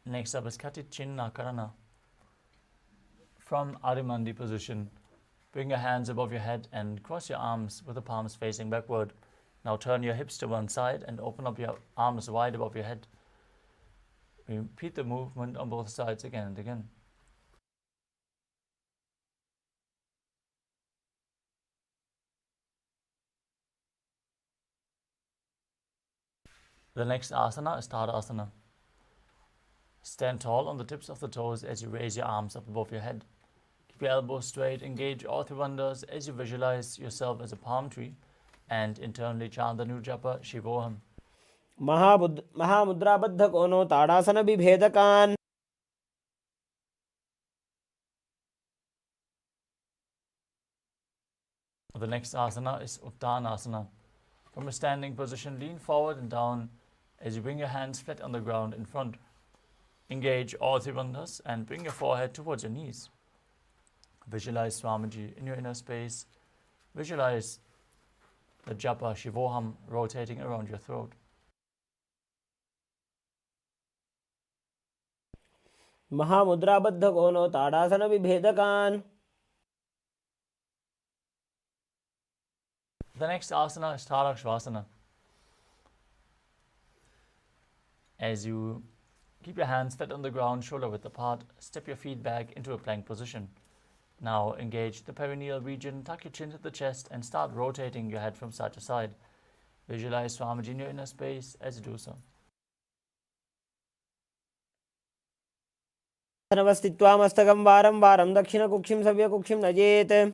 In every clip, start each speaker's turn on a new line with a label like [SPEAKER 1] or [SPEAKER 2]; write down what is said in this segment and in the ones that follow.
[SPEAKER 1] Next up is Kati Chinna Karana. From Adimandi position, bring your hands above your head and cross your arms with the palms facing backward. Now turn your hips to one side and open up your arms wide above your head. Repeat the movement on both sides again and again. The next asana is Tadasana. Stand tall on the tips of the toes as you raise your arms up above your head. Keep your elbows straight, engage all three bandhas as you visualize yourself as a palm tree and internally chant the new japa Shivoham.
[SPEAKER 2] महामुद्राबद्ध कोनो ताड़ासन विभेदकान्.
[SPEAKER 1] The next asana is Uttanasana. From a standing position, lean forward and down as you bring your hands flat on the ground in front. Engage all three bandhas and bring your forehead towards your knees. Visualize Swamiji in your inner space. Visualize the japa Shivoham rotating around your throat.
[SPEAKER 2] महामुद्राबद्ध कोनो ताड़ासन विभेदकान्.
[SPEAKER 1] The next asana is Tadakshvasana. As you keep your hands flat on the ground, shoulder width apart, step your feet back into a plank position. Now engage the perineal region, tuck your chin to the chest and start rotating your head from side to side. Visualize Swamiji in your inner space as you do so.
[SPEAKER 2] अवस्थित्वा मस्तकं वारं वारं दक्षिणकुक्षिं सव्यकुक्षिं नजेत्.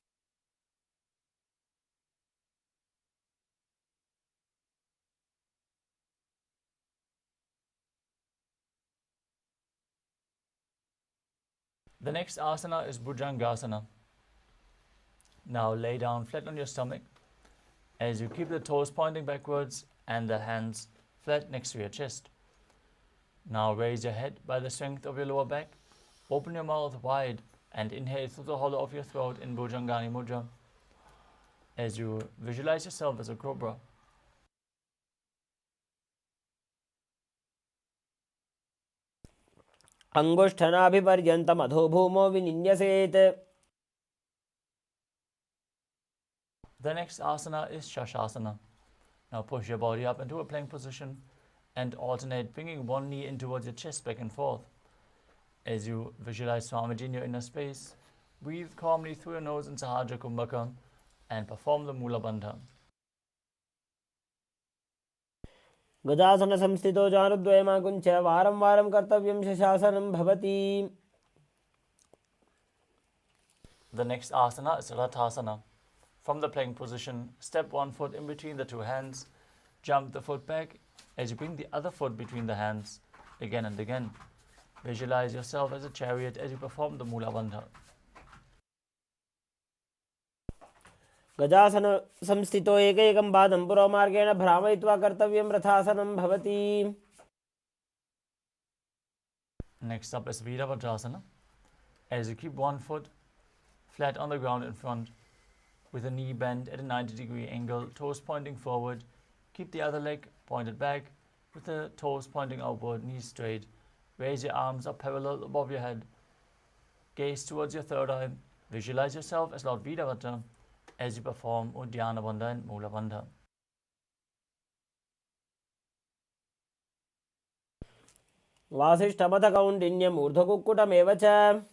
[SPEAKER 1] The next asana is Bhujangasana. Now lay down flat on your stomach as you keep the toes pointing backwards and the hands flat next to your chest. Now raise your head by the strength of your lower back. Open your mouth wide and inhale through the hollow of your throat in Bhujangani Mudra as you visualize yourself as a cobra.
[SPEAKER 2] अंगुष्ठनाभिपर्यन्तम् अधोभूमौ विनिन्यसेत्.
[SPEAKER 1] The next asana is Shashasana. Now push your body up into a plank position and alternate bringing one knee in towards your chest back and forth. As you visualize Swamiji in your inner space, breathe calmly through your nose in Sahaja Kumbhaka and perform the Mula Bandha.
[SPEAKER 2] गजासन संस्थितो जानुद्वयमाकुञ्च वारं वारं कर्तव्यं शशासनं भवति.
[SPEAKER 1] The next asana is Rathasana. From the plank position, step one foot in between the two hands, jump the foot back as you bring the other foot between the hands again and again. Visualize yourself as a chariot as you perform the Mula Bandha.
[SPEAKER 2] गजासन संस्थितो एकैकं पादं पुरोमार्गेण भ्रामयित्वा कर्तव्यं रथासनं भवति.
[SPEAKER 1] Next up is Virabhadrasana. As you keep one foot flat on the ground in front, with a knee bent at a 90-degree angle, toes pointing forward, keep the other leg pointed back, with the toes pointing outward, knees straight. Raise your arms up parallel above your head. Gaze towards your third eye. Visualize yourself as Lord Virabhadra as you perform Uddiyana Bandha and Mula Bandha.
[SPEAKER 2] वासिष्ठमथ कौण्डिन्यम् ऊर्ध्वकुक्कुटमेव च.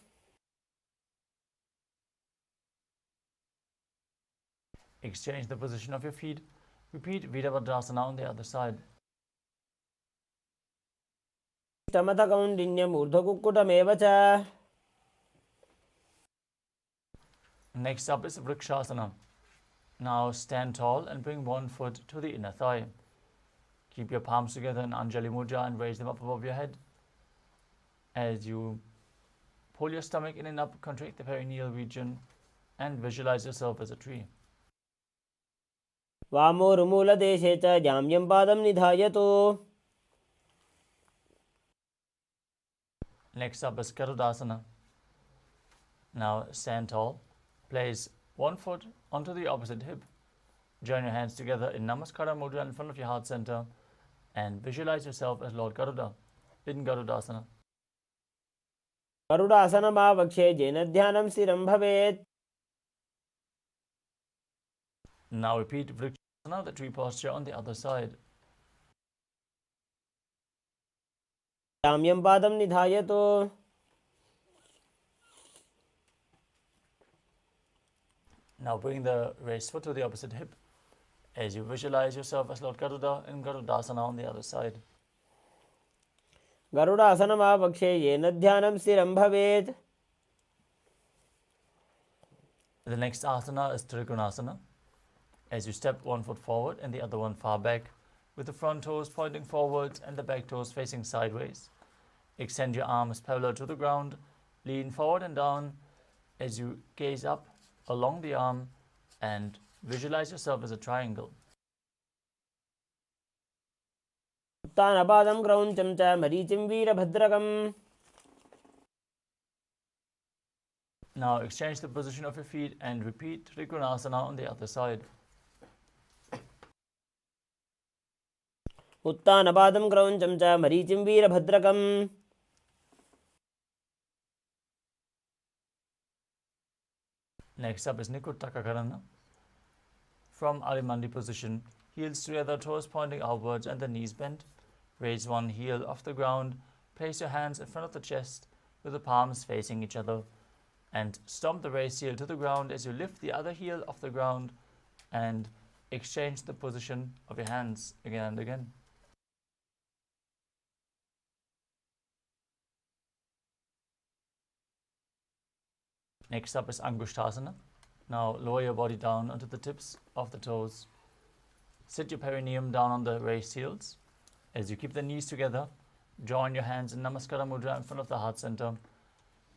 [SPEAKER 1] Exchange the position of your feet. Repeat Virabhadrasana on the other side.
[SPEAKER 2] वासिष्ठमथ कौण्डिन्यम् ऊर्ध्वकुक्कुटमेव च.
[SPEAKER 1] Next up is Vrikshasana. Now stand tall and bring one foot to the inner thigh. Keep your palms together in Anjali Mudra and raise them up above your head. As you pull your stomach in and up, contract the perineal region and visualize yourself as a tree.
[SPEAKER 2] वामोरुमूलदेशे च जाम्यं पादं निधायतु.
[SPEAKER 1] Next up is Garudasana. Now stand tall. Place one foot onto the opposite hip. Join your hands together in Namaskara Mudra in front of your heart center and visualize yourself as Lord Garuda in Garudasana.
[SPEAKER 2] गरुडासनमावक्षे येन ध्यानं स्थिरं भवेत्.
[SPEAKER 1] Now repeat Vrikshasana, the tree posture on the other side.
[SPEAKER 2] साम्यं पादं निधायतु.
[SPEAKER 1] Now bring the raised foot to the opposite hip as you visualize yourself as Lord Garuda in Garudasana on the other side.
[SPEAKER 2] गरुडासनमावक्षे येन ध्यानं स्थिरं भवेत्.
[SPEAKER 1] The next asana is Trikonasana. As you step one foot forward and the other one far back, with the front toes pointing forwards and the back toes facing sideways. Extend your arms parallel to the ground, lean forward and down as you gaze up along the arm and visualize yourself as a triangle.
[SPEAKER 2] उत्तानपादं क्रौञ्चं च मरीचिं वीरभद्रकम्.
[SPEAKER 1] Now exchange the position of your feet and repeat Trikonasana on the other side.
[SPEAKER 2] उत्तानपादं क्रौञ्चं च मरीचिं वीरभद्रकम्.
[SPEAKER 1] Next up is Nikutakakarana. From Arimandi position, heels together, toes pointing outwards and the knees bent. Raise one heel off the ground, place your hands in front of the chest with the palms facing each other and stomp the raised heel to the ground as you lift the other heel off the ground and exchange the position of your hands again and again. Next up is Angushtasana. Now lower your body down onto the tips of the toes. Sit your perineum down on the raised heels. As you keep the knees together, join your hands in Namaskara Mudra in front of the heart center.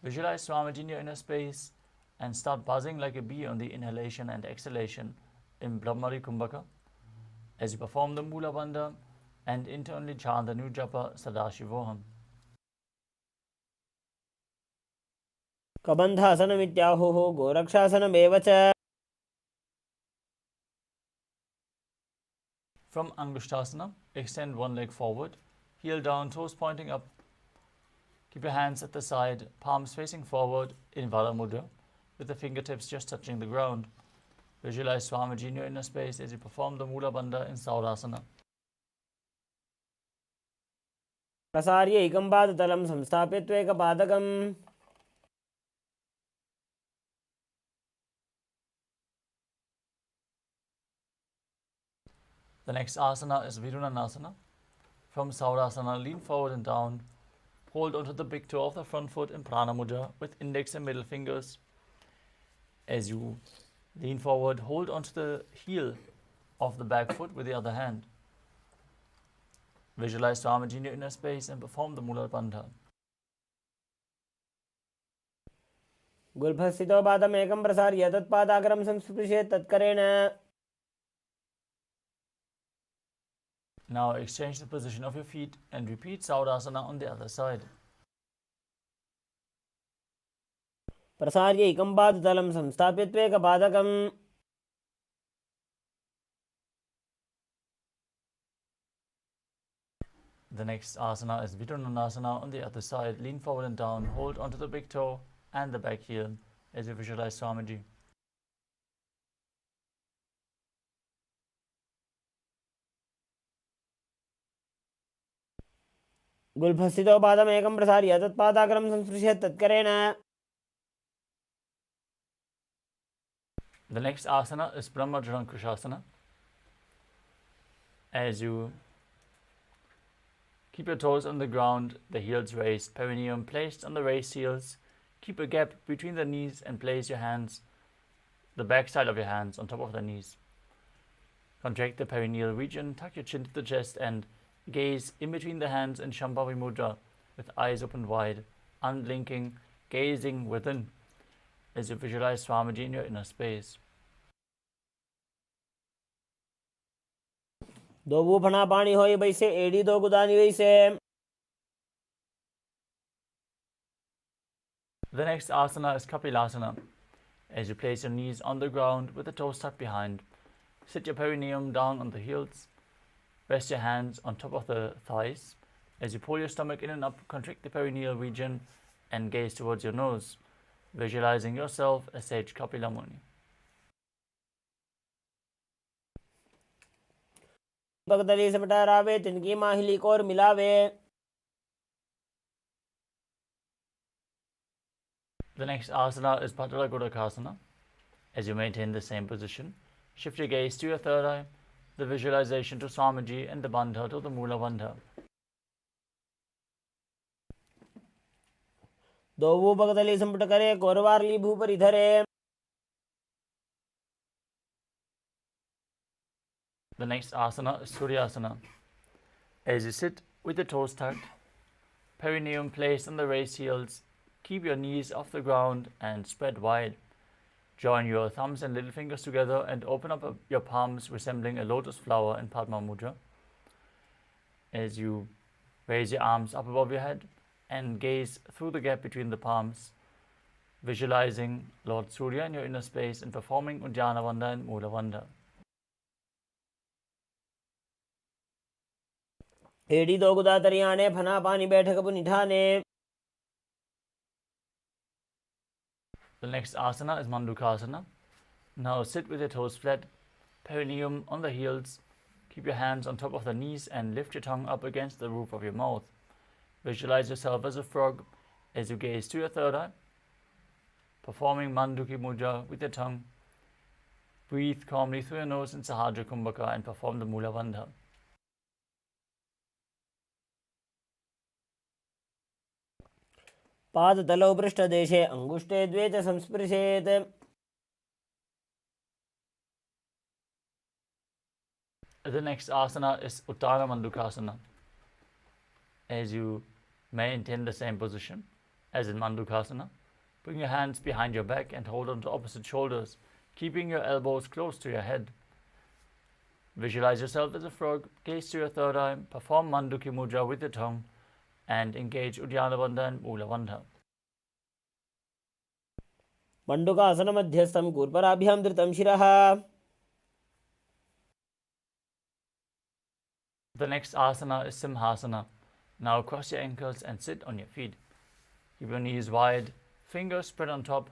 [SPEAKER 1] Visualize Swamiji in your inner space and start buzzing like a bee on the inhalation and exhalation in Brahmari Kumbhaka. As you perform the Mula Bandha and internally chant the new japa Sadashivoham.
[SPEAKER 2] कबन्धासनमित्याहुः गोरक्षासनमेव च.
[SPEAKER 1] From Angushtasana, extend one leg forward, heel down, toes pointing up. Keep your hands at the side, palms facing forward in Vara Mudra, with the fingertips just touching the ground. Visualize Swamiji in your inner space as you perform the Mula Bandha in Saurasana.
[SPEAKER 2] प्रसार्य एकं पादतलं संस्थाप्य त्वेकपादकम्.
[SPEAKER 1] The next asana is Virunanasana. From Saurasana, lean forward and down. Hold onto the big toe of the front foot in Prana Mudra with index and middle fingers. As you lean forward, hold onto the heel of the back foot with the other hand. Visualize Swamiji in your inner space and perform the Mula Bandha.
[SPEAKER 2] गुल्फस्थितो पादमेकं प्रसार्य तत्पादाग्रं संस्पृशेत् तत्करेण.
[SPEAKER 1] Now exchange the position of your feet and repeat Saurasana on the other side.
[SPEAKER 2] प्रसार्य एकं पादतलं संस्थाप्य त्वेकपादकम्.
[SPEAKER 1] The next asana is Vidunanasana on the other side. Lean forward and down. Hold onto the big toe and the back heel as you visualize Swamiji.
[SPEAKER 2] गुल्फस्थितो पादमेकं प्रसार्य तत्पादाग्रं संस्पृशेत् तत्करेण.
[SPEAKER 1] The next asana is Brahmajalankushasana. As you keep your toes on the ground, the heels raised, perineum placed on the raised heels. Keep a gap between the knees and place your hands, the back side of your hands, on top of the knees. Contract the perineal region, tuck your chin to the chest and gaze in between the hands in Shambhavi Mudra with eyes opened wide, unblinking, gazing within as you visualize Swamiji in your inner space.
[SPEAKER 2] दो बूफना पानी होई वैसे एड़ी दो गुदानी वैसे.
[SPEAKER 1] The next asana is Kapilasana. As you place your knees on the ground with the toes tucked behind, sit your perineum down on the heels. Rest your hands on top of the thighs. As you pull your stomach in and up, contract the perineal region and gaze towards your nose, visualizing yourself as sage Kapila Muni.
[SPEAKER 2] पगतली से मटारावे तिनकी माहिली को और मिलावे.
[SPEAKER 1] The next asana is Patala Godakasana. As you maintain the same position, shift your gaze to your third eye, the visualization to Swamiji and the Bandha to the Mula Bandha.
[SPEAKER 2] दोवू पगतली संपट करे कोरवारली भूपर इधरे.
[SPEAKER 1] The next asana is Suryasana. As you sit with the toes tucked, perineum placed on the raised heels, keep your knees off the ground and spread wide. Join your thumbs and little fingers together and open up your palms, resembling a lotus flower in Padma Mudra. As you raise your arms up above your head and gaze through the gap between the palms, visualizing Lord Surya in your inner space and performing Uddiyana Bandha and Mula Bandha.
[SPEAKER 2] एडी दो गुदा तरियाने फना पानी बैठक पुनिठाने.
[SPEAKER 1] The next asana is Mandukasana. Now sit with your toes flat, perineum on the heels. Keep your hands on top of the knees and lift your tongue up against the roof of your mouth. Visualize yourself as a frog as you gaze to your third eye, performing Manduki Mudra with your tongue. Breathe calmly through your nose in Sahadra Kumbhaka and perform the Mula Bandha.
[SPEAKER 2] पादतलौ पृष्ठदेशे अंगुष्टे द्वे च संस्पृशेत्.
[SPEAKER 1] The next asana is Uttara Mandukasana. As you maintain the same position as in Mandukasana, bring your hands behind your back and hold on to opposite shoulders, keeping your elbows close to your head. Visualize yourself as a frog, gaze to your third eye, perform Manduki Mudra with your tongue, and engage Uddiyana Bandha and Mula Bandha.
[SPEAKER 2] मंडुकासन मध्यस्थं कूर्पराभ्यां धृतं शिरः.
[SPEAKER 1] The next asana is Simhasana. Now cross your ankles and sit on your feet. Keep your knees wide, fingers spread on top.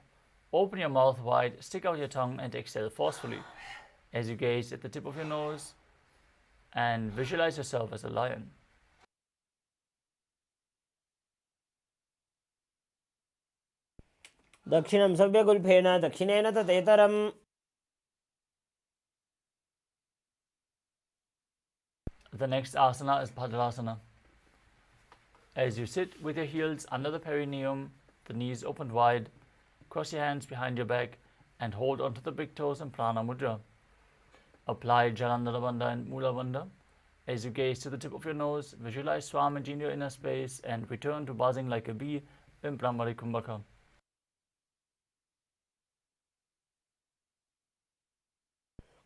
[SPEAKER 1] Open your mouth wide, stick out your tongue and exhale forcefully as you gaze at the tip of your nose and visualize yourself as a lion.
[SPEAKER 2] दक्षिणं सव्यगुल्फेन दक्षिणेन ततेतरम्.
[SPEAKER 1] The next asana is Bhadravasana. As you sit with your heels under the perineum, the knees opened wide, cross your hands behind your back and hold onto the big toes in Prana Mudra. Apply Jalandhara Bandha and Mula Bandha. As you gaze to the tip of your nose, visualize Swamiji in your inner space and return to buzzing like a bee in Brahmari Kumbhaka.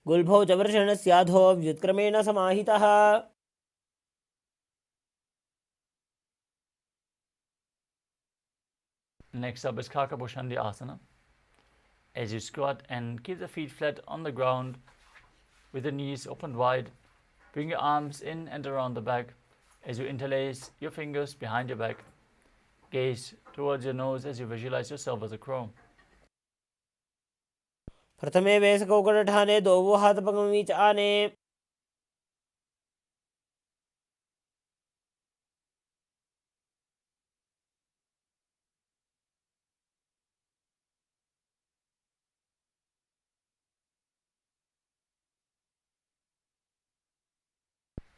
[SPEAKER 2] गुल्भौ च वृषणस्याधो व्युत्क्रमेण समाहितः.
[SPEAKER 1] Next up is Kakabhushandi Asana. As you squat and keep the feet flat on the ground with the knees opened wide, bring your arms in and around the back as you interlace your fingers behind your back. Gaze towards your nose as you visualize yourself as a crow.
[SPEAKER 2] प्रथमे वेसकोकठाने दोवो हाथ पगमीच आने.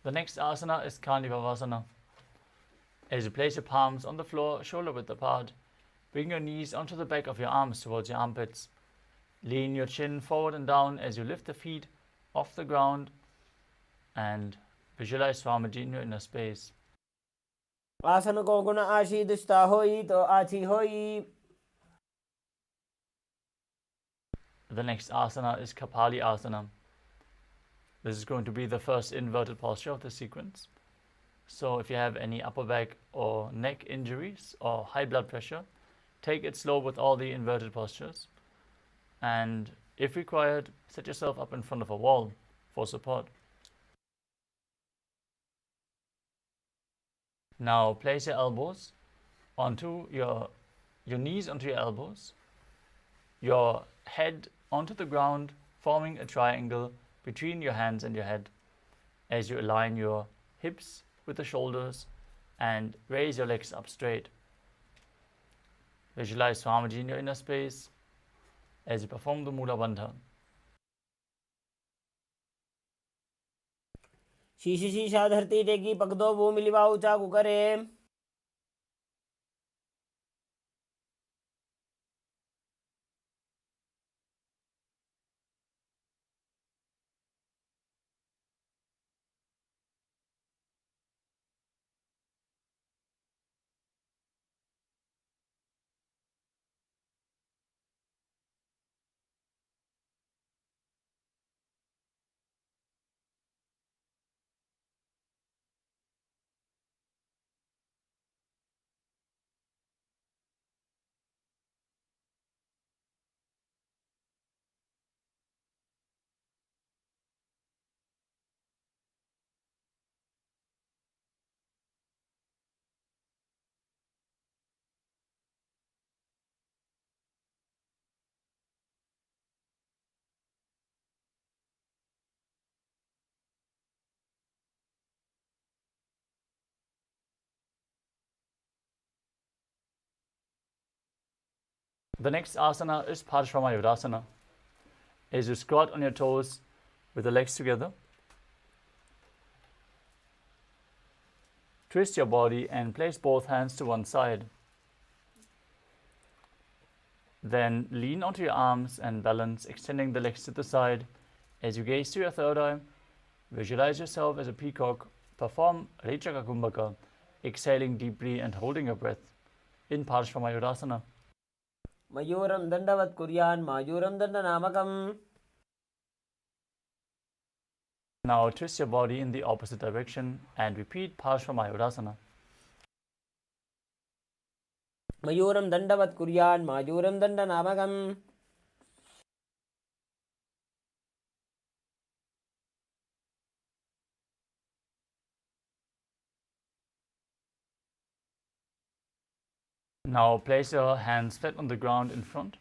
[SPEAKER 1] The next asana is Karnivavasana. As you place your palms on the floor, shoulder width apart, bring your knees onto the back of your arms towards your armpits. Lean your chin forward and down as you lift the feet off the ground and visualize Swamiji in your inner space.
[SPEAKER 2] आसन को गुण आशी दुष्टा होई तो आची होई.
[SPEAKER 1] The next asana is Kapali Asana. This is going to be the first inverted posture of the sequence. So if you have any upper back or neck injuries or high blood pressure, take it slow with all the inverted postures. And if required, set yourself up in front of a wall for support. Now place your elbows onto your your knees onto your elbows, your head onto the ground, forming a triangle between your hands and your head as you align your hips with the shoulders and raise your legs up straight. Visualize Swamiji in your inner space as you perform the Mula Bandha.
[SPEAKER 2] शीशी शीशा धरती टेकी पकदो भूमि लिवाऊ चाकू करे.
[SPEAKER 1] The next asana is Paramashivoham. As you squat on your toes with the legs together, twist your body and place both hands to one side. Then lean onto your arms and balance, extending the legs to the side. As you gaze to your third eye, visualize yourself as a peacock. Perform Rechaka Kumbhaka, exhaling deeply and holding your breath in Paramashivoham.
[SPEAKER 2] मयूरं दंडवत् कुर्यान् मायूरं दंडनामकम्.
[SPEAKER 1] Now twist your body in the opposite direction and repeat Paramashivoham.
[SPEAKER 2] मयूरं दंडवत् कुर्यान् मायूरं दंडनामकम्.
[SPEAKER 1] Now place your hands flat on the ground in front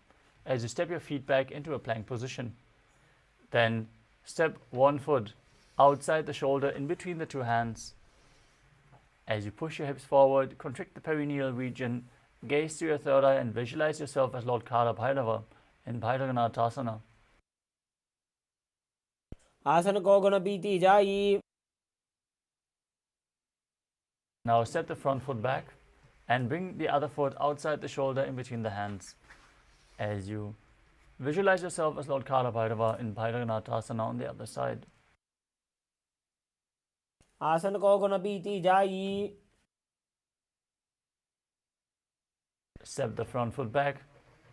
[SPEAKER 1] as you step your feet back into a plank position. Then step one foot outside the shoulder in between the two hands. As you push your hips forward, contract the perineal region, gaze to your third eye and visualize yourself as Lord Kala Bhairava in Bhairaganathasana.
[SPEAKER 2] आसन को गुण बीती जाई.
[SPEAKER 1] Now step the front foot back and bring the other foot outside the shoulder in between the hands. As you visualize yourself as Lord Kala Bhairava in Bhairaganathasana on the other side.
[SPEAKER 2] आसन को गुण बीती जाई.
[SPEAKER 1] Step the front foot back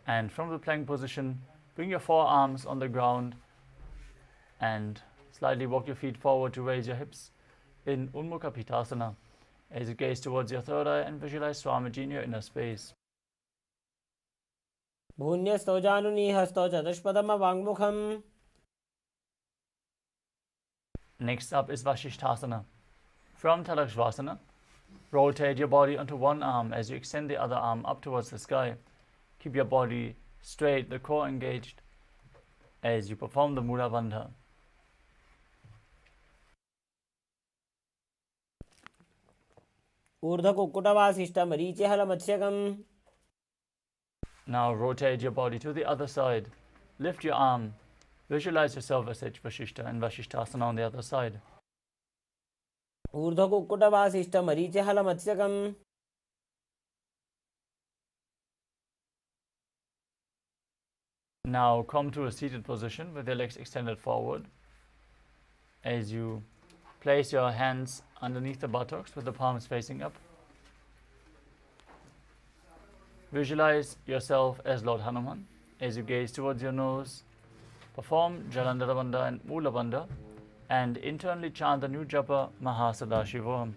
[SPEAKER 1] and from the plank position, bring your forearms on the ground and slightly walk your feet forward to raise your hips in Unmukha Pitasana as you gaze towards your third eye and visualize Swamiji in your inner space.
[SPEAKER 2] भून्यस्तो जानुनी हस्तो चतुष्पदम वाङ्मुखम्.
[SPEAKER 1] Next up is Vashishthasana. From Talakshvasana, rotate your body onto one arm as you extend the other arm up towards the sky. Keep your body straight, the core engaged as you perform the Mula Bandha.
[SPEAKER 2] ऊर्ध्व कुक्कुटवासिष्ठ मरीचिहल मत्स्यकम्.
[SPEAKER 1] Now rotate your body to the other side. Lift your arm. Visualize yourself as H Vashishta and Vashishthasana on the other side.
[SPEAKER 2] ऊर्ध्व कुक्कुटवासिष्ठ मरीचिहल मत्स्यकम्.
[SPEAKER 1] Now come to a seated position with your legs extended forward as you place your hands underneath the buttocks with the palms facing up. Visualize yourself as Lord Hanuman as you gaze towards your nose. Perform Jalandhara Bandha and Mula Bandha and internally chant the new japa Paramashivoham.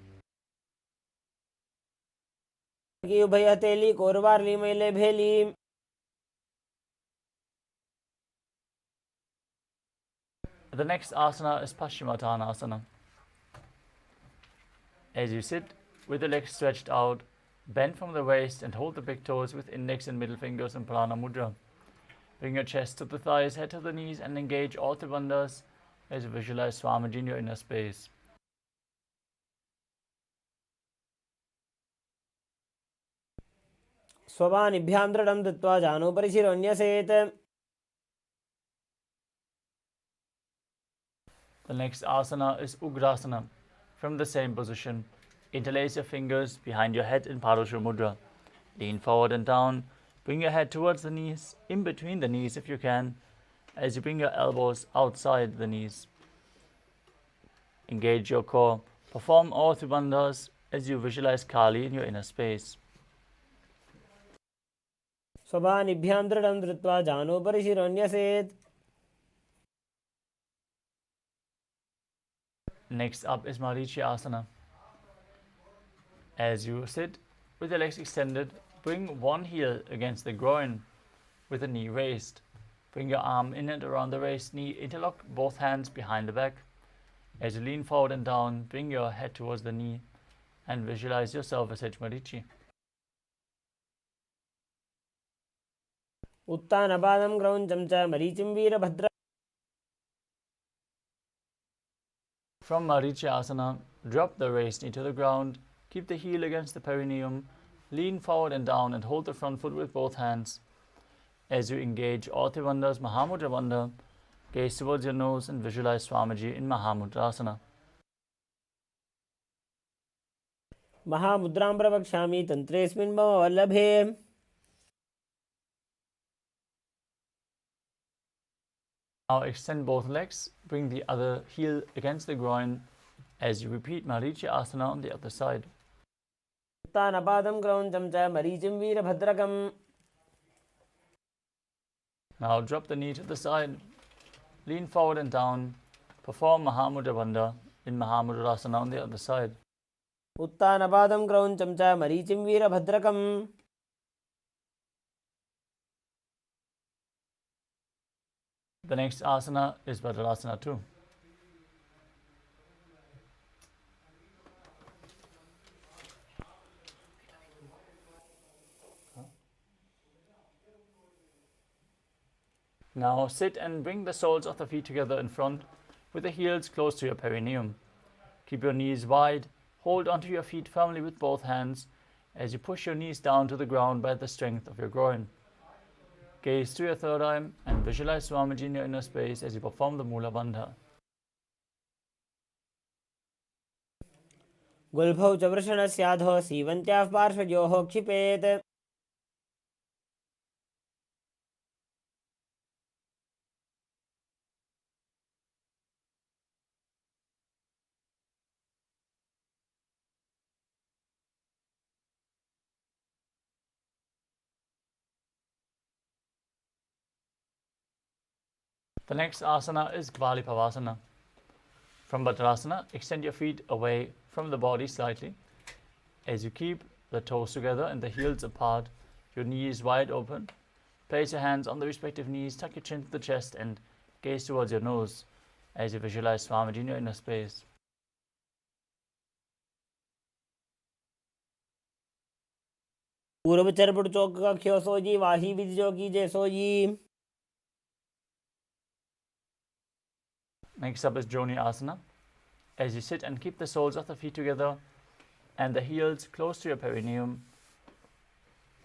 [SPEAKER 2] की उभय हथेली कोरवारली मैले भेली.
[SPEAKER 1] The next asana is Paschimottanasana. As you sit with the legs stretched out, Bend from the waist and hold the big toes with index and middle fingers in Prana Mudra. Bring your chest to the thighs, head to the knees, and engage all the bandhas as you visualize Swamiji in your inner space.
[SPEAKER 2] स्वबानिभ्यां दृढं दत्वा जानोपरि शिरोन्यसेत्.
[SPEAKER 1] The next asana is Ugrasana. From the same position, interlace your fingers behind your head in Parashur Mudra. Lean forward and down. Bring your head towards the knees, in between the knees if you can, as you bring your elbows outside the knees. Engage your core. Perform all three bandhas as you visualize Kali in your inner space.
[SPEAKER 2] स्वबानिभ्यां दृढं धृत्वा जानोपरि शिरोन्यसेत्.
[SPEAKER 1] Next up is Marichi Asana. As you sit with your legs extended, bring one heel against the groin with the knee raised. Bring your arm in and around the raised knee. Interlock both hands behind the back. As you lean forward and down, bring your head towards the knee and visualize yourself as Marichi.
[SPEAKER 2] उत्तानपादं क्रौञ्चं च मरीचिं Virbhadra.
[SPEAKER 1] From Marichi Asana, drop the raised knee to the ground. Keep the heel against the perineum. Lean forward and down and hold the front foot with both hands. As you engage all three bandhas, Mahamudra Bandha, gaze towards your nose and visualize Swamiji in Mahamudrasana.
[SPEAKER 2] महामुद्रां प्रवक्ष्यामि तन्त्रेऽस्मिन् मम वल्लभे.
[SPEAKER 1] Now extend both legs, bring the other heel against the groin as you repeat Marichi Asana on the other side.
[SPEAKER 2] उत्तानपादं क्रौञ्चं च मरीचिं वीरभद्रकम्.
[SPEAKER 1] Now drop the knee to the side, lean forward and down, perform Mahamudra Bandha in Mahamudrasana on the other side.
[SPEAKER 2] उत्तानपादं क्रौञ्चं च मरीचिं वीरभद्रकम्.
[SPEAKER 1] The next asana is Vajrasana 2. Now sit and bring the soles of the feet together in front with the heels close to your perineum. Keep your knees wide. Hold onto your feet firmly with both hands as you push your knees down to the ground by the strength of your groin. Gaze to your third eye and visualize Swamiji in your inner space as you perform the Mula Bandha.
[SPEAKER 2] गुल्भौ च वृषणस्याधो सीवन्त्याः पार्श्वयोः क्षिपेत्.
[SPEAKER 1] The next asana is Gvali Pavasana. From Vajrasana, extend your feet away from the body slightly. As you keep the toes together and the heels apart, your knees wide open. Place your hands on the respective knees, tuck your chin to the chest and gaze towards your nose as you visualize Swamiji in your inner space.
[SPEAKER 2] पूर्व चरपुट चौक का ख्यो सोजी वाही विधि जो कीजे sooji.
[SPEAKER 1] Next up is Joni Asana. As you sit and keep the soles of the feet together and the heels close to your perineum,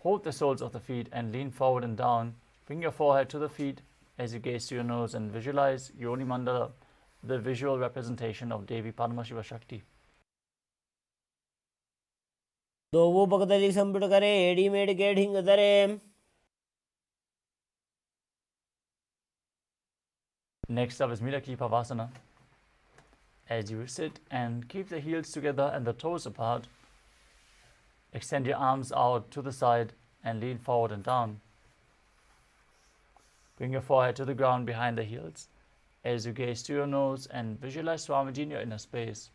[SPEAKER 1] hold the soles of the feet and lean forward and down. Bring your forehead to the feet as you gaze to your nose and visualize Yoni Mandala, the visual representation of Devi Paramashiva Shakti.
[SPEAKER 2] दो वो पकदली संपुट करे AD made के ढिंग दरे.
[SPEAKER 1] Next up is Milaki Pavasana. As you sit and keep the heels together and the toes apart, extend your arms out to the side and lean forward and down. Bring your forehead to the ground behind the heels as you gaze to your nose and visualize Swamiji in your inner space.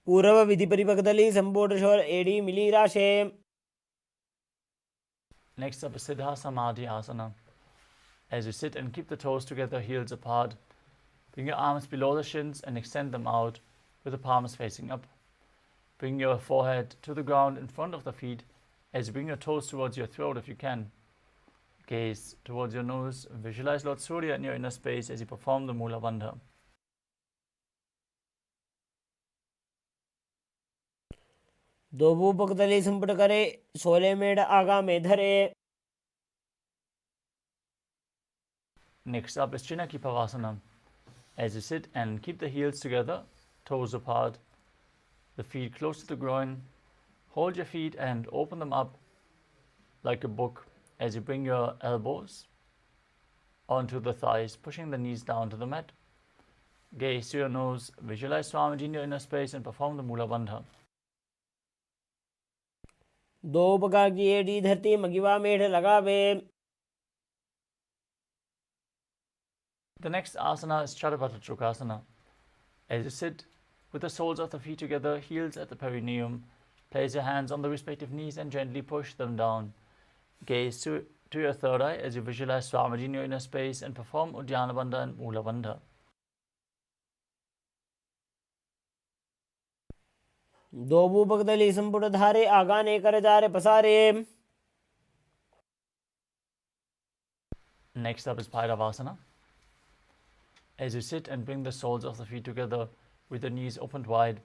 [SPEAKER 2] पूर्व विधि परिपकदली संपुट शोर एडी मिली राशे.
[SPEAKER 1] Next up is Siddha Samadhi Asana. As you sit and keep the toes together, heels apart, Bring your arms below the shins and extend them out with the palms facing up. Bring your forehead to the ground in front of the feet as you bring your toes towards your throat if you can. Gaze towards your nose. Visualize Lord Surya in your inner space as you perform the Mula Bandha.
[SPEAKER 2] दो भूपकतली संपुट करे 16 मेढ़ आगा में धरे.
[SPEAKER 1] Next up is Chinaki Pavasana. As you sit and keep the heels together, toes apart, the feet close to the groin, hold your feet and open them up like a book as you bring your elbows onto the thighs, pushing the knees down to the mat. Gaze to your nose, visualize Swamiji in your inner space and perform the Mula Bandha.
[SPEAKER 2] दो उपका की एड़ी धरती मगिवा मेढ़ लगावे.
[SPEAKER 1] The next asana is Chaturbata Trukasana. As you sit with the soles of the feet together, heels at the perineum, place your hands on the respective knees and gently push them down. Gaze to your third eye as you visualize Swamiji in your inner space and perform Uddiyana Bandha and Mula Bandha.
[SPEAKER 2] दो भूपकतली संपुट धारे आगाने कर जा रे पसारे.
[SPEAKER 1] Next up is Bhairavasana. As you sit and bring the soles of the feet together with the knees opened wide,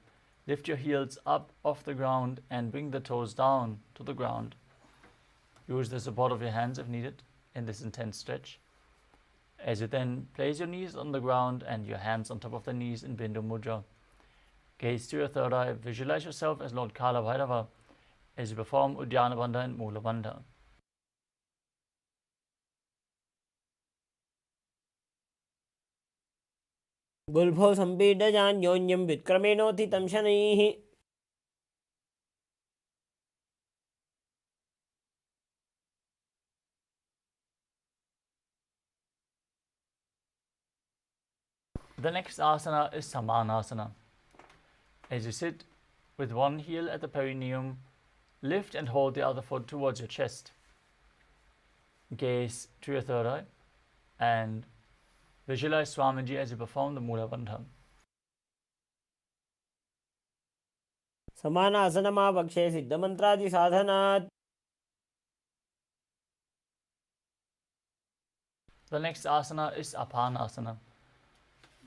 [SPEAKER 1] lift your heels up off the ground and bring the toes down to the ground. Use the support of your hands if needed in this intense stretch. As you then place your knees on the ground and your hands on top of the knees in Bindu Mudra. Gaze to your third eye, visualize yourself as Lord Kala Bhairava as you perform Uddiyana Bandha and Mula Bandha.
[SPEAKER 2] गुल्फो संपीडजान्योन्यं व्युत्क्रमेणोत्थितं शनैः.
[SPEAKER 1] The next asana is Samanasana. As you sit with one heel at the perineum, lift and hold the other foot towards your chest. Gaze to your third eye and visualize Swamiji as you perform the Mula Bandha.
[SPEAKER 2] समानासनमावक्षे सिद्धमन्त्रादि साधनात्.
[SPEAKER 1] The next asana is Apanasana.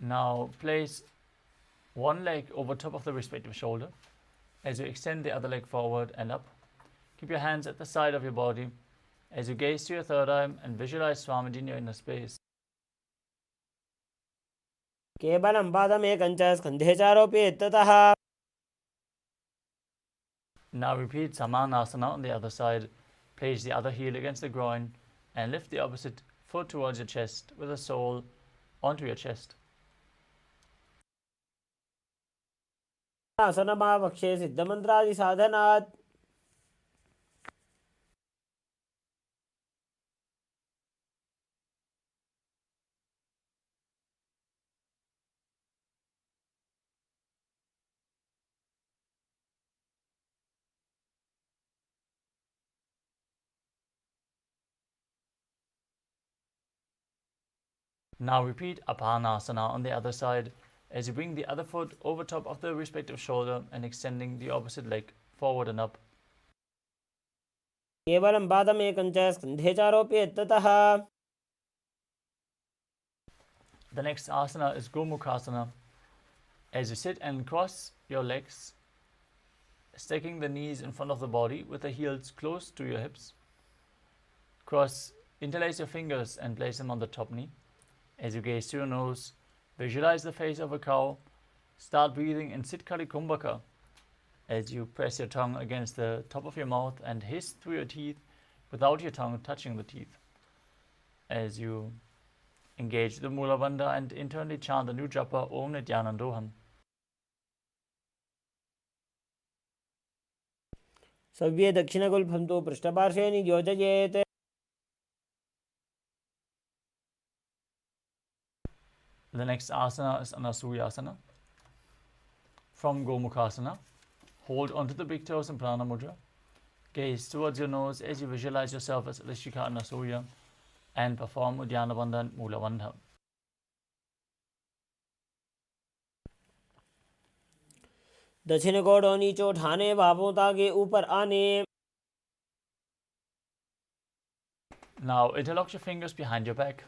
[SPEAKER 1] Now place one leg over top of the respective shoulder as you extend the other leg forward and up. Keep your hands at the side of your body as you gaze to your third eye and visualize Swamiji in your inner space.
[SPEAKER 2] केवलं पादमेकं च स्कन्धे चारोप्येत्ततः.
[SPEAKER 1] Now repeat Samanasana on the other side. Place the other heel against the groin and lift the opposite foot towards your chest with the sole onto your chest.
[SPEAKER 2] आसनमावक्षे सिद्धमन्त्रादि साधनात्.
[SPEAKER 1] Now repeat Apanasana on the other side as you bring the other foot over top of the respective shoulder and extending the opposite leg forward and up.
[SPEAKER 2] केवलं पादमेकं च स्कन्धे चारोप्येत्ततः.
[SPEAKER 1] The next asana is Gomukhasana. As you sit and cross your legs, stacking the knees in front of the body with the heels close to your hips. Interlace your fingers and place them on the top knee. As you gaze to your nose, visualize the face of a cow. Start breathing in Sitkari Kumbhaka as you press your tongue against the top of your mouth and hiss through your teeth without your tongue touching the teeth. As you engage the Mula Bandha and internally chant the new japa Om Nithyanandoham.
[SPEAKER 2] सव्ये दक्षिणगुल्फं तु पृष्ठपार्श्वे नियोजयेत्.
[SPEAKER 1] The next asana is Anasuyasana. From Gomukhasana, hold onto the big toes in Prana Mudra. Gaze towards your nose as you visualize yourself as Rishika Anasuya and perform Uddiyana Bandha and Mula Bandha.
[SPEAKER 2] दक्षिण को Downey नीचे उठाने, बाहों तागे ऊपर आने.
[SPEAKER 1] Now interlock your fingers behind your back.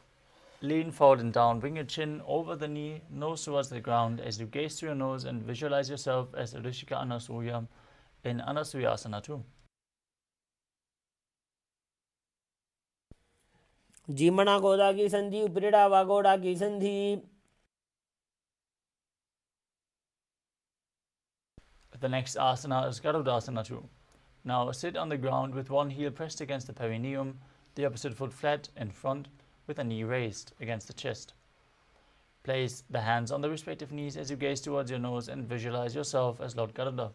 [SPEAKER 1] Lean forward and down. Bring your chin over the knee, nose towards the ground as you gaze through your nose and visualize yourself as Rishika Anasuya in Anasuyasana 2.
[SPEAKER 2] जीमणा गोदा की संधि, उपरिड़ा वागोड़ा की संधि.
[SPEAKER 1] The next asana is Garudasana 2. Now sit on the ground with one heel pressed against the perineum, the opposite foot flat in front with a knee raised against the chest. Place the hands on the respective knees as you gaze towards your nose and visualize yourself as Lord Garuda.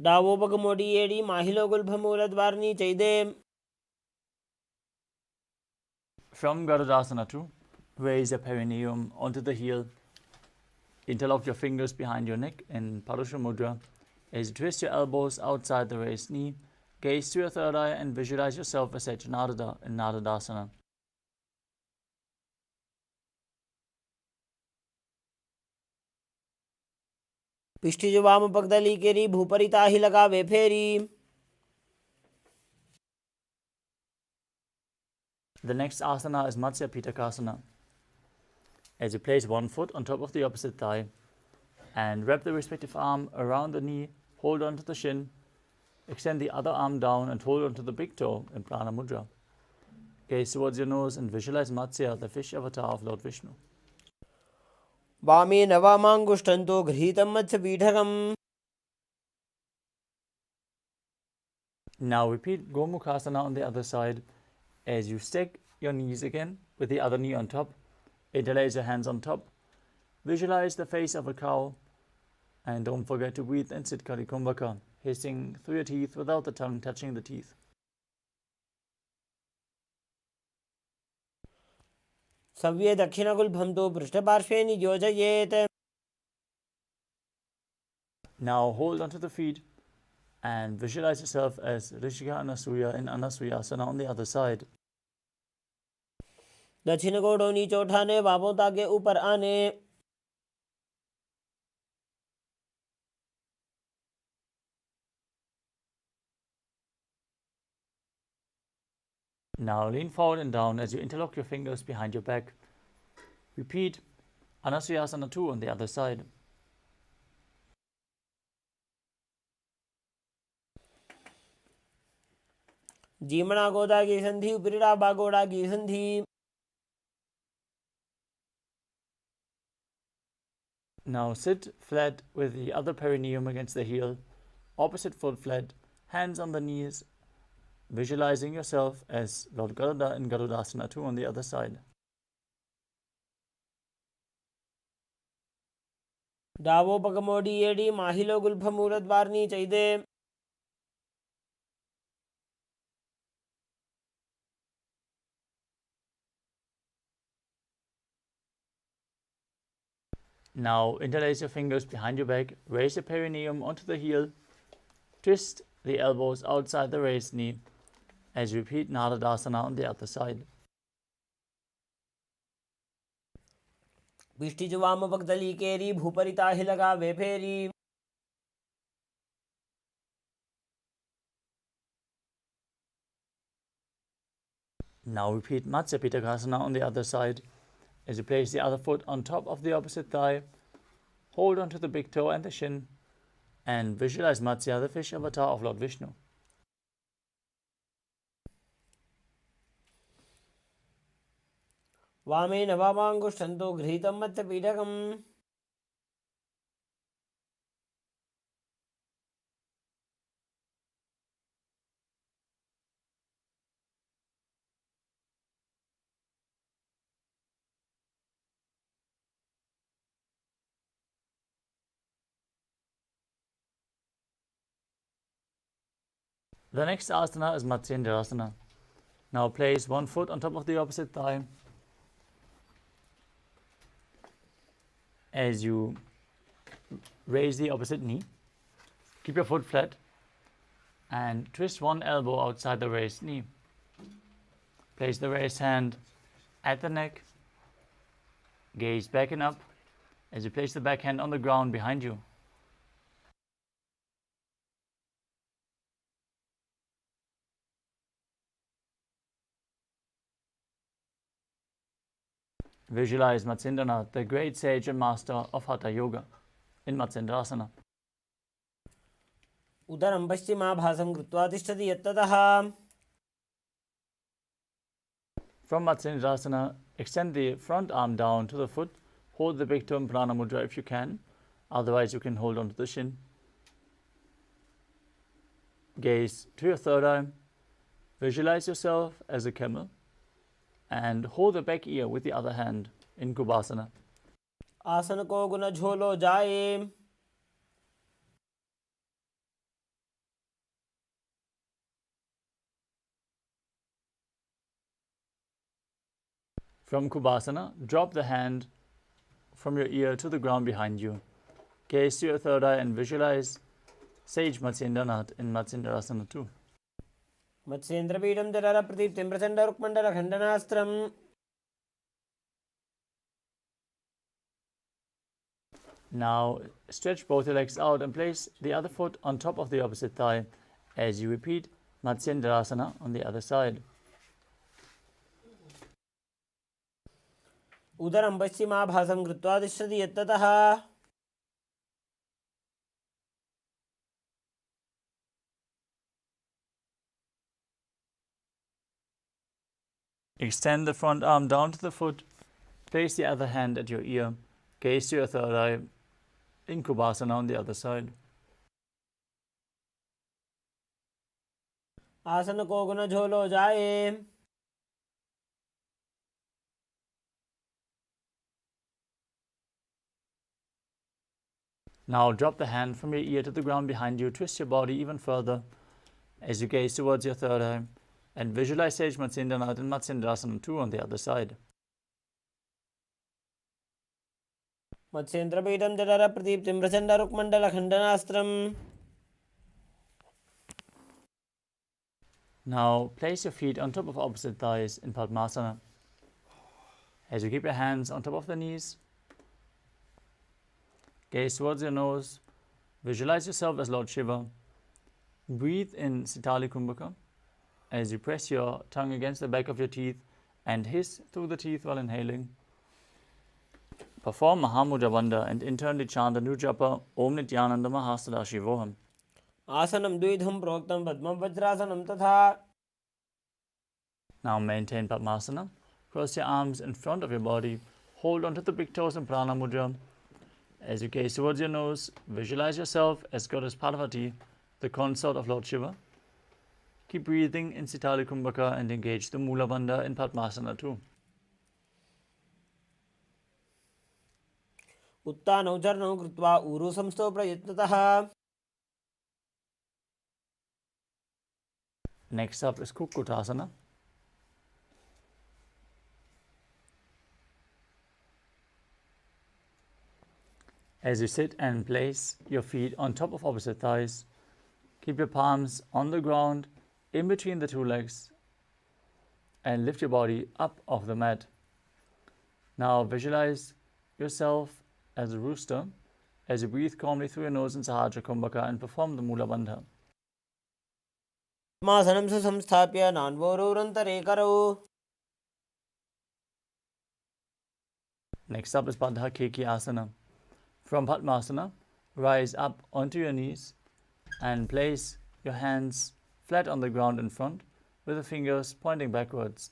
[SPEAKER 2] Davos पग मोडी AD माहिलो गुल्भमूलद्वारनी चैदे.
[SPEAKER 1] From Garudasana 2, raise your perineum onto the heel. Interlock your fingers behind your neck in Parusha Mudra as you twist your elbows outside the raised knee. Gaze to your third eye and visualize yourself as Narada in Naradasana.
[SPEAKER 2] पिष्टि जो वाम पगदली केरी, भूपरिता ही लगावे फेरी.
[SPEAKER 1] The next asana is Matsya Pitakasana. As you place one foot on top of the opposite thigh and wrap the respective arm around the knee, hold on to the shin, extend the other arm down and hold on to the big toe in Prana Mudra. Gaze towards your nose and visualize Matsya, the fish avatar of Lord Vishnu.
[SPEAKER 2] वामे नवामांगुष्ठन्तो गृहीतं मत्स्यपीठकम्.
[SPEAKER 1] Now repeat Gomukhasana on the other side as you stack your knees again with the other knee on top. Interlace your hands on top. Visualize the face of a cow and don't forget to breathe in Sitkari Kumbhaka, hissing through your teeth without the tongue touching the teeth.
[SPEAKER 2] सव्ये दक्षिणगुल्भन्तो पृष्ठपार्श्वे नियोजयेत्.
[SPEAKER 1] Now hold onto the feet and visualize yourself as Rishika Anasuya in Anasuyasana on the other side.
[SPEAKER 2] दक्षिण को Downey नीचे उठाने, बाहों तागे ऊपर आने.
[SPEAKER 1] Now lean forward and down as you interlock your fingers behind your back. Repeat Anasuyasana 2 on the other side.
[SPEAKER 2] जीमणा गोदा की संधि, उपरिड़ा बागोड़ा की संधि.
[SPEAKER 1] Now sit flat with the other perineum against the heel, opposite foot flat, hands on the knees, visualizing yourself as Lord Garuda in Garudasana 2 on the other side.
[SPEAKER 2] Davos पग मोडी AD माहिलो गुल्भमूलद्वारनी चैदे.
[SPEAKER 1] Now interlace your fingers behind your back, raise your perineum onto the heel, twist the elbows outside the raised knee as you repeat Naradasana on the other side.
[SPEAKER 2] पिष्टि जो वाम पगदली केरी, भूपरिता ही लगावे फेरी.
[SPEAKER 1] Now repeat Matsya Pitakasana on the other side as you place the other foot on top of the opposite thigh, hold onto the big toe and the shin, and visualize Matsya, the fish avatar of Lord Vishnu.
[SPEAKER 2] वामे नवामांगुष्ठन्तो गृहीतं मत्स्यपीठकम्.
[SPEAKER 1] The next asana is Matsyendrasana. Now place one foot on top of the opposite thigh as you raise the opposite knee. Keep your foot flat and twist one elbow outside the raised knee. Place the raised hand at the neck, gaze back and up, as you place the back hand on the ground behind you. Visualize Matsendranath, the great sage and master of Hatha Yoga, in Matsendrasana.
[SPEAKER 2] उदरं पश्चिमाभासं कृत्वा तिष्ठति यत्ततः.
[SPEAKER 1] From Matsendrasana, extend the front arm down to the foot. Hold the big toe in Prana Mudra if you can. Otherwise, you can hold on to the shin. Gaze to your third eye. Visualize yourself as a camel. And hold the back ear with the other hand in Kubhasana.
[SPEAKER 2] आसन को गुण झोलो जाए.
[SPEAKER 1] From Kubhasana, drop the hand from your ear to the ground behind you. Gaze to your third eye and visualize Sage Matsendranath in Matsendrasana 2.
[SPEAKER 2] मत्स्येन्द्रपीठं जलर प्रदीप्तिं प्रचण्डरुक्मण्डलखण्डनास्त्रम्.
[SPEAKER 1] Now stretch both your legs out and place the other foot on top of the opposite thigh as you repeat Matsyendrasana on the other side.
[SPEAKER 2] उदरं पश्चिमाभासं कृत्वा तिष्ठति यत्ततः.
[SPEAKER 1] Extend the front arm down to the foot. Place the other hand at your ear. Gaze to your third eye in Kubhasana on the other side.
[SPEAKER 2] आसन को गुण झोलो जाए.
[SPEAKER 1] Now drop the hand from your ear to the ground behind you. Twist your body even further as you gaze towards your third eye and visualize Sage Matsendranath and Matsendrasana 2 on the other side.
[SPEAKER 2] मत्स्येन्द्रपीठं जलर प्रदीप्तिं प्रचण्डरुक्मण्डलखण्डनास्त्रम्.
[SPEAKER 1] Now place your feet on top of opposite thighs in Padmasana. As you keep your hands on top of the knees, gaze towards your nose, visualize yourself as Lord Shiva. Breathe in Sitali Kumbhaka as you press your tongue against the back of your teeth and hiss through the teeth while inhaling. Perform Mahamudra Bandha and internally chant the new japa Om Nithyananda Paramashivoham.
[SPEAKER 2] आसनं द्विधं प्रोक्तं पद्मं वज्रासनं तथा.
[SPEAKER 1] Now maintain Padmasana. Cross your arms in front of your body. Hold onto the big toes in Prana Mudra. As you gaze towards your nose, visualize yourself as Goddess Parvati, the consort of Lord Shiva. Keep breathing in Sitali Kumbhaka and engage the Mula Bandha in Padmasana 2.
[SPEAKER 2] उत्तानौ चरणौ कृत्वा ऊरु संस्थौ प्रयत्नतः.
[SPEAKER 1] Next up is Kukutasana. As you sit and place your feet on top of opposite thighs, keep your palms on the ground in between the two legs and lift your body up off the mat. Now visualize yourself as a rooster as you breathe calmly through your nose in Sahasrara Kumbhaka and perform the Mula Bandha.
[SPEAKER 2] पद्मासनं सुसंस्थाप्य नान्वोरुरन्तरे करौ.
[SPEAKER 1] Next up is Baddha Keki Asana. From Padmasana, rise up onto your knees and place your hands flat on the ground in front with the fingers pointing backwards.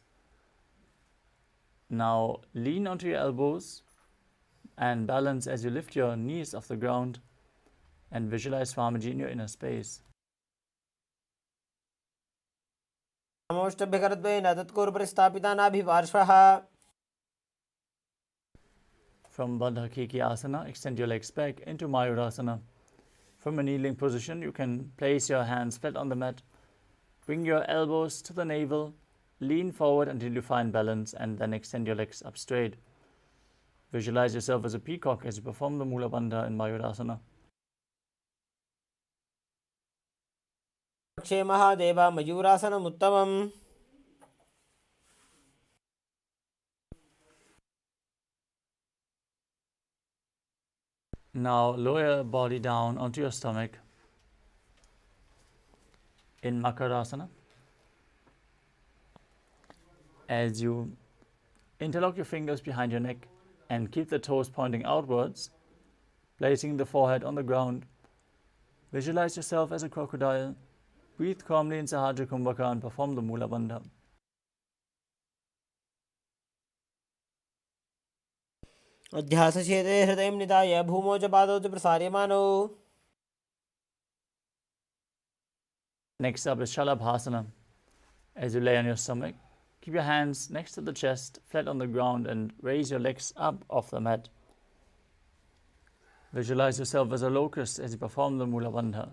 [SPEAKER 1] Now lean onto your elbows and balance as you lift your knees off the ground and visualize Swamiji in your inner space.
[SPEAKER 2] नमोष्टभ्यकरद्वयेन तत्कुरुपरिस्थापिता नाभिपार्श्वः.
[SPEAKER 1] From Baddha Keki Asana, extend your legs back into Mayurasana. From a kneeling position, you can place your hands flat on the mat. Bring your elbows to the navel, lean forward until you find balance, and then extend your legs up straight. Visualize yourself as a peacock as you perform the Mula Bandha in Mayurasana.
[SPEAKER 2] क्षे Mahadev मयूरासनमुत्तमम्.
[SPEAKER 1] Now lower your body down onto your stomach in Makarasana. As you interlock your fingers behind your neck and keep the toes pointing outwards, placing the forehead on the ground. Visualize yourself as a crocodile. Breathe calmly in Sahaja Kumbhaka and perform the Mula Bandha.
[SPEAKER 2] अध्यासचेते हृदयं निधाय भूमौ च पादौ च प्रसार्यमानौ.
[SPEAKER 1] Next up is Shalabhasana. As you lay on your stomach, keep your hands next to the chest, flat on the ground, and raise your legs up off the mat. Visualize yourself as a locust as you perform the Mula Bandha.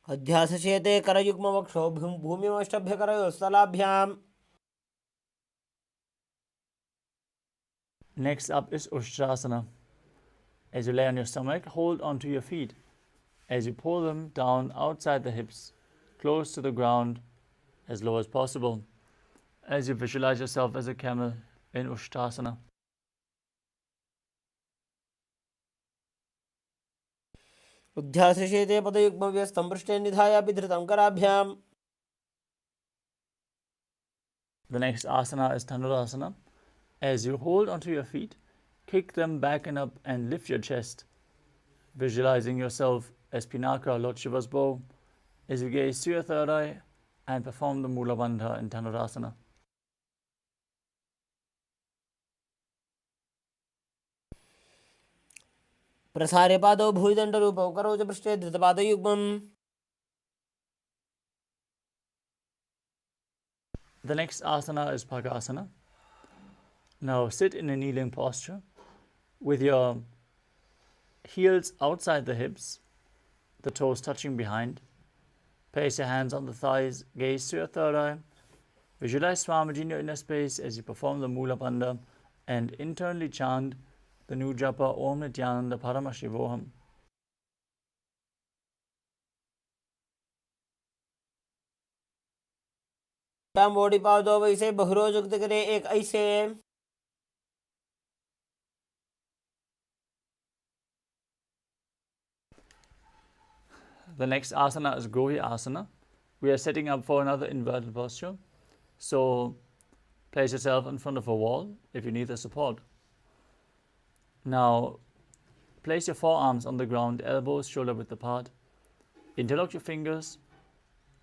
[SPEAKER 2] अध्यासचेते करयुग्मवक्षौ भूमिमष्टभ्यकरयोस्तलाभ्याम्.
[SPEAKER 1] Next up is Ushtrasana. As you lay on your stomach, hold onto your feet. As you pull them down outside the hips, close to the ground, as low as possible. As you visualize yourself as a camel in Ushtrasana.
[SPEAKER 2] उद्ध्यासचेते पदयुग्मव्यस्तं पृष्ठे निधाय विधृतं कराभ्याम्.
[SPEAKER 1] The next asana is Dhanurasana. As you hold onto your feet, kick them back and up and lift your chest, visualizing yourself as Pinaka, Lord Shiva's bow, as you gaze to your third eye and perform the Mula Bandha in Dhanurasana.
[SPEAKER 2] प्रसार्य पादौ भूयदण्डरूपौ करौ च पृष्ठे धृतपादयुग्मम्.
[SPEAKER 1] The next asana is Bhagasana. Now sit in a kneeling posture with your heels outside the hips, the toes touching behind. Place your hands on the thighs, gaze to your third eye. Visualize Swamiji in your inner space as you perform the Mula Bandha and internally chant the new japa Om Nithyananda Paramashivoham.
[SPEAKER 2] मोड़ी पाव दो वैसे बहुरोज उक्त करे एक ऐसे.
[SPEAKER 1] The next asana is Gohi Asana. We are setting up for another inverted posture. So place yourself in front of a wall if you need the support. Now place your forearms on the ground, elbows shoulder width apart. Interlock your fingers.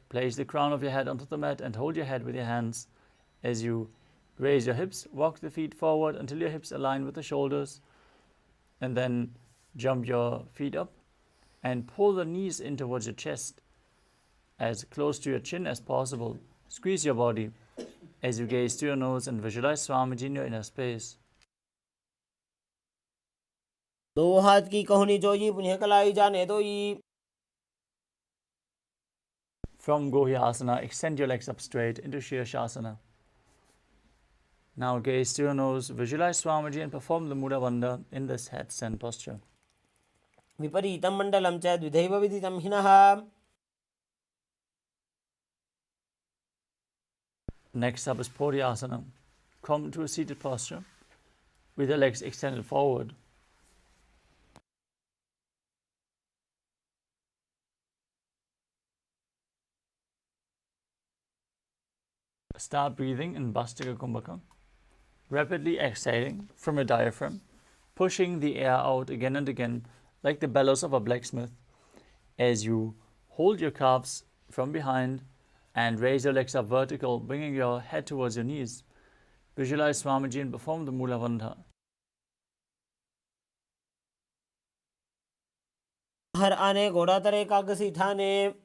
[SPEAKER 1] Place the crown of your head onto the mat and hold your head with your hands. As you raise your hips, walk the feet forward until your hips align with the shoulders. And then jump your feet up and pull the knees in towards your chest, as close to your chin as possible. Squeeze your body as you gaze to your nose and visualize Swamiji in your inner space.
[SPEAKER 2] दो हाथ की कहुनी जोई पुण्य कलाई जाने दोई.
[SPEAKER 1] From Gohi Asana, extend your legs up straight into Shirshasana. Now gaze to your nose, visualize Swamiji and perform the Mula Bandha in this headstand posture.
[SPEAKER 2] विपरीतं मण्डलं च द्विधैव विदितं हिनः.
[SPEAKER 1] Next up is Poriasana. Come to a seated posture with your legs extended forward. Start breathing in Bhastika Kumbhaka, rapidly exhaling from your diaphragm, pushing the air out again and again like the bellows of a blacksmith. As you hold your calves from behind and raise your legs up vertical, bringing your head towards your knees. Visualize Swamiji and perform the Mula Bandha.
[SPEAKER 2] हर आने घोड़ा तरे कागसी ठाने.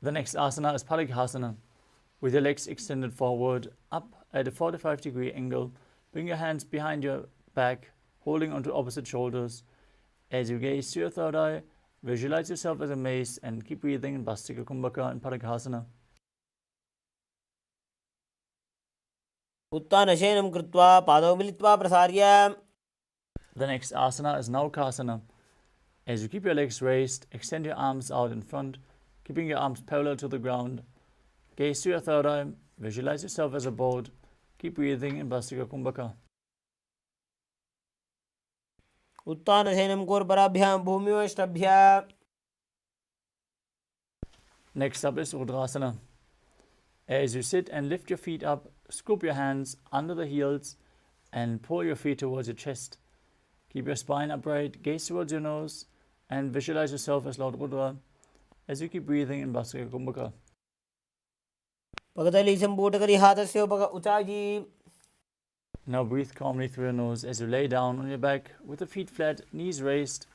[SPEAKER 1] The next asana is Parighasana. With your legs extended forward, up at a 45-degree angle, bring your hands behind your back, holding onto opposite shoulders. As you gaze to your third eye, visualize yourself as a mace and keep breathing in Bhastika Kumbhaka and Parighasana.
[SPEAKER 2] उत्तानशयनं कृत्वा पादौ मिलित्वा प्रसार्य.
[SPEAKER 1] The next asana is Naukasana. As you keep your legs raised, extend your arms out in front, keeping your arms parallel to the ground. Gaze to your third eye, visualize yourself as a boat. Keep breathing in Bhastrika Kumbhaka.
[SPEAKER 2] उत्तानशयनं कूर्पराभ्यां भूमिवष्टभ्य.
[SPEAKER 1] Next up is Rudrasana. As you sit and lift your feet up, scoop your hands under the heels and pull your feet towards your chest. Keep your spine upright, gaze towards your nose, and visualize yourself as Lord Rudra as you keep breathing in Bhastrika Kumbhaka.
[SPEAKER 2] पगतली संपूटकरी हाथस्य उपग उचाजी.
[SPEAKER 1] Now breathe calmly through your nose as you lay down on your back with the feet flat, knees raised,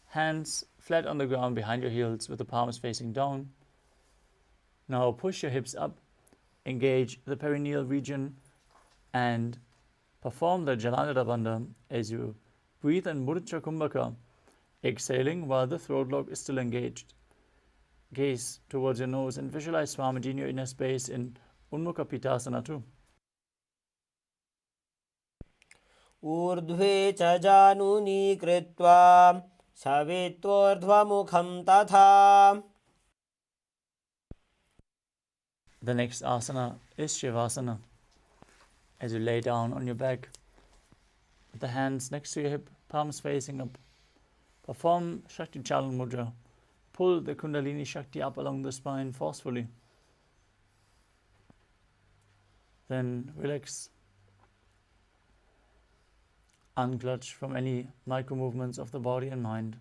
[SPEAKER 1] hands flat on the ground behind your heels with the palms facing down. Now push your hips up, engage the perineal region, and perform the Jalandhara Bandha as you breathe in Mudra Kumbhaka, exhaling while the throat lock is still engaged. Gaze towards your nose and visualize Swamiji in your inner space in Unmukha Pitasana too.
[SPEAKER 2] ऊर्ध्वे च जानुनी कृत्वा शवेत्वोर्ध्वमुखं तथा.
[SPEAKER 1] The next asana is Shivasana. As you lay down on your back, with the hands next to your hip, palms facing up, perform Shakti Chalan Mudra. Pull the Kundalini Shakti up along the spine forcefully. Then relax. Unclutch from any micro movements of the body and mind.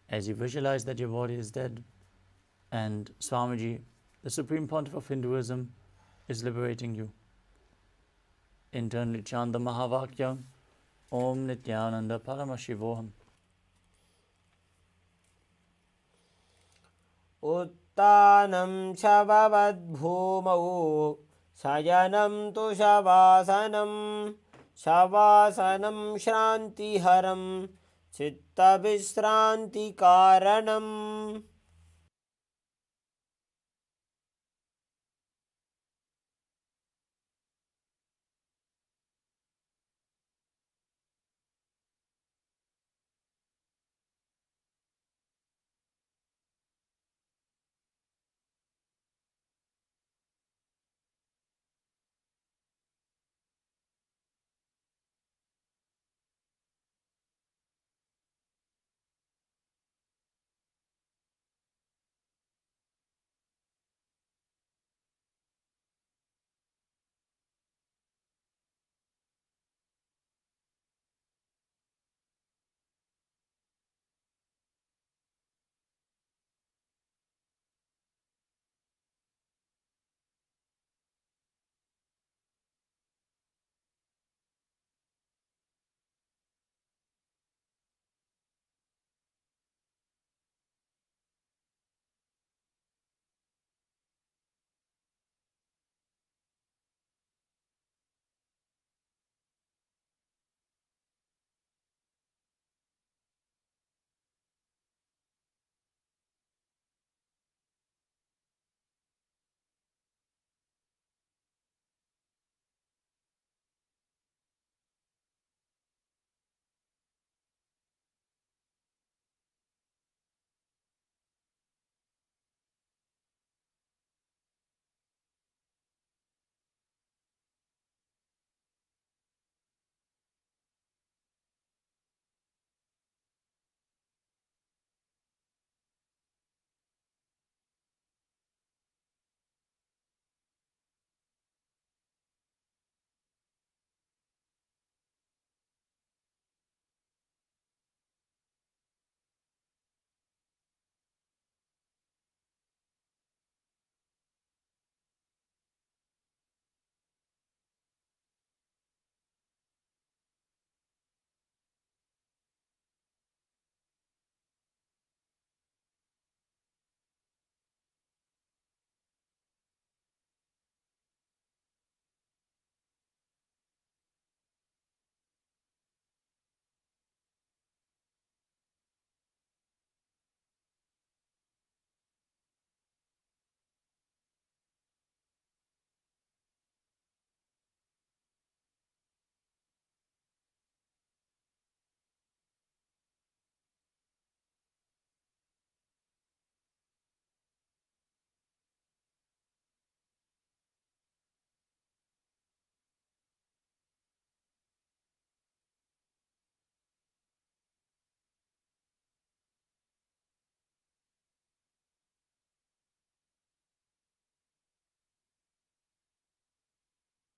[SPEAKER 1] As you visualize that your body is dead and Swamiji, the Supreme Pontiff of Hinduism, is liberating you. Internally chant the Mahavakya, Om Nithyananda Paramashivoham.
[SPEAKER 2] उत्तानं शववद्भूमौ शयनं तु शवासनं. शवासनं श्रान्तिहरं चित्तविश्रान्तिकारणम्.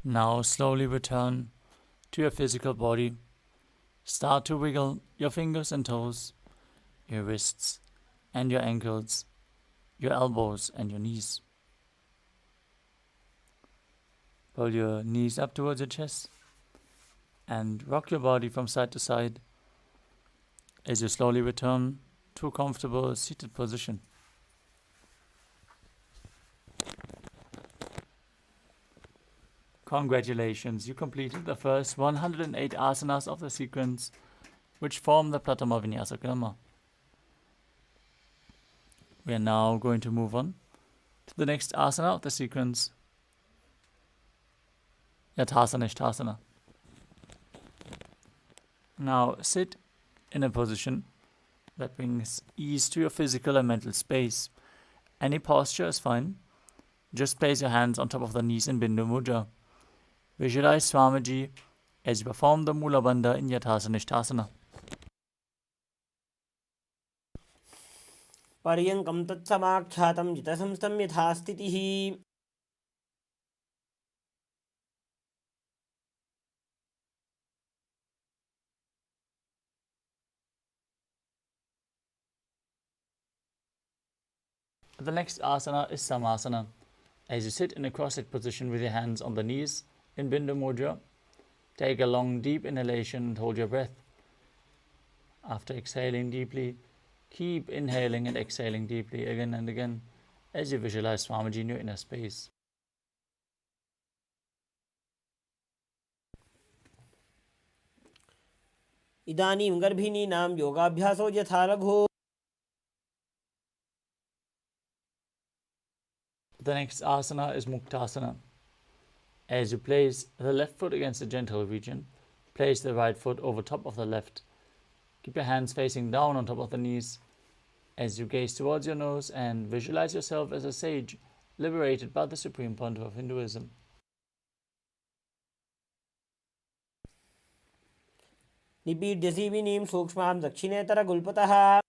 [SPEAKER 1] Now slowly return to your physical body. Start to wiggle your fingers and toes, your wrists and your ankles, your elbows and your knees. Pull your knees up towards your chest and rock your body from side to side as you slowly return to a comfortable seated position. Congratulations, you completed the first 108 asanas of the sequence, which form the Pratama Vinyasa Karma. We are now going to move on to the next asana of the sequence, Yathasana Ishtasana. Now sit in a position that brings ease to your physical and mental space. Any posture is fine. Just place your hands on top of the knees in Bindu Mudra. Visualize Swamiji as you perform the Mula Bandha in Yathasana Ishtasana.
[SPEAKER 2] पर्यङ्कं तत्समाख्यातं जितसंस्थं यथा स्थितिः.
[SPEAKER 1] The next asana is Samasana. As you sit in a cross-legged position with your hands on the knees in Bindu Mudra, take a long deep inhalation and hold your breath. After exhaling deeply, keep inhaling and exhaling deeply again and again as you visualize Swamiji in your inner space.
[SPEAKER 2] इदानीं गर्भिणीनां योगाभ्यासो यथा लघु.
[SPEAKER 1] The next asana is Muktasana. As you place the left foot against the genital region, place the right foot over top of the left. Keep your hands facing down on top of the knees as you gaze towards your nose and visualize yourself as a sage liberated by the Supreme Pontiff of Hinduism.
[SPEAKER 2] निपीड्य सीविनीं सूक्ष्मां दक्षिणेतरगुल्पतः.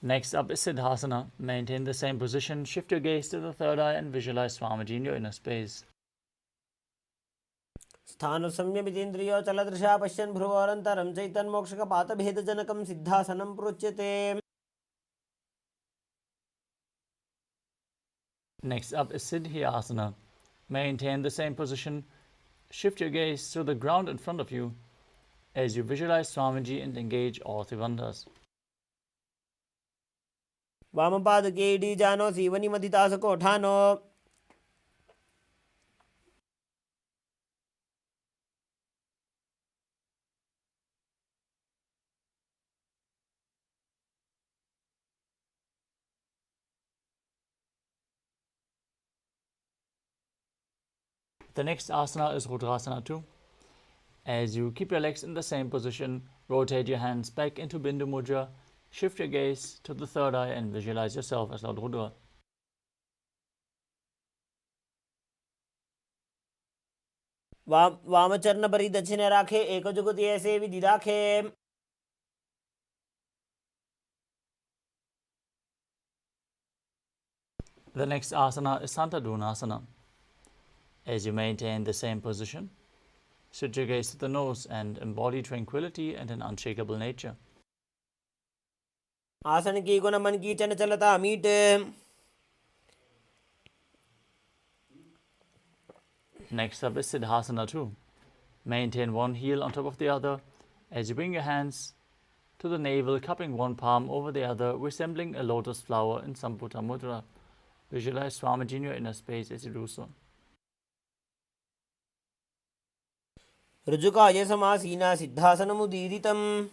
[SPEAKER 1] Next up is Siddhasana. Maintain the same position, shift your gaze to the third eye and visualize Swamiji in your inner space.
[SPEAKER 2] स्थानसंयमितेन्द्रियोचलदृशा पश्यन् भ्रुवोरन्तरं चैतन्मोक्षकपातभेदजनकं सिद्धासनं प्रोच्यते.
[SPEAKER 1] Next up is Siddhyasana. Maintain the same position, shift your gaze to the ground in front of you as you visualize Swamiji and engage all three bandhas.
[SPEAKER 2] वामपादके इडीजानो सीवनिमधितासकोठानो.
[SPEAKER 1] The next asana is Rudrasana 2. As you keep your legs in the same position, rotate your hands back into Bindu Mudra, shift your gaze to the third eye and visualize yourself as Lord Rudra.
[SPEAKER 2] वामचरण परि दक्षिणे राखे एकजुगति ऐसे विधि राखे.
[SPEAKER 1] The next asana is Santadunasana. As you maintain the same position, switch your gaze to the nose and embody tranquility and an unshakable nature.
[SPEAKER 2] आसन की गुण मन की चंचलता meet.
[SPEAKER 1] Next up is Siddhasana 2. Maintain one heel on top of the other as you bring your hands to the navel, cupping one palm over the other, resembling a lotus flower in Samputa Mudra. Visualize Swamiji in your inner space as you do so.
[SPEAKER 2] ऋजुकाय समासीना सिद्धासनमुदीरितम्.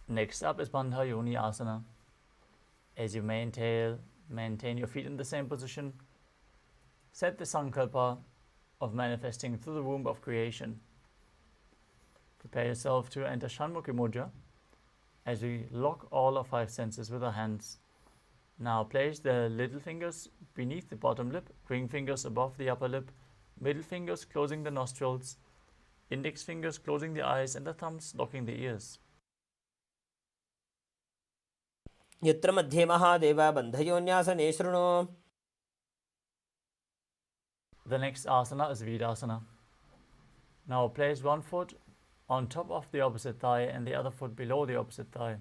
[SPEAKER 1] Next up is Bandha Yoni Asana. As you maintain your feet in the same position, set the sankalpa of manifesting through the womb of creation. Prepare yourself to enter Shanmukhi Mudra as we lock all our five senses with our hands. Now place the little fingers beneath the bottom lip, ring fingers above the upper lip, middle fingers closing the nostrils, index fingers closing the eyes, and the thumbs locking the ears.
[SPEAKER 2] यत्र मध्ये महादेव बन्धयोन्यासने शृणु.
[SPEAKER 1] The next asana is Virasana. Now place one foot on top of the opposite thigh and the other foot below the opposite thigh.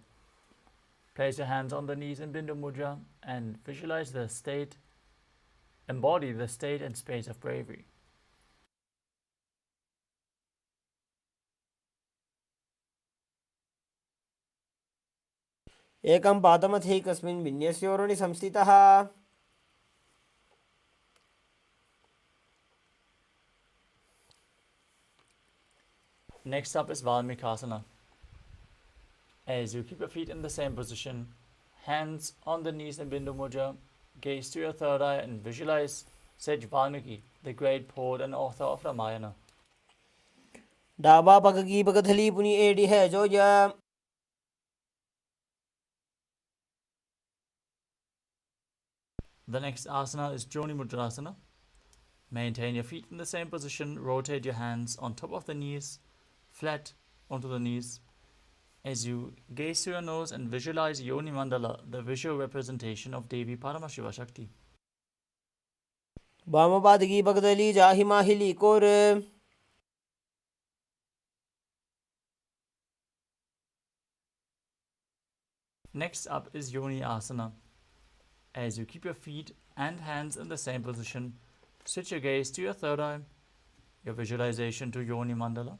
[SPEAKER 1] Place your hands on the knees in Bindu Mudra and visualize the state, embody the state and space of bravery.
[SPEAKER 2] एकं पादमथैकस्मिन् विन्यस्योरुणि संस्थितः.
[SPEAKER 1] Next up is Valmikasana. As you keep your feet in the same position, hands on the knees in Bindu Mudra, gaze to your third eye and visualize Sage Valmiki, the great poet and author of Ramayana.
[SPEAKER 2] डाबा पगगी पगथली पुनि AD है जो या.
[SPEAKER 1] The next asana is Joni Mudrasana. Maintain your feet in the same position, rotate your hands on top of the knees, flat onto the knees. As you gaze to your nose and visualize Yoni Mandala, the visual representation of Devi Paramashiva Shakti.
[SPEAKER 2] वामपादगी पगदली जाहि माहिली core.
[SPEAKER 1] Next up is Yoni Asana. As you keep your feet and hands in the same position, switch your gaze to your third eye, your visualization to Yoni Mandala,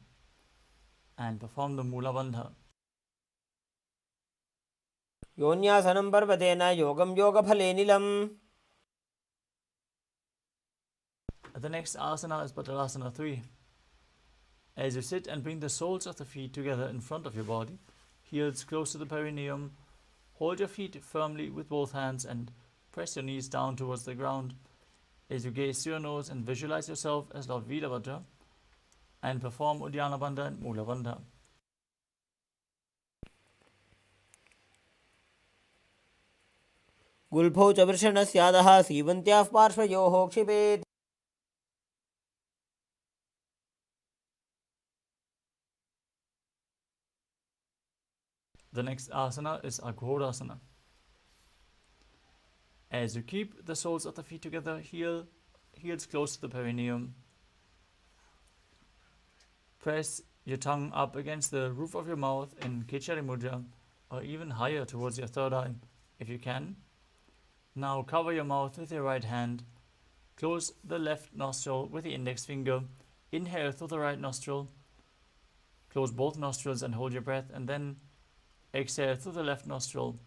[SPEAKER 1] and perform the Mula Bandha.
[SPEAKER 2] योन्यासनं पर्वतेन योगं योगफले निलम्.
[SPEAKER 1] The next asana is Padasana 3. As you sit and bring the soles of the feet together in front of your body, heels close to the perineum, hold your feet firmly with both hands and press your knees down towards the ground. As you gaze to your nose and visualize yourself as Lord Veerabhadra and perform Uddiyana Bandha and Mula Bandha.
[SPEAKER 2] गुल्फौ च वृषणस्यादः सीवन्त्याः पार्श्वयोः क्षिपेत्.
[SPEAKER 1] The next asana is Aghodasana. As you keep the soles of the feet together, heels close to the perineum, press your tongue up against the roof of your mouth in Kichari Mudra or even higher towards your third eye if you can. Now cover your mouth with your right hand, close the left nostril with the index finger, inhale through the right nostril, close both nostrils and hold your breath, and then exhale through the left nostril,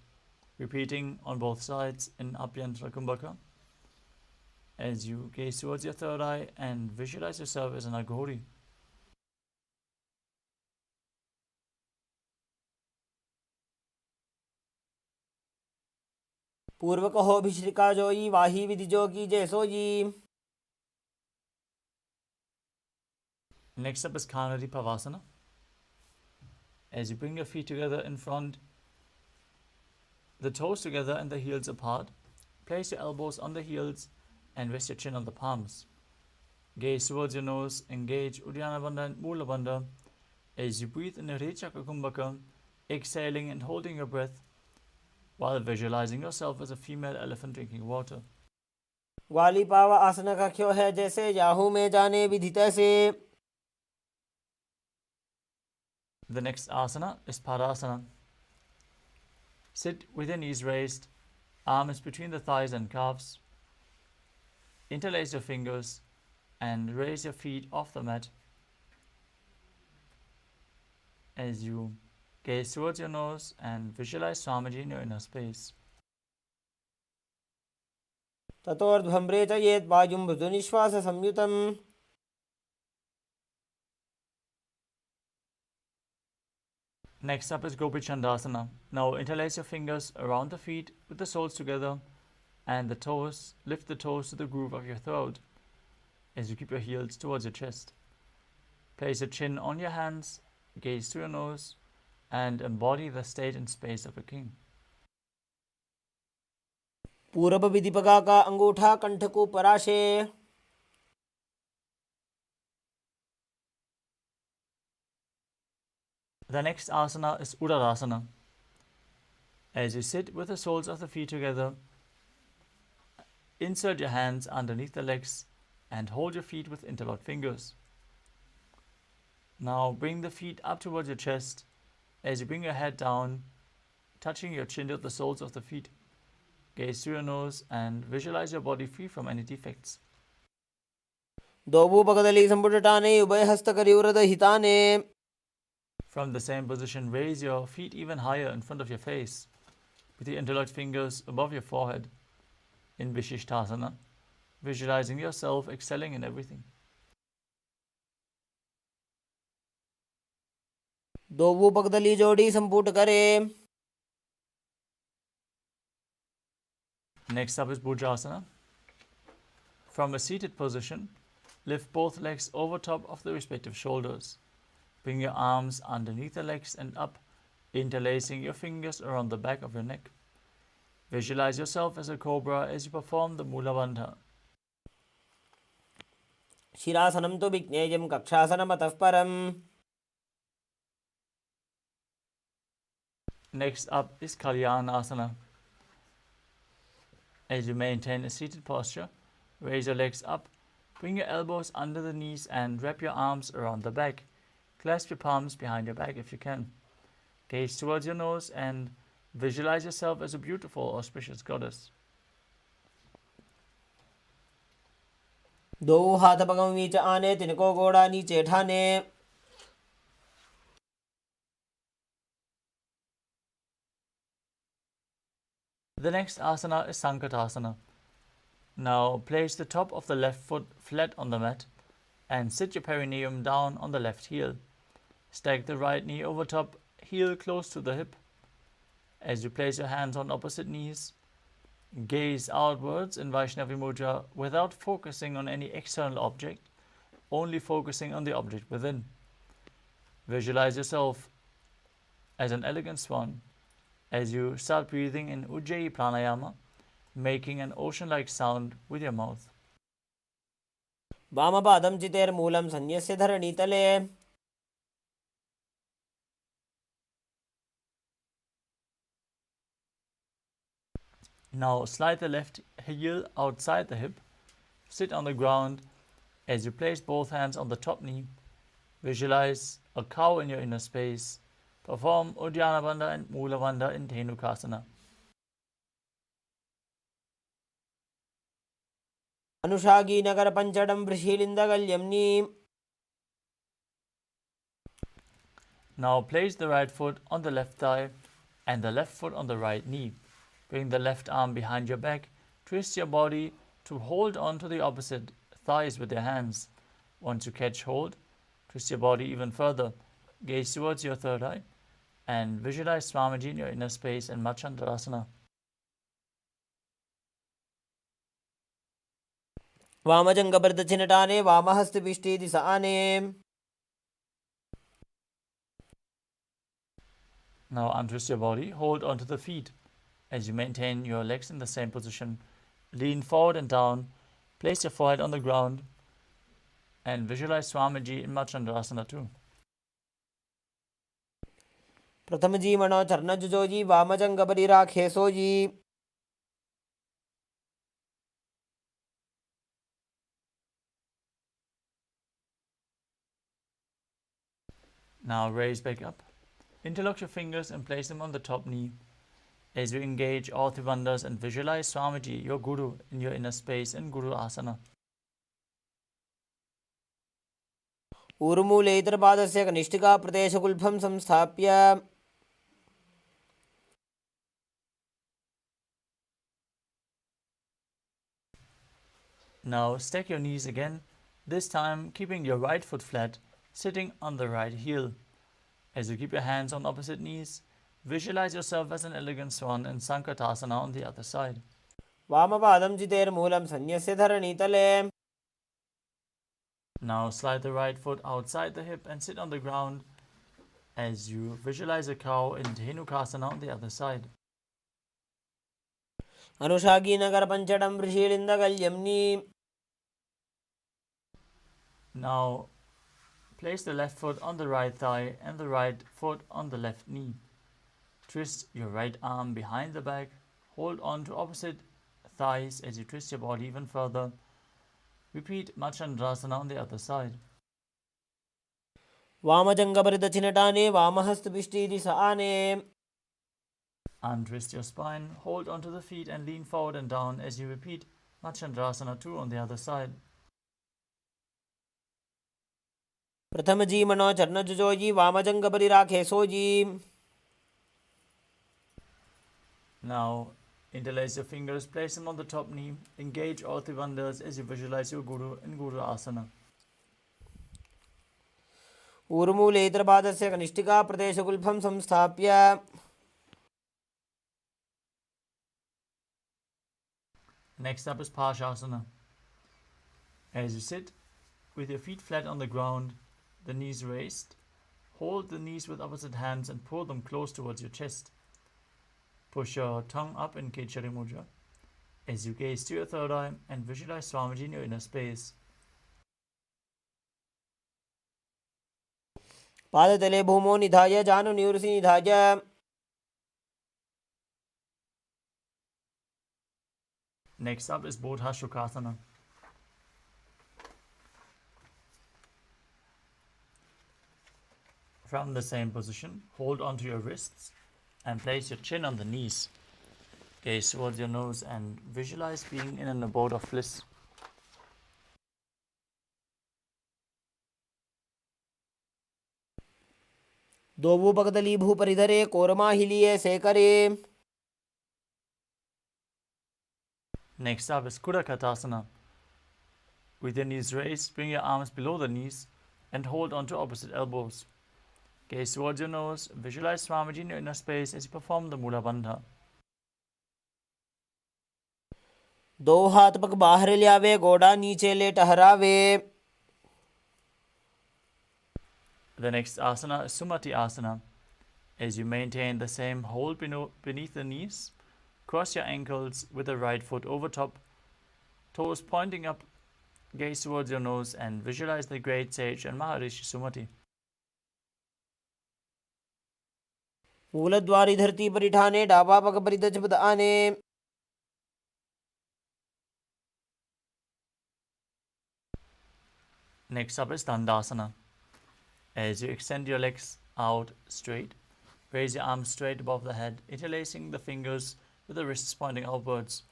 [SPEAKER 1] repeating on both sides in Abhyantra Kumbhaka. As you gaze towards your third eye and visualize yourself as an Aghori.
[SPEAKER 2] पूर्व कहो भिश्रिका जोई वाही विधि जोगी जैसो जी.
[SPEAKER 1] Next up is Kanadi Pavasana. As you bring your feet together in front, the toes together and the heels apart, place your elbows on the heels and rest your chin on the palms. Gaze towards your nose, engage Uddiyana Bandha and Mula Bandha. As you breathe in Rechaka Kumbhaka, exhaling and holding your breath while visualizing yourself as a female elephant drinking water.
[SPEAKER 2] ग्वाली पावा आसन का क्यों है जैसे Yahoo में जाने विधि तैसे.
[SPEAKER 1] The next asana is Padasana. Sit with your knees raised, arms between the thighs and calves. Interlace your fingers and raise your feet off the mat. As you gaze towards your nose and visualize Swamiji in your inner space.
[SPEAKER 2] ततोर्ध्वम्रे च येत् वायुं मृदुनिश्वास संयुतम्.
[SPEAKER 1] Next up is Gopi Chandasana. Now interlace your fingers around the feet with the soles together and the toes. Lift the toes to the groove of your throat as you keep your heels towards your chest. Place your chin on your hands, gaze to your nose, and embody the state and space of a king.
[SPEAKER 2] पूर्व विधिपगा का अंगूठा कंठ को पराशे.
[SPEAKER 1] The next asana is Uddarasana. As you sit with the soles of the feet together, insert your hands underneath the legs and hold your feet with interlocked fingers. Now bring the feet up towards your chest as you bring your head down, touching your chin to the soles of the feet. Gaze through your nose and visualize your body free from any defects.
[SPEAKER 2] ದೋಬೂಪಕದಲ್ಲಿ ಸಂಪುಟಟಾನೆ ಉಭಯ ಹಸ್ತಕರಿಯುರದ ಹಿತಾನೆ.
[SPEAKER 1] From the same position, raise your feet even higher in front of your face, with your interlocked fingers above your forehead. In Vishishtasana, visualizing yourself excelling in everything.
[SPEAKER 2] ದೋಬೂಪಕದಲ್ಲಿ ಜೋಡಿ ಸಂಪುಟ ಕರೆ.
[SPEAKER 1] Next up is Bhujasana. From a seated position, lift both legs over top of the respective shoulders. Bring your arms underneath the legs and up, interlacing your fingers around the back of your neck. Visualize yourself as a cobra as you perform the Mula Bandha.
[SPEAKER 2] ಶಿರಾಸನಂ ತು ವಿಜ್ಞೇಯಂ ಕಕ್ಷಾಸನಮತಃ ಪರಂ.
[SPEAKER 1] Next up is Kalyanasana. As you maintain a seated posture, raise your legs up, bring your elbows under the knees and wrap your arms around the back. Clasp your palms behind your back if you can. Gaze towards your nose and visualize yourself as a beautiful, auspicious goddess.
[SPEAKER 2] दो हाथ पगम नीचे आने, तिनको गोड़ा नीचे ठाने.
[SPEAKER 1] The next asana is Sankatasana. Now place the top of the left foot flat on the mat and sit your perineum down on the left heel. Stack the right knee over top, heel close to the hip. As you place your hands on opposite knees, gaze outwards in Vaishnavi Mudra without focusing on any external object, only focusing on the object within. Visualize yourself as an elegant swan as you start breathing in Ujjayi Pranayama, making an ocean-like sound with your mouth.
[SPEAKER 2] वामपादं चितेर्मूलं सन्यस्य धरणीतले.
[SPEAKER 1] Now slide the left heel outside the hip. Sit on the ground as you place both hands on the top knee. Visualize a cow in your inner space. Perform Uddiyana Bandha and Mula Bandha in Dhenukasana.
[SPEAKER 2] अनुषागी Nagar पंचडं वृषीलिन्दगल्यम्नी.
[SPEAKER 1] Now place the right foot on the left thigh and the left foot on the right knee. Bring the left arm behind your back. Twist your body to hold on to the opposite thighs with your hands. Once you catch hold, twist your body even further. Gaze towards your third eye and visualize Swamiji in your inner space and Machandrasana.
[SPEAKER 2] वामजङ्गप्रदक्षिणटाने वामहस्तपिष्टे दिशाने.
[SPEAKER 1] Now untwist your body, hold onto the feet. As you maintain your legs in the same position, lean forward and down, place your forehead on the ground and visualize Swamiji in Machandrasana too.
[SPEAKER 2] प्रथम जी मनो चरण जुजोजी वामजङ्गपरि राखे sooji.
[SPEAKER 1] Now raise back up. Interlock your fingers and place them on the top knee. As you engage all three bandhas and visualize Swamiji, your Guru, in your inner space in Guru Asana.
[SPEAKER 2] ऊर्मूले इतरपादस्य कनिष्ठिका प्रदेशकुल्भं संस्थाप्य.
[SPEAKER 1] Now stack your knees again, this time keeping your right foot flat, sitting on the right heel. As you keep your hands on opposite knees, visualize yourself as an elegant swan in Sankatasana on the other side.
[SPEAKER 2] वामपादं चितेर्मूलं सन्यस्य धरणीतले.
[SPEAKER 1] Now slide the right foot outside the hip and sit on the ground as you visualize a cow in Dhenukasana on the other side.
[SPEAKER 2] अनुषागी Nagar पंचडं वृषीलिन्दगल्यम्नी.
[SPEAKER 1] Now place the left foot on the right thigh and the right foot on the left knee. Twist your right arm behind the back. Hold on to opposite thighs as you twist your body even further. Repeat Machandrasana on the other side.
[SPEAKER 2] वामजङ्गपरिदक्षिणटाने वामहस्तपिष्टीति स आने.
[SPEAKER 1] Untwist your spine, hold onto the feet and lean forward and down as you repeat Machandrasana 2 on the other side.
[SPEAKER 2] प्रथमजी मनो चरणजुजोजी वामजङ्गपरिराखे sooji.
[SPEAKER 1] Now, interlace your fingers, place them on the top knee, engage all three bandhas as you visualize your Guru in Guru Asana.
[SPEAKER 2] ऊर्मूलेतरपादस्य कनिष्ठिका प्रदेशगुल्फं संस्थाप्य.
[SPEAKER 1] Next up is Parshasana. As you sit, with your feet flat on the ground, the knees raised, hold the knees with opposite hands and pull them close towards your chest. Push your tongue up in Kechari Mudra as you gaze to your third eye and visualize Swamiji in your inner space.
[SPEAKER 2] पादतले भूमो निधाय जानुनिवृसि निधाय.
[SPEAKER 1] Next up is Bodha Shukasana. From the same position, hold onto your wrists and place your chin on the knees. Gaze towards your nose and visualize being in an abode of bliss.
[SPEAKER 2] दोवुपगतली भूपरिधरे कोरमाहिलिये सेकरे.
[SPEAKER 1] Next up is Kudakatasana. With your knees raised, bring your arms below the knees and hold onto opposite elbows. Gaze towards your nose, visualize Swamiji in your inner space as you perform the Mula Bandha.
[SPEAKER 2] दो हाथ पग बाहर लियावे गोड़ा नीचे ले टहरावे.
[SPEAKER 1] The next asana is Sumati Asana. As you maintain the same hold beneath the knees, cross your ankles with the right foot over top, toes pointing up, gaze towards your nose and visualize the great sage and Maharishi Sumati.
[SPEAKER 2] मूलद्वारी धरती परिठाने डाबा पग परिदच पद आने.
[SPEAKER 1] Next up is Dandasana. As you extend your legs out straight, raise your arms straight above the head, interlacing the fingers with the wrists pointing outwards.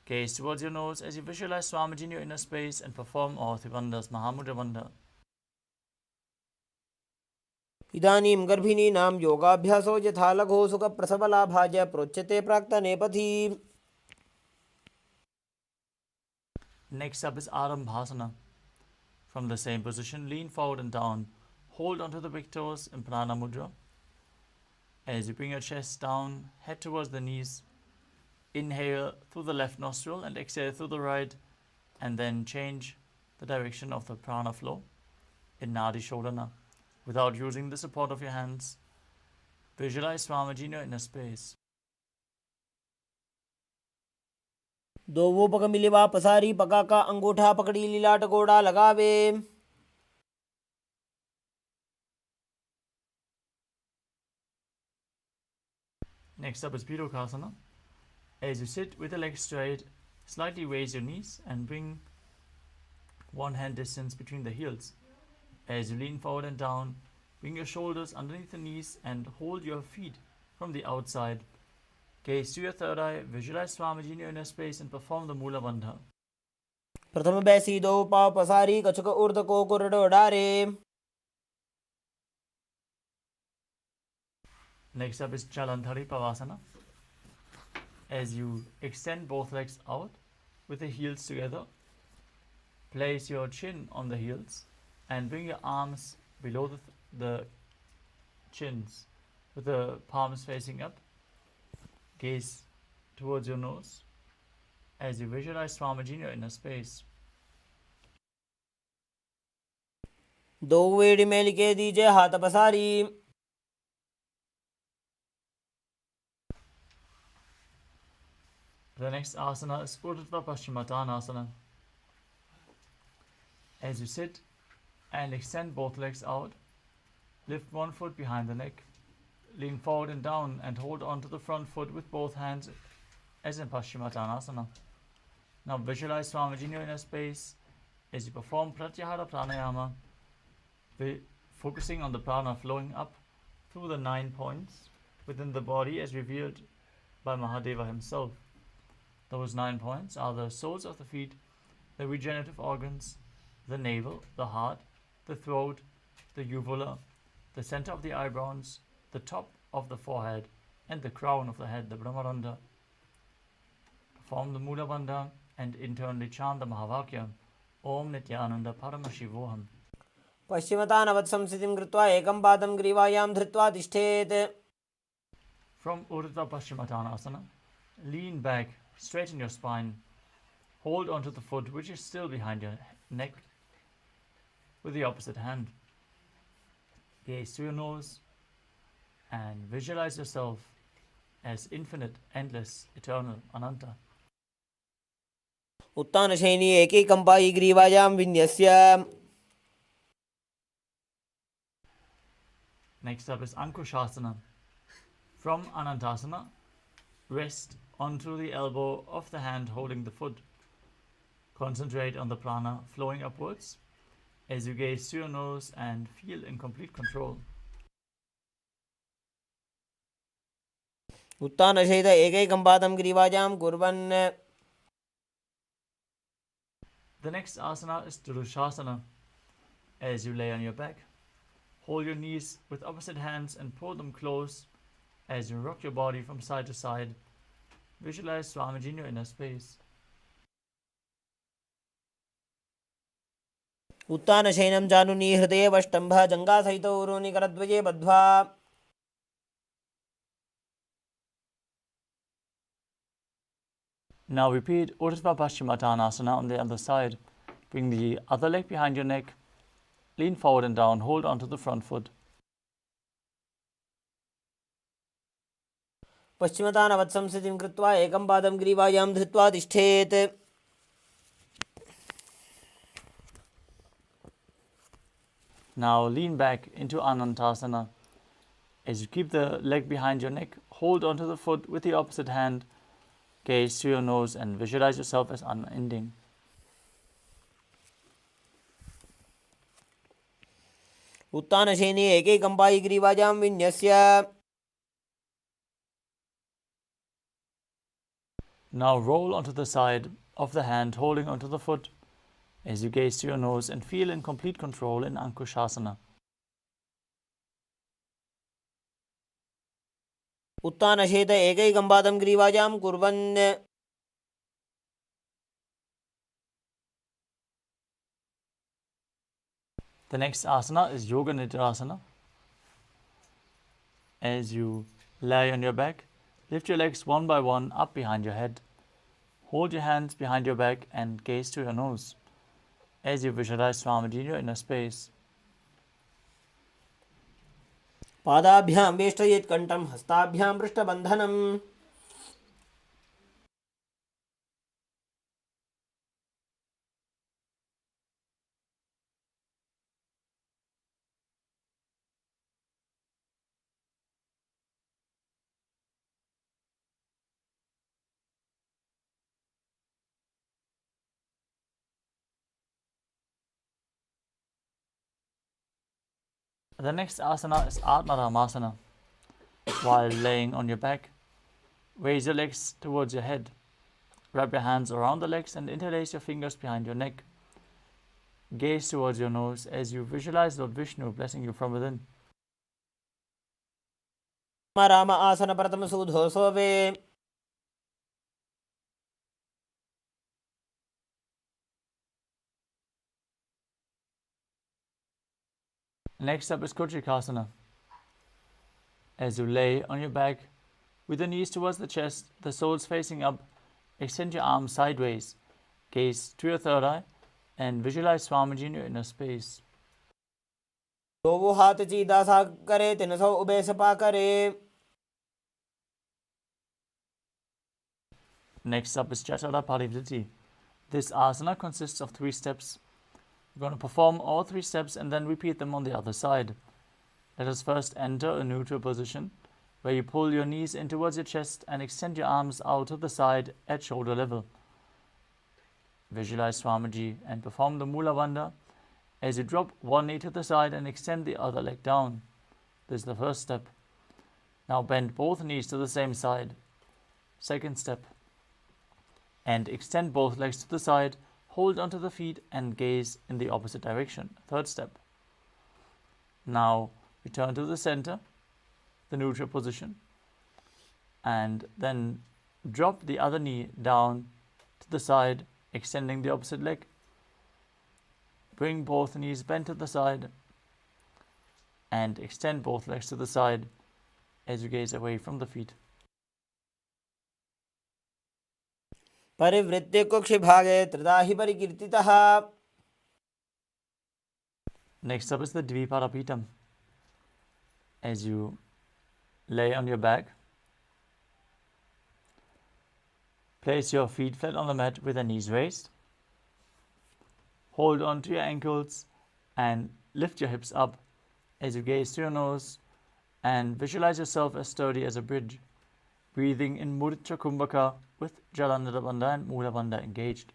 [SPEAKER 1] Gaze towards your nose as you visualize Swamiji in your inner space and perform all three bandhas, Mahamudra Bandha.
[SPEAKER 2] इदानीं गर्भिणीनां योगाभ्यासो यथा लघो सुखप्रसवलाभाय प्रोच्यते प्राक्तनेपथि.
[SPEAKER 1] Next up is Arambhasana. From the same position, lean forward and down. Hold onto the big toes in Prana Mudra. As you bring your chest down, head towards the knees. Inhale through the left nostril and exhale through the right, and then change the direction of the prana flow in Nadi Shodhana without using the support of your hands. Visualize Swamiji in your inner space.
[SPEAKER 2] दोवो पग मिलिवा पसारी पका का अंगूठा पकड़ी लीलाट गोड़ा लगावे.
[SPEAKER 1] Next up is Pirokasana. As you sit with the legs straight, slightly raise your knees and bring one hand distance between the heels. As you lean forward and down, bring your shoulders underneath the knees and hold your feet from the outside. Gaze to your third eye, visualize Swamiji in your inner space and perform the Mula Bandha.
[SPEAKER 2] प्रथम बैसी दो पाव पसारी कछुक ऊर्ध को कुरडो डारे.
[SPEAKER 1] Next up is Chalandhari Pavasana. As you extend both legs out with the heels together, place your chin on the heels and bring your arms below the chins with the palms facing up. Gaze towards your nose as you visualize Swamiji in your inner space.
[SPEAKER 2] दो वेड़ी mail के दीजिए हाथ पसारी.
[SPEAKER 1] The next asana is Urdhva Paschimottanasana. As you sit and extend both legs out, lift one foot behind the neck Lean forward and down and hold on to the front foot with both hands as in Paschimottanasana. Now visualize Swamiji in your inner space as you perform Pratyahara Pranayama, focusing on the prana flowing up through the 9 points within the body as revealed by Mahadeva himself. Those 9 points are the soles of the feet, the regenerative organs, the navel, the heart, the throat, the uvula, the center of the eyebrows, the top of the forehead, and the crown of the head, the Brahmaranda. Perform the Mula Bandha and internally chant the Mahavakya, Om Nithyananda Paramashivoham.
[SPEAKER 2] पश्चिमतानवत्संस्थितिं कृत्वा एकं पादं ग्रीवायां धृत्वा तिष्ठेत्.
[SPEAKER 1] From Urdhva Paschimottanasana, lean back, straighten your spine, hold onto the foot which is still behind your neck with the opposite hand. Gaze to your nose and visualize yourself as infinite, endless, eternal, Ananta.
[SPEAKER 2] उत्तानशयनी एकैकं Pai ग्रीवायां विन्यस्य.
[SPEAKER 1] Next up is Ankushasana. From Anantasana, rest onto the elbow of the hand holding the foot. Concentrate on the prana flowing upwards as you gaze to your nose and feel in complete control.
[SPEAKER 2] उत्तानशयित एकैकं पादं ग्रीवायां कुर्वन्.
[SPEAKER 1] The next asana is Durushasana. As you lay on your back, hold your knees with opposite hands and pull them close as you rock your body from side to side. Visualize Swamiji in your inner space.
[SPEAKER 2] उत्तानशयनं जानुनी हृदये वष्टम्भ जङ्घासहितो उरोनि करद्वये बद्ध्वा.
[SPEAKER 1] Now repeat Urdhva Paschimottanasana on the other side. Bring the other leg behind your neck. Lean forward and down. Hold onto the front foot.
[SPEAKER 2] पश्चिमतानवत्संस्थितिं कृत्वा एकं पादं ग्रीवायां धृत्वा तिष्ठेत्.
[SPEAKER 1] Now lean back into Anantasana. As you keep the leg behind your neck, hold onto the foot with the opposite hand. Gaze to your nose and visualize yourself as unending.
[SPEAKER 2] उत्तानशयनी एकैकं Pai ग्रीवायां विन्यस्य.
[SPEAKER 1] Now roll onto the side of the hand holding onto the foot as you gaze to your nose and feel in complete control in Ankushasana.
[SPEAKER 2] उत्तानशयित एकैकं पादं ग्रीवायां कुर्वन्.
[SPEAKER 1] The next asana is Yoga Nidrasana. As you lie on your back, lift your legs one by one up behind your head. Hold your hands behind your back and gaze to your nose as you visualize Swamiji in your inner space.
[SPEAKER 2] पादाभ्यां वेष्टयेत् कण्ठं हस्ताभ्यां पृष्ठबन्धनम्.
[SPEAKER 1] The next asana is Atmaramasana. While laying on your back, raise your legs towards your head. Wrap your hands around the legs and interlace your fingers behind your neck. Gaze towards your nose as you visualize Lord Vishnu blessing you from within.
[SPEAKER 2] Ram आसन प्रथम सूधो सोवे.
[SPEAKER 1] Next up is Kutrikasana. As you lay on your back, with the knees towards the chest, the soles facing up, extend your arms sideways, gaze to your third eye, and visualize Swamiji in your inner space.
[SPEAKER 2] तो वो हाथ सीधा सा करे तिन सौ ube Sapa करे.
[SPEAKER 1] Next up is Jatara Parivritti. This asana consists of 3 steps. We're going to perform all 3 steps and then repeat them on the other side. Let us first enter a neutral position where you pull your knees in towards your chest and extend your arms out to the side at shoulder level. Visualize Swamiji and perform the Mula Bandha as you drop one knee to the side and extend the other leg down. This is the first step. Now bend both knees to the same side. Second step. And extend both legs to the side, hold onto the feet and gaze in the opposite direction. Third step. Now return to the center, the neutral position, and then drop the other knee down to the side, extending the opposite leg. Bring both knees bent to the side and extend both legs to the side as you gaze away from the feet.
[SPEAKER 2] परिवृत्ते कुक्षिभागे त्रिदाहि परिकीर्तितः.
[SPEAKER 1] Next up is the Dviparapitam. As you lay on your back, place your feet flat on the mat with the knees raised. Hold on to your ankles and lift your hips up as you gaze through your nose and visualize yourself as sturdy as a bridge, breathing in Mudra Kumbhaka with Jalandhara Bandha and Mula Bandha engaged.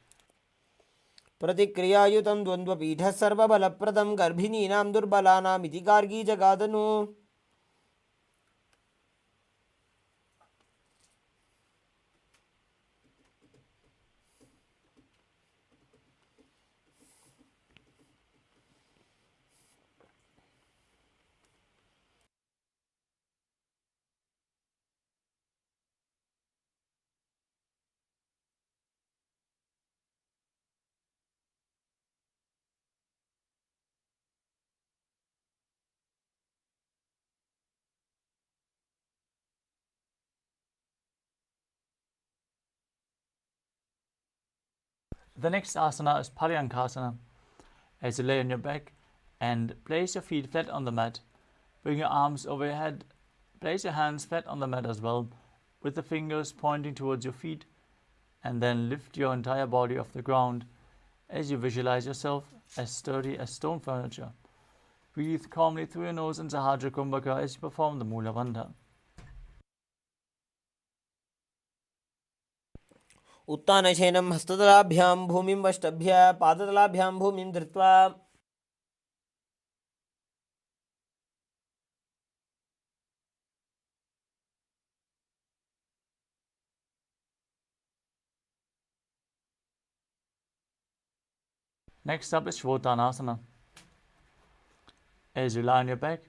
[SPEAKER 2] प्रतिक्रियायुतं द्वन्द्वपीठः सर्वबलप्रदं गर्भिणीनां दुर्बलानाम् इति Gargi जगादनु.
[SPEAKER 1] The next asana is Paryankasana. As you lay on your back and place your feet flat on the mat, bring your arms over your head, place your hands flat on the mat as well, with the fingers pointing towards your feet, and then lift your entire body off the ground as you visualize yourself as sturdy as stone furniture. Breathe calmly through your nose in Sahajra Kumbhaka as you perform the Mula Bandha.
[SPEAKER 2] उत्तानशयनं हस्ततलाभ्यां भूमिं वष्टभ्य पादतलाभ्यां भूमिं धृत्वा.
[SPEAKER 1] Next up is Shvotanasana. As you lie on your back,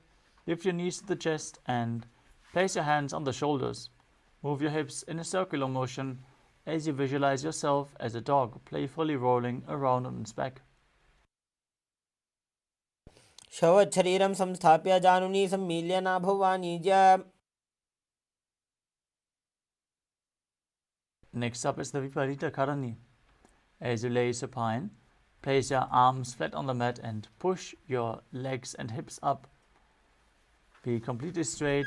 [SPEAKER 1] lift your knees to the chest and place your hands on the shoulders. Move your hips in a circular motion as you visualize yourself as a dog playfully rolling around on its back.
[SPEAKER 2] शवच्छरीरं संस्थाप्य जानुनी सम्मील्य नाभवाणीज.
[SPEAKER 1] Next up is the Viparita Karani. As you lay supine, place your arms flat on the mat and push your legs and hips up. Be completely straight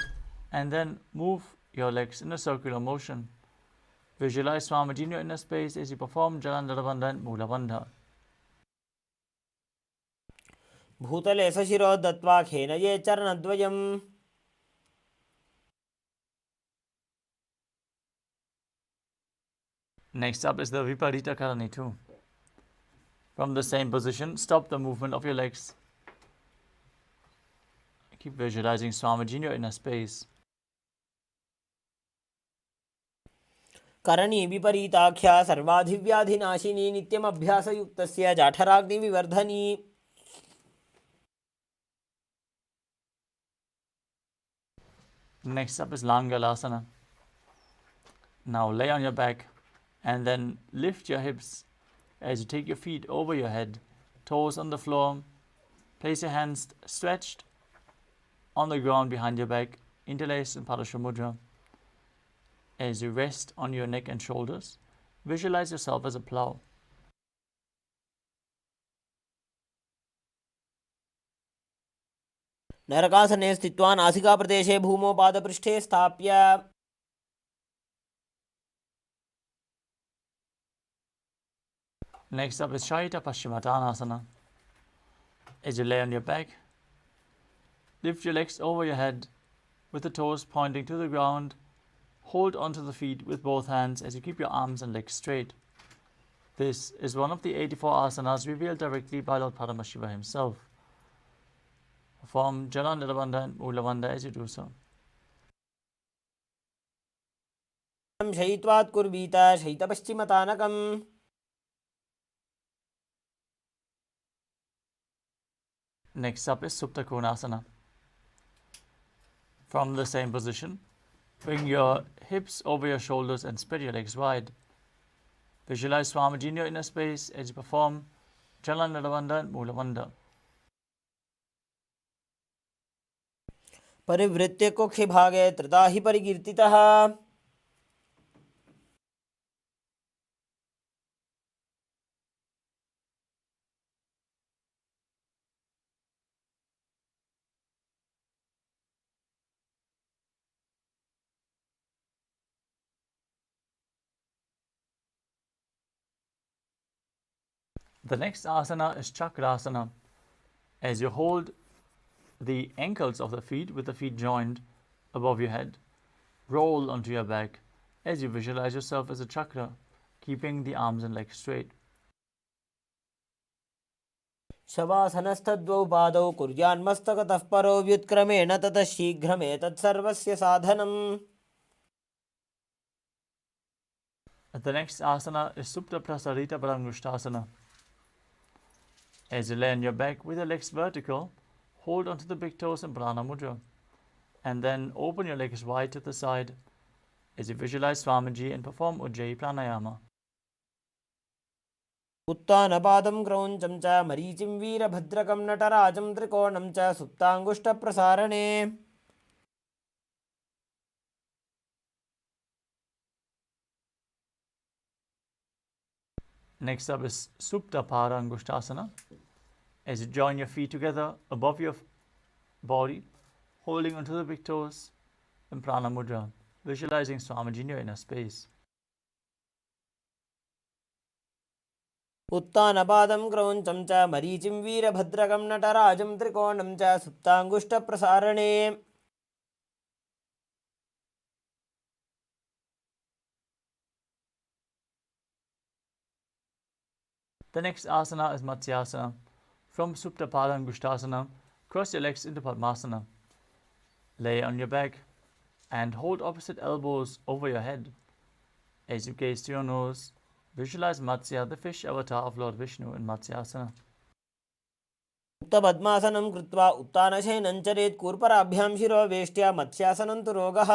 [SPEAKER 1] and then move your legs in a circular motion. Visualize Swamiji in your inner space as you perform Jalandhara Bandha and Mula Bandha.
[SPEAKER 2] भूतले सशिरो दत्वा खेनये चरणद्वयम्.
[SPEAKER 1] Next up is the Viparita Karani too. From the same position, stop the movement of your legs. Keep visualizing Swamiji in your inner space.
[SPEAKER 2] Karni विपरीताख्या सर्वाधिव्याधिनाशिनी नित्यमभ्यासयुक्तस्य जाठराग्निविवर्धनी.
[SPEAKER 1] Next up is Langalasana. Now lay on your back and then lift your hips as you take your feet over your head, toes on the floor. Place your hands stretched on the ground behind your back, interlaced in Padasha Mudra. As you rest on your neck and shoulders, visualize yourself as a plow.
[SPEAKER 2] नरकासने स्थित्वा नासिकाप्रदेशे भूमौ पादपृष्ठे स्थाप्य.
[SPEAKER 1] Next up is Shaita Paschimottanasana. As you lay on your back, lift your legs over your head with the toes pointing to the ground. Hold onto the feet with both hands as you keep your arms and legs straight. This is one of the 84 asanas revealed directly by Lord Paramashiva himself. Perform Jala Nirabandha and Mula Bandha as you do so.
[SPEAKER 2] शयित्वात् कुर्वीत शयितपश्चिमतानकम्
[SPEAKER 1] Next up is Supta Konasana. From the same position, bring your hips over your shoulders and spread your legs wide. Visualize Swamiji in your inner space as you perform Jala Nirabandha and Mula Bandha.
[SPEAKER 2] परिवृत्य कुक्षि भागे त्रिधा हि परिकीर्तितः
[SPEAKER 1] The next asana is Chakrasana. As you hold the ankles of the feet with the feet joined above your head, roll onto your back as you visualize yourself as a chakra, keeping the arms and legs straight.
[SPEAKER 2] शवासनस्थद्वौ पादौ कुर्यान्मस्तकतः परो व्युत्क्रमेण ततः शीघ्रमेतत्सर्वस्य साधनम्.
[SPEAKER 1] The next asana is Supta Prasarita Parangushtasana. As you lay on your back with your legs vertical, hold onto the big toes in Prana Mudra, and then open your legs wide to the side as you visualize Swamiji and perform Ujjayi Pranayama.
[SPEAKER 2] उत्तानपादं क्रौञ्चं च मरीचिं वीरभद्रकं नटराजं त्रिकोणं च सुप्ताङ्गुष्ठप्रसारणे.
[SPEAKER 1] Next up is Supta Parangushtasana. As you join your feet together above your body, holding onto the big toes in Prana Mudra, visualizing Swamiji in your inner space.
[SPEAKER 2] उत्तानपादं क्रौञ्चं च मरीचिं वीरभद्रकं नटराजं त्रिकोणं च सुप्ताङ्गुष्ठप्रसारणे.
[SPEAKER 1] The next asana is Matsyasana. From Supta Parangushtasana, cross your legs into Padmasana. Lay on your back and hold opposite elbows over your head. As you gaze to your nose, visualize Matsya, the fish avatar of Lord Vishnu in Matsyasana.
[SPEAKER 2] उत्तपद्मासनं कृत्वा उत्तानशयनं चरेत् कूर्पराभ्यां शिरो वेष्ट्या मत्स्यासनं तु रोगः.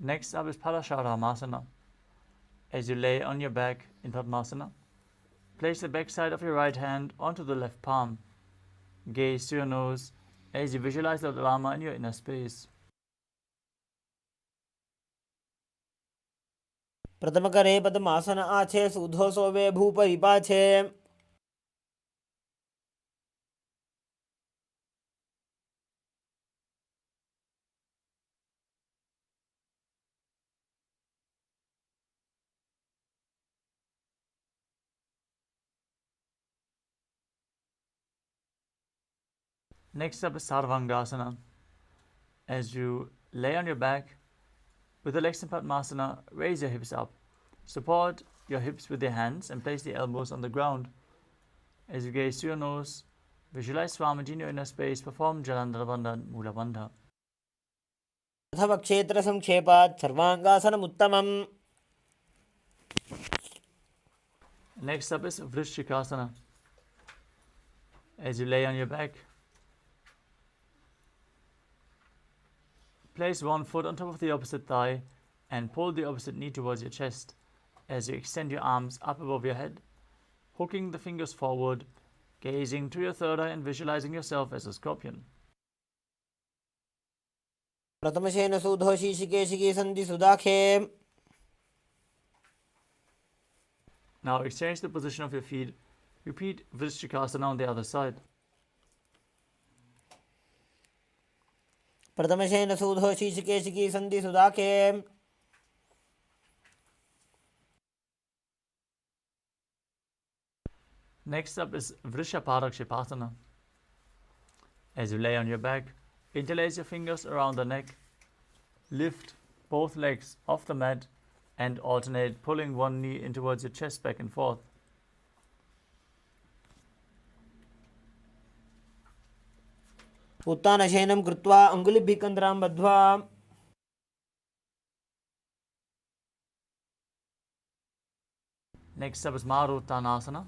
[SPEAKER 1] Next up is Parasharamasana. As you lay on your back in Padmasana, place the back side of your right hand onto the left palm. Gaze to your nose as you visualize Lord Rama in your inner space.
[SPEAKER 2] प्रथमकरे पद्मासन आछे सूधो सोवे भूपरिपाछे.
[SPEAKER 1] Next up is Sarvangasana. As you lay on your back with the legs in Padmasana, raise your hips up. Support your hips with your hands and place the elbows on the ground. As you gaze to your nose, visualize Swamiji in your inner space, perform Jalandhara and Mula Bandha.
[SPEAKER 2] अथवा क्षेत्रसंक्षेपात् सर्वाङ्गासनमुत्तमम्.
[SPEAKER 1] Next up is Vrishchikasana. As you lay on your back, place one foot on top of the opposite thigh and pull the opposite knee towards your chest as you extend your arms up above your head, hooking the fingers forward, gazing to your third eye and visualizing yourself as a scorpion.
[SPEAKER 2] प्रथमशेन सूधो शीशिकेशिकी सन्धि सुदाखे.
[SPEAKER 1] Now exchange the position of your feet. Repeat Vrishchikasana on the other side.
[SPEAKER 2] प्रथमशेन सूधो शीशिकेशिकी सन्धि सुदाखे.
[SPEAKER 1] Next up is Vrishaparakshipasana. As you lay on your back, interlace your fingers around the neck. Lift both legs off the mat and alternate pulling one knee in towards your chest back and forth.
[SPEAKER 2] उत्तानशयनं कृत्वा अङ्गुलिभिः कन्द्रां बद्ध्वा.
[SPEAKER 1] Next up is Maruttanasana.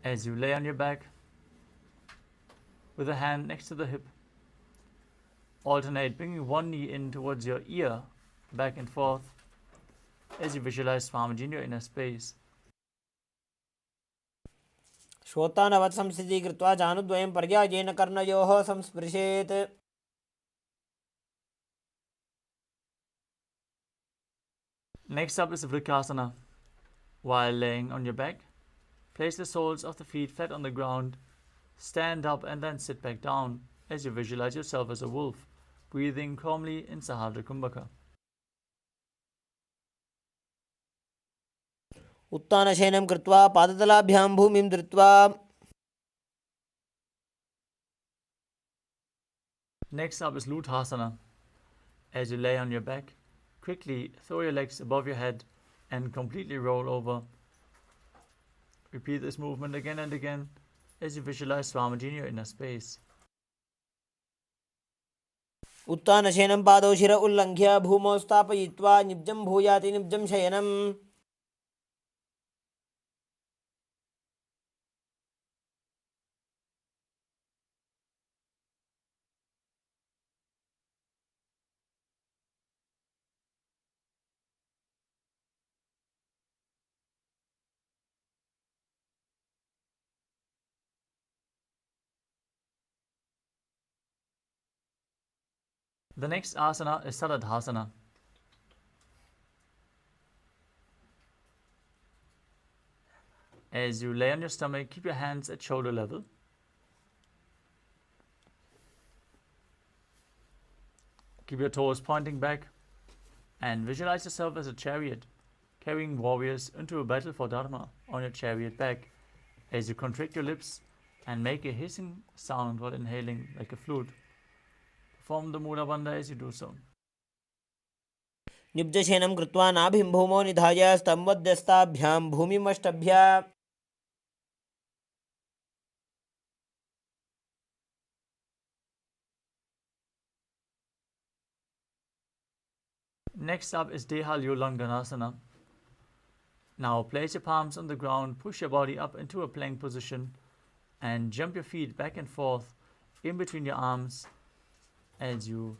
[SPEAKER 1] As you lay on your back with a hand next to the hip, alternate bringing one knee in towards your ear back and forth as you visualize Swamiji in your inner space.
[SPEAKER 2] श्रोतानवत् संस्थिति कृत्वा जानुद्वयं पर्यायेन कर्णयोः संस्पृशेत्.
[SPEAKER 1] Next up is Vrikasana. While laying on your back, place the soles of the feet flat on the ground, stand up and then sit back down as you visualize yourself as a wolf, breathing calmly in Sahadra Kumbhaka.
[SPEAKER 2] उत्तानशयनं कृत्वा पादतलाभ्यां भूमिं धृत्वा.
[SPEAKER 1] Next up is Luthasana. As you lay on your back, quickly throw your legs above your head and completely roll over. Repeat this movement again and again as you visualize Swamiji in your inner space.
[SPEAKER 2] उत्तानशयनं पादौ शिर उल्लङ्घ्य भूमौ स्थापयित्वा निब्जं भूयाति निब्जं शयनम्.
[SPEAKER 1] The next asana is Saladhasana. As you lay on your stomach, keep your hands at shoulder level. Keep your toes pointing back and visualize yourself as a chariot, carrying warriors into a battle for Dharma on your chariot back as you contract your lips and make a hissing sound while inhaling like a flute. Perform the Mula Bandha as you do so.
[SPEAKER 2] निब्जशयनं कृत्वा नाभिं भूमौ निधाय स्तम्भध्यस्ताभ्यां भूमिमष्टभ्य.
[SPEAKER 1] Next up is Dehalyulanganasana. Now place your palms on the ground, push your body up into a plank position and jump your feet back and forth in between your arms as you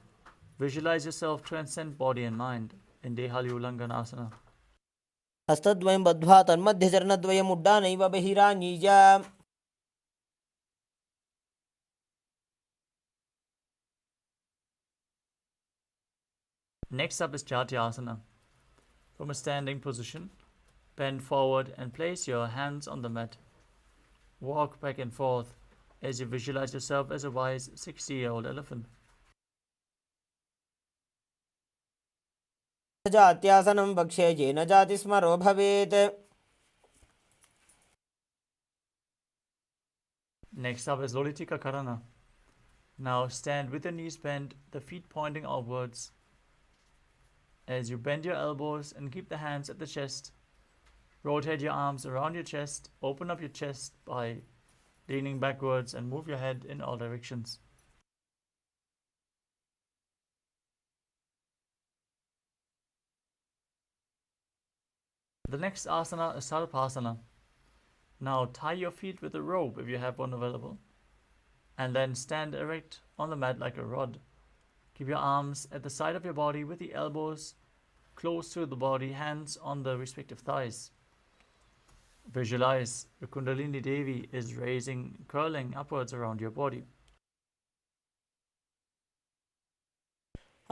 [SPEAKER 1] visualize yourself transcend body and mind in Dehalyulanganasana.
[SPEAKER 2] हस्तद्वयं बद्ध्वा तन्मध्यचरणद्वयम् उड्डानैव बहिरानीय.
[SPEAKER 1] Next up is Jatyasana. From a standing position, bend forward and place your hands on the mat. Walk back and forth as you visualize yourself as a wise 60-year-old elephant.
[SPEAKER 2] जात्यासनं वक्ष्ये येन जातिस्मरो भवेत्.
[SPEAKER 1] Next up is Lolitika Karana. Now stand with your knees bent, the feet pointing outwards. As you bend your elbows and keep the hands at the chest, rotate your arms around your chest, open up your chest by leaning backwards and move your head in all directions. The next asana is Sarpasana. Now tie your feet with a rope if you have one available, and then stand erect on the mat like a rod. Keep your arms at the side of your body with the elbows close to the body, hands on the respective thighs. Visualize your Kundalini Devi is raising, curling upwards around your body.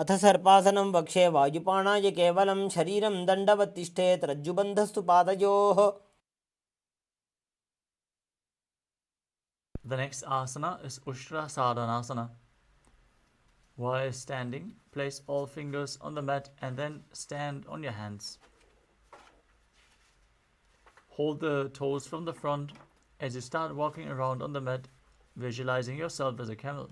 [SPEAKER 2] अथ सर्पासनं वक्षे वायुपाणाय केवलं शरीरं दण्डवत् तिष्ठेत् रज्जुबन्धस्तु पादयोः.
[SPEAKER 1] The next asana is Ushtra Sadhanasana. While standing, place all fingers on the mat and then stand on your hands. Hold the toes from the front as you start walking around on the mat, visualizing yourself as a camel.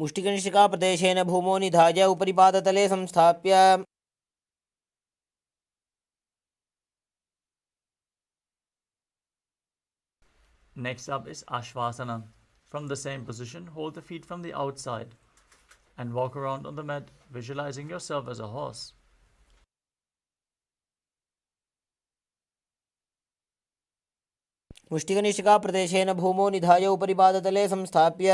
[SPEAKER 2] मुष्टिकनिष्ठिकाप्रदेशेन भूमौ निधाय उपरि पादतले संस्थाप्य
[SPEAKER 1] Next up is Ashvasana. From the same position, hold the feet from the outside and walk around on the mat, visualizing yourself as a horse.
[SPEAKER 2] मुष्टिकनिष्ठिकाप्रदेशेन भूमौ निधाय उपरि पादतले संस्थाप्य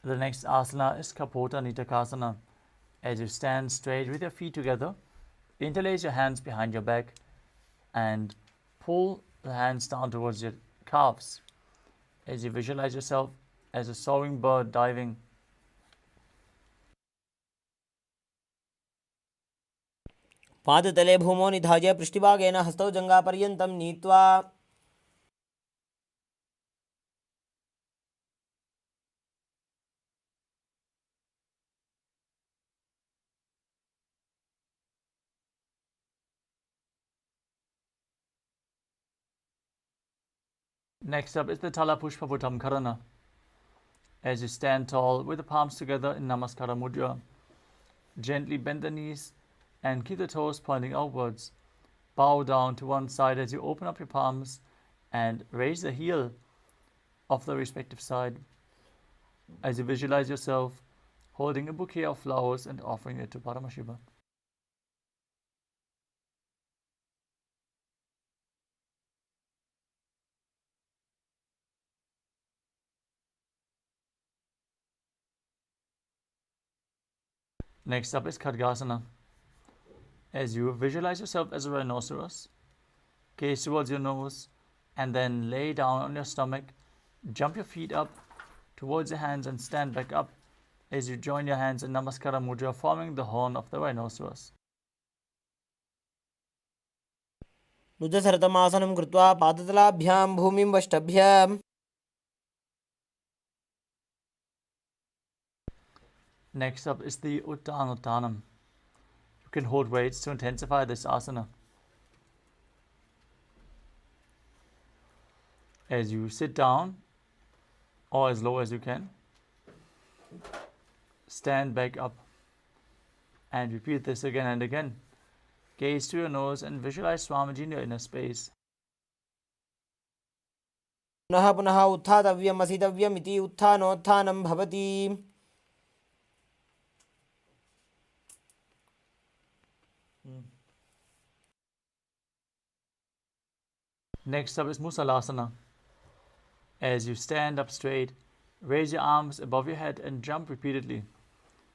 [SPEAKER 1] The next asana is Kapota Nitakasana. As you stand straight with your feet together, interlace your hands behind your back and pull the hands down towards your calves as you visualize yourself as a soaring bird diving.
[SPEAKER 2] पादतले भूमौ निधाय पृष्ठभागेन हस्तौ जङ्घापर्यन्तं नीत्वा
[SPEAKER 1] Next up is the Talapushpaputam Karana. As you stand tall with the palms together in Namaskara Mudra, gently bend the knees and keep the toes pointing outwards. Bow down to one side as you open up your palms and raise the heel of the respective side as you visualize yourself holding a bouquet of flowers and offering it to Paramashiva. Next up is Khadgasana. As you visualize yourself as a rhinoceros, gaze towards your nose and then lay down on your stomach, jump your feet up towards your hands and stand back up as you join your hands in Namaskara Mudra, forming the horn of the rhinoceros.
[SPEAKER 2] नुजसरतमासनं कृत्वा पादतलाभ्यां भूमिं वष्टभ्य
[SPEAKER 1] Next up is the Uttanuttanam. You can hold weights to intensify this asana. As you sit down or as low as you can, stand back up and repeat this again and again. Gaze to your nose and visualize Swamiji in your inner space.
[SPEAKER 2] पुनः पुनः उत्थातव्यम् असितव्यम् इति उत्थानोत्थानं भवति.
[SPEAKER 1] Next up is Musalasana. As you stand up straight, raise your arms above your head and jump repeatedly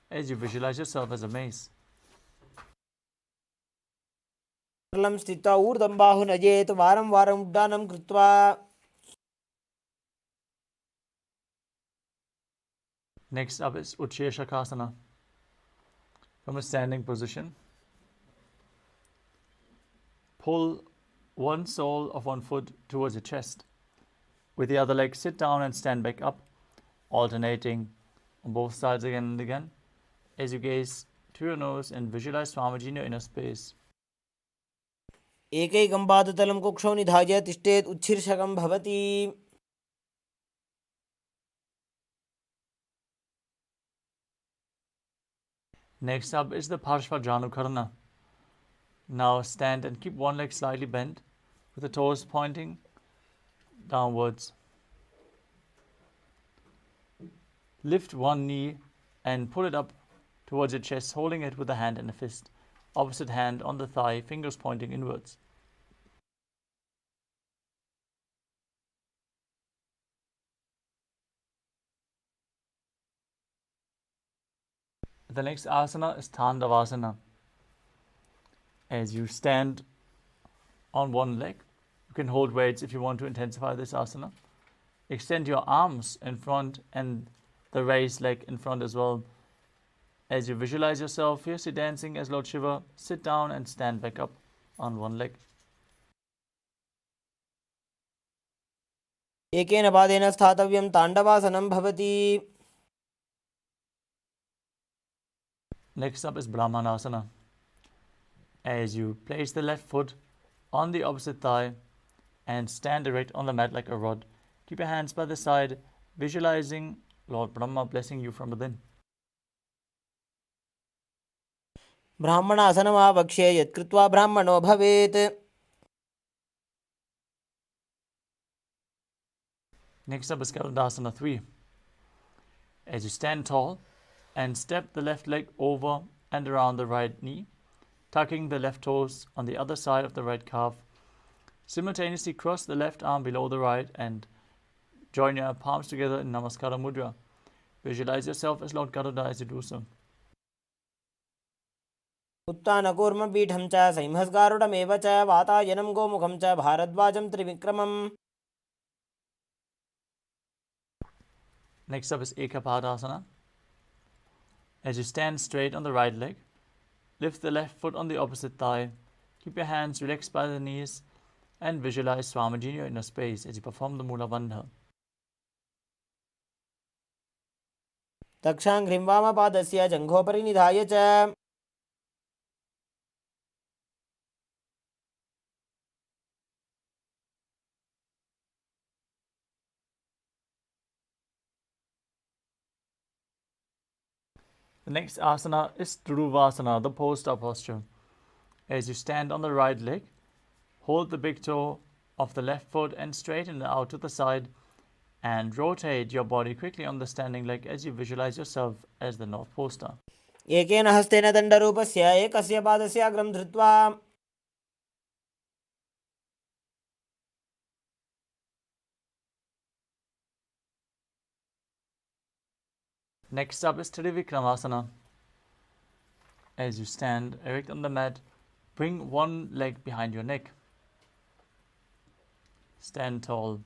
[SPEAKER 1] as you visualize yourself as a mace.
[SPEAKER 2] सरलं स्थित्वा ऊर्ध्वं बाहु नजेत् वारं वारम् उड्डानं कृत्वा
[SPEAKER 1] Next up is Utsheshakasana. From a standing position, pull one sole of one foot towards your chest. With the other leg, sit down and stand back up, alternating on both sides again and again as you gaze to your nose and visualize Swamiji in your inner space.
[SPEAKER 2] एकैकं पादतलं कुक्षौ निधाय तिष्ठेत् उच्छीर्षकं भवति.
[SPEAKER 1] Next up is the Parshvajanukarana. Now stand and keep one leg slightly bent with the toes pointing downwards. Lift one knee and pull it up towards your chest, holding it with a hand and a fist. Opposite hand on the thigh, fingers pointing inwards. The next asana is Tandavasana. As you stand on one leg, you can hold weights if you want to intensify this asana. Extend your arms in front and the raised leg in front as well. As you visualize yourself fiercely dancing as Lord Shiva, sit down and stand back up on one leg.
[SPEAKER 2] एकेन पादेन स्थातव्यं ताण्डवासनं भवति.
[SPEAKER 1] Next up is Brahmanasana. As you place the left foot on the opposite thigh and stand erect on the mat like a rod, keep your hands by the side, visualizing Lord Brahma blessing you from within.
[SPEAKER 2] ब्राह्मणासनमावक्ष्ये यत्कृत्वा ब्राह्मणो भवेत्.
[SPEAKER 1] Next up is KAILASA 3. As you stand tall and step the left leg over and around the right knee, tucking the left toes on the other side of the right calf. Simultaneously cross the left arm below the right and join your palms together in Namaskara Mudra. Visualize yourself as Lord Garuda as you do so.
[SPEAKER 2] उत्तानकूर्मपीठं च संहस्गारुडमेव च वातायनं गोमुखं च भारद्वाजं त्रिविक्रमम्.
[SPEAKER 1] Next up is Ekapadasana. As you stand straight on the right leg, lift the left foot on the opposite thigh, keep your hands relaxed by the knees, and visualize Swamiji in your inner space as you perform the Mula Bandha.
[SPEAKER 2] दक्षाङ्घ्रिं वामपादस्य जङ्घोपरि निधाय च.
[SPEAKER 1] The next asana is Dhuruvasana, the post up posture. As you stand on the right leg, hold the big toe of the left foot and straighten it out to the side and rotate your body quickly on the standing leg as you visualize yourself as the North Poster.
[SPEAKER 2] एकेन हस्तेन दण्डरूपस्य एकस्य पादस्य अग्रं धृत्वा.
[SPEAKER 1] Next up is Trivikramasana. As you stand erect on the mat, bring one leg behind your neck. Stand tall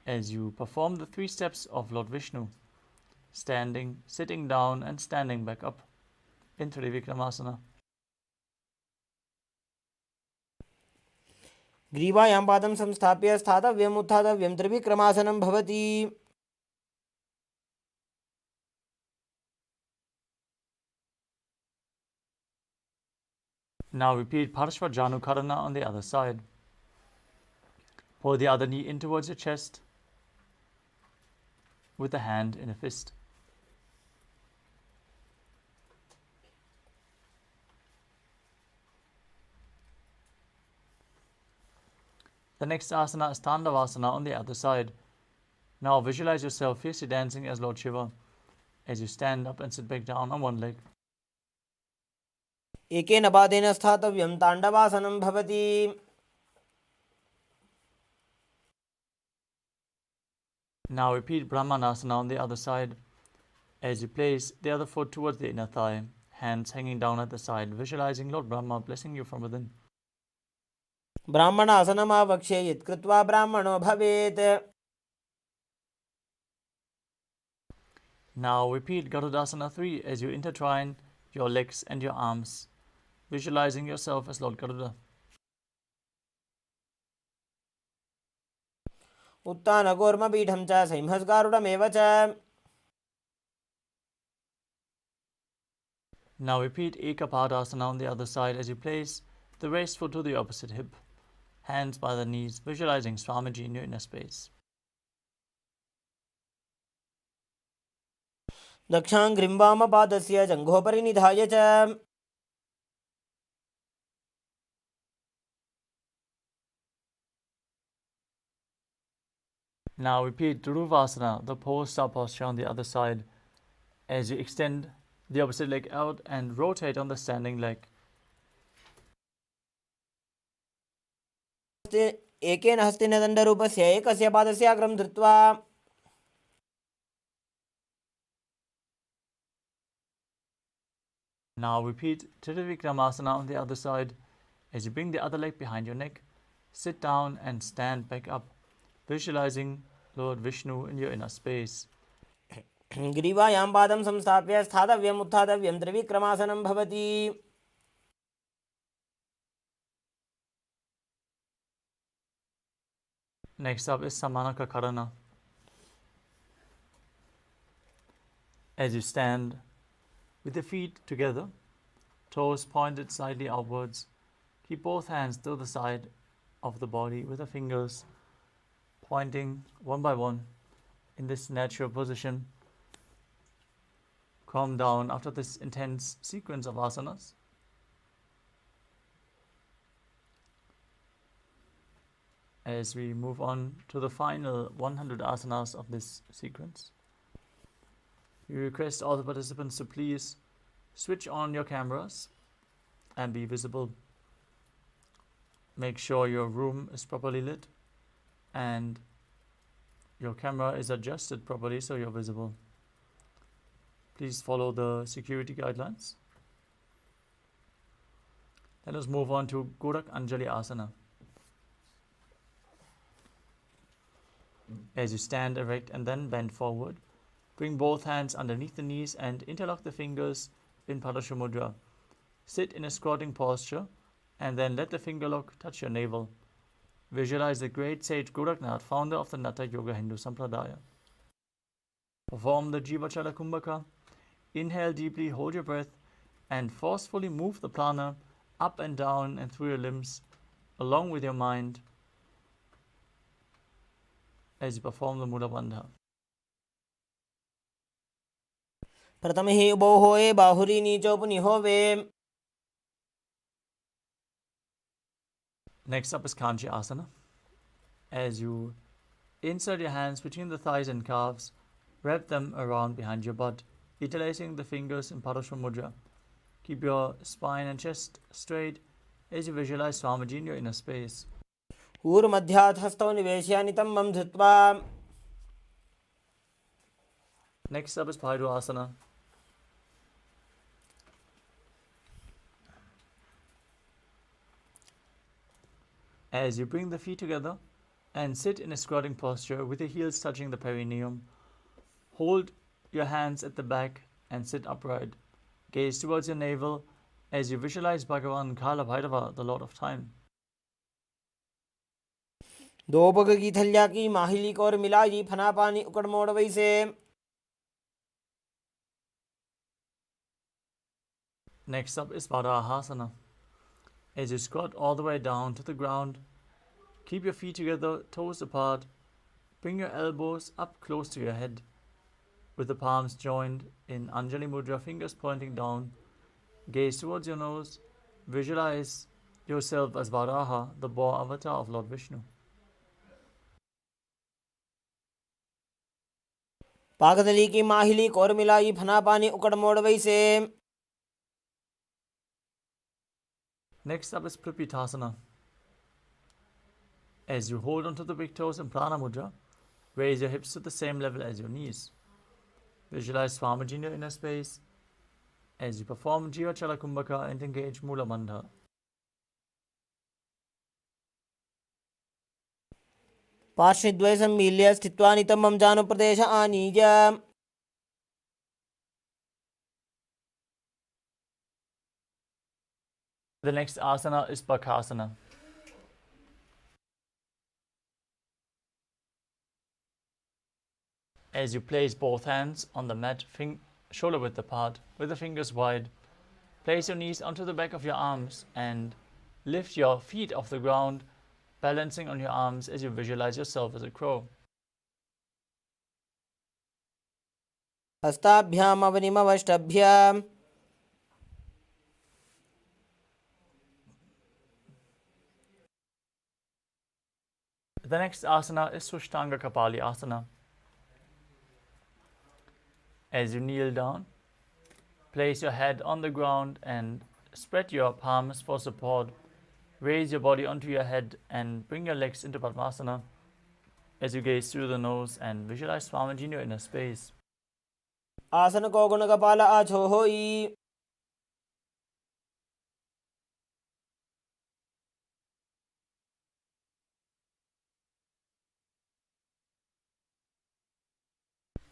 [SPEAKER 1] as you perform the 3 steps of Lord Vishnu, standing, sitting down and standing back up in Trivikramasana.
[SPEAKER 2] ग्रीवायां पादं संस्थाप्य स्थातव्यम् उत्थातव्यं त्रिविक्रमासनं भवति.
[SPEAKER 1] Now repeat Parshvajanukarana on the other side. Pull the other knee in towards your chest with the hand in a fist. The next asana is Tandavasana on the other side. Now visualize yourself fiercely dancing as Lord Shiva as you stand up and sit back down on one leg.
[SPEAKER 2] एकेन पादेन स्थातव्यं ताण्डवासनं भवति.
[SPEAKER 1] Now repeat Brahmanasana on the other side as you place the other foot towards the inner thigh, hands hanging down at the side, visualizing Lord Brahma blessing you from within.
[SPEAKER 2] ब्राह्मणासनमावक्ष्ये यत्कृत्वा ब्राह्मणो भवेत्.
[SPEAKER 1] Now repeat Garudasana 3 as you intertwine your legs and your arms, visualizing yourself as Lord Garuda.
[SPEAKER 2] उत्तानकूर्मपीठं च संहस्गारुडमेव च.
[SPEAKER 1] Now repeat Ekapadasana on the other side as you place the raised foot to the opposite hip, hands by the knees, visualizing Swamiji in your inner space.
[SPEAKER 2] दक्षाङ्घ्रिं वामपादस्य जङ्घोपरि निधाय च.
[SPEAKER 1] Now repeat Dhuruvasana, the post-up posture on the other side, as you extend the opposite leg out and rotate on the standing leg.
[SPEAKER 2] एकेन हस्तेन दण्डरूपस्य एकस्य पादस्य अग्रं धृत्वा.
[SPEAKER 1] Now repeat Trivikramasana on the other side As you bring the other leg behind your neck, sit down and stand back up, visualizing Lord Vishnu in your inner space.
[SPEAKER 2] ग्रीवायां पादं संस्थाप्य स्थातव्यम् उत्थातव्यं त्रिविक्रमासनं भवति.
[SPEAKER 1] Next up is Samanaka Karana. As you stand with the feet together, toes pointed slightly outwards, keep both hands to the side of the body with the fingers pointing one by one in this natural position. Calm down after this intense sequence of asanas. As we move on to the final 100 asanas of this sequence, we request all the participants to please switch on your cameras and be visible. Make sure your room is properly lit and your camera is adjusted properly so you're visible. Please follow the security guidelines. Let us move on to Gorak Anjali Asana. As you stand erect and then bend forward, bring both hands underneath the knees and interlock the fingers in Padasha Mudra. Sit in a squatting posture and then let the finger lock touch your navel. Visualize the great sage Goraknath, founder of the Natha Yoga Hindu Sampradaya. Perform the Jivachala Kumbhaka. Inhale deeply, hold your breath, and forcefully move the prana up and down and through your limbs, along with your mind, as you perform the Mula Bandha.
[SPEAKER 2] प्रथमहि उभौ होये बाहुरी नीचो पुनिहोवे.
[SPEAKER 1] Next up is Kanchi Asana. As you insert your hands between the thighs and calves, wrap them around behind your butt, interlacing the fingers in Padasva Mudra. Keep your spine and chest straight as you visualize Swamiji in your inner space.
[SPEAKER 2] ऊर्मध्यात् हस्तौ निवेश्य नितम्बं धृत्वा.
[SPEAKER 1] Next up is Paidu Asana. As you bring the feet together and sit in a squatting posture with the heels touching the perineum, hold your hands at the back and sit upright. Gaze towards your navel as you visualize Bhagavan Kala Bhairava, the Lord of Time.
[SPEAKER 2] दो पग की थल्या की माहिली को और मिलाई फना पानी उकड़ मोड़ वैसे.
[SPEAKER 1] Next up is Varahasana. As you squat all the way down to the ground, keep your feet together, toes apart. Bring your elbows up close to your head, with the palms joined in Anjali Mudra, fingers pointing down. Gaze towards your nose. Visualize yourself as Varaha, the boar avatar of Lord Vishnu.
[SPEAKER 2] पागदली की माहिली को और मिलाई फना पानी उकड़ मोड़ वैसे.
[SPEAKER 1] Next up is Prapitasana. As you hold onto the big toes in Prana Mudra, raise your hips to the same level as your knees. Visualize Swamiji in your inner space as you perform Jivachala Kumbhaka and engage Mula Bandha.
[SPEAKER 2] पार्श्वद्वय सम्मील्य स्थित्वा नितम्बं जानुप्रदेश आनीय.
[SPEAKER 1] The next asana is Bakasana. As you place both hands on the mat, shoulder width apart, with the fingers wide, place your knees onto the back of your arms and lift your feet off the ground, balancing on your arms as you visualize yourself as a crow.
[SPEAKER 2] हस्ताभ्याम अवनिमवष्टभ्याम.
[SPEAKER 1] The next asana is Sushtanga Kapali Asana. As you kneel down, place your head on the ground and spread your palms for support. Raise your body onto your head and bring your legs into Padmasana as you gaze through the nose and visualize Swamiji in your inner space.
[SPEAKER 2] आसन को गुण कपाल आछो होई.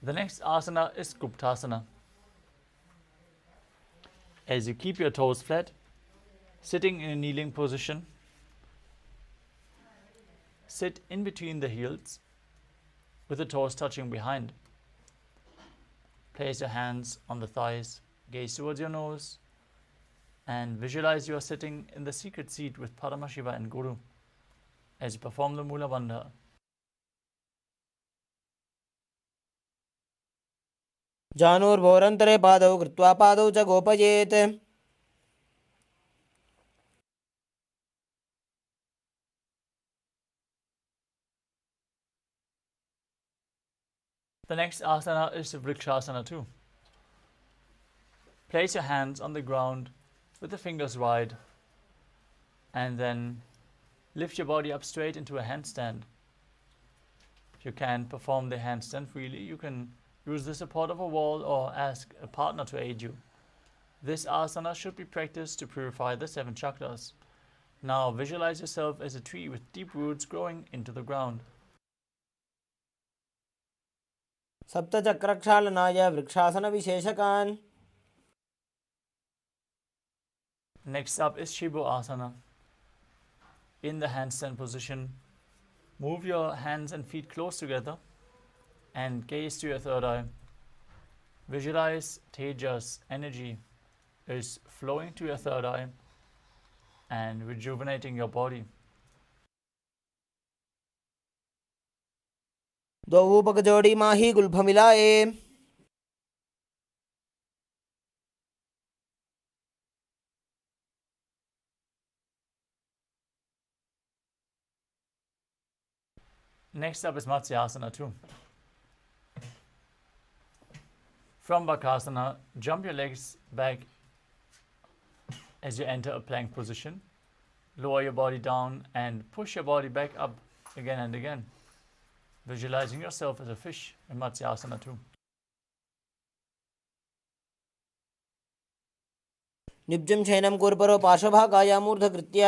[SPEAKER 1] The next asana is Guptasana. As you keep your toes flat, sitting in a kneeling position, sit in between the heels with the toes touching behind. Place your hands on the thighs, gaze towards your nose, and visualize you are sitting in the secret seat with Paramashiva and Guru as you perform the Mula Bandha.
[SPEAKER 2] जानुर्भोरन्तरे पादौ कृत्वा पादौ च गोपयेत्
[SPEAKER 1] The next asana is Vrikshasana too. Place your hands on the ground with the fingers wide and then lift your body up straight into a handstand. If you can perform the handstand freely, you can use the support of a wall or ask a partner to aid you. This asana should be practiced to purify the 7 chakras. Now visualize yourself as a tree with deep roots growing into the ground.
[SPEAKER 2] सप्तचक्रक्षालनाय वृक्षासनविशेषकान्
[SPEAKER 1] Next up is Shibu Asana. In the handstand position, move your hands and feet close together and gaze to your third eye. Visualize Tejas energy is flowing to your third eye and rejuvenating your body.
[SPEAKER 2] द्वौ पगजोडी माही गुल्फमिलाये
[SPEAKER 1] Next up is Matsyasana too. From Bakasana, jump your legs back as you enter a plank position. Lower your body down and push your body back up again and again. Visualizing yourself as a fish in Matsyasana too.
[SPEAKER 2] निब्जं शयनं कुर्परो पार्श्वभागायामूर्धकृत्य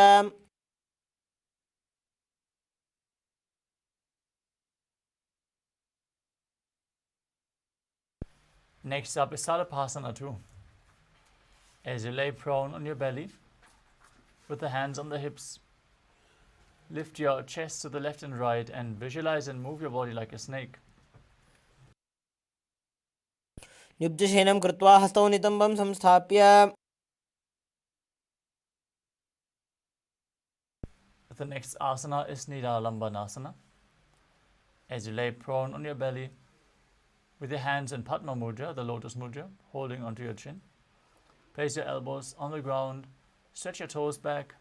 [SPEAKER 1] Next up is Salapasana too. As you lay prone on your belly, with the hands on the hips, lift your chest to the left and right and visualize and move your body like a snake.
[SPEAKER 2] निब्जशयनं कृत्वा हस्तौ नितम्बं संस्थाप्य
[SPEAKER 1] The next asana is Nidalambanasana. As you lay prone on your belly, with your hands in Padma Mudra, the lotus mudra, holding onto your chin. Place your elbows on the ground, stretch your toes back,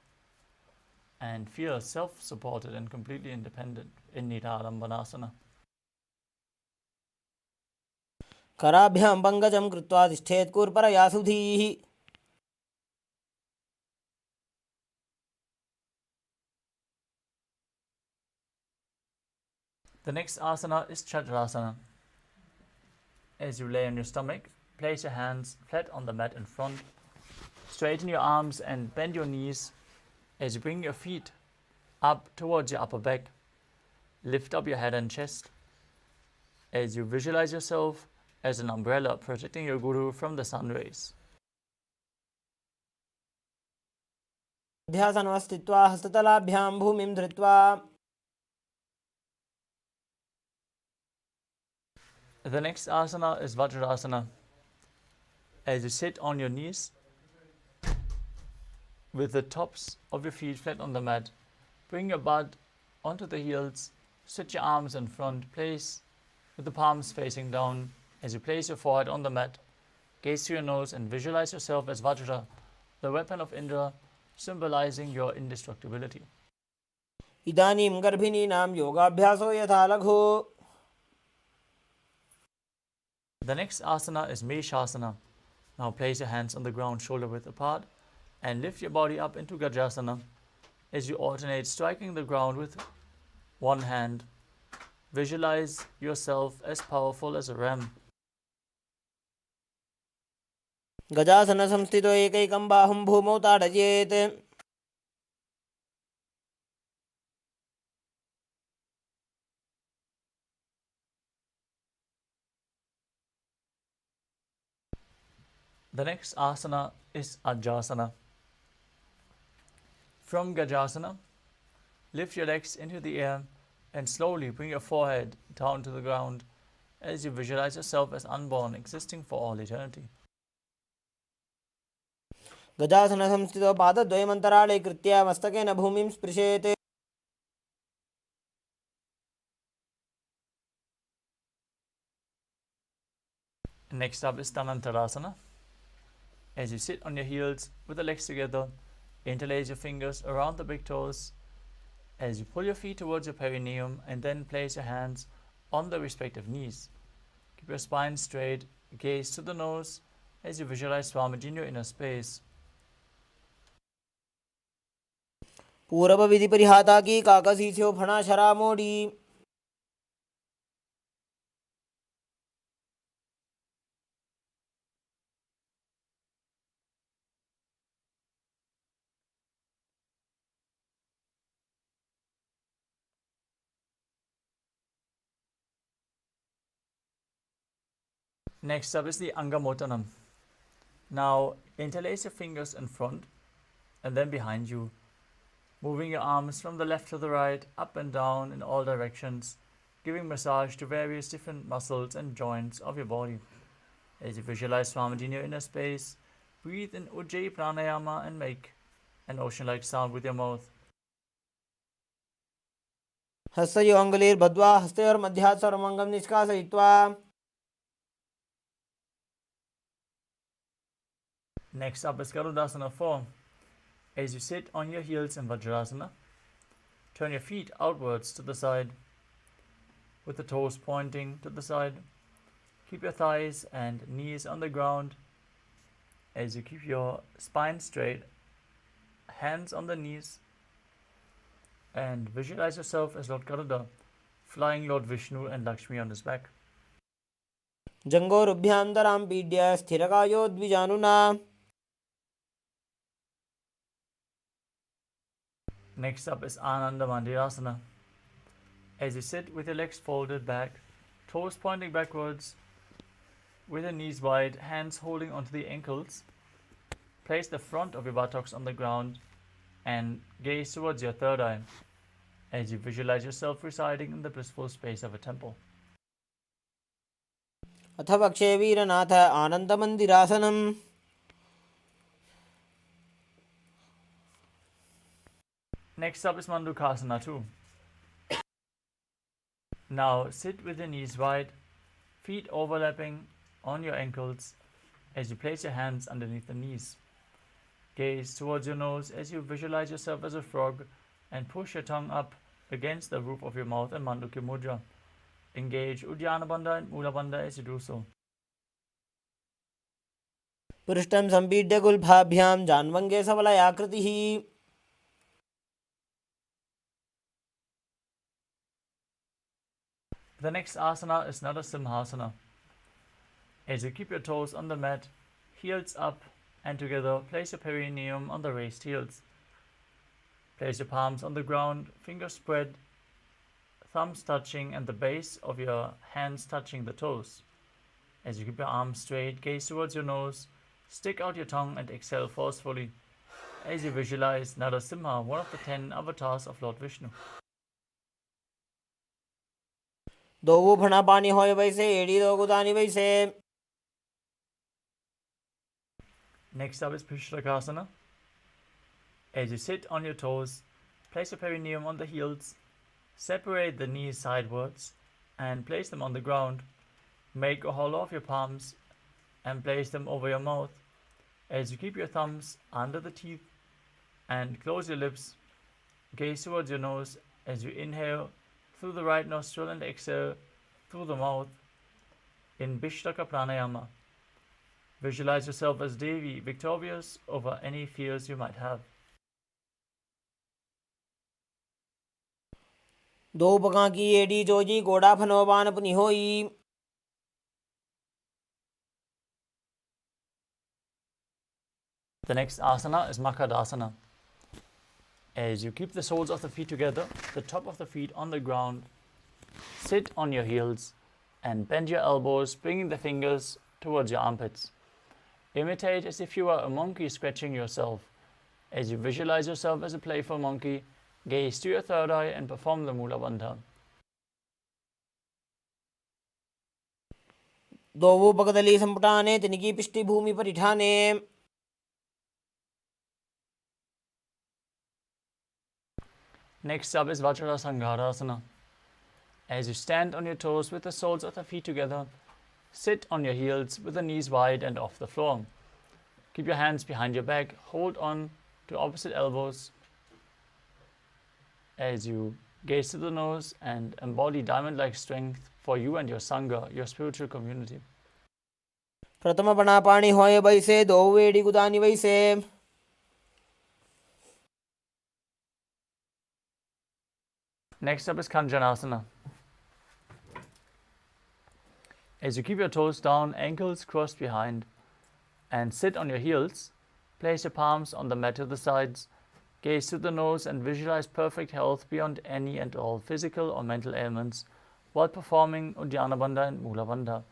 [SPEAKER 1] and feel self-supported and completely independent in Nidalambanasana.
[SPEAKER 2] कराभ्यां पङ्कजं कृत्वा तिष्ठेत् कूर्परया सुधीः
[SPEAKER 1] The next asana is Chakrasana. As you lay on your stomach, place your hands flat on the mat in front. Straighten your arms and bend your knees as you bring your feet up towards your upper back. Lift up your head and chest as you visualize yourself as an umbrella protecting your guru from the sun rays.
[SPEAKER 2] ध्यासनमस्थित्वा हस्ततलाभ्यां भूमिं धृत्वा
[SPEAKER 1] The next asana is Vajrasana. As you sit on your knees with the tops of your feet flat on the mat, bring your butt onto the heels, stretch your arms in front, place with the palms facing down. As you place your forehead on the mat, gaze to your nose and visualize yourself as Vajra, the weapon of Indra, symbolizing your indestructibility.
[SPEAKER 2] इदानीं गर्भिणीनां योगाभ्यासो यथा लघु
[SPEAKER 1] The next asana is Meshasana. Now place your hands on the ground, shoulder width apart, and lift your body up into Gajasana as you alternate striking the ground with one hand. Visualize yourself as powerful as a ram.
[SPEAKER 2] गजासनसंस्थितो एकैकं बाहुं भूमौ ताडयेत्
[SPEAKER 1] The next asana is Ajasana. From Gajasana, lift your legs into the air and slowly bring your forehead down to the ground as you visualize yourself as unborn, existing for all eternity.
[SPEAKER 2] गजासन संस्थितो पादद्वयमन्तराळे कृत्य मस्तकेन भूमिं स्पृशेत्.
[SPEAKER 1] Next up is Dhanantarasana. As you sit on your heels with the legs together, interlace your fingers around the big toes as you pull your feet towards your perineum and then place your hands on the respective knees. Keep your spine straight, gaze to the nose as you visualize Swamiji in your inner space.
[SPEAKER 2] पूर्व विधि परिहाता की काकसीथ्यो फणा शरा मोड़ी.
[SPEAKER 1] Next up is the Angamotanam. Now interlace your fingers in front and then behind you, moving your arms from the left to the right, up and down in all directions, giving massage to various different muscles and joints of your body. As you visualize Swamiji in your inner space, breathe in Ujjayi Pranayama and make an ocean-like sound with your mouth.
[SPEAKER 2] हस्तयो अङ्गुलीर्बद्ध्वा हस्तयोर्मध्यात् सर्वमङ्गं निष्कासयित्वा.
[SPEAKER 1] Next up is Garudasana form. As you sit on your heels in Vajrasana, turn your feet outwards to the side, with the toes pointing to the side. Keep your thighs and knees on the ground as you keep your spine straight, hands on the knees, and visualize yourself as Lord Garuda, flying Lord Vishnu and Lakshmi on his back.
[SPEAKER 2] जङ्घोरुभ्यां पीड्य स्थिरकायो द्विजानुना.
[SPEAKER 1] Next up is Ananda Mandirasana. As you sit with your legs folded back, toes pointing backwards, with your knees wide, hands holding onto the ankles, place the front of your buttocks on the ground and gaze towards your third eye as you visualize yourself residing in the blissful space of a temple.
[SPEAKER 2] अथ पक्षे वीरनाथ आनन्दमन्दिरासनम्.
[SPEAKER 1] Next up is Mandukasana 2. Now sit with your knees wide, feet overlapping on your ankles as you place your hands underneath the knees. Gaze towards your nose as you visualize yourself as a frog and push your tongue up against the roof of your mouth in Mandukya Mudra. Engage Uddiyana Bandha and Mula Bandha as you do so.
[SPEAKER 2] पृष्ठं सम्पीड्य गुल्फाभ्यां जान्वङ्गे सबलयाकृतिः.
[SPEAKER 1] The next asana is Narasimhasana. As you keep your toes on the mat, heels up and together, place your perineum on the raised heels. Place your palms on the ground, fingers spread, thumbs touching and the base of your hands touching the toes. As you keep your arms straight, gaze towards your nose, stick out your tongue and exhale forcefully as you visualize Narasimha, one of the 10 avatars of Lord Vishnu.
[SPEAKER 2] दो फणा पानी होय वैसे एड़ी दो गुदानी वैसे.
[SPEAKER 1] Next up is Pishlakasana. As you sit on your toes, place your perineum on the heels, separate the knees sidewards and place them on the ground. Make a hollow of your palms and place them over your mouth as you keep your thumbs under the teeth and close your lips. Gaze towards your nose as you inhale through the right nostril and exhale through the mouth in Bishlaka Pranayama. Visualize yourself as Devi, victorious over any fears you might have.
[SPEAKER 2] दो पका की AD Joji गोड़ा फनोबान अपनी होई.
[SPEAKER 1] The next asana is Makadasana. As you keep the soles of the feet together, the top of the feet on the ground, sit on your heels and bend your elbows, bringing the fingers towards your armpits. Imitate as if you are a monkey scratching yourself. As you visualize yourself as a playful monkey, gaze to your third eye and perform the Mula Bandha.
[SPEAKER 2] दोवुपगदली संपुटाने तिनिकी पिष्टि Bhumi परिठाने
[SPEAKER 1] Next up is Vajrasangarasana. As you stand on your toes with the soles of the feet together, sit on your heels with the knees wide and off the floor. Keep your hands behind your back, hold on to opposite elbows as you gaze to the nose and embody diamond-like strength for you and your Sangha, your spiritual community.
[SPEAKER 2] प्रथम पणापाणि होय बैसे दो वेड़ी गुदानी वैसे
[SPEAKER 1] Next up is Kanjanasana. As you keep your toes down, ankles crossed behind, and sit on your heels, place your palms on the mat to the sides, gaze to the nose and visualize perfect health beyond any and all physical or mental ailments while performing Uddiyana Bandha and Mula Bandha.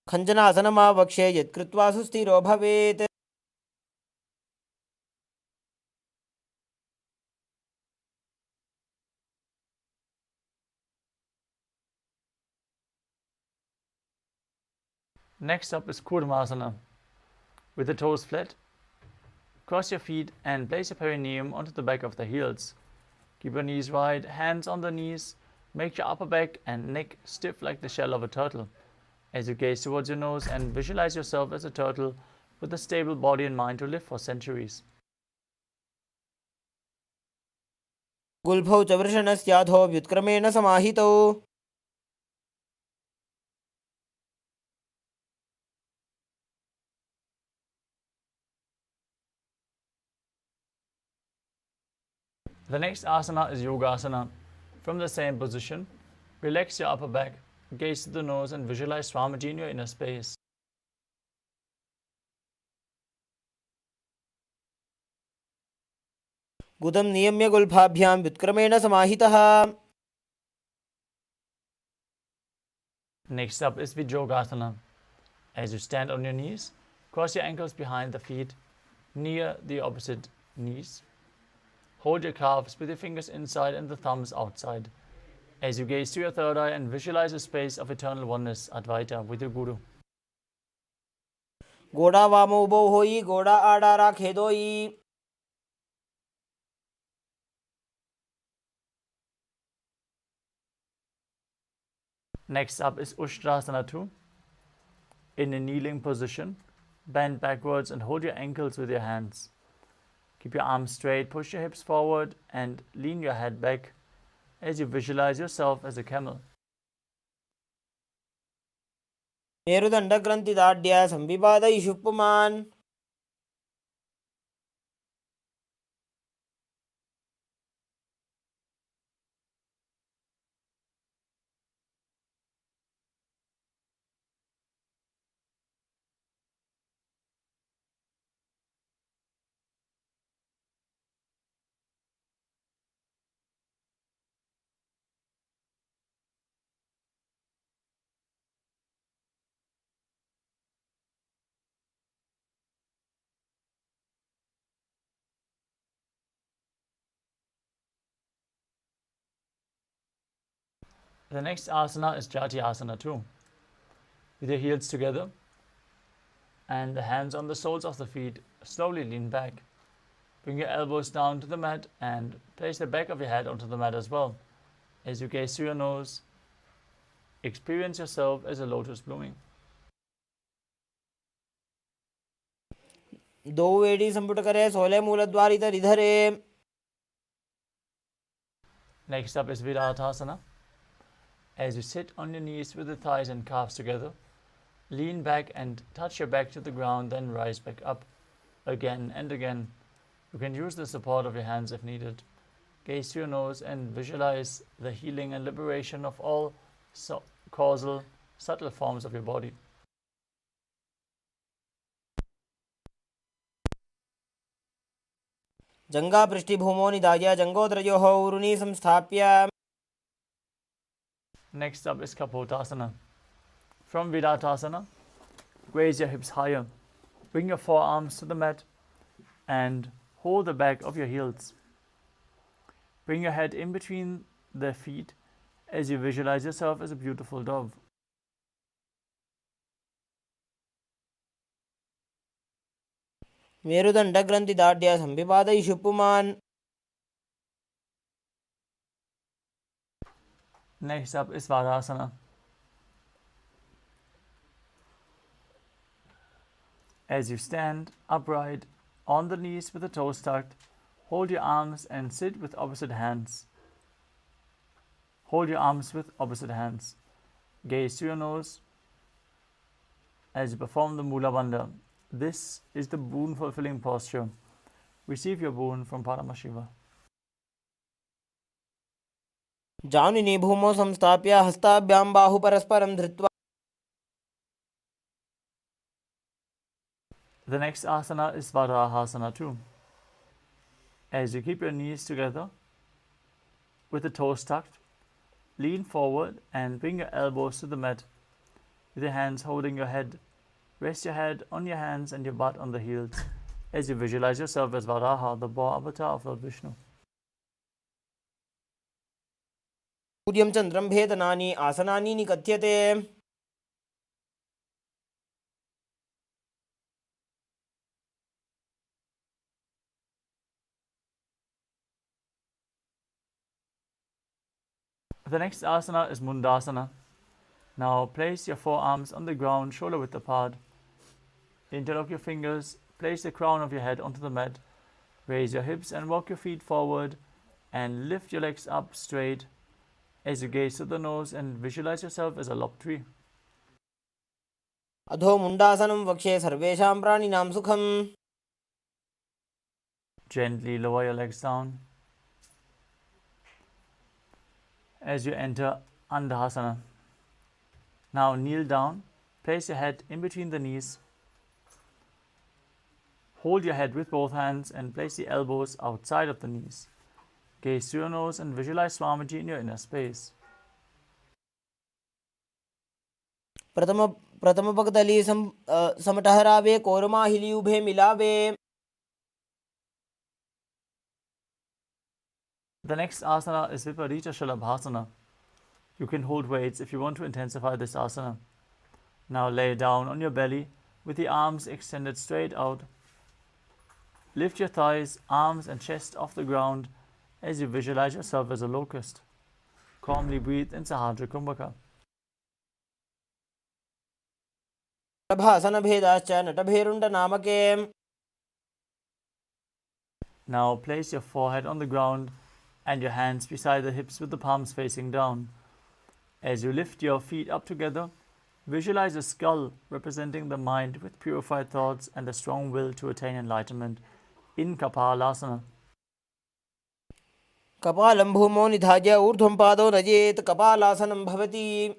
[SPEAKER 2] खञ्जनासनमावक्ष्ये यत्कृत्वा सुस्थिरो भवेत्
[SPEAKER 1] Next up is Kurmasana. With the toes flat, cross your feet and place your perineum onto the back of the heels. Keep your knees wide, hands on the knees, make your upper back and neck stiff like the shell of a turtle. As you gaze towards your nose and visualize yourself as a turtle with a stable body and mind to live for centuries.
[SPEAKER 2] गुल्फौ च वृषणस्याधो व्युत्क्रमेण समाहितौ
[SPEAKER 1] The next asana is Yogasana. From the same position, relax your upper back, gaze to the nose and visualize Swamiji in your inner space.
[SPEAKER 2] गुदं नियम्य गुल्फाभ्यां व्युत्क्रमेण समाहितः
[SPEAKER 1] Next up is Vijogasana. As you stand on your knees, cross your ankles behind the feet, near the opposite knees. Hold your calves with your fingers inside and the thumbs outside. As you gaze to your third eye and visualize a space of eternal oneness, Advaita, with your Guru.
[SPEAKER 2] गोड़ा वामो उबो होई गोड़ा आड़ा राखे दोई
[SPEAKER 1] Next up is Ushtrasana 2. In a kneeling position, bend backwards and hold your ankles with your hands. Keep your arms straight, push your hips forward and lean your head back as you visualize yourself as a camel.
[SPEAKER 2] मेरुदण्डग्रन्थिदाढ्य संविपादयिषु पुमान्
[SPEAKER 1] The next asana is Jati Asana 2. With your heels together and the hands on the soles of the feet, slowly lean back. Bring your elbows down to the mat and place the back of your head onto the mat as well. As you gaze through your nose, experience yourself as a lotus blooming.
[SPEAKER 2] दो वेड़ी संपुट करे 16 मूलद्वार इधर इधरे
[SPEAKER 1] Next up is Viratasana. As you sit on your knees with the thighs and calves together, lean back and touch your back to the ground, then rise back up again and again. You can use the support of your hands if needed. Gaze to your nose and visualize the healing and liberation of all causal, subtle forms of your body.
[SPEAKER 2] जंगा पृष्ठभूमो निधाय जंगोत्रयोः ऊरुनी संस्थाप्य
[SPEAKER 1] Next up is Kapotasana. From Vidatasana, raise your hips higher. Bring your forearms to the mat and hold the back of your heels. Bring your head in between the feet as you visualize yourself as a beautiful dove.
[SPEAKER 2] मेरुदण्डग्रन्थि दाढ्य संविपादयिषु पुमान्.
[SPEAKER 1] Next up is Vadasana. As you stand upright on the knees with the toes tucked, hold your arms and sit with opposite hands. Hold your arms with opposite hands. Gaze to your nose as you perform the Mula Bandha. This is the boon fulfilling posture. Receive your boon from Paramashiva.
[SPEAKER 2] जानुनि भूमौ संस्थाप्य हस्ताभ्यां बाहु परस्परं धृत्वा.
[SPEAKER 1] The next asana is Varahasana too. As you keep your knees together with the toes tucked, lean forward and bring your elbows to the mat with your hands holding your head. Rest your head on your hands and your butt on the heels as you visualize yourself as Varaha, the boar avatar of Lord Vishnu.
[SPEAKER 2] सूर्यं चन्द्रं भेदनानि आसनानि निकथ्यते.
[SPEAKER 1] The next asana is Mundasana. Now place your forearms on the ground, shoulder width apart. Interlock your fingers, place the crown of your head onto the mat. Raise your hips and walk your feet forward and lift your legs up straight as you gaze to the nose and visualize yourself as a lopped tree.
[SPEAKER 2] अधो मुण्डासनं वक्षे सर्वेषां प्राणिनां सुखम्.
[SPEAKER 1] Gently lower your legs down as you enter Andhasana. Now kneel down, place your head in between the knees. Hold your head with both hands and place the elbows outside of the knees. Gaze to your nose and visualize Swamiji in your inner space.
[SPEAKER 2] प्रथमपगतली समटहरावे कोरमाहिली उभे मिलावे.
[SPEAKER 1] The next asana is Viparita Shalabhasana. You can hold weights if you want to intensify this asana. Now lay down on your belly with the arms extended straight out. Lift your thighs, arms and chest off the ground as you visualize yourself as a locust. Calmly breathe in Sahadra Kumbhaka.
[SPEAKER 2] प्रभासन भेदाश्च नटभेरुण्ड नामके.
[SPEAKER 1] Now place your forehead on the ground and your hands beside the hips with the palms facing down. As you lift your feet up together, visualize a skull representing the mind with purified thoughts and the strong will to attain enlightenment in KAILASA.
[SPEAKER 2] कपालं भूमौ निधाय ऊर्ध्वं पादौ नजेत् कपालासनं भवति.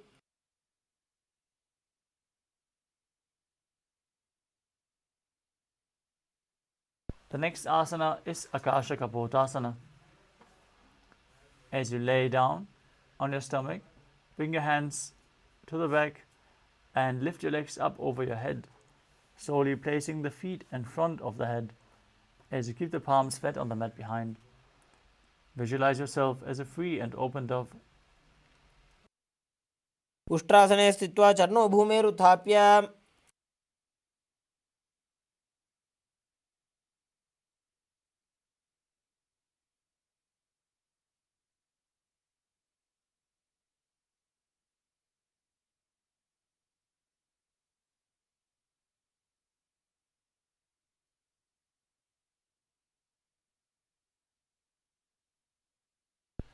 [SPEAKER 1] The next asana is Akasha Kapotasana. As you lay down on your stomach, bring your hands to the back and lift your legs up over your head, slowly placing the feet in front of the head as you keep the palms flat on the mat behind. Visualize yourself as a free and open dove.
[SPEAKER 2] उष्ट्रासने स्थित्वा चरणौ भूमेरुत्थाप्य.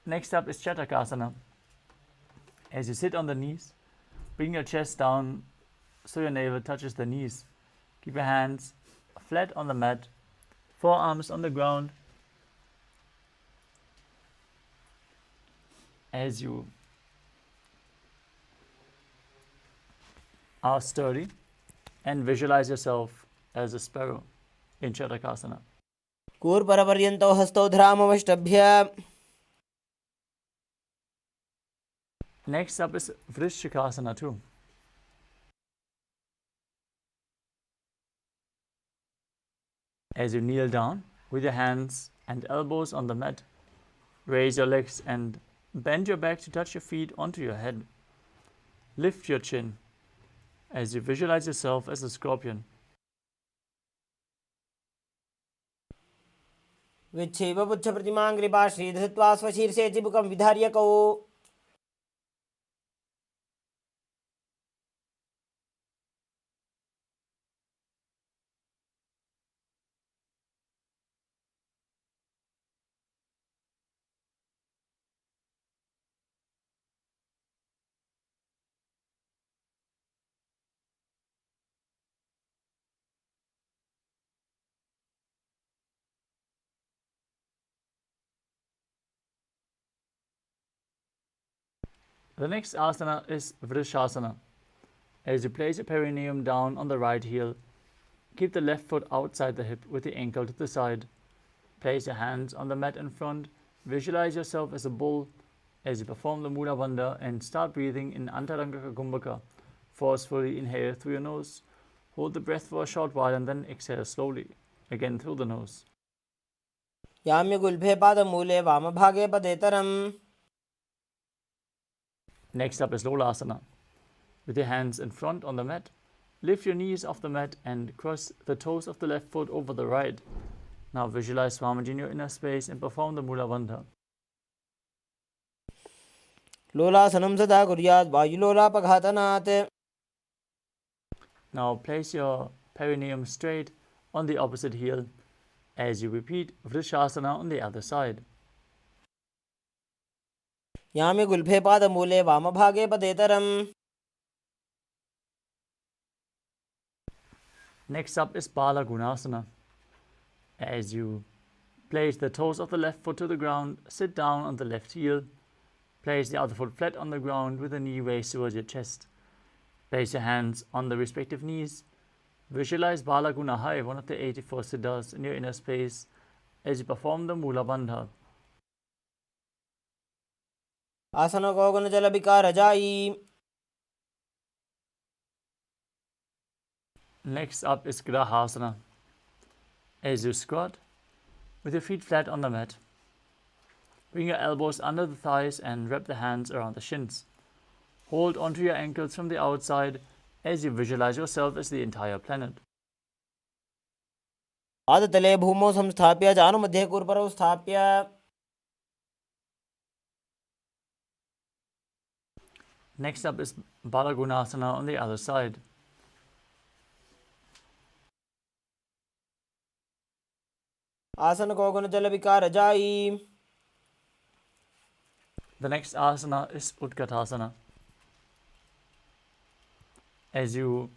[SPEAKER 1] Next up is Chatakasana. As you sit on the knees, bring your chest down so your navel touches the knees. Keep your hands flat on the mat, forearms on the ground. As you are sturdy and visualize yourself as a sparrow in Chatakasana.
[SPEAKER 2] कूर्परपर्यन्तौ हस्तौ धरामवष्टभ्य.
[SPEAKER 1] Next up is Vrishikasana too. As you kneel down with your hands and elbows on the mat, raise your legs and bend your back to touch your feet onto your head. Lift your chin as you visualize yourself as a scorpion.
[SPEAKER 2] विच्छेव पुच्छ प्रतिमां श्रीधृत्वा स्वशीर्षे चिबुकं विधार्य कौ
[SPEAKER 1] The next asana is Vrishasana. As you place your perineum down on the right heel, keep the left foot outside the hip with the ankle to the side. Place your hands on the mat in front. Visualize yourself as a bull as you perform the Mula Bandha and start breathing in Antaranga Kumbhaka. Forcefully inhale through your nose. Hold the breath for a short while and then exhale slowly, again through the nose.
[SPEAKER 2] याम्य गुल्फे पादमूले वामभागे पदेतरम्.
[SPEAKER 1] Next up is Lolasana. With your hands in front on the mat, lift your knees off the mat and cross the toes of the left foot over the right. Now visualize Swamiji in your inner space and perform the Mula Bandha.
[SPEAKER 2] लोलासनं सदा कुर्यात् वायुलोलापघातनात्.
[SPEAKER 1] Now place your perineum straight on the opposite heel as you repeat Vrishasana on the other side.
[SPEAKER 2] याम्य गुल्फे पादमूले वामभागे पदेतरम्.
[SPEAKER 1] Next up is Bala Gunasana. As you place the toes of the left foot to the ground, sit down on the left heel. Place the other foot flat on the ground with the knee raised towards your chest. Place your hands on the respective knees. Visualize Bala Gunahai, one of the 84 siddhas, in your inner space as you perform the Mula Bandha.
[SPEAKER 2] आसन Kogan जल विकार जाई.
[SPEAKER 1] Next up is Grahasana. As you squat with your feet flat on the mat, bring your elbows under the thighs and wrap the hands around the shins. Hold onto your ankles from the outside as you visualize yourself as the entire planet.
[SPEAKER 2] आदतले भूमौ संस्थाप्य जानुमध्ये कुर्परौ स्थाप्य.
[SPEAKER 1] Next up is Balagunasana on the other side.
[SPEAKER 2] आसन Kogan जल विकार जाई.
[SPEAKER 1] The next asana is Utkatasana. As you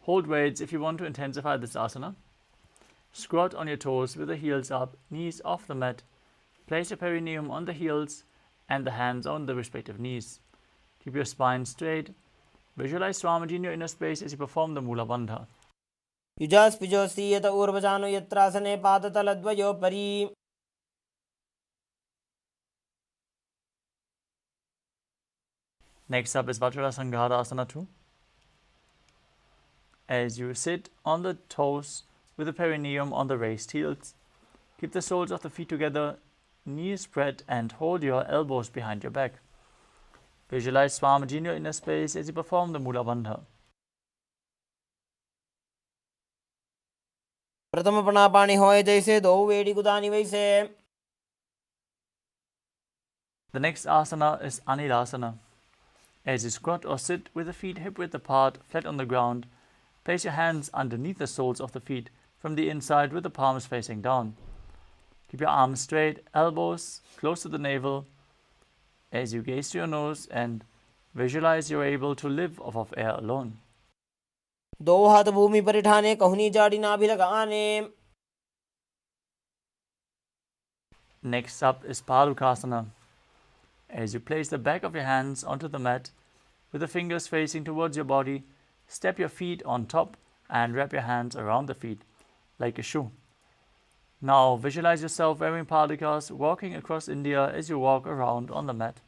[SPEAKER 1] hold weights, if you want to intensify this asana, squat on your toes with the heels up, knees off the mat. Place your perineum on the heels and the hands on the respective knees. Keep your spine straight. Visualize Swamiji in your inner space as you perform the Mula Bandha.
[SPEAKER 2] युजास्पिजोऽस्ति यत ऊर्वजानो यत्रासने पादतलद्वयोपरि.
[SPEAKER 1] Next up is Vajrasanghadasana 2. As you sit on the toes with the perineum on the raised heels, keep the soles of the feet together, knees spread, and hold your elbows behind your back. Visualize Swamiji in your inner space as you perform the Mula Bandha.
[SPEAKER 2] प्रथम पणापाणि होय जैसे दो वेड़ी गुदानी वैसे.
[SPEAKER 1] The next asana is Anilasana. As you squat or sit with the feet hip-width apart, flat on the ground, place your hands underneath the soles of the feet from the inside with the palms facing down. Keep your arms straight, elbows close to the navel as you gaze to your nose and visualize you're able to live off of air alone.
[SPEAKER 2] दो हाथ भूमि पर ठाने कहुनी जाड़ी नाभि लगाने.
[SPEAKER 1] Next up is Palukasana. As you place the back of your hands onto the mat with the fingers facing towards your body, step your feet on top and wrap your hands around the feet like a shoe. Now visualize yourself wearing padukas walking across India as you walk around on the mat.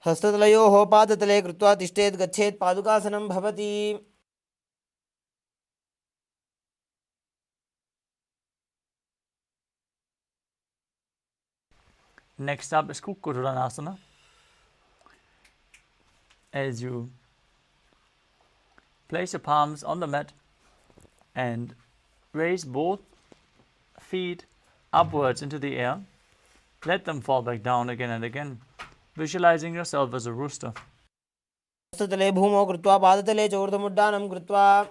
[SPEAKER 2] हस्ततलयोः पादतले कृत्वा तिष्ठेत् गच्छेत् पादुकासनं भवति.
[SPEAKER 1] Next up is Kukuranasana. As you place your palms on the mat and raise both feet upwards into the air, let them fall back down again and again, visualizing yourself as a rooster.
[SPEAKER 2] हस्ततले भूमौ कृत्वा पादतले च ऊर्ध्वमुड्डानं कृत्वा.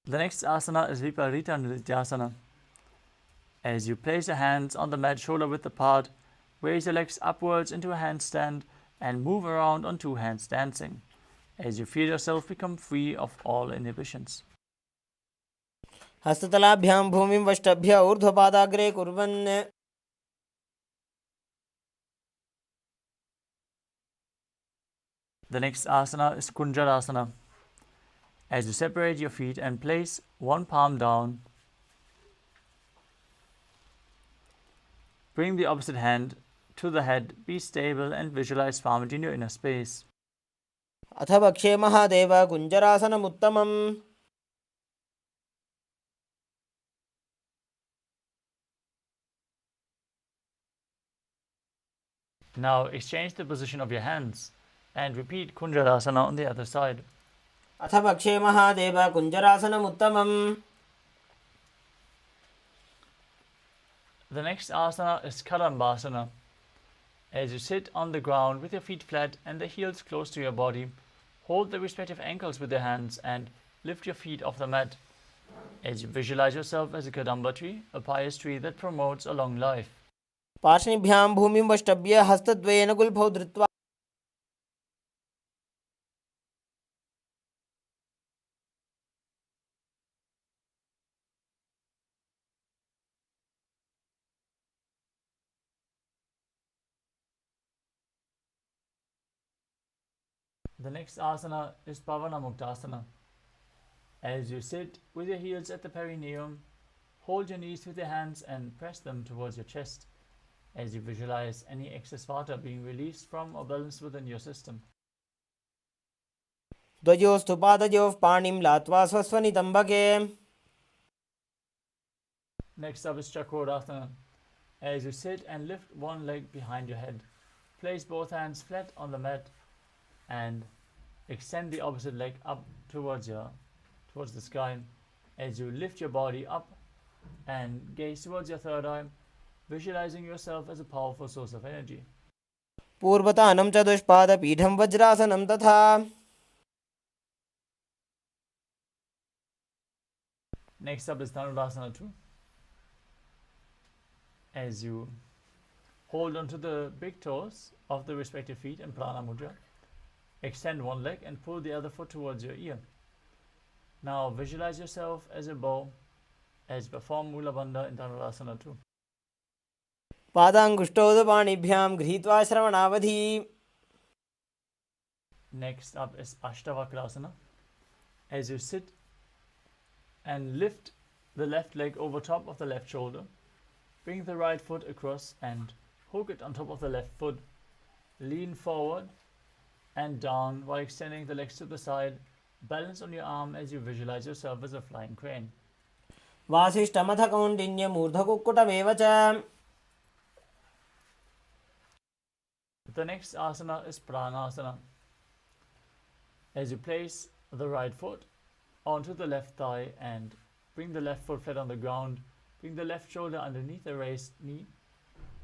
[SPEAKER 1] The next asana is Viparita Nrityasana. As you place your hands on the mat shoulder width apart, raise your legs upwards into a handstand and move around on two hands dancing. As you feel yourself become free of all inhibitions.
[SPEAKER 2] हस्ततलाभ्यां भूमिं वष्टभ्य ऊर्ध्वपादाग्रे कुर्वन्.
[SPEAKER 1] The next asana is Kunjarasana. As you separate your feet and place one palm down, bring the opposite hand to the head, be stable and visualize palm in your inner space.
[SPEAKER 2] अथ वक्षे Mahadev कुञ्जरासनमुत्तमम्.
[SPEAKER 1] Now exchange the position of your hands and repeat Kunjarasana on the other side.
[SPEAKER 2] अथ वक्षे Mahadev कुञ्जरासनमुत्तमम्.
[SPEAKER 1] The next asana is Kadambasana. As you sit on the ground with your feet flat and the heels close to your body, hold the respective ankles with your hands and lift your feet off the mat. As you visualize yourself as a Kadamba tree, a pious tree that promotes a long life.
[SPEAKER 2] पार्श्वभ्यां भूमिं वष्टभ्य हस्तद्वयेन गुल्फौ धृत्वा.
[SPEAKER 1] The next asana is Pavanamuktasana. As you sit with your heels at the perineum, hold your knees with your hands and press them towards your chest as you visualize any excess water being released from or balanced within your system.
[SPEAKER 2] द्वयोस्तु पादयोः पाणिं लात्वा स्वस्वनितम्बके.
[SPEAKER 1] Next up is Chakrasana. As you sit and lift one leg behind your head, place both hands flat on the mat and extend the opposite leg up towards the sky. As you lift your body up and gaze towards your third eye, visualizing yourself as a powerful source of energy.
[SPEAKER 2] पूर्वतानं चतुष्पादपीठं वज्रासनं तथा.
[SPEAKER 1] Next up is Dhanurasana 2. As you hold onto the big toes of the respective feet in Prana Mudra, extend one leg and pull the other foot towards your ear. Now visualize yourself as a bow as you perform Mula Bandha in Dhanurasana 2.
[SPEAKER 2] पादाङ्गुष्ठोदपाणिभ्यां गृहीत्वा श्रवणावधि.
[SPEAKER 1] Next up is Ashtavakrasana. As you sit and lift the left leg over top of the left shoulder, bring the right foot across and hook it on top of the left foot. Lean forward and down while extending the legs to the side. Balance on your arm as you visualize yourself as a flying crane.
[SPEAKER 2] वासिष्ठमथ कौण्डिन्यमूर्धकुक्कुटमेव च.
[SPEAKER 1] The next asana is Pranasana. As you place the right foot onto the left thigh and bring the left foot flat on the ground, bring the left shoulder underneath the raised knee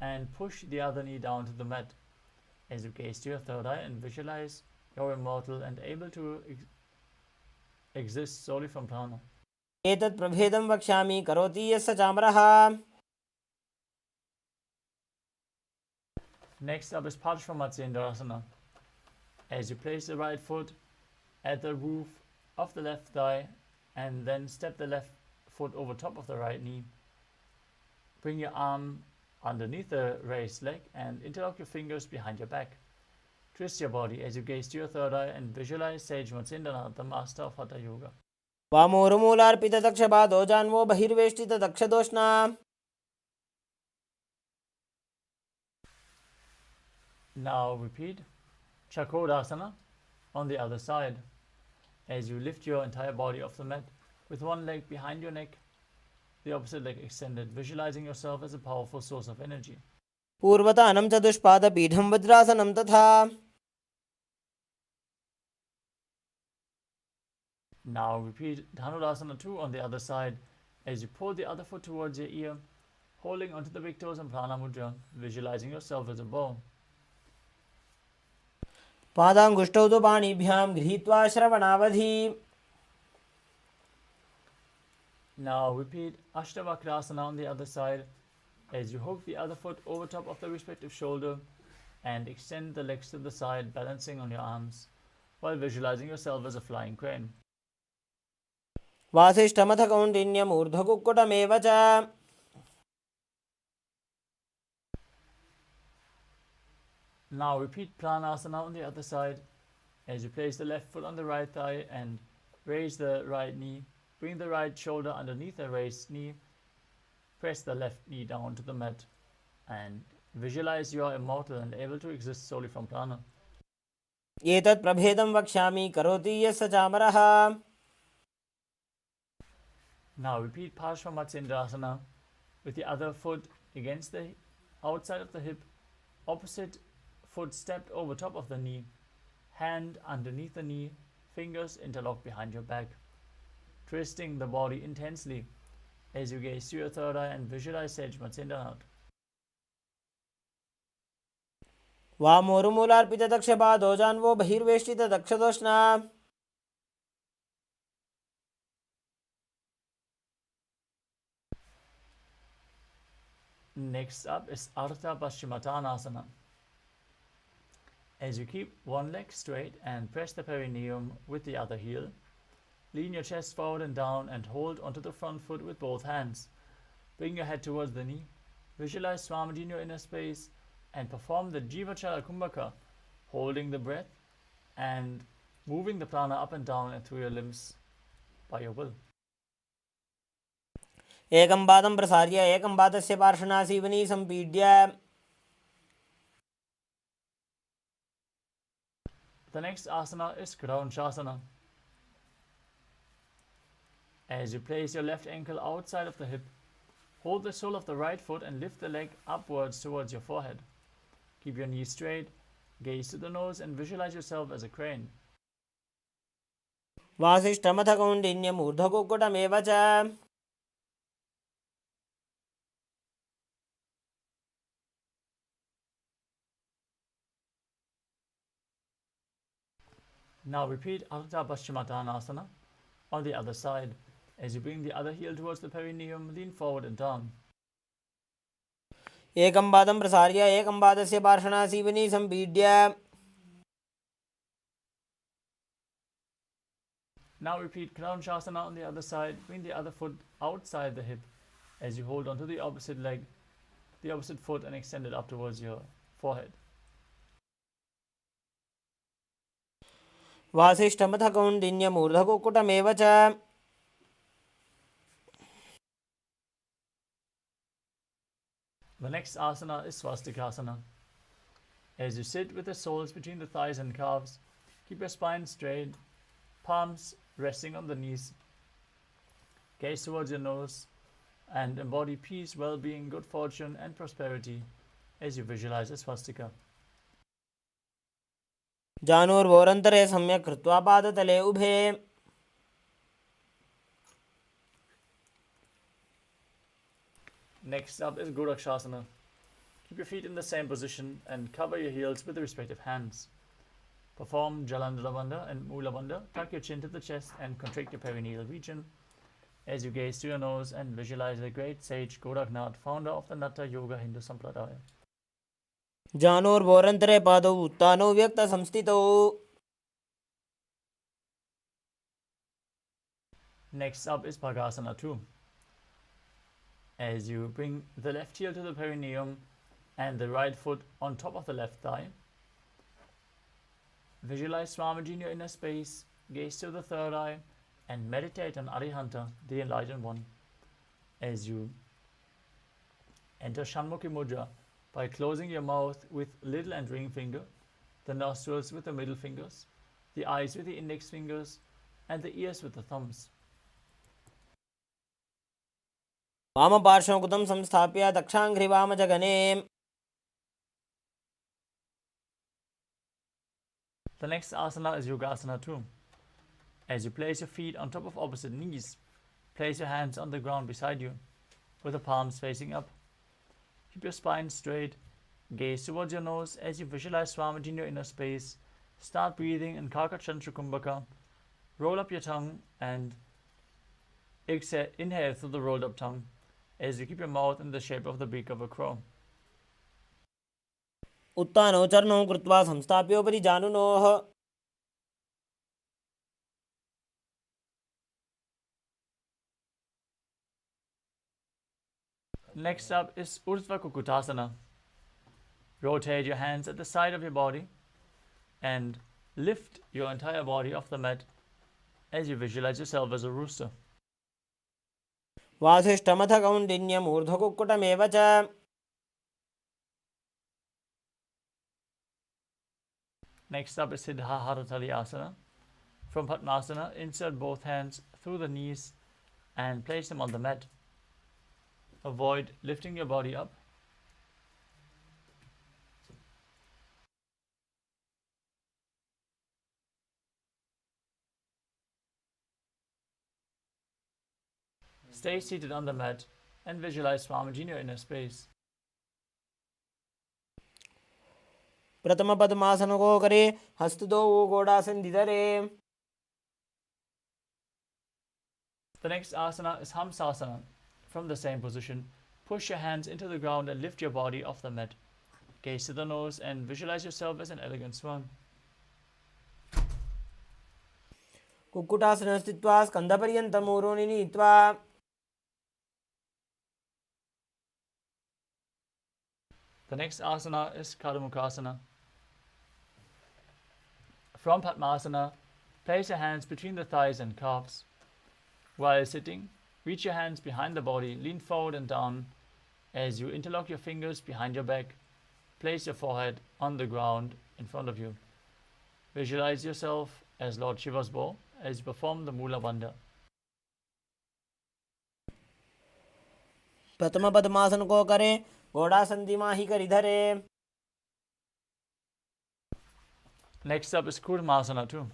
[SPEAKER 1] and push the other knee down to the mat. As you gaze to your third eye and visualize you're immortal and able to exist solely from prana.
[SPEAKER 2] एतत् प्रभेदं वक्ष्यामि करोति यस्य चामरः.
[SPEAKER 1] Next up is Parshvamatsendrasana. As you place the right foot at the roof of the left thigh and then step the left foot over top of the right knee, bring your arm underneath the raised leg and interlock your fingers behind your back. Twist your body as you gaze to your third eye and visualize Sage Matsyendranath, the master of Hatha Yoga.
[SPEAKER 2] वामोरुमूलार्पितदक्षपादो जान्वो बहिर्वेष्टितदक्षदोष्णा.
[SPEAKER 1] Now repeat Chakrasana on the other side as you lift your entire body off the mat with one leg behind your neck the opposite leg extended, visualizing yourself as a powerful source of energy.
[SPEAKER 2] पूर्वतानं चतुष्पादपीठं वज्रासनं तथा.
[SPEAKER 1] Now repeat Dhanurasana 2 on the other side as you pull the other foot towards your ear, holding onto the big toes and prana mudra, visualizing yourself as a bow.
[SPEAKER 2] पादाङ्गुष्ठौ तु पाणिभ्यां गृहीत्वा श्रवणावधि.
[SPEAKER 1] Now repeat Ashtavakrasana on the other side as you hook the other foot over top of the respective shoulder and extend the legs to the side, balancing on your arms while visualizing yourself as a flying crane.
[SPEAKER 2] वासिष्ठमथ कौण्डिन्यम् ऊर्ध्वकुक्कुटमेव च.
[SPEAKER 1] Now repeat Pranasana on the other side as you place the left foot on the right thigh and raise the right knee. Bring the right shoulder underneath the raised knee. Press the left knee down to the mat and visualize you are immortal and able to exist solely from prana.
[SPEAKER 2] एतत् प्रभेदं वक्ष्यामि करोति यस्य चामरः.
[SPEAKER 1] Now repeat Parshvamatsendrasana with the other foot against the outside of the hip, opposite foot stepped over top of the knee, hand underneath the knee, fingers interlocked behind your back, twisting the body intensely as you gaze to your third eye and visualize Sage Matsendranath.
[SPEAKER 2] वामोरुमूलार्पितदक्षपादो जान्वो बहिर्वेष्टितदक्षदोष्णा.
[SPEAKER 1] Next up is Ardha Paschimottanasana. As you keep one leg straight and press the perineum with the other heel, lean your chest forward and down and hold onto the front foot with both hands. Bring your head towards the knee. Visualize Swamiji in your inner space and perform the Jivachala Kumbhaka, holding the breath and moving the prana up and down and through your limbs by your will.
[SPEAKER 2] एकं पादं प्रसार्य एकं पादस्य पार्श्वनासीवनी सम्पीड्य.
[SPEAKER 1] The next asana is Kraunchasana. As you place your left ankle outside of the hip, hold the sole of the right foot and lift the leg upwards towards your forehead. Keep your knees straight, gaze to the nose and visualize yourself as a crane.
[SPEAKER 2] वासिष्ठमथ कौण्डिन्यम् ऊर्ध्वकुक्कुटमेव च.
[SPEAKER 1] Now repeat Ardha Paschimottanasana on the other side. As you bring the other heel towards the perineum, lean forward and down.
[SPEAKER 2] एकं पादं प्रसार्य एकं पादस्य पार्श्वनासीवनी सम्पीड्य.
[SPEAKER 1] Now repeat Kraunchasana on the other side. Bring the other foot outside the hip as you hold onto the opposite leg, the opposite foot, and extend it up towards your forehead.
[SPEAKER 2] वासिष्ठमथ कौण्डिन्यम् ऊर्ध्वकुक्कुटमेव च.
[SPEAKER 1] The next asana is Swastikasana. As you sit with the soles between the thighs and calves, keep your spine straight, palms resting on the knees. Gaze towards your nose and embody peace, well-being, good fortune and prosperity as you visualize a swastika.
[SPEAKER 2] जानुर्वोरन्तरे सम्यक् कृत्वा पादतले उभे.
[SPEAKER 1] Next up is Gorakshasana. Keep your feet in the same position and cover your heels with the respective hands. Perform Jalandhara Bandha and Mula Bandha. Tuck your chin to the chest and contract your perineal region as you gaze to your nose and visualize the great sage Goraknath, founder of the Natha Yoga Hindu Sampradaya.
[SPEAKER 2] जानुर्वोरन्तरे पादौ उत्तानौ व्यक्तसंस्थितौ.
[SPEAKER 1] Next up is Bhagasana 2. As you bring the left heel to the perineum and the right foot on top of the left thigh, visualize Swamiji in your inner space, gaze to the third eye, and meditate on Arihanta, the enlightened one, as you enter Shanmukhi Mudra by closing your mouth with little and ring finger, the nostrils with the middle fingers, the eyes with the index fingers, and the ears with the thumbs.
[SPEAKER 2] वामपार्श्वकृतं संस्थाप्य दक्षाङ्घ्रिवामजगने.
[SPEAKER 1] The next asana is Yogasana 2. As you place your feet on top of opposite knees, place your hands on the ground beside you, with the palms facing up. Keep your spine straight, gaze towards your nose as you visualize Swamiji in your inner space. Start breathing in Karkachandra Kumbhaka. Roll up your tongue and inhale through the rolled up tongue as you keep your mouth in the shape of the beak of a crow.
[SPEAKER 2] उत्तानौ चरणौ कृत्वा संस्थाप्योपरि जानुनोः.
[SPEAKER 1] Next up is Urdhva Kukutasana. Rotate your hands at the side of your body and lift your entire body off the mat as you visualize yourself as a rooster.
[SPEAKER 2] वासिष्ठमथ कौण्डिन्यम् ऊर्ध्वकुक्कुटमेव च.
[SPEAKER 1] Next up is Siddha Haratali From Padmasana, insert both hands through the knees and place them on the mat. Avoid lifting your body up. Stay seated on the mat and visualize Swamiji in your inner space.
[SPEAKER 2] प्रथम पद्मासन को करे, हस्त दो गोड़ासन दिधरे.
[SPEAKER 1] The next asana is Hamsasana. From the same position, push your hands into the ground and lift your body off the mat. Gaze to the nose and visualize yourself as an elegant swan.
[SPEAKER 2] Kukkutasana स्थित्वा स्कन्धपर्यन्तं ऊरोनि नीत्वा.
[SPEAKER 1] The next asana is Kadamukasana. From Padmasana, place your hands between the thighs and calves. While sitting, reach your hands behind the body, lean forward and down. As you interlock your fingers behind your back, place your forehead on the ground in front of you. Visualize yourself as Lord Shiva's bow as you perform the Mula Bandha.
[SPEAKER 2] प्रथम पद्मासन को करे, घोड़ासन दिमाही कर इधरे.
[SPEAKER 1] Next up is Kurmasana 2.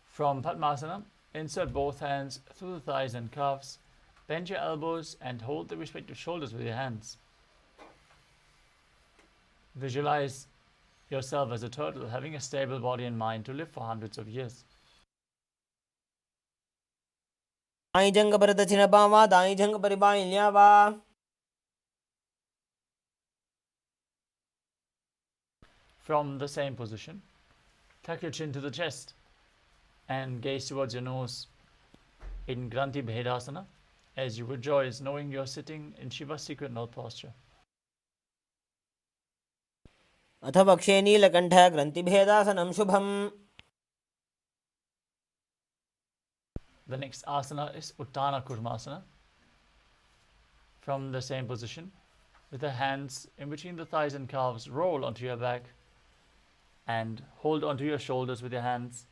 [SPEAKER 1] From Padmasana, insert both hands through the thighs and calves. Bend your elbows and hold the respective shoulders with your hands. Visualize yourself as a turtle having a stable body and mind to live for hundreds of years.
[SPEAKER 2] दाई जंग पर दक्षिण बामा, दाई जंग पर by ल्यावा.
[SPEAKER 1] From the same position, tuck your chin to the chest and gaze towards your nose in Granthi Bhedasana as you rejoice knowing you are sitting in Shiva's secret mouth posture.
[SPEAKER 2] अथ वक्षे नीलकण्ठ ग्रन्थिभेदासनं शुभम्.
[SPEAKER 1] The next asana is Uttana Kurmasana. From the same position, with the hands in between the thighs and calves, roll onto your back and hold onto your shoulders with your hands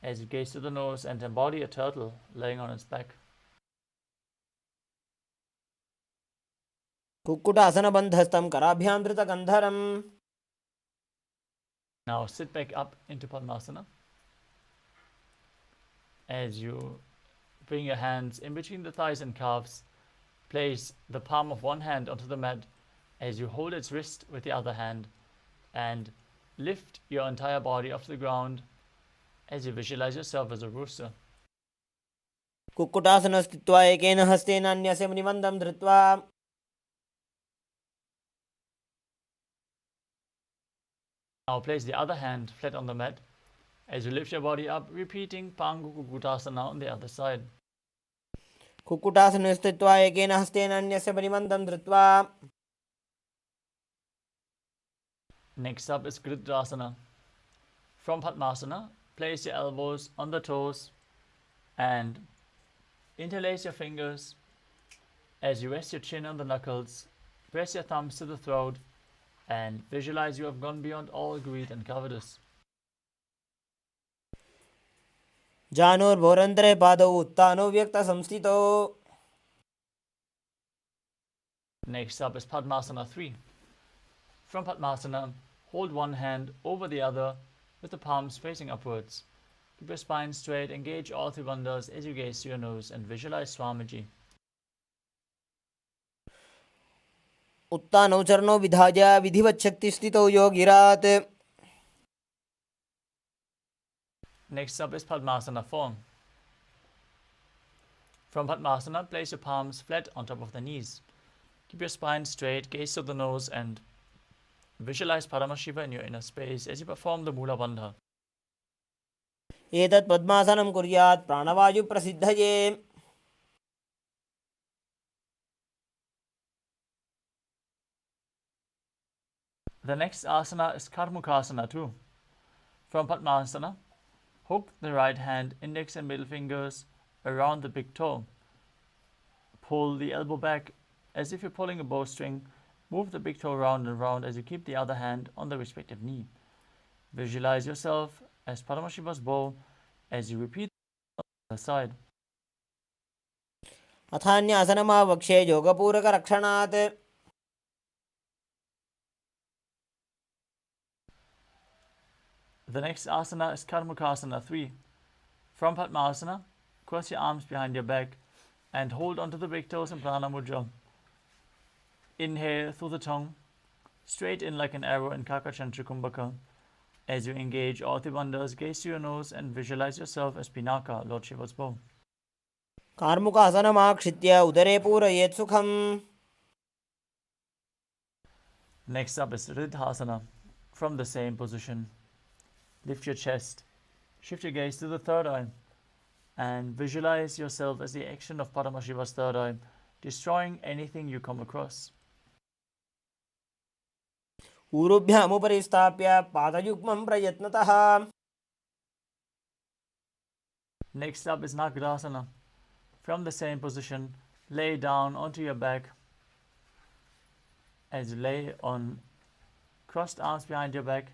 [SPEAKER 1] as you gaze to the nose and embody a turtle laying on its back.
[SPEAKER 2] कुक्कुटासनबन्धस्थं कराभ्यां धृतकन्धरम्.
[SPEAKER 1] Now sit back up into Padmasana. As you bring your hands in between the thighs and calves, place the palm of one hand onto the mat as you hold its wrist with the other hand and lift your entire body off the ground as you visualize yourself as a rooster.
[SPEAKER 2] Kukkutasana स्थित्वा एकेन हस्तेन अन्यस्य मणिबन्धं धृत्वा.
[SPEAKER 1] Now place the other hand flat on the mat as you lift your body up, repeating Pangu Kukutasana on the other side.
[SPEAKER 2] Kukkutasana स्थित्वा एकेन हस्तेन अन्यस्य मणिबन्धं धृत्वा.
[SPEAKER 1] Next up is Gridrasana. From Padmasana, place your elbows on the toes and interlace your fingers as you rest your chin on the knuckles. Press your thumbs to the throat and visualize you have gone beyond all greed and covetous.
[SPEAKER 2] जानुर्भोरन्तरे पादौ उत्तानो व्यक्तसंस्थितौ.
[SPEAKER 1] Next up is Padmasana 3. From Padmasana, hold one hand over the other with the palms facing upwards. Keep your spine straight, engage all three bandhas as you gaze to your nose and visualize Swamiji.
[SPEAKER 2] उत्तानौ चरणौ विधाय विधिवच्छक्तिस्थितौ योगिरात्.
[SPEAKER 1] Next up is Padmasana 4. From Padmasana, place your palms flat on top of the knees. Keep your spine straight, gaze to the nose and visualize Paramashiva in your inner space as you perform the Mula Bandha.
[SPEAKER 2] एतत् पद्मासनं कुर्यात् प्राणवायुप्रसिद्धये.
[SPEAKER 1] The next asana is Karmukasana 2. From Padmasana, hook the right hand, index and middle fingers around the big toe. Pull the elbow back as if you're pulling a bowstring. Move the big toe round and round as you keep the other hand on the respective knee. Visualize yourself as Paramashiva's bow as you repeat on the other side.
[SPEAKER 2] अथान्यासनमावक्षे योगपूरकरक्षणात्.
[SPEAKER 1] The next asana is Karmukasana 3. From Padmasana, cross your arms behind your back and hold onto the big toes in Prana Mudra. Inhale through the tongue, straight in like an arrow in Kakachantra Kumbhaka. As you engage all the bandhas, gaze to your nose and visualize yourself as Pinaka, Lord Shiva's bow.
[SPEAKER 2] कार्मुकासनमाक्षित्य उदरे पूरयेत् सुखम्.
[SPEAKER 1] Next up is Riddhasana. From the same position, lift your chest, shift your gaze to the third eye, and visualize yourself as the action of Paramashiva's third eye, destroying anything you come across.
[SPEAKER 2] ऊरुभ्यामुपरि स्थाप्य पादयुग्मं प्रयत्नतः.
[SPEAKER 1] Next up is Nagarasana. From the same position, lay down onto your back as you lay on crossed arms behind your back.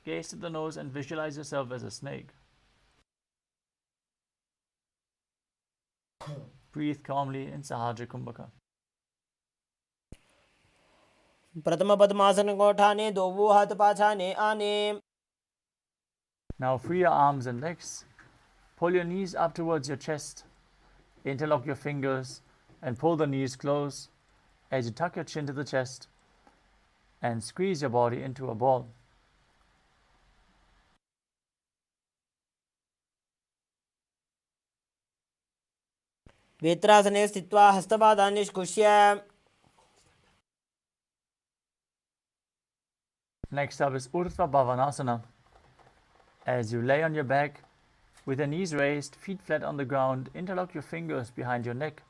[SPEAKER 1] Gaze to the nose and visualize yourself as a snake. Breathe calmly in Sahaja Kumbhaka.
[SPEAKER 2] प्रथम पद्मासन को ठाने दो वो हाथ पाछाने आने.
[SPEAKER 1] Now free your arms and legs. Pull your knees up towards your chest. Interlock your fingers and pull the knees close as you tuck your chin to the chest and squeeze your body into a ball.
[SPEAKER 2] वेत्रासने स्थित्वा हस्तपादान् निष्कुष्य.
[SPEAKER 1] Next up is Urdhva Bhavanasana. As you lay on your back with your knees raised, feet flat on the ground, interlock your fingers behind your neck.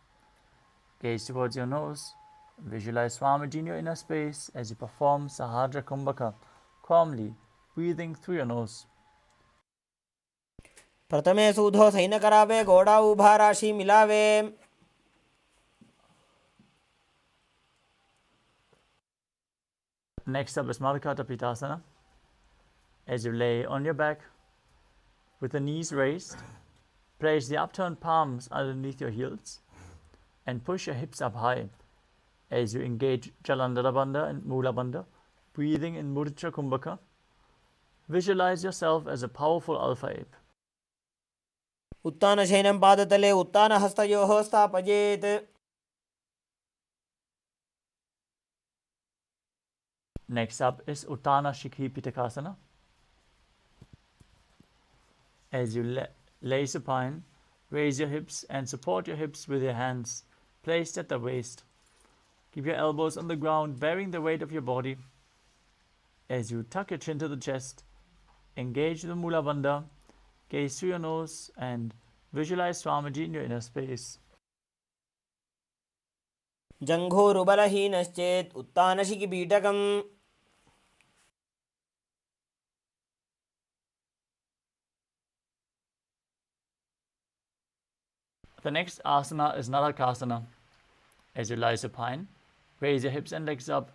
[SPEAKER 1] Gaze towards your nose. Visualize Swamiji in your inner space as you perform Sahaja Kumbhaka, calmly breathing through your nose.
[SPEAKER 2] प्रथमे सूधो San करावे घोड़ा उभा राशि मिलावे.
[SPEAKER 1] Next up is Madhukata Pitasana. As you lay on your back with the knees raised, place the upturned palms underneath your heels and push your hips up high as you engage Jalandhara Bandha and Mula Bandha, breathing in Mudra Kumbhaka. Visualize yourself as a powerful alpha ape.
[SPEAKER 2] उत्तानशयनं पादतले उत्तानहस्तयोः स्थापयेत्.
[SPEAKER 1] Next up is Uttana Shikhi Pitakasana. As you lay supine, raise your hips and support your hips with your hands placed at the waist. Keep your elbows on the ground, bearing the weight of your body. As you tuck your chin to the chest, engage the Mula Bandha, gaze through your nose and visualize Swamiji in your inner space.
[SPEAKER 2] जङ्घोरुबलहीनश्चेत् उत्तानशिखिपीठकम्.
[SPEAKER 1] The next asana is Narakasana. As you lie supine, raise your hips and legs up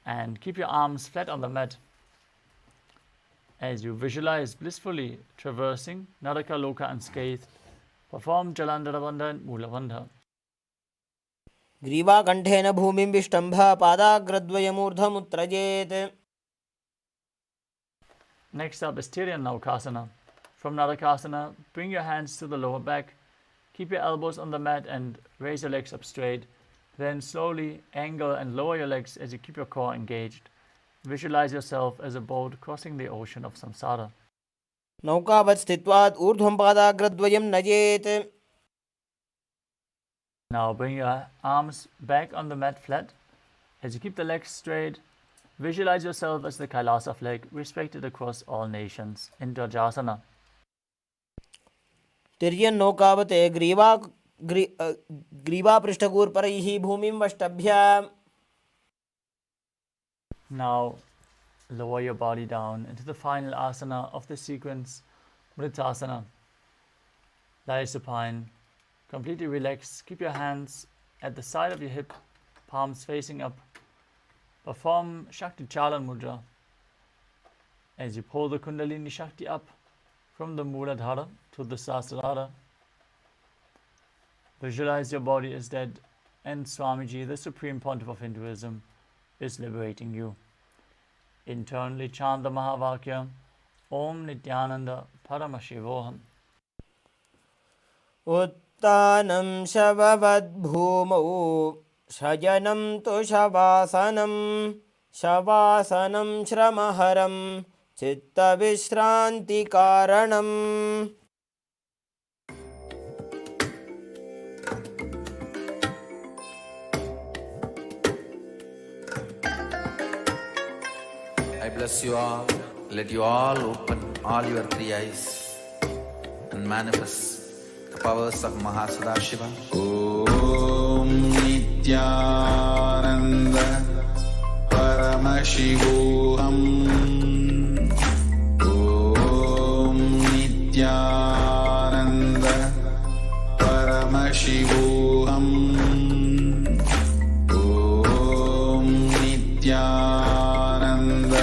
[SPEAKER 1] and keep your arms flat on the mat. As you visualize blissfully traversing Naraka Loka unscathed, perform Jalandhara Bandha and Mula Bandha.
[SPEAKER 2] ग्रीवाकण्ठेन भूमिं विष्टम्भ पादाग्रद्वयमूर्धमुत्रजेत्.
[SPEAKER 1] Next up is Tiryan Naukasana. From Narakasana, bring your hands to the lower back. Keep your elbows on the mat and raise your legs up straight. Then slowly angle and lower your legs as you keep your core engaged. Visualize yourself as a boat crossing the ocean of samsara.
[SPEAKER 2] नौकावत् स्थित्वात् ऊर्ध्वं पादाग्रद्वयं नयेत्.
[SPEAKER 1] Now bring your arms back on the mat flat. As you keep the legs straight, visualize yourself as the KAILASA flag, respected across all nations, in Dvajasana.
[SPEAKER 2] तिर्यन् नौकावत् ग्रीवापृष्ठगूर्परैः भूमिं वष्टभ्य.
[SPEAKER 1] Now lower your body down into the final asana of the sequence, Mritasana. Lie supine, completely relaxed. Keep your hands at the side of your hip, palms facing up. Perform Shakti Chalan Mudra as you pull the Kundalini Shakti up from the Mooladhara to the Sahasrara. Visualize your body as dead, and Swamiji, the Supreme Pontiff of Hinduism, is liberating you. Internally chant the Mahavakya, Om Nithyananda Paramashivoham.
[SPEAKER 2] उत्तानं शववद्भूमौ शयनं तु शवासनं. शवासनं श्रमहरं चित्तविश्रान्तिकारणम्.
[SPEAKER 3] I bless you all. Let you all open all your three eyes and manifest the powers of Mahasadashiva. Om Nithyananda Paramashivoham. Om Nithyananda Paramashivoham. Om Nithyananda.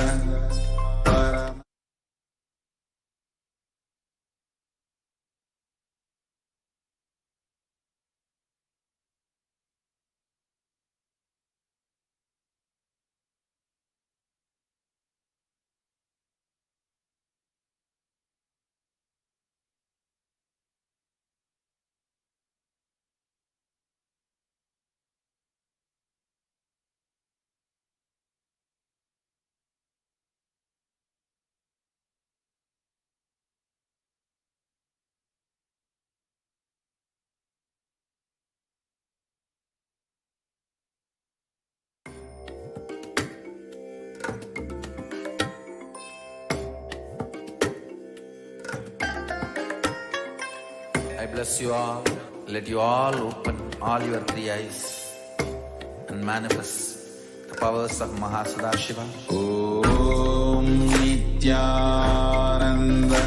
[SPEAKER 3] I bless you all. Let you all open all your three eyes and manifest the powers of Mahasadashiva. Om Nithyananda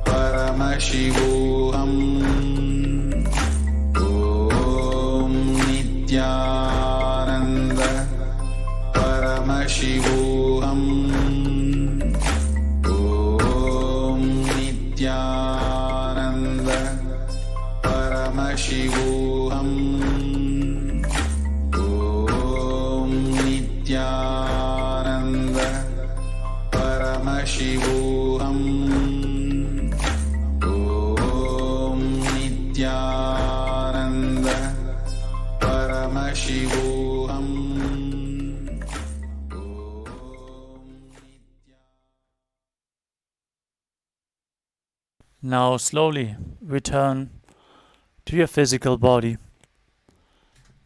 [SPEAKER 3] Paramashivoham. Om Nithyananda Paramashivoham. Om Nithyananda Paramashivoham. Om Nithyananda Paramashivoham. Om Nithyananda Paramashivoham.
[SPEAKER 1] Now slowly return to your physical body.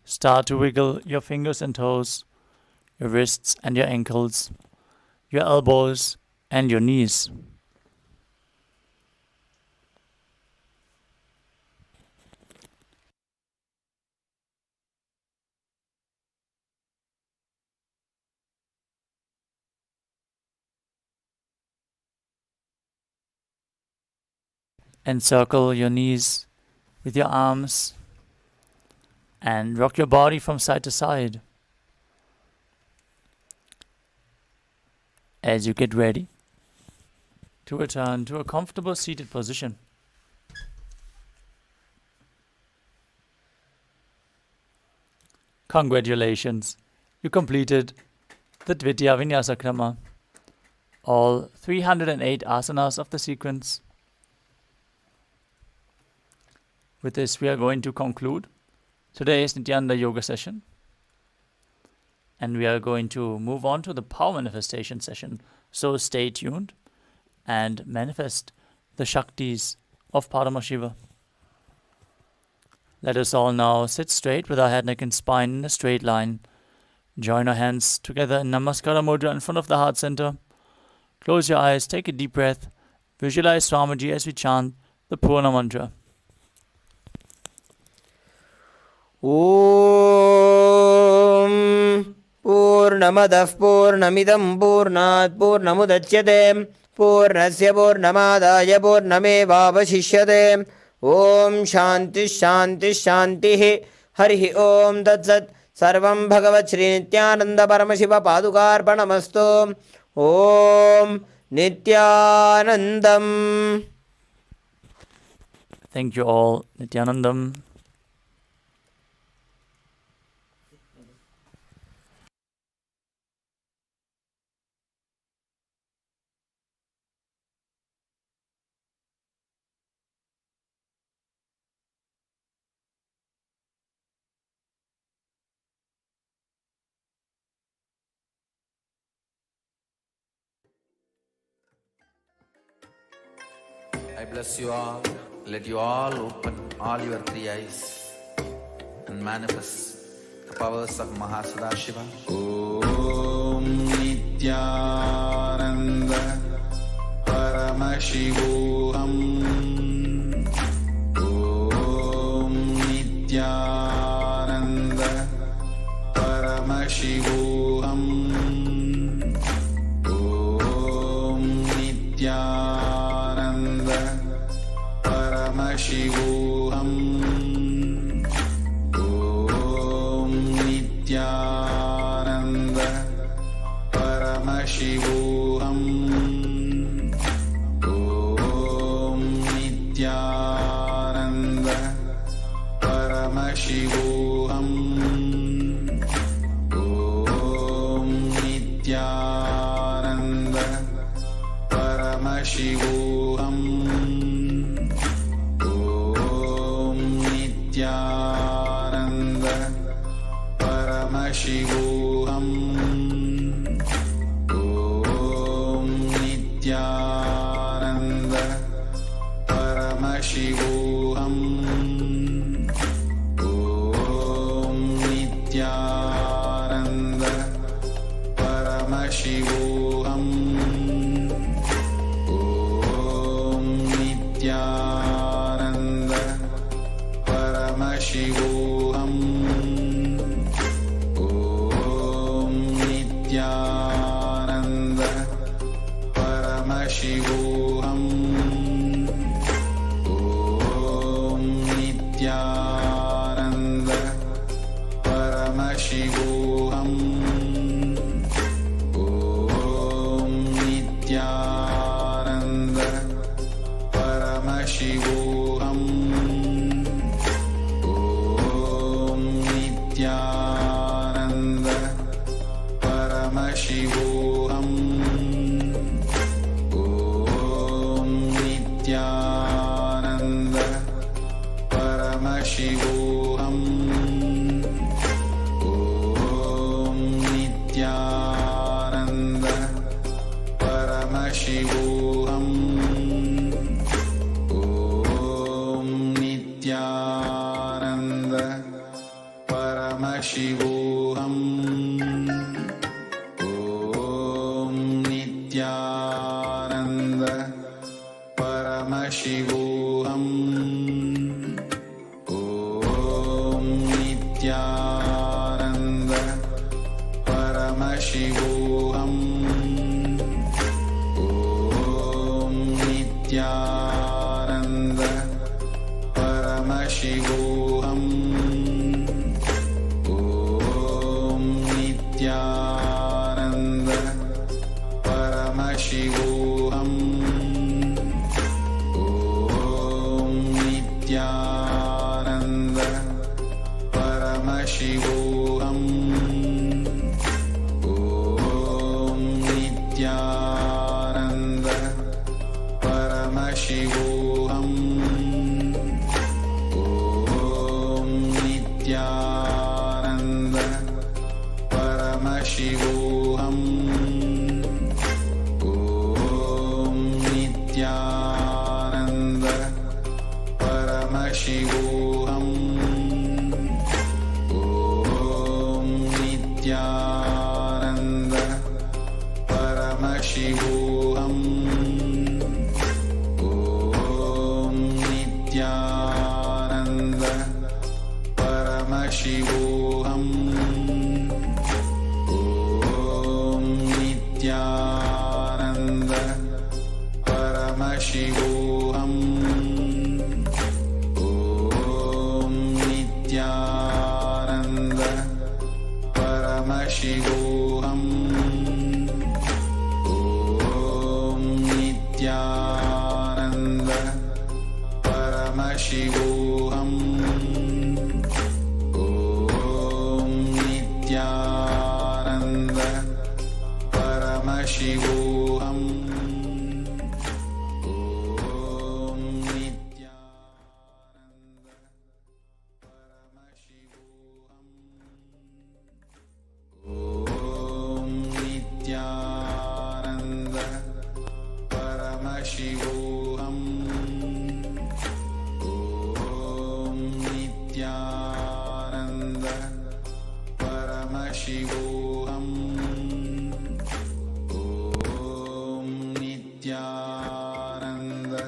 [SPEAKER 1] Start to wiggle your fingers and toes, your wrists and your ankles, your elbows and your knees. Encircle your knees with your arms and rock your body from side to side. As you get ready, to return to a comfortable seated position. Congratulations, you completed the Dvitiya Vinyasa Krama, all 308 asanas of the sequence. With this, we are going to conclude today's Nithyananda Yoga session. And we are going to move on to the power manifestation session. So stay tuned and manifest the Shaktis of Paramashiva. Let us all now sit straight with our head, neck and spine in a straight line. Join our hands together in Namaskara Mudra in front of the heart center. Close your eyes, take a deep breath. Visualize Swamiji as we chant the Purna mantra.
[SPEAKER 2] Om Purnamadah Purnamidam Purnat Purnamudachyate Purnasya Purnamadaya Purnamevavashishyate Om Shanti Shanti Shanti Harihi Om Tatsat Sarvam Bhagavat Shri Nithyananda Paramashiva Padukarpanamastu Om Nithyanandam.
[SPEAKER 1] Thank you all, Nithyanandam.
[SPEAKER 3] I bless you all. Let you all open all your three eyes and manifest the powers of Mahasadashiva. Om Nithyananda Paramashivoham. Om Nithyananda Paramashivoham. Om Nithyananda Paramashivoham. Om Nithyananda Paramashivoham. Om Nithyananda Paramashivoham. Om Nithyananda Paramashivoham. Nithyananda Paramashivoham. Om Nithyananda Paramashivoham. Om Nithyananda Paramashivoham. Om Nithyananda Paramashivoham. Om Nithyananda Paramashivoham. Om Nithyananda Paramashivoham. Om Nithyananda Paramashivoham. Om Nithyananda Paramashivoham. Om Nithyananda Paramashivoham. Om Nithyananda Paramashivoham. Om Nithyananda Paramashivoham. Om Nithyananda Paramashivoham. Om Nithyananda Paramashivoham. Om Nithyananda Paramashivoham. Om Nithyananda Paramashivoham. Paramashivoham Om Nithyananda Paramashivoham Om Nithyananda Paramashivoham Om Nithyananda Paramashivoham Om Nithyananda Paramashivoham Om Nithyananda Paramashivoham Om Nithyananda Paramashivoham Om Nithyananda Paramashivoham Om Nithyananda Paramashivoham Om Nithyananda Paramashivoham Om Nithyananda Paramashivoham Om Nithyananda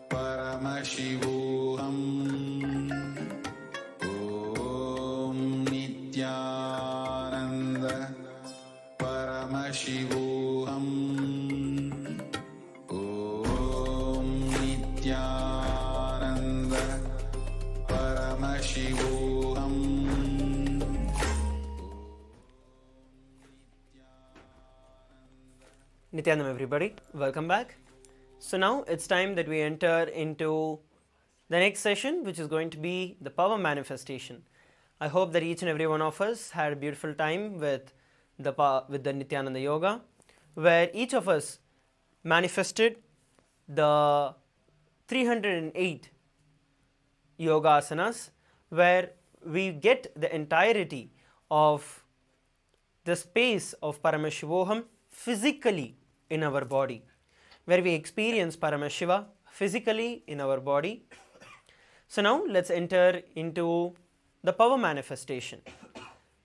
[SPEAKER 3] Paramashivoham Om Nithyananda Paramashivoham Om Nithyananda Paramashivoham
[SPEAKER 2] Nithyanam everybody, welcome back. So now it's time that we enter into the next session, which is going to be the power manifestation. I hope that each and every one of us had a beautiful time with the Nithyananda Yoga, where each of us manifested the 308 yoga asanas, where we get the entirety of the space of Paramashivoham physically in our body, where we experience Paramashiva physically in our body. So now let's enter into the power manifestation.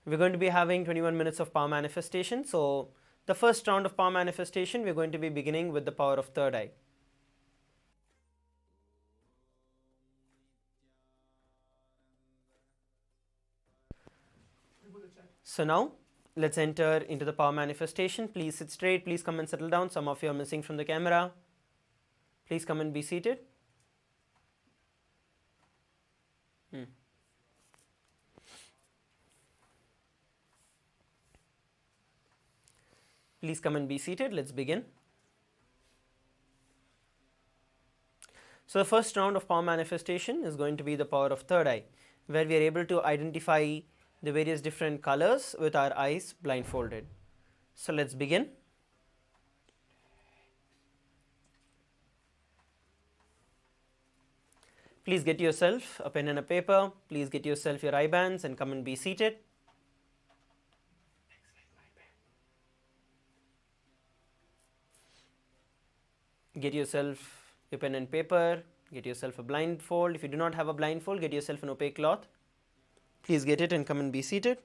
[SPEAKER 2] We're going to be having 21 minutes of power manifestation. So the first round of power manifestation, we're going to be beginning with the power of third eye. So now let's enter into the power manifestation. Please sit straight. Please come and settle down. Some of you are missing from the camera. Please come and be seated. Please come and be seated. Let's begin. So the first round of power manifestation is going to be the power of third eye, where we are able to identify the various different colors with our eyes blindfolded. So let's begin. Please get yourself a pen and a paper. Please get yourself your eye bands and come and be seated. Get yourself a pen and paper. Get yourself a blindfold. If you do not have a blindfold, get yourself an opaque cloth. Please get it and come and be seated.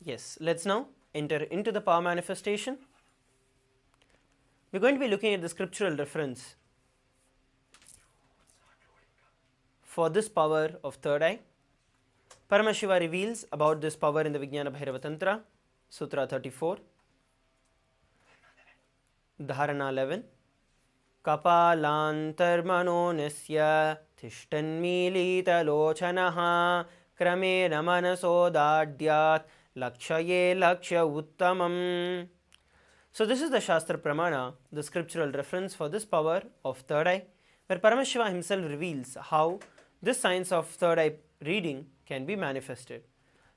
[SPEAKER 2] Yes, let's now enter into the power manifestation. We're going to be looking at the scriptural reference for this power of third eye. Paramashiva reveals about this power in the Vijnana Bhairava Tantra, Sutra 34, Dharana 11. Kapalantarmano nisya thishtanmilita lochanaha kramena manaso dadyat lakshaye laksha uttamam. So this is the Shastra Pramana, the scriptural reference for this power of third eye, where Paramashiva himself reveals how this science of third eye reading can be manifested.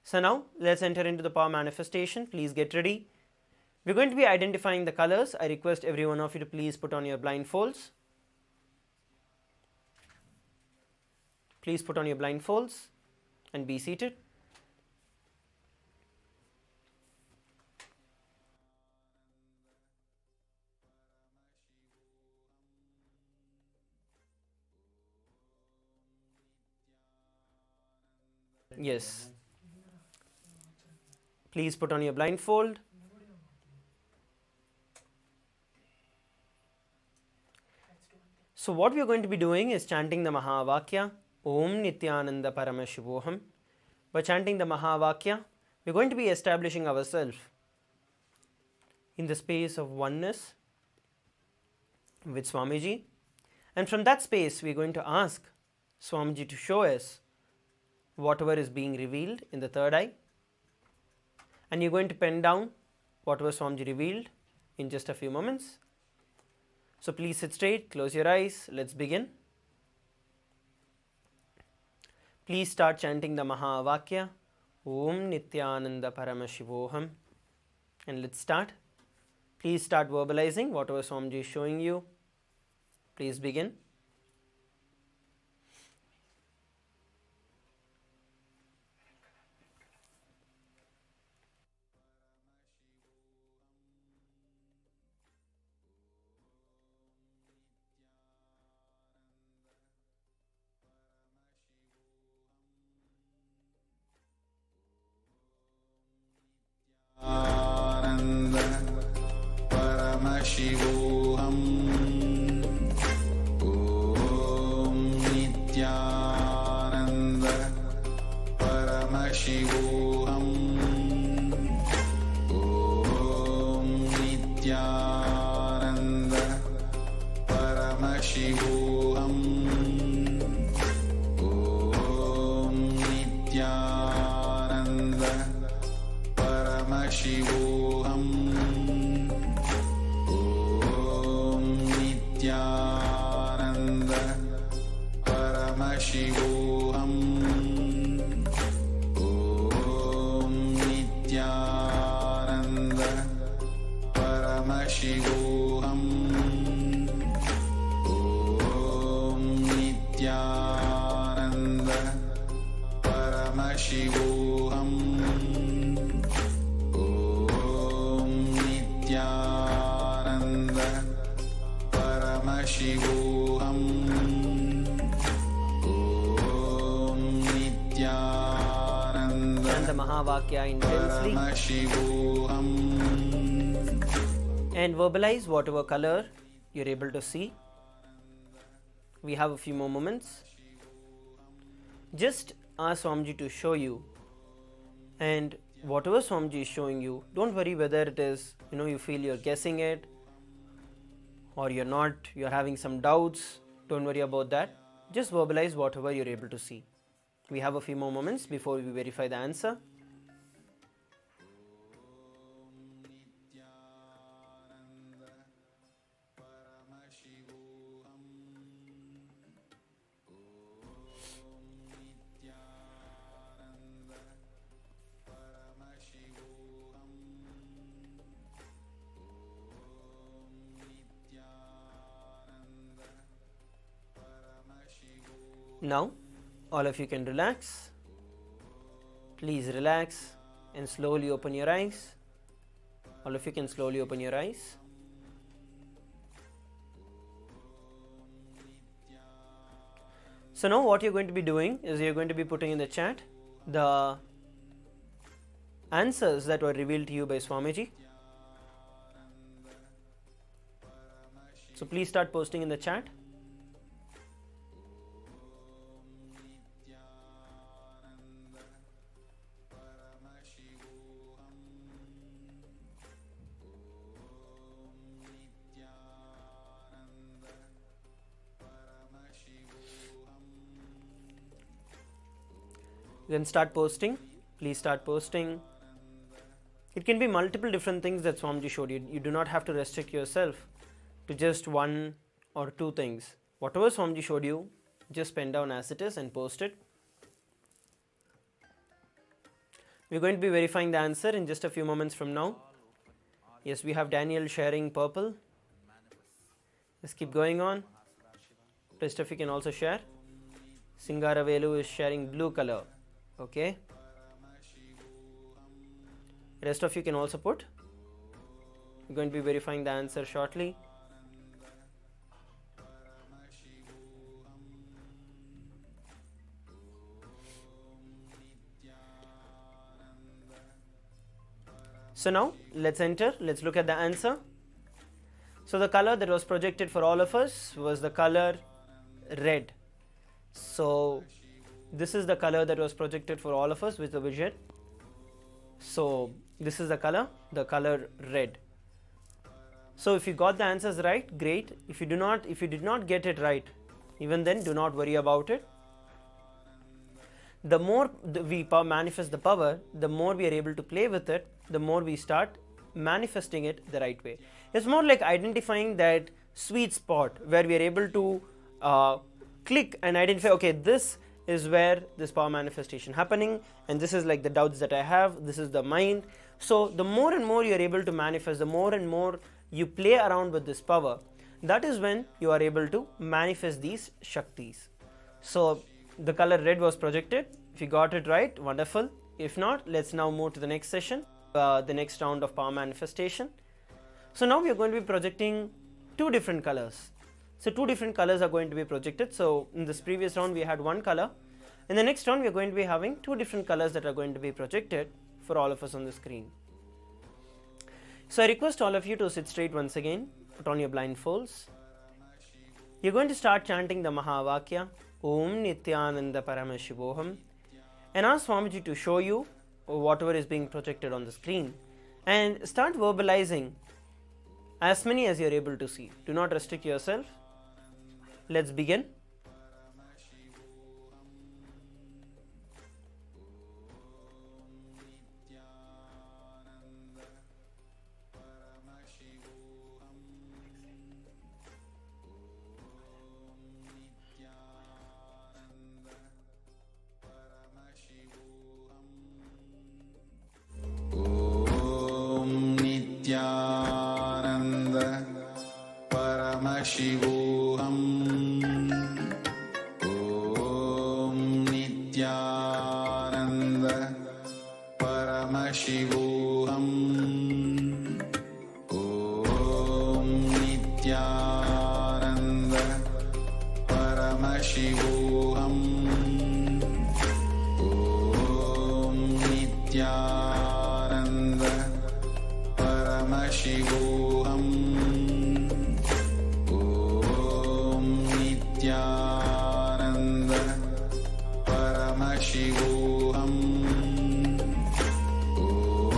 [SPEAKER 2] So now let's enter into the power manifestation. Please get ready. We're going to be identifying the colors. I request every one of you to please put on your blindfolds. Please put on your blindfolds and be seated. Yes. Please put on your blindfold. So what we are going to be doing is chanting the Mahavakya, Om Nithyananda Paramashivoham. By chanting the Mahavakya, we are going to be establishing ourselves in the space of oneness with Swamiji. And from that space, we are going to ask Swamiji to show us whatever is being revealed in the third eye. And you're going to pen down whatever Swamiji revealed in just a few moments. So please sit straight, close your eyes, let's begin. Please start chanting the Mahavakya, Om Nithyananda Paramashivoham. And let's start. Please start verbalizing whatever Swamiji is showing you. Please begin.
[SPEAKER 3] Paramashivoham Om Nithyananda Paramashivoham Om Nithyananda Paramashivoham Om Nithyananda Paramashivoham Nithyananda Paramashivoham Om Nithyananda Paramashivoham Om Nithyananda Paramashivoham Om Nithyananda Paramashivoham Om Nithyananda
[SPEAKER 2] Chant the Mahavakya intensely
[SPEAKER 3] Paramashivoham
[SPEAKER 2] and verbalize whatever color you're able to see. We have a few more moments. Just ask Swamiji to show you, and whatever Swamiji is showing you, don't worry whether it is, you feel you're guessing it or you're not, you're having some doubts. Don't worry about that. Just verbalize whatever you're able to see. We have a few more moments before we verify the answer. Now, all of you can relax. Please relax and slowly open your eyes. All of you can slowly open your eyes. So now what you're going to be doing is you're going to be putting in the chat the answers that were revealed to you by Swamiji. So please start posting in the chat. Then start posting. Please start posting. It can be multiple different things that Swamiji showed you. You do not have to restrict yourself to just one or two things. Whatever Swamiji showed you, just pen down as it is and post it. We're going to be verifying the answer in just a few moments from now. Yes, we have Daniel sharing purple. Let's keep going on. Rest of you can also share. Singaravelu is sharing blue color. Okay. Rest of you can also put. We're going to be verifying the answer shortly. So now let's enter, let's look at the answer. So the color that was projected for all of us was the color red. So this is the color that was projected for all of us with the widget. So this is the color red. So if you got the answers right, great. If you did not get it right, even then do not worry about it. The more we manifest the power, the more we are able to play with it, the more we start manifesting it the right way. It's more like identifying that sweet spot where we are able to click and identify, okay, this is where this power manifestation happening, and this is like the doubts that I have, this is the mind. So the more and more you are able to manifest, the more and more you play around with this power, that is when you are able to manifest these Shaktis. So the color red was projected. If you got it right, wonderful. If not, let's now move to the next session, the next round of power manifestation. So now we are going to be projecting two different colors. So two different colors are going to be projected. So in this previous round we had one color. In the next round we are going to be having two different colors that are going to be projected for all of us on the screen. So I request all of you to sit straight once again, put on your blindfolds. You're going to start chanting the Mahavakya, Om Nithyananda Paramashivoham, and ask Swamiji to show you whatever is being projected on the screen, and start verbalizing as many as you're able to see. Do not restrict yourself. Let's begin.
[SPEAKER 3] Nithyananda Paramashivoham. Om Nithyananda Paramashivoham. Om Nithyananda Paramashivoham. Om Nithyananda Paramashivoham. Om Nithyananda Paramashivoham. Om Nithyananda Paramashivoham.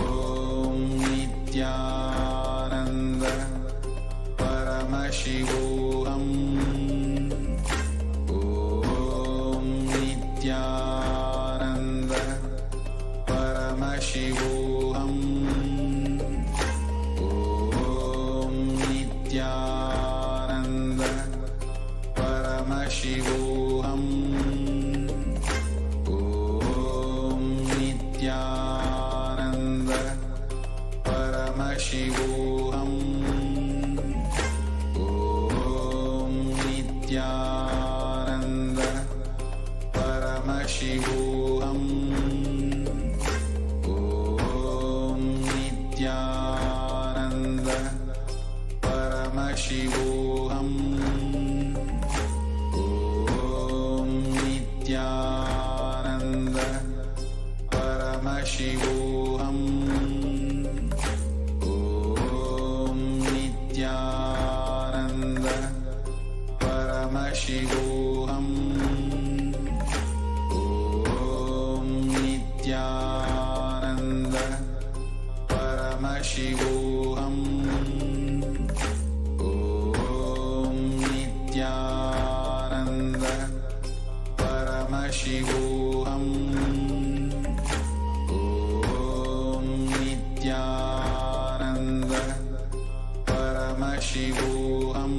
[SPEAKER 3] Om Nithyananda Paramashivoham. Om Nithyananda Paramashivoham. Om Nithyananda Paramashivoham. Om Nithyananda Paramashivoham. Om Nithyananda Paramashivoham. Om Nithyananda Paramashivoham. Om Nithyananda Paramashivoham. Om Nithyananda Paramashivoham. Om Nithyananda Paramashivoham. Om Nithyananda Paramashivoham.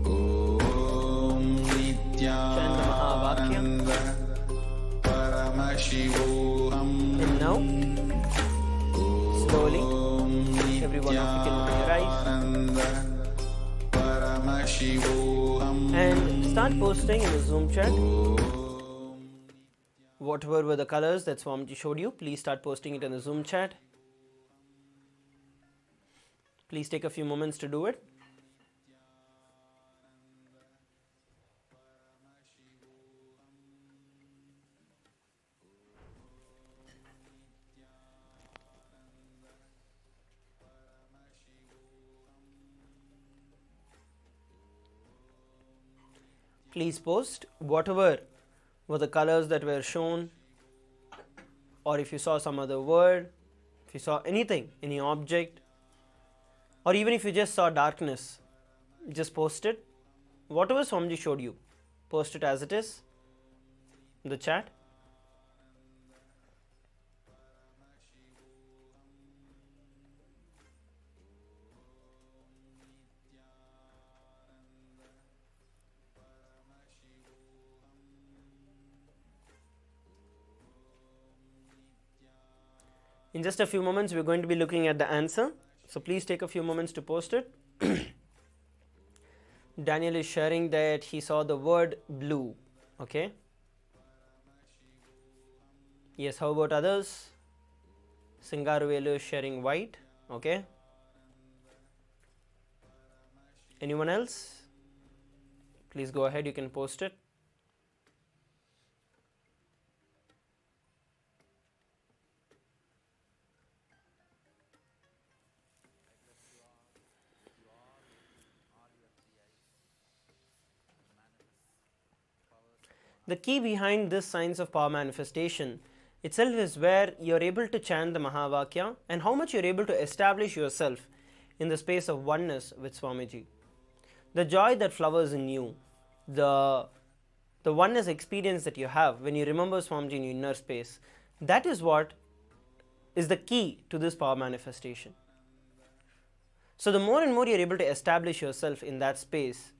[SPEAKER 3] Om Nithyananda Paramashivoham.
[SPEAKER 2] Slowly, every one of you can open your eyes and start posting in the Zoom chat. Whatever were the colors that Swamiji showed you, please start posting it in the Zoom chat. Please take a few moments to do it. Please post whatever were the colors that were shown, or if you saw some other word, if you saw anything, any object, or even if you just saw darkness, just post it. Whatever Swamiji showed you, post it as it is in the chat. In just a few moments, we're going to be looking at the answer. So please take a few moments to post it. Daniel is sharing that he saw the word blue. Okay. Yes, how about others? Singaruvelu is sharing white. Okay. Anyone else? Please go ahead, you can post it. The key behind this science of power manifestation itself is where you are able to chant the Mahavakya and how much you are able to establish yourself in the space of oneness with Swamiji. The joy that flowers in you, the oneness experience that you have when you remember Swamiji in your inner space, that is what is the key to this power manifestation. So the more and more you are able to establish yourself in that space,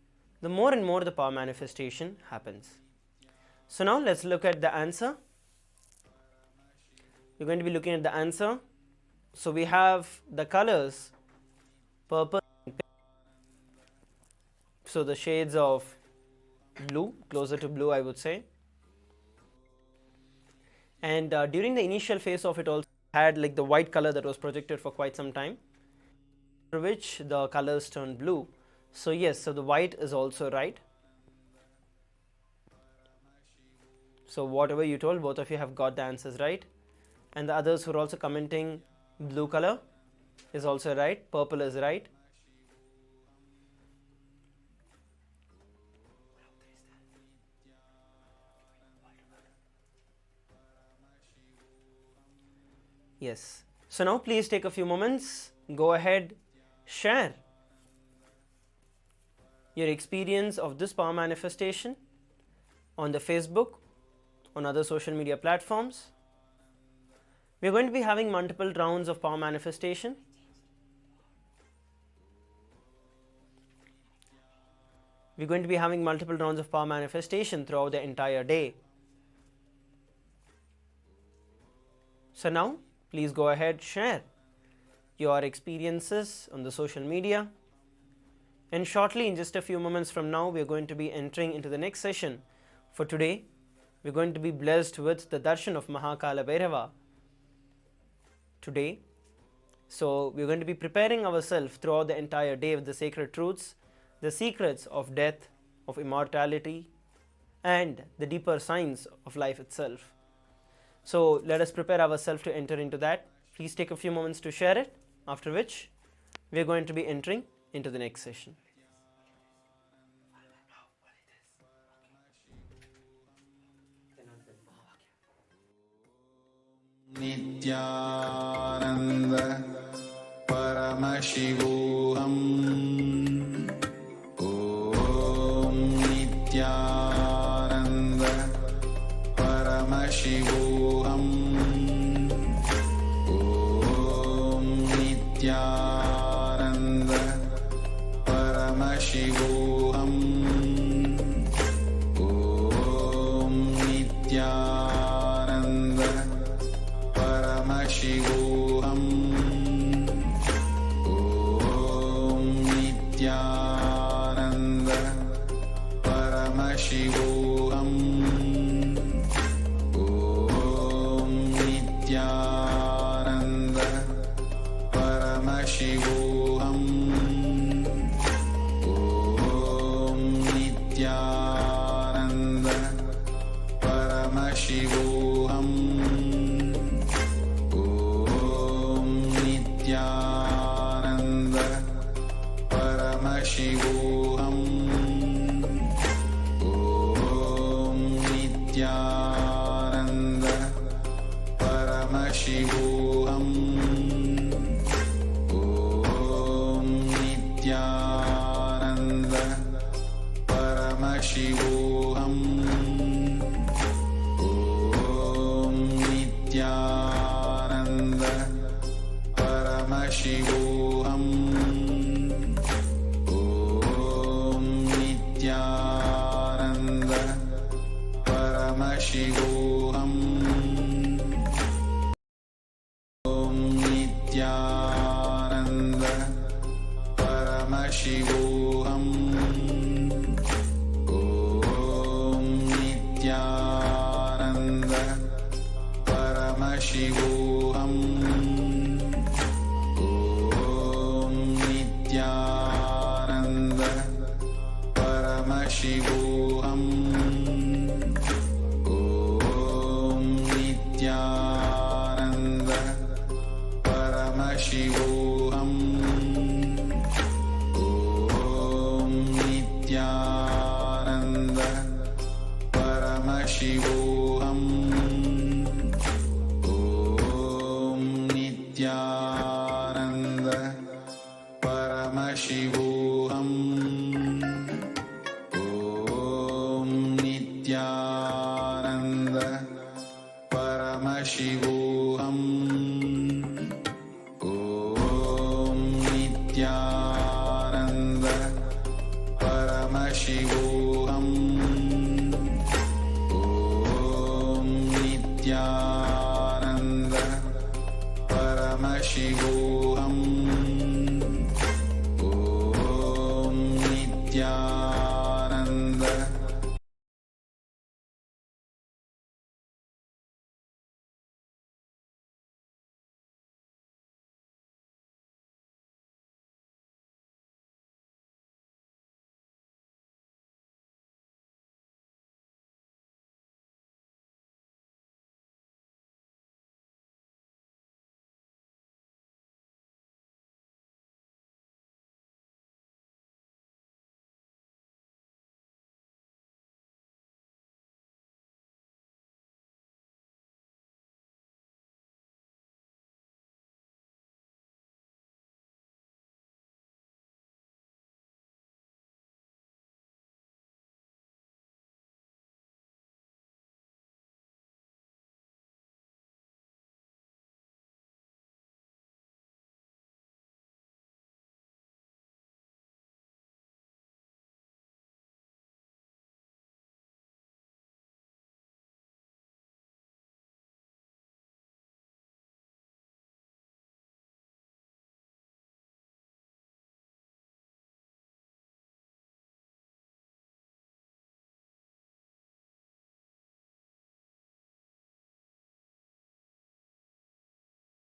[SPEAKER 2] the more and more the power manifestation happens. So now let's look at the answer. We're going to be looking at the answer. So we have the colors purple and pink. So the shades of blue, closer to blue I would say. And during the initial phase of it also had like the white color that was projected for quite some time, for which the colors turned blue. So yes, so the white is also right. So whatever you told, both of you have got the answers right. And the others who are also commenting blue color is also right, purple is right. Yes. So now please take a few moments, go ahead, share your experience of this power manifestation on the Facebook, on other social media platforms. We are going to be having multiple rounds of power manifestation. We are going to be having multiple rounds of power manifestation throughout the entire day. So now, please go ahead, share your experiences on the social media. And shortly, in just a few moments from now, we are going to be entering into the next session. For today, we are going to be blessed with the darshan of Mahakala Bhairava today. So we are going to be preparing ourselves throughout the entire day with the sacred truths, the secrets of death, of immortality, and the deeper science of life itself. So let us prepare ourselves to enter into that. Please take a few moments to share it, after which we are going to be entering into the next session.
[SPEAKER 3] Nithyananda Paramashivoham Om Nithyananda Paramashivoham Om Nithyananda Paramashivoham Om Nithyananda Paramashivoham Om Nithyananda Paramashivoham. Om Nithyananda Paramashivoham. Om Nithyananda Paramashivoham. Om Nithyananda Paramashivoham. Om Nithyananda Paramashivoham. Om Nithyananda Paramashivoham. Om Nithyananda Paramashivoham. Om Nithyananda Paramashivoham. Om Nithyananda Paramashivoham. Om Nithyananda Paramashivoham. Om Nithyananda Paramashivoham. Om Nithyananda Paramashivoham. Om Nithyananda Paramashivoham. Om Nithyananda Paramashivoham. Om Nithyananda Paramashivoham. Om Nithyananda Paramashivoham. Om Nithyananda Paramashivoham. Om Nithyananda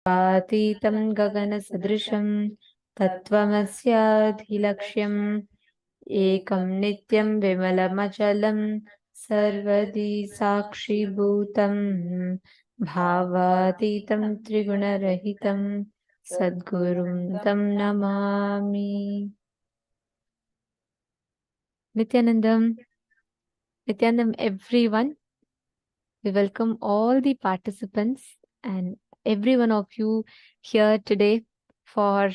[SPEAKER 4] अतीतं गगनसदृशं तत्त्वमस्याधिलक्ष्यम् एकं नित्यं विमलमचलं सर्वदी साक्षिभूतं भावातीतं त्रिगुणरहितं सद्गुरुं तं Namami. Nithyanandam, everyone. We welcome all the participants and every one of you here today for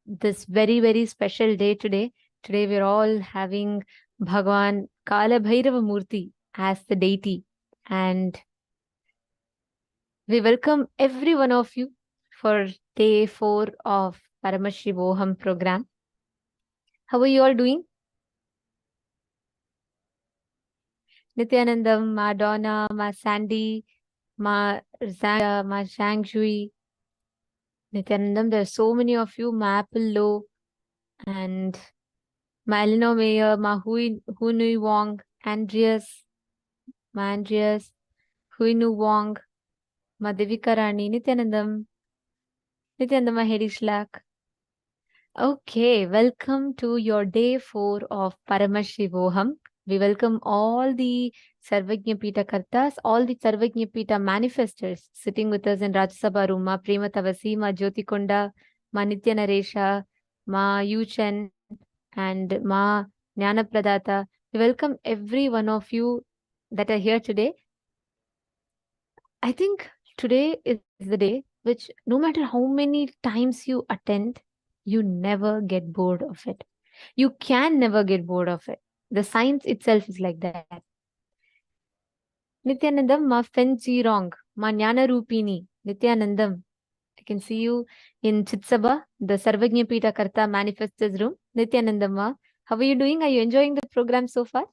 [SPEAKER 4] this very, very special day today. Today we're all having Bhagwan Kala Bhairava Murti as the deity. And we welcome every one of you for day 4 of Paramashivoham program. How are you all doing? Nithyanandam, Ma Donna, Ma Sandy, Ma Zanga, Ma Shangshui, Nithyanandam, there are so many of you, Maple Low and Malino Mayer, Hunui Wong, Andreas, Andreas, Huinu Wong, Devika Rani, Nithyanandam, Hedi Shlak. Okay, welcome to your day 4 of Paramashivoham. We welcome all the Sarvajñapita Kartas, all the Sarvajñapita manifestors sitting with us in Rajasabha room. Ma Prema Tavasi, Ma Jyoti Konda, Ma Nitya Naresha, Ma Yuchen, and Ma Jnana Pradata. We welcome every one of you that are here today. I think today is the day which, no matter how many times you attend, you never get bored of it. You can never get bored of it. The science itself is like that. Nithyanandam, ma fenchi wrong, ma jnana rupini. Nithyanandam, I can see you in Chitsabha, the Sarvajñapita Karta Manifestors room. Nithyanandam, ma, how are you doing? Are you enjoying the program so far?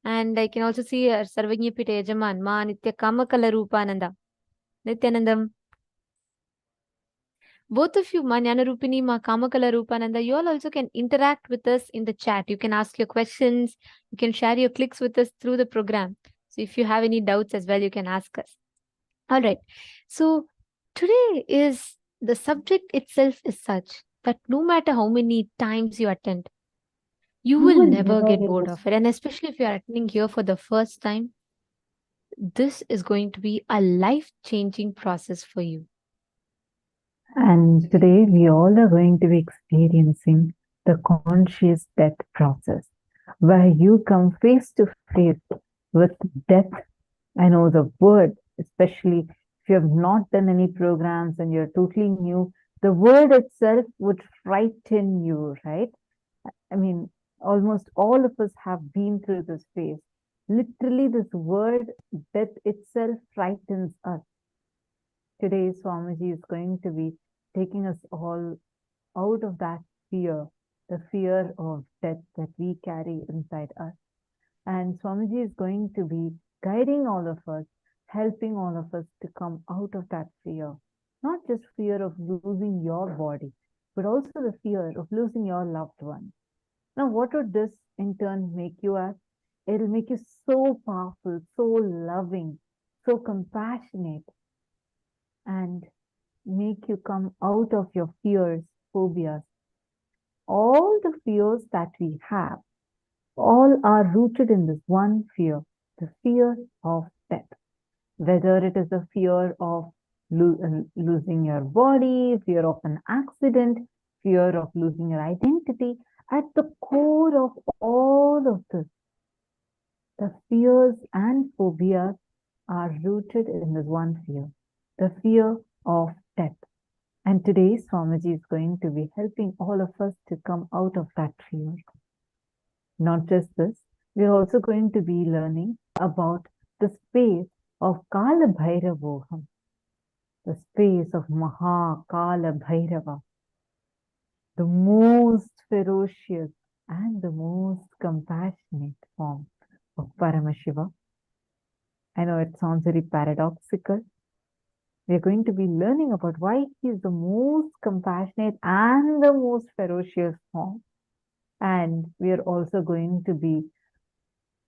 [SPEAKER 4] And I can also see Sarvajñapita Yajaman, ma Nitya Kamakala Rupananda. Nithyanandam. Both of you, Ma Jnana Rupini, Ma Kamakala Rupananda, you all also can interact with us in the chat. You can ask your questions. You can share your clicks with us through the program. So if you have any doubts as well, you can ask us. All right. So today is, the subject itself is such that no matter how many times you attend, you will never get bored of it. And especially if you are attending here for the first time, this is going to be a life-changing process for you.
[SPEAKER 5] And today we all are going to be experiencing the conscious death process, where you come face to face with death. I know the word, especially if you have not done any programs and you're totally new, the word itself would frighten you, right? I mean, almost all of us have been through this phase. Literally, this word, death itself, frightens us. Today, Swamiji is going to be taking us all out of that fear, the fear of death that we carry inside us. And Swamiji is going to be guiding all of us, helping all of us to come out of that fear. Not just fear of losing your body, but also the fear of losing your loved one. Now, what would this in turn make you as? It'll make you so powerful, so loving, so compassionate, and make you come out of your fears, phobias. All the fears that we have, all are rooted in this one fear, the fear of death. Whether it is the fear of losing your body, fear of an accident, fear of losing your identity, at the core of all of this, the fears and phobias are rooted in this one fear, the fear of death. And today, Swamiji is going to be helping all of us to come out of that fear. Not just this, we're also going to be learning about the space of Kala Bhairavoham, the space of Maha Kala Bhairava, the most ferocious and the most compassionate form of Paramashiva. I know it sounds very paradoxical. We're going to be learning about why he is the most compassionate and the most ferocious form. And we are also going to be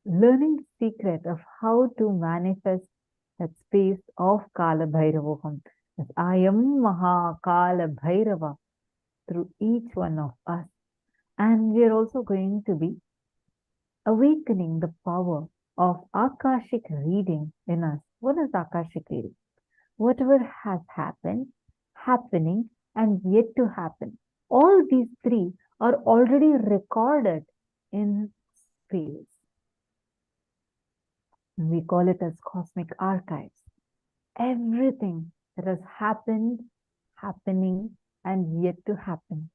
[SPEAKER 5] learning the secret of how to manifest that space of Kala Bhairavoham. As I am Maha Kala Bhairava through each one of us. And we are also going to be awakening the power of Akashic reading in us. What is Akashic reading? Whatever has happened, happening, and yet to happen. All these three are already recorded in space. We call it as cosmic archives. Everything that has happened, happening, and yet to happen.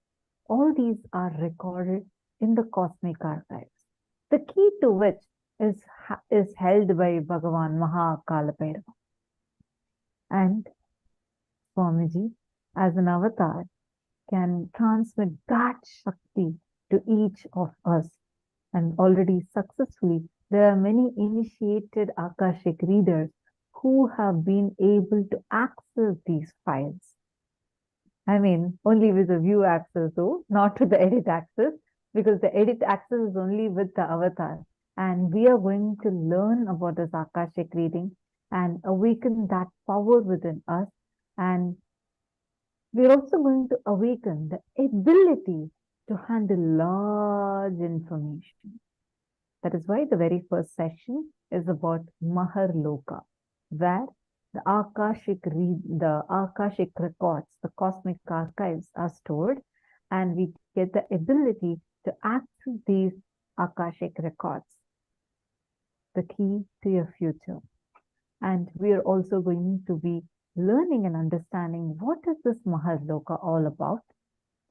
[SPEAKER 5] All these are recorded in the cosmic archives. The key to which is held by Bhagavan Maha Kala Bhairava. And Swamiji, as an avatar, can transmit that Shakti to each of us. And already successfully, there are many initiated Akashic readers who have been able to access these files. I mean, only with the view access though, not with the edit access, because the edit access is only with the avatar. And we are going to learn about this Akashic reading and awaken that power within us. And we're also going to awaken the ability to handle large information. That is why the very first session is about Maharloka, where the Akashic records, the cosmic archives are stored, and we get the ability to access these Akashic records, the key to your future. And we are also going to be learning and understanding what is this Maharloka all about,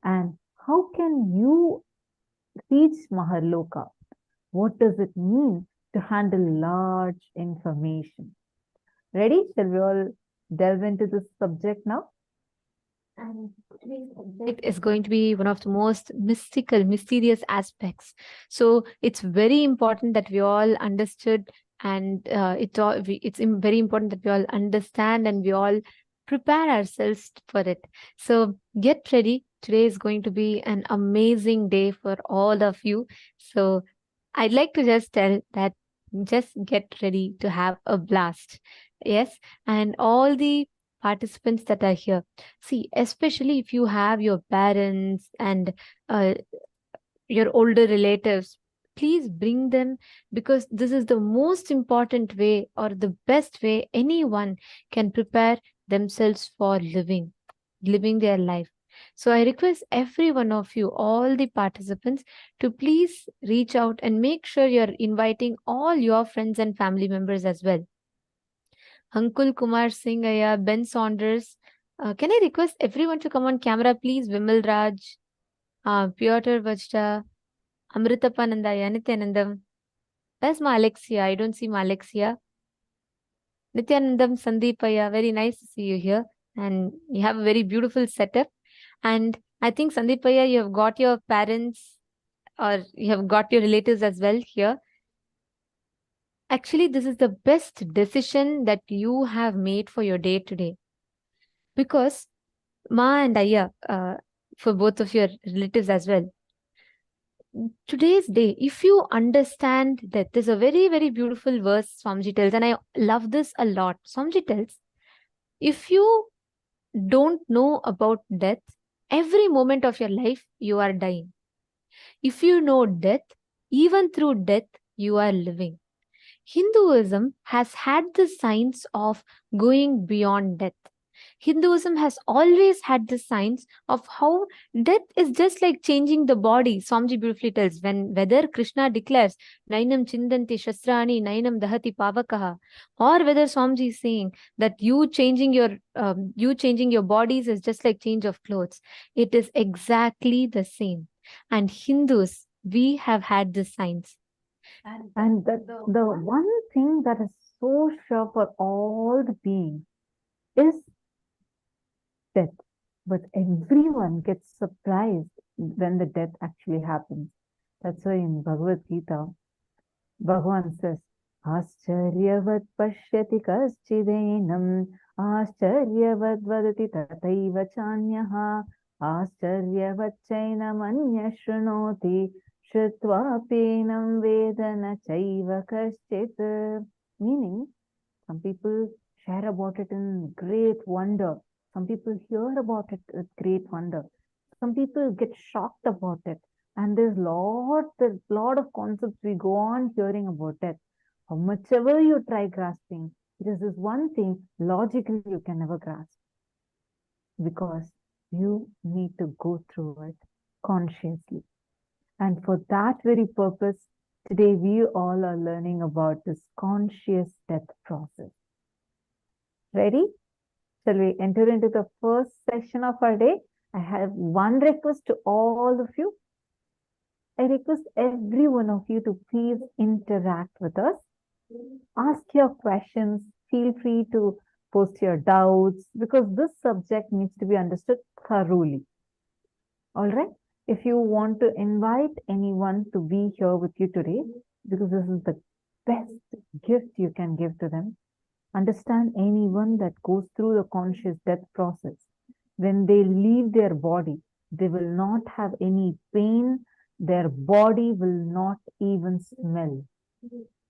[SPEAKER 5] and how can you reach Maharloka? What does it mean to handle large information? Ready? Shall we all delve into this subject now?
[SPEAKER 4] And today's subject is going to be one of the most mystical, mysterious aspects. So it's very important that we all understood, and it's very important that we all understand and we all prepare ourselves for it. So get ready. Today is going to be an amazing day for all of you. So I'd like to just tell that just get ready to have a blast. Yes, and all the participants that are here. See, especially if you have your parents and your older relatives, please bring them, because this is the most important way or the best way anyone can prepare themselves for living their life. So I request every one of you, all the participants, to please reach out and make sure you're inviting all your friends and family members as well. Ankul Kumar Singh, Ben Saunders. Can I request everyone to come on camera, please? Vimal Raj, Piotr Vajda, Amritapananda, Nithyanandam. Where's my Alexia? I don't see my Alexia. Nithyanandam, Sandeepaya, very nice to see you here. And you have a very beautiful setup. And I think, Sandeepaya, you have got your parents or you have got your relatives as well here. Actually, this is the best decision that you have made for your day today. Because Ma and Aya, for both of your relatives as well, today's day, if you understand that there's a very, very beautiful verse Swamiji tells, and I love this a lot. Swamiji tells, if you don't know about death, every moment of your life, you are dying. If you know death, even through death, you are living. Hinduism has had the science of going beyond death. Hinduism has always had the science of how death is just like changing the body. Swamiji beautifully tells, whether Krishna declares, Nainam Chindanti Shastrani, Nainam Dahati Pavakaha, or whether Swamiji is saying that you changing your bodies is just like change of clothes. It is exactly the same. And Hindus, we have had this science.
[SPEAKER 5] And the one thing that is so sure for all the beings is death. But everyone gets surprised when the death actually happens. That's why in Bhagavad Gita, Bhagavan says, Ascharyavat pashyati kaschidenam, Ascharyavat vadati tataiva chanyaha, Ascharyavat chainam anya shrunoti, Shrutvapenam vedana chaiva kaschit. Meaning, some people share about it in great wonder. Some people hear about it with great wonder. Some people get shocked about it. And there's a lot of concepts we go on hearing about it. How much ever you try grasping, it is this one thing logically you can never grasp. Because you need to go through it consciously. And for that very purpose, today we all are learning about this conscious death process. Ready? Shall we enter into the first session of our day? I have one request to all of you. I request every one of you to please interact with us. Ask your questions. Feel free to post your doubts, because this subject needs to be understood thoroughly. All right? If you want to invite anyone to be here with you today, because this is the best gift you can give to them, Understand anyone that goes through the conscious death process. When they leave their body, they will not have any pain. Their body will not even smell.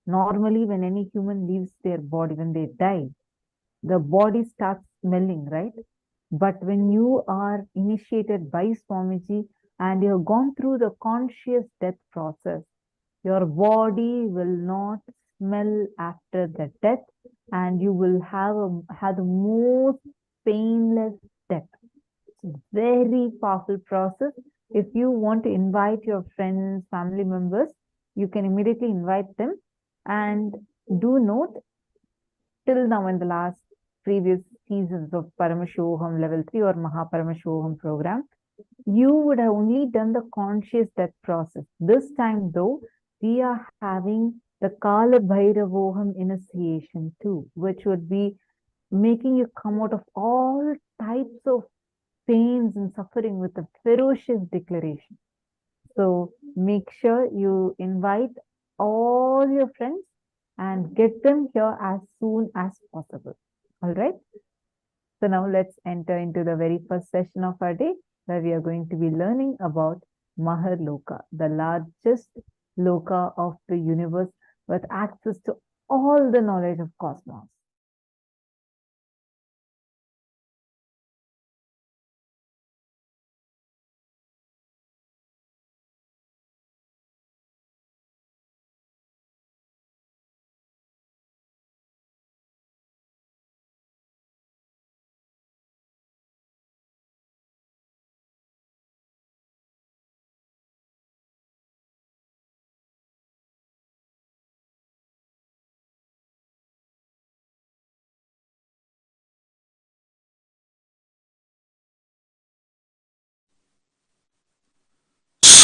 [SPEAKER 5] Normally, when any human leaves their body, when they die, the body starts smelling, right? But when you are initiated by Swamiji and you have gone through the conscious death process, your body will not smell after the death, and you will have the most painless death. It's a very powerful process. If you want to invite your friends, family members, you can immediately invite them. And do note, till now in the last previous seasons of Paramashivoham Level 3 or Mahaparamashivoham program, you would have only done the conscious death process. This time though, we are having the Kala Bhairavoham initiation too, which would be making you come out of all types of pains and suffering with a ferocious declaration. So make sure you invite all your friends and get them here as soon as possible. All right. So now let's enter into the very first session of our day, where we are going to be learning about Maharloka, the largest loka of the universe with access to all the knowledge of cosmos.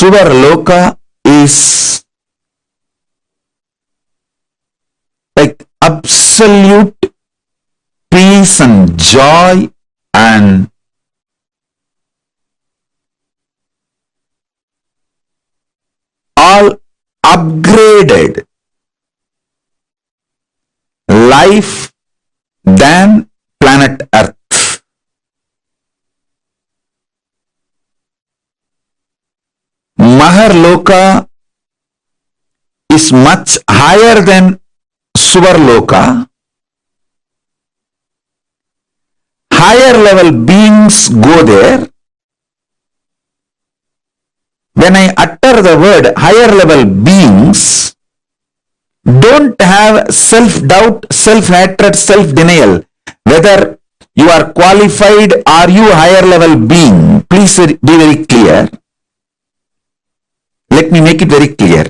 [SPEAKER 6] Suvarloka is like absolute peace and joy and all upgraded life than planet Earth. Maharloka is much higher than Suvarloka. Higher level beings go there. When I utter the word higher level beings, don't have self-doubt, self-hatred, self-denial. Whether you are qualified, are you higher level being? Please be very clear. Let me make it very clear.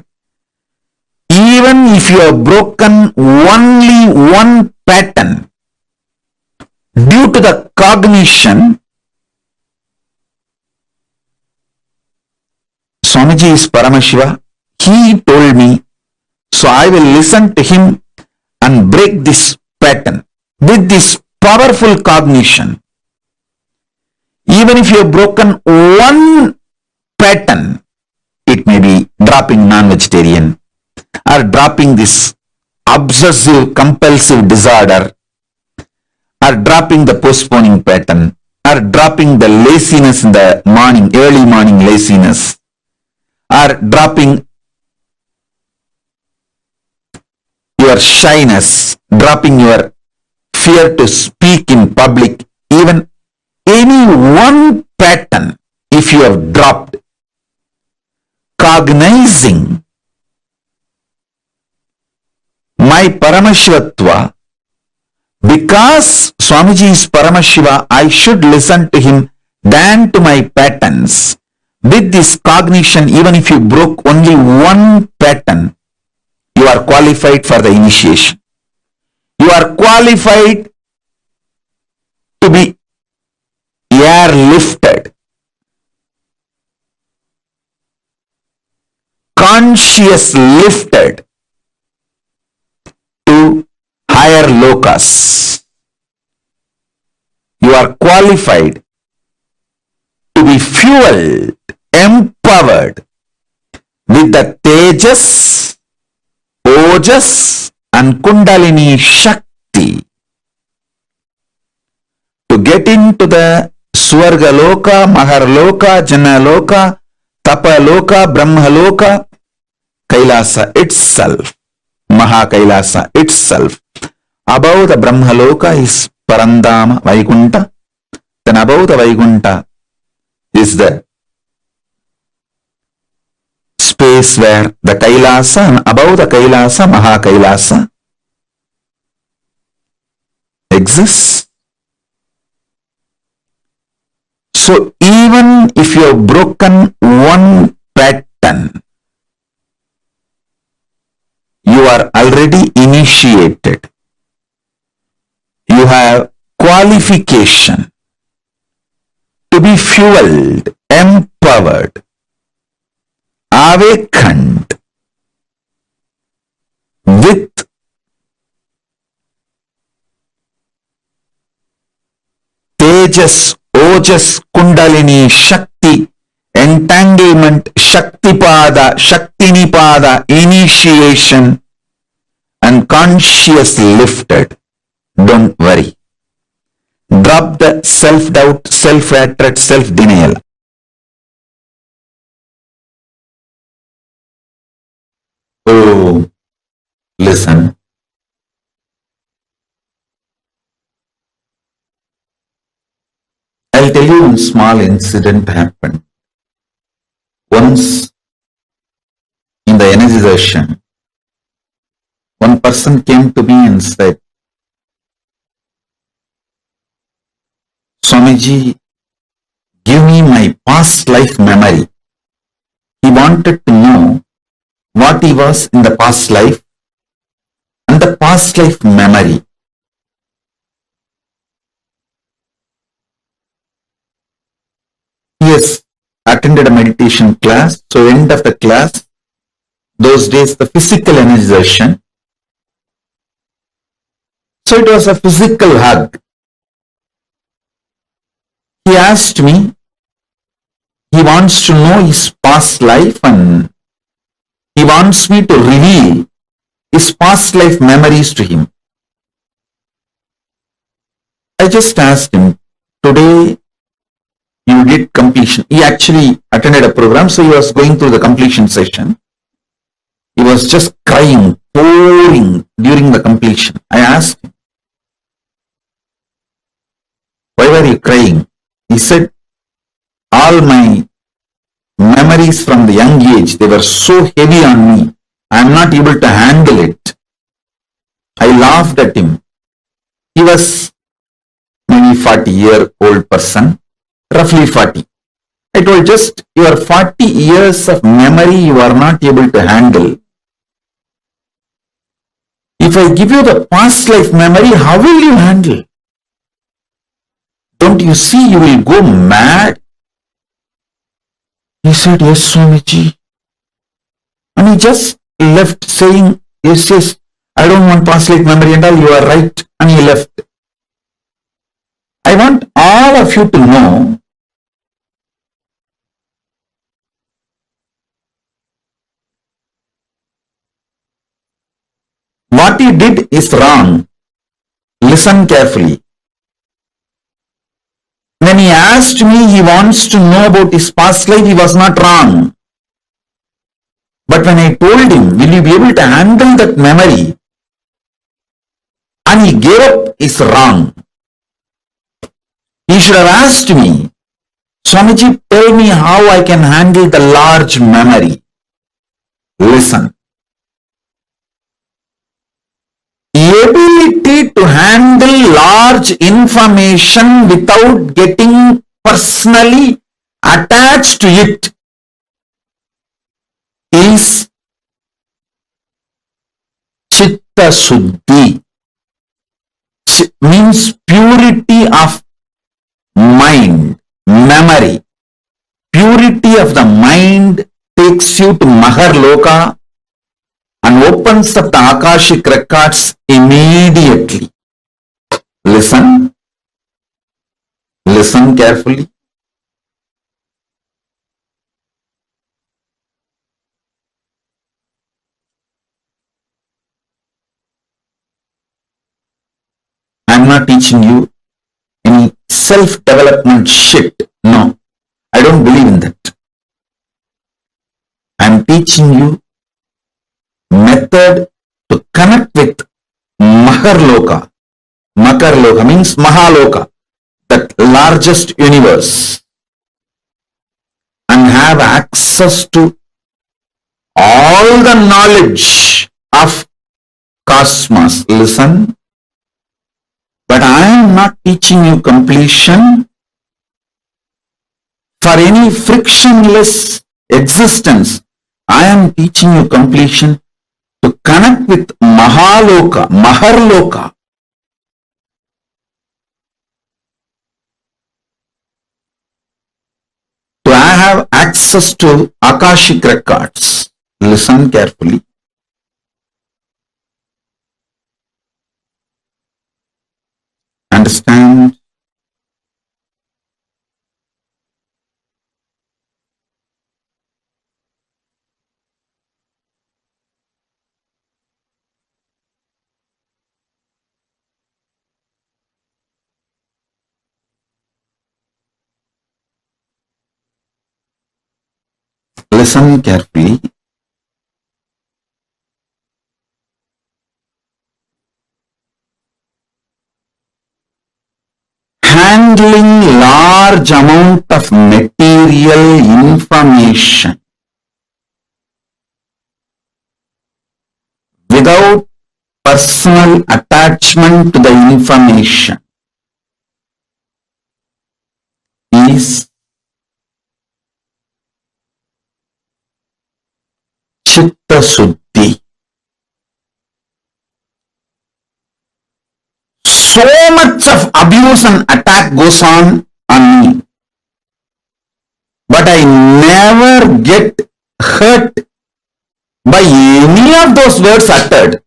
[SPEAKER 6] Even if you have broken only one pattern due to the cognition, Swamiji is Paramashiva. He told me, so I will listen to him and break this pattern with this powerful cognition. Even if you have broken one pattern, it may be dropping non-vegetarian or dropping this obsessive compulsive disorder or dropping the postponing pattern or dropping the laziness in the morning, early morning laziness, or dropping your shyness, dropping your fear to speak in public, even any one pattern, if you have dropped, cognizing my Paramashivatva, because Swamiji is Paramashiva, I should listen to him than to my patterns. With this cognition, even if you broke only one pattern, you are qualified for the initiation. You are qualified to be airlifted, conscious lifted to higher lokas. You are qualified to be fueled, empowered with the Tejas, Ojas and Kundalini Shakti get into the Swargaloka, Maharloka, Janaloka, Tapaloka, Brahmaloka, Kailasa itself, Mahakailasa itself. Above the Brahmaloka is Parandama, Vaikunta. Then above the Vaikunta is the space where the Kailasa, and above the Kailasa, Mahakailasa exists. So even if you have broken one pattern, you are already initiated. You have qualification to be fueled, empowered, awakened with Tejas, Ojas, Kundalini, Shakti, entanglement, Shaktipada, Shaktinipada, initiation, and conscious lifted. Don't worry. Drop the self-doubt, self-hatred, self-denial. Oh, listen. I'll tell you one small incident happened. Once in the energy session, one person came to me and said, Swamiji, give me my past life memory. He wanted to know what he was in the past life and the past life memory. He has attended a meditation class, so end of the class, those days the physical energy session. So it was a physical hug. He asked me, he wants to know his past life and he wants me to reveal his past life memories to him. I just asked him, today you did completion. He actually attended a program, so he was going through the completion session. He was just crying, pouring during the completion. I asked him, why were you crying? He said, all my memories from the young age, they were so heavy on me. I am not able to handle it. I laughed at him. He was maybe 40-year-old person, roughly 40. I told, just your 40 years of memory you are not able to handle. If I give you the past life memory, how will you handle? Don't you see you will go mad? He said, yes, Swamiji. And he just left saying, yes, yes, I don't want past life memory and all, you are right. And he left. I want all of you to know what he did is wrong. Listen carefully. When he asked me, he wants to know about his past life, he was not wrong. But when I told him, will you be able to handle that memory? And he gave up, is wrong. He should have asked me, Swamiji, tell me how I can handle the large memory. Listen. The ability to handle large information without getting personally attached to it is Chitta Suddhi. Means purity of mind, memory. Purity of the mind takes you to Maharloka and opens up the Akashic records immediately. Listen. Listen carefully. I am not teaching you any self-development shit. No, I don't believe in that. I'm teaching you method to connect with Maharloka. Makarloka means Mahaloka, that largest universe, and have access to all the knowledge of cosmos. Listen, but I am not teaching you completion for any frictionless existence. I am teaching you completion to connect with Mahaloka, Maharloka. To have access to Akashic records. Listen carefully. Understand? Listen carefully. Handling large amount of material information without personal attachment to the information is Chitta Suddhi. So much of abuse and attack goes on me, but I never get hurt by any of those words uttered.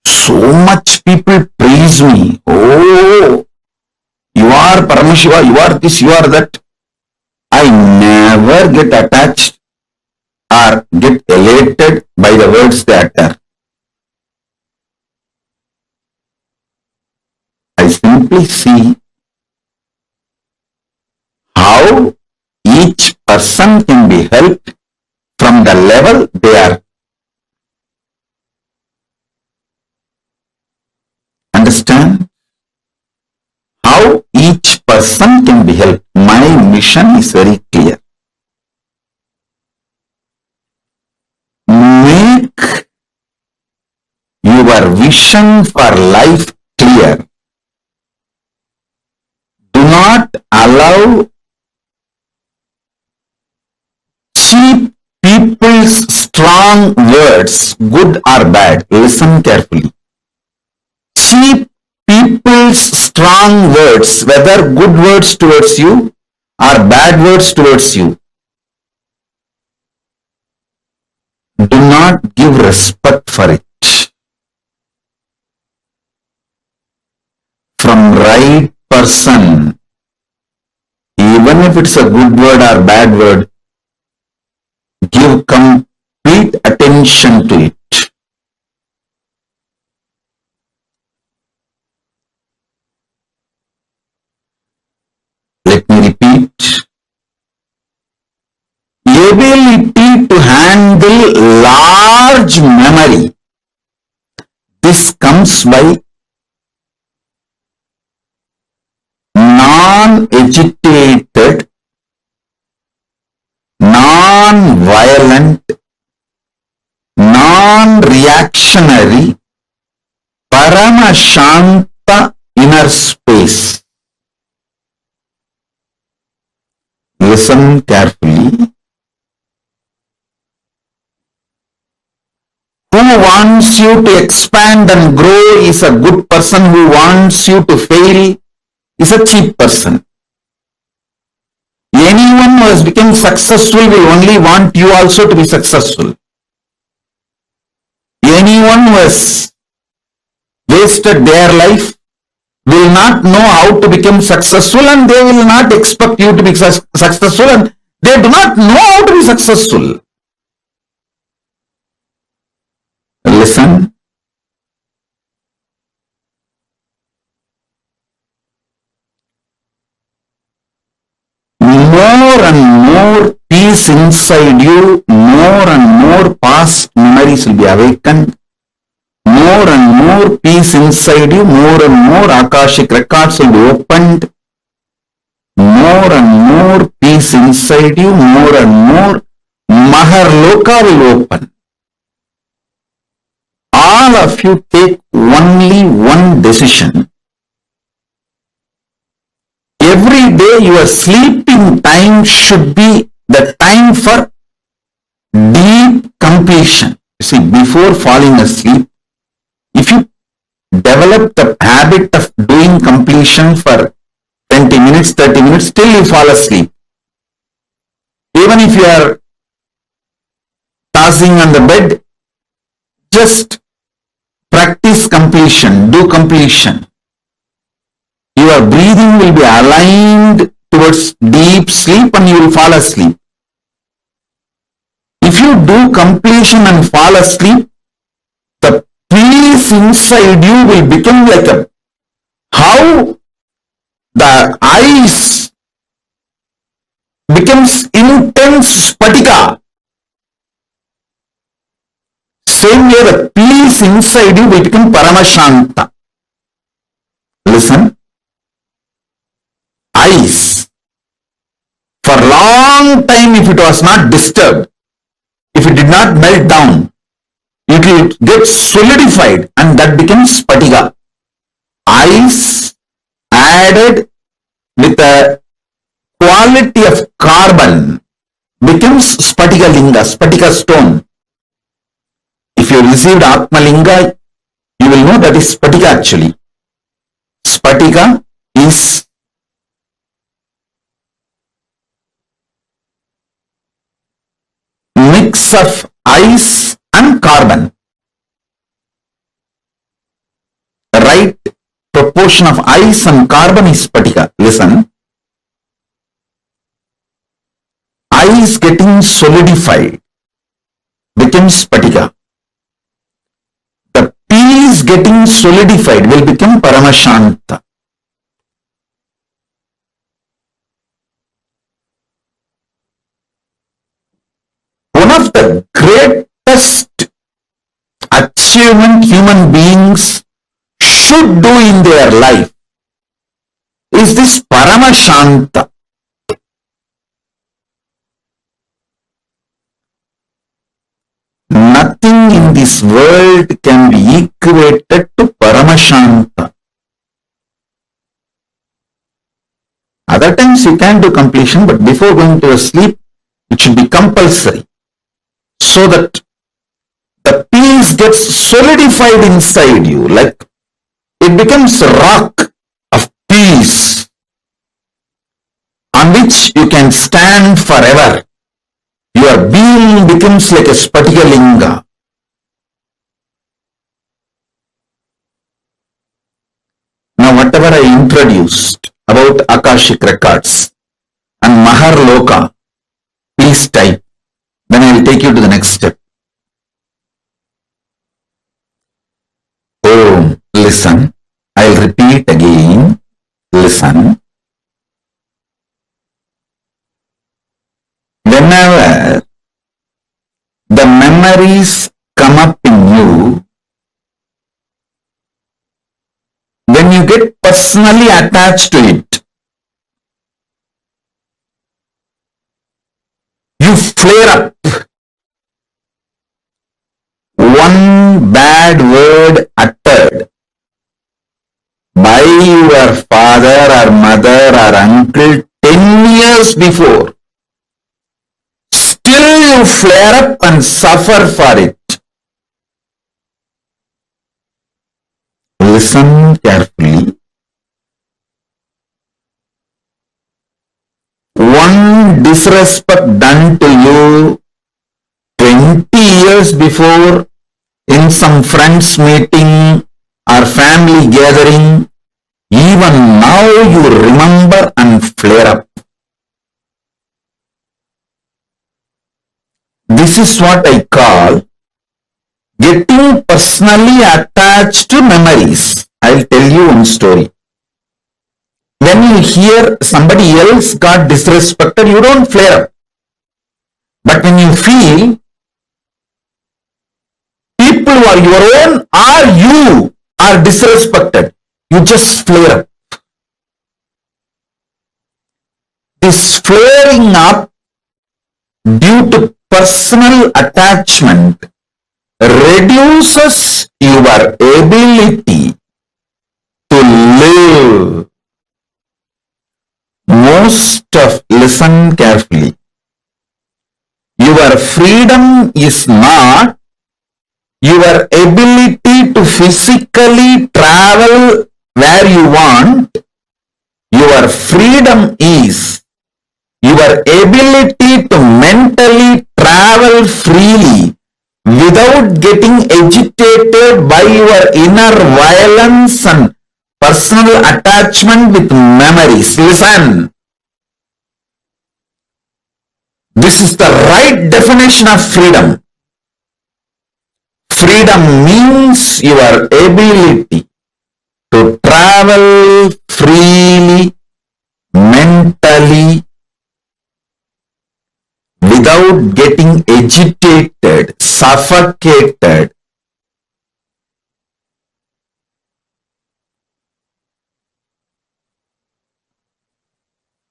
[SPEAKER 6] So much people praise me. Oh, you are Paramashiva, you are this, you are that. I never get attached or get elated by the words they utter. I simply see how each person can be helped from the level they are. Understand? How each person can be helped. My mission is very clear. Make your vision for life clear. Do not allow cheap people's strong words, good or bad. Listen carefully. Cheap people's strong words, whether good words towards you or bad words towards you, do not give respect for it. From right person, even if it's a good word or bad word, give complete attention to it. Let me repeat. Ability to handle large memory. This comes by non-agitated, non-violent, non-reactionary, Paramashanta inner space. Listen carefully. Who wants you to expand and grow is a good person. Who wants you to fail is a cheap person. Anyone who has become successful will only want you also to be successful. Anyone who has wasted their life will not know how to become successful, and they will not expect you to be successful, and they do not know how to be successful. listen. More and more peace inside you, more and more past memories will be awakened. More and more peace inside you, more and more Akashic records will be opened. More and more peace inside you, more and more Maharloka will open. All of you take only one decision. Every day your sleeping time should be the time for deep completion. You see, before falling asleep, if you develop the habit of doing completion for 20 minutes, 30 minutes, till you fall asleep. Even if you are tossing on the bed, just practice completion, do completion. Your breathing will be aligned towards deep sleep and you will fall asleep. If you do completion and fall asleep, the peace inside you will become like a, how the ice becomes intense spatika. Same way the peace inside you will become paramashanta. Listen. Ice. For long time, if it was not disturbed, if it did not melt down, it will get solidified and that becomes spatika. Ice added with a quality of carbon becomes spatika linga, spatika stone. If you received Atma Linga, you will know that is spatika actually. Spatika is mix of ice and carbon. The right proportion of ice and carbon is spatika. Listen. Ice getting solidified becomes spatika. The peace getting solidified will become paramashanta. One of the greatest achievement human beings should do in their life is this paramashanta. Nothing in this world can be equated to paramashanta. Other times you can do completion, but before going to sleep, it should be compulsory, so that the peace gets solidified inside you, like it becomes a rock of peace on which you can stand forever. Your being becomes like a spatika linga. Now whatever I introduced about Akashic records and Maharloka, please type. Then I will take you to the next step. Oh, listen. I'll repeat again. Listen. Whenever the memories come up in you, when you get personally attached to it, you flare up. One bad word uttered by your father or mother or uncle 10 years before, still you flare up and suffer for it. Listen carefully. One disrespect done to you 20 years before in some friends meeting or family gathering, even now you remember and flare up. This is what I call getting personally attached to memories. I'll tell you one story. When you hear somebody else got disrespected, you don't flare up. But when you feel people who are your own or you are disrespected, you just flare up. This flaring up due to personal attachment reduces your ability to live. Listen carefully. Your freedom is not your ability to physically travel where you want. Your freedom is your ability to mentally travel freely without getting agitated by your inner violence and personal attachment with memories. Listen. This is the right definition of freedom. Freedom means your ability to travel freely, mentally, without getting agitated, suffocated.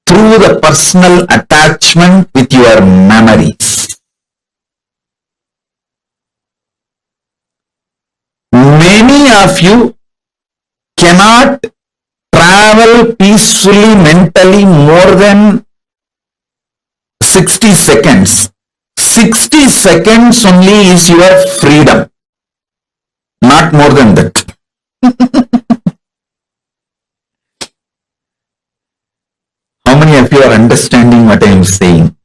[SPEAKER 6] Through the personal attachment with your memories. Many of you cannot travel peacefully mentally more than 60 seconds. 60 seconds only is your freedom. Not more than that. How many of you are understanding what I am saying?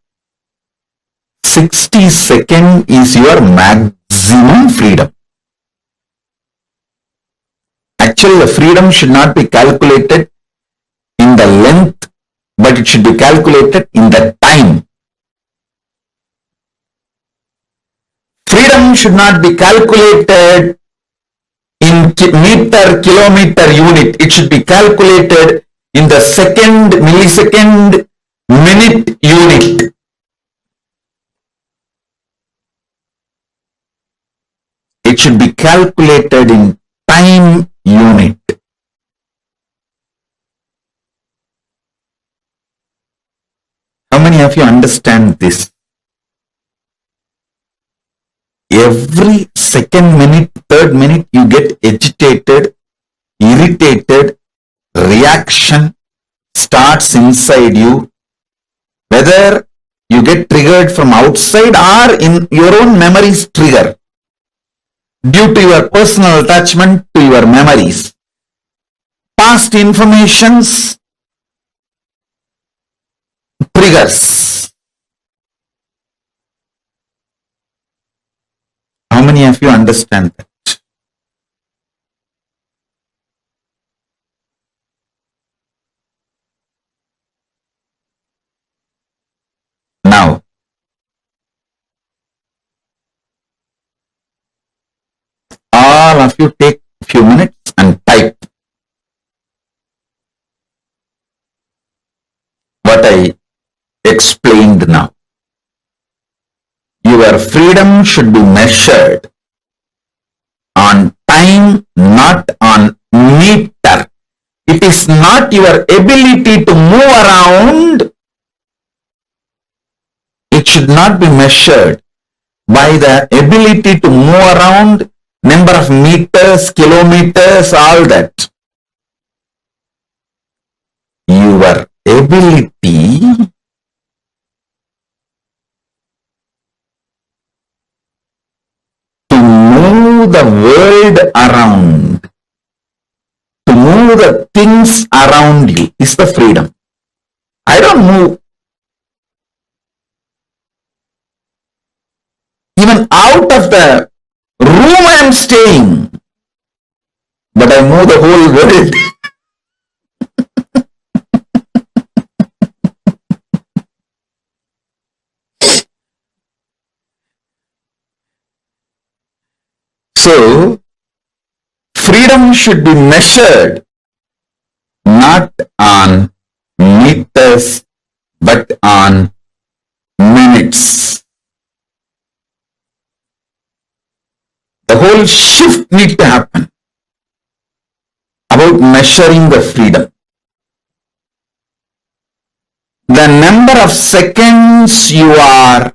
[SPEAKER 6] 60 seconds is your maximum freedom. Actually, the freedom should not be calculated in the length, but it should be calculated in the time. Freedom should not be calculated in meter, kilometer, unit. It should be calculated in the second, millisecond, minute unit. It should be calculated in time unit. How many of you understand this? Every second minute, third minute, you get agitated, irritated, reaction starts inside you. Whether you get triggered from outside or in your own memories trigger due to your personal attachment to your memories. Past informations triggers. How many of you understand that? Now, all of you take a few minutes and type what I explained now. Your freedom should be measured on time, not on meter. It is not your ability to move around. It should not be measured by the ability to move around, number of meters, kilometers, all that. Your ability to move the world around, to move the things around you is the freedom. I don't move even out of the room I am staying, but I move the whole world. So, freedom should be measured not on meters but on minutes. The whole shift needs to happen about measuring the freedom. The number of seconds you are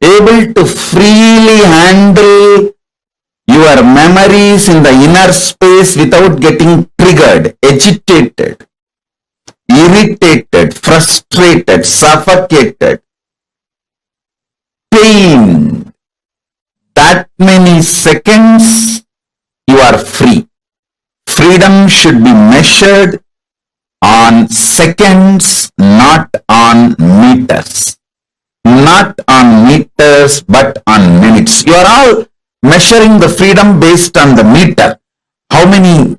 [SPEAKER 6] able to freely handle your memories in the inner space without getting triggered, agitated, irritated, frustrated, suffocated, pained. That many seconds you are free. Freedom should be measured on seconds, not on meters. Not on meters, but on minutes. You are all measuring the freedom based on the meter. How many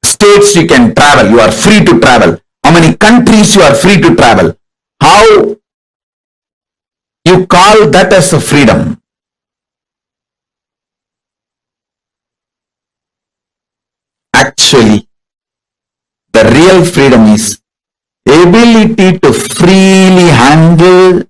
[SPEAKER 6] states you can travel, you are free to travel. How many countries you are free to travel. How you call that as a freedom. Actually, the real freedom is ability to freely handle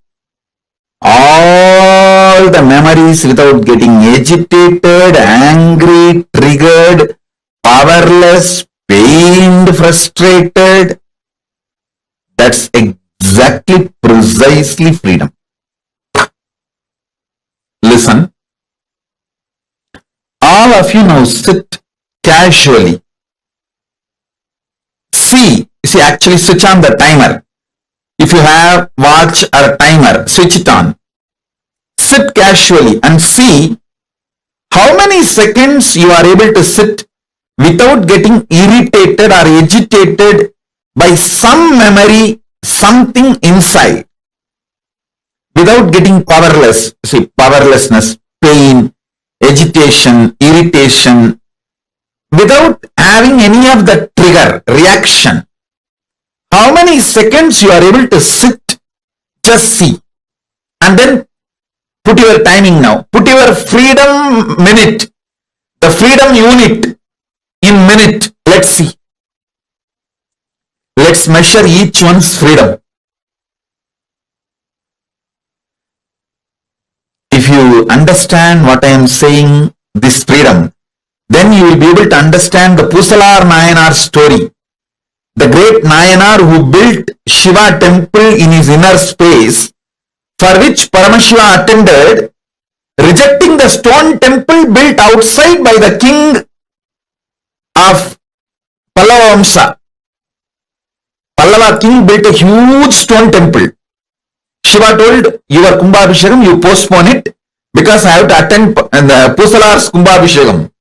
[SPEAKER 6] all the memories without getting agitated, angry, triggered, powerless, pained, frustrated. That's exactly, precisely freedom. Listen. All of you now sit casually. See, actually switch on the timer. If you have watch or a timer, switch it on. Sit casually and see how many seconds you are able to sit without getting irritated or agitated by some memory, something inside. Without getting powerless, powerlessness, pain, agitation, irritation, without having any of the trigger, reaction. How many seconds you are able to sit, just see. And then put your timing now. Put your freedom minute, the freedom unit in minute. Let's see. Let's measure each one's freedom. If you understand what I am saying, this freedom, then you will be able to understand the Pusalar Nayanar story. The great Nayanar who built Shiva temple in his inner space, for which Paramashiva attended, rejecting the stone temple built outside by the king of Pallava Vamsa. Pallava king built a huge stone temple. Shiva told, your Kumbhabhishekam, you postpone it because I have to attend the Pusalar's Kumbhabhishekam,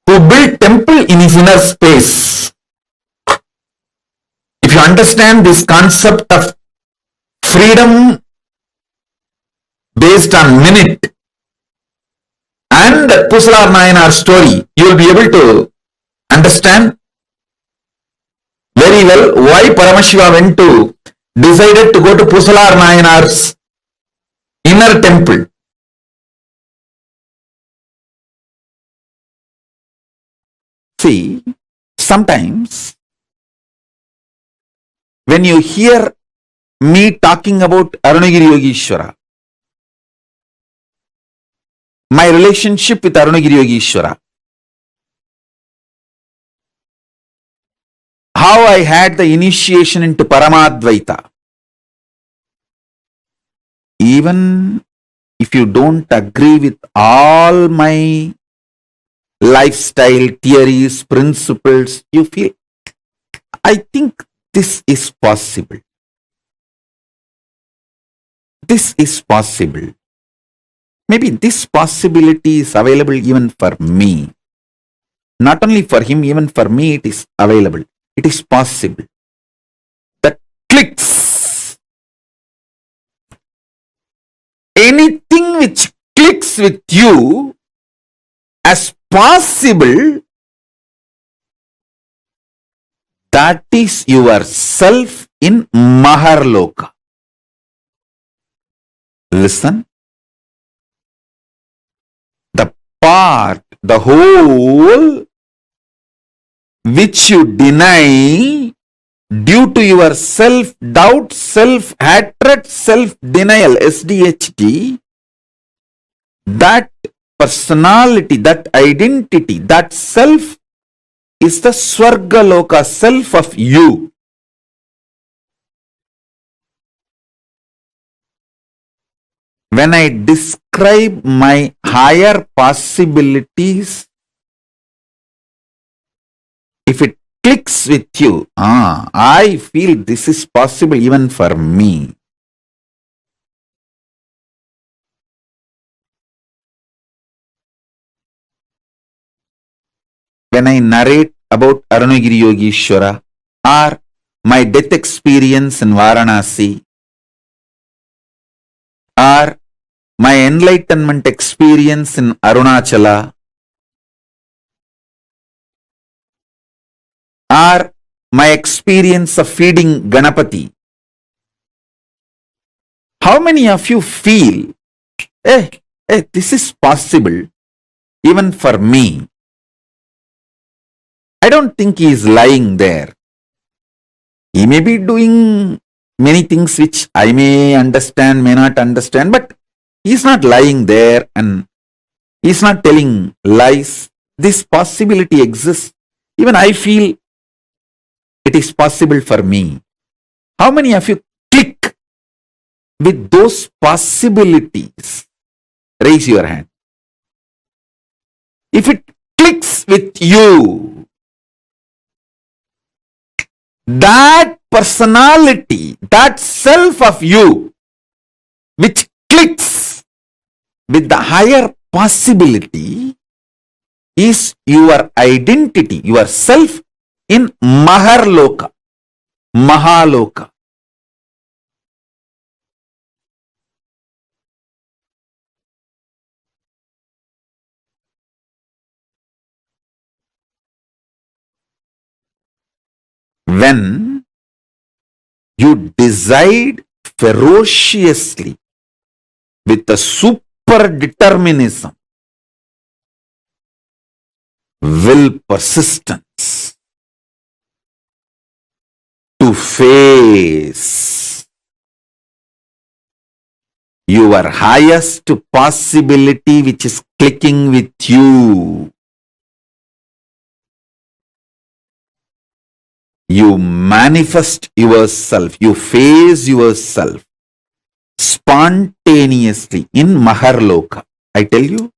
[SPEAKER 6] who built temple in his inner space. If you understand this concept of freedom based on minute and Pusalar Nayanar story, you will be able to understand very well why Paramashiva decided to go to Pusalar Nayanar's inner temple. See, sometimes when you hear me talking about Arunagiri Yogeshwara, my relationship with Arunagiri Yogeshwara, how I had the initiation into Paramadvaita, even if you don't agree with all my lifestyle, theories, principles, you feel, I think this is possible. This is possible. Maybe this possibility is available even for me. Not only for him, even for me it is available. It is possible. That clicks. Anything which clicks with you as possible, that is your self in Maharloka. Listen. part, the whole which you deny due to your self-doubt, self-hatred, self-denial, SDHD, that personality, that identity, that self is the Swargaloka, self of you. When I describe my higher possibilities, if it clicks with you, I feel this is possible even for me. When I narrate about Arunagiri Yogeshwara or my death experience in Varanasi or my enlightenment experience in Arunachala or my experience of feeding Ganapati, how many of you feel, this is possible even for me? I don't think he is lying there. He may be doing many things which I may understand, may not understand, but he is not lying there and he is not telling lies. This possibility exists. Even I feel it is possible for me. How many of you click with those possibilities? Raise your hand. If it clicks with you, that personality, that self of you, which clicks with the higher possibility, is your identity, your self in Maharloka, Mahaloka. When you decide ferociously with a super determinism, will persistence to face your highest possibility which is clicking with you, you manifest yourself, you face yourself spontaneously in Maharloka. I tell you,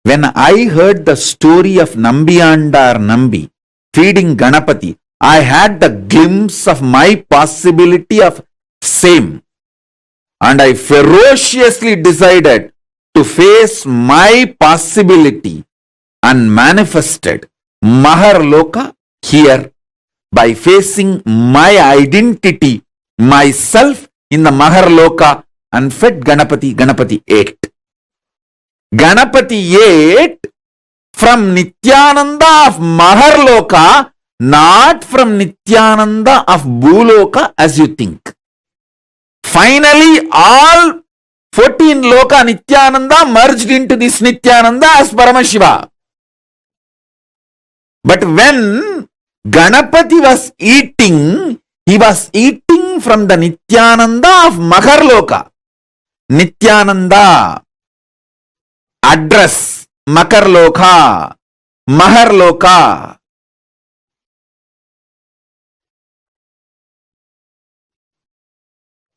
[SPEAKER 6] when I heard the story of Nambiyandar Nambi feeding Ganapati, I had the glimpse of my possibility of same. And I ferociously decided to face my possibility and manifested Maharloka here by facing my identity, myself in the Maharloka, and fed Ganapati. Ganapati ate. Ganapati ate from Nithyananda of Maharloka, not from Nithyananda of Bhuloka as you think. Finally, all 14 Loka Nithyananda merged into this Nithyananda as Paramashiva. But when Ganapati was eating, he was eating from the Nithyananda of Maharloka. Nithyananda, address, Makarloka, Maharloka.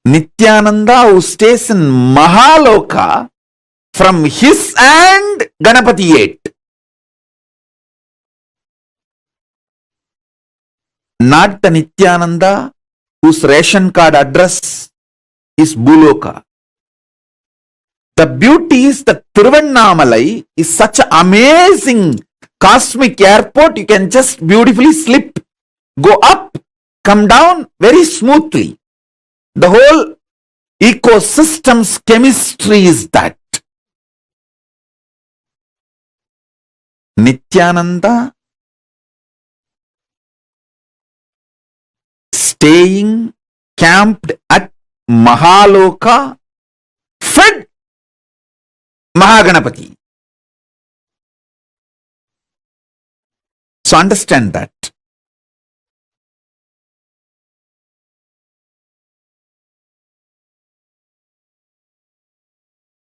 [SPEAKER 6] Nithyananda who stays in Mahaloka, from his hand Ganapati ate. Not the Nithyananda whose ration card address is Bhuloka. The beauty is that Tiruvannamalai is such an amazing cosmic airport. You can just beautifully slip, go up, come down very smoothly. The whole ecosystem's chemistry is that. Nithyananda staying camped at Mahaloka fed Mahaganapati. So understand that.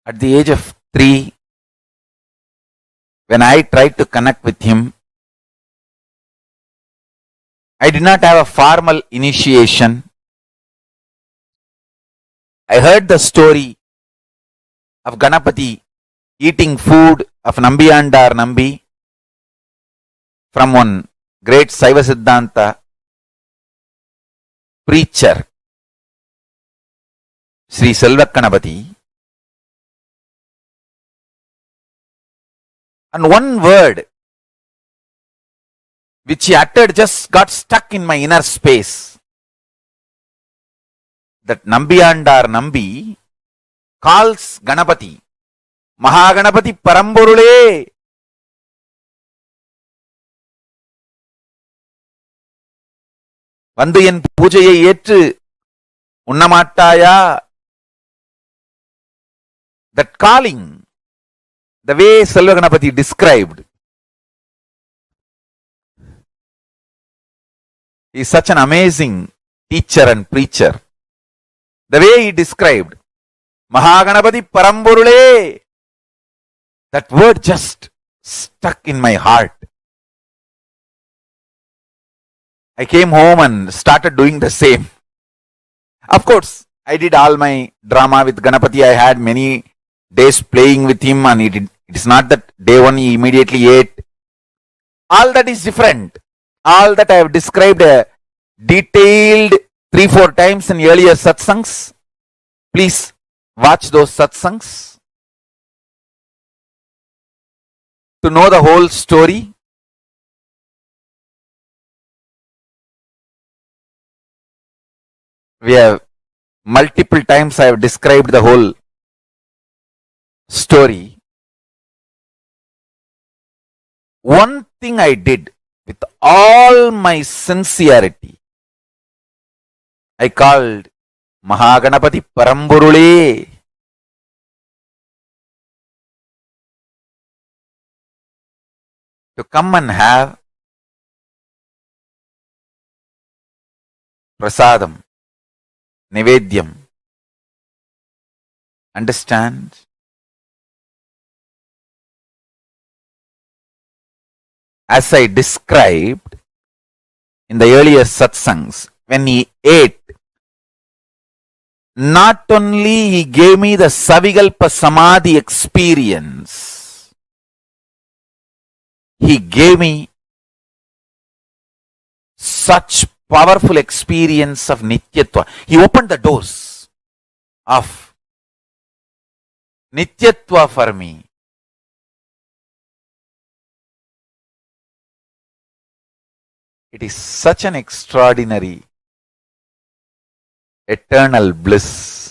[SPEAKER 6] At the age of 3, when I tried to connect with him, I did not have a formal initiation. I heard the story of Ganapati eating food of Nambiyandar Nambi from one great Saiva Siddhanta preacher, Sri Selvakanapati. And one word which he uttered just got stuck in my inner space. That Nambiyandar Nambi calls Ganapati, Mahaganapati Paramburule. வந்து என் பூஜையை ஏற்று உண்ணமாட்டாயா? That calling, the way Selvaganapati described, he is such an amazing teacher and preacher. The way he described, Mahaganapati Paramburule, that word just stuck in my heart. I came home and started doing the same. Of course, I did all my drama with Ganapati. I had many days playing with him, and it is not that day one he immediately ate. All that is different. All that I have described detailed 3-4 times in earlier satsangs. Please watch those satsangs to know the whole story. We have multiple times I have described the whole story. One thing I did with all my sincerity, I called Mahaganapati Paramburule. To come and have prasadam, Nivedyam. Understand? As I described in the earlier satsangs, when he ate, not only he gave me the Savikalpa Samadhi experience, he gave me such powerful experience of Nityatva. He opened the doors of Nityatva for me. It is such an extraordinary, eternal bliss.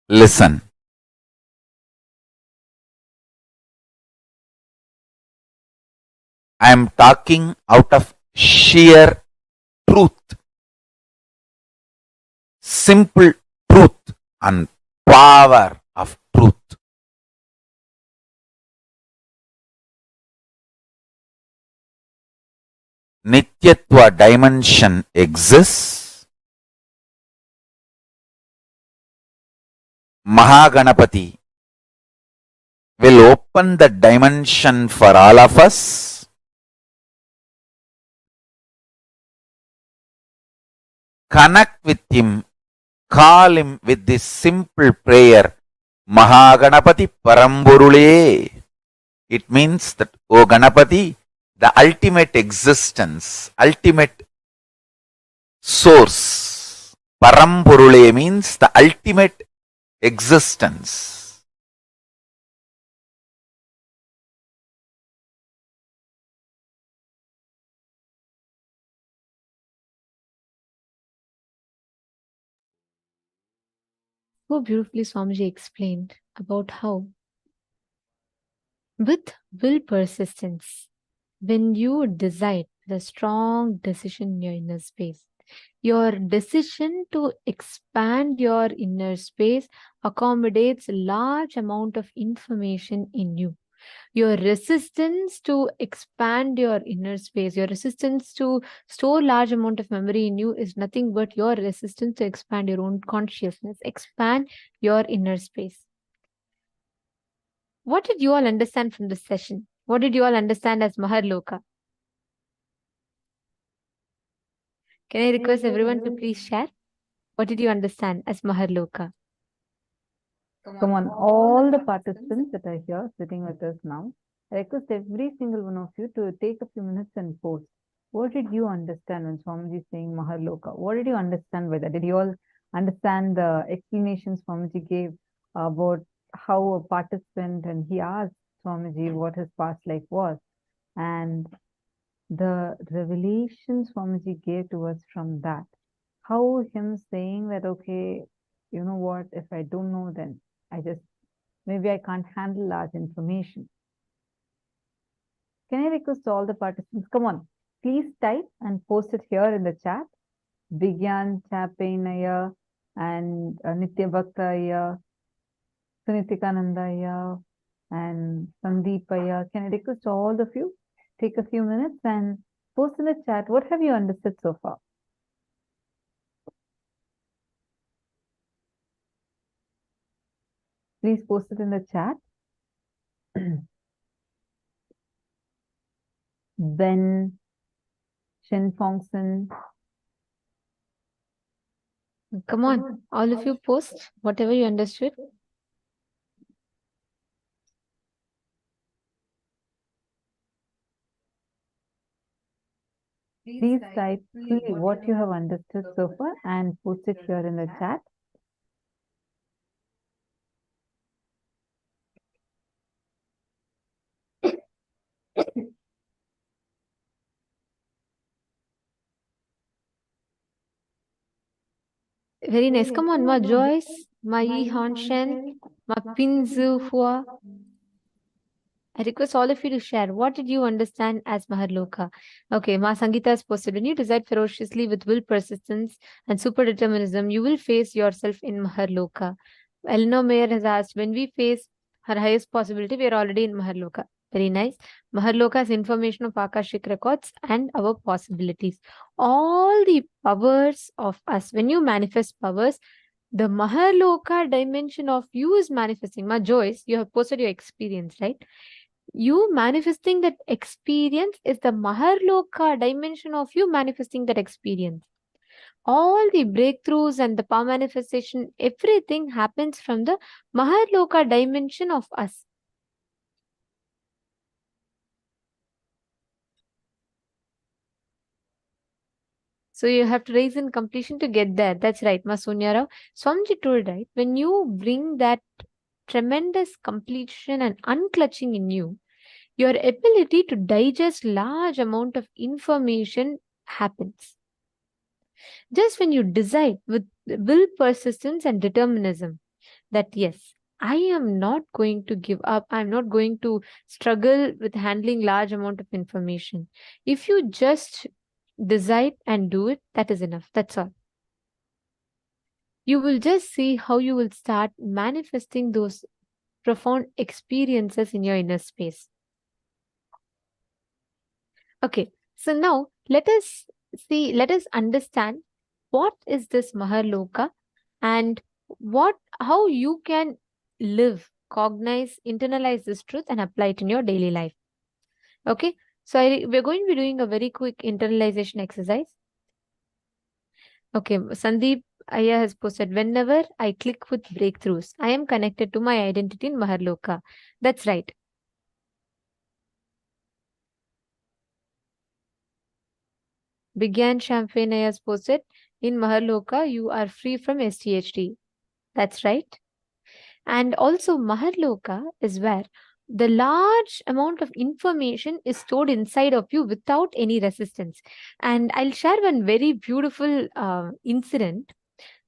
[SPEAKER 6] Listen. I am talking out of sheer truth, simple truth and power of truth. Nityatva dimension exists. Mahaganapati will open the dimension for all of us. Connect with him, call him with this simple prayer, Mahaganapati Paramburule. It means that, O Ganapati, the ultimate existence, ultimate source. Paramburule means the ultimate existence.
[SPEAKER 4] So beautifully Swamiji explained about how with will persistence, when you decide the strong decision in your inner space, your decision to expand your inner space accommodates a large amount of information in you. Your resistance to expand your inner space, your resistance to store large amount of memory in you is nothing but your resistance to expand your own consciousness, expand your inner space. What did you all understand from this session? What did you all understand as Maharloka? Can I request everyone to please share? What did you understand as Maharloka?
[SPEAKER 5] Come on, all the participants that are here sitting with us now, I request every single one of you to take a few minutes and post. What did you understand when Swamiji is saying Maharloka? What did you understand by that? Did you all understand the explanations Swamiji gave about how a participant, and he asked Swamiji what his past life was, and the revelation Swamiji gave to us from that? How him saying that, okay, you know what, if I don't know, then maybe I can't handle large information. Can I request all the participants, come on, please type and post it here in the chat. Vigyan Chapainaya and Nitya Bhaktaya, Sunitikanandaya and Sandeepaya. Can I request all of you take a few minutes and post in the chat, what have you understood so far? Please post it in the chat. Ben Shenfongson.
[SPEAKER 4] Come on, all of you post whatever you understood.
[SPEAKER 5] Please type what you have understood so far and post it here in the chat.
[SPEAKER 4] Very nice. Come on, Ma Joyce, Ma Yi Hanshen, Ma Pinzu Hua. I request all of you to share. What did you understand as Maharloka? Okay, Ma Sangita has posted. When you decide ferociously with will, persistence, and super determinism, you will face yourself in Maharloka. Eleanor Mayer has asked, when we face her highest possibility, we are already in Maharloka. Very nice. Maharloka is information of Akashic records and our possibilities. All the powers of us, when you manifest powers, the Maharloka dimension of you is manifesting. Ma Joyce, you have posted your experience, right? You manifesting that experience is the Maharloka dimension of you manifesting that experience. All the breakthroughs and the power manifestation, everything happens from the Maharloka dimension of us. So you have to raise in completion to get there. That's right, Masunya Rao. Swamiji told, right, when you bring that tremendous completion and unclutching in you, your ability to digest large amount of information happens. Just when you decide with will, persistence, and determinism that yes, I am not going to give up, I'm not going to struggle with handling large amount of information. If you just decide and do it, that is enough. That's all. You will just see how you will start manifesting those profound experiences in your inner space. Okay, so now let us understand what is this Maharloka and how you can live, cognize, internalize this truth and apply it in your daily life. Okay, so we're going to be doing a very quick internalization exercise. Okay, Sandeep Aya has posted, whenever I click with breakthroughs, I am connected to my identity in Maharloka. That's right. Begin Champagne has posted, in Maharloka, you are free from STHD. That's right. And also Maharloka is where the large amount of information is stored inside of you without any resistance. And I'll share one very beautiful incident.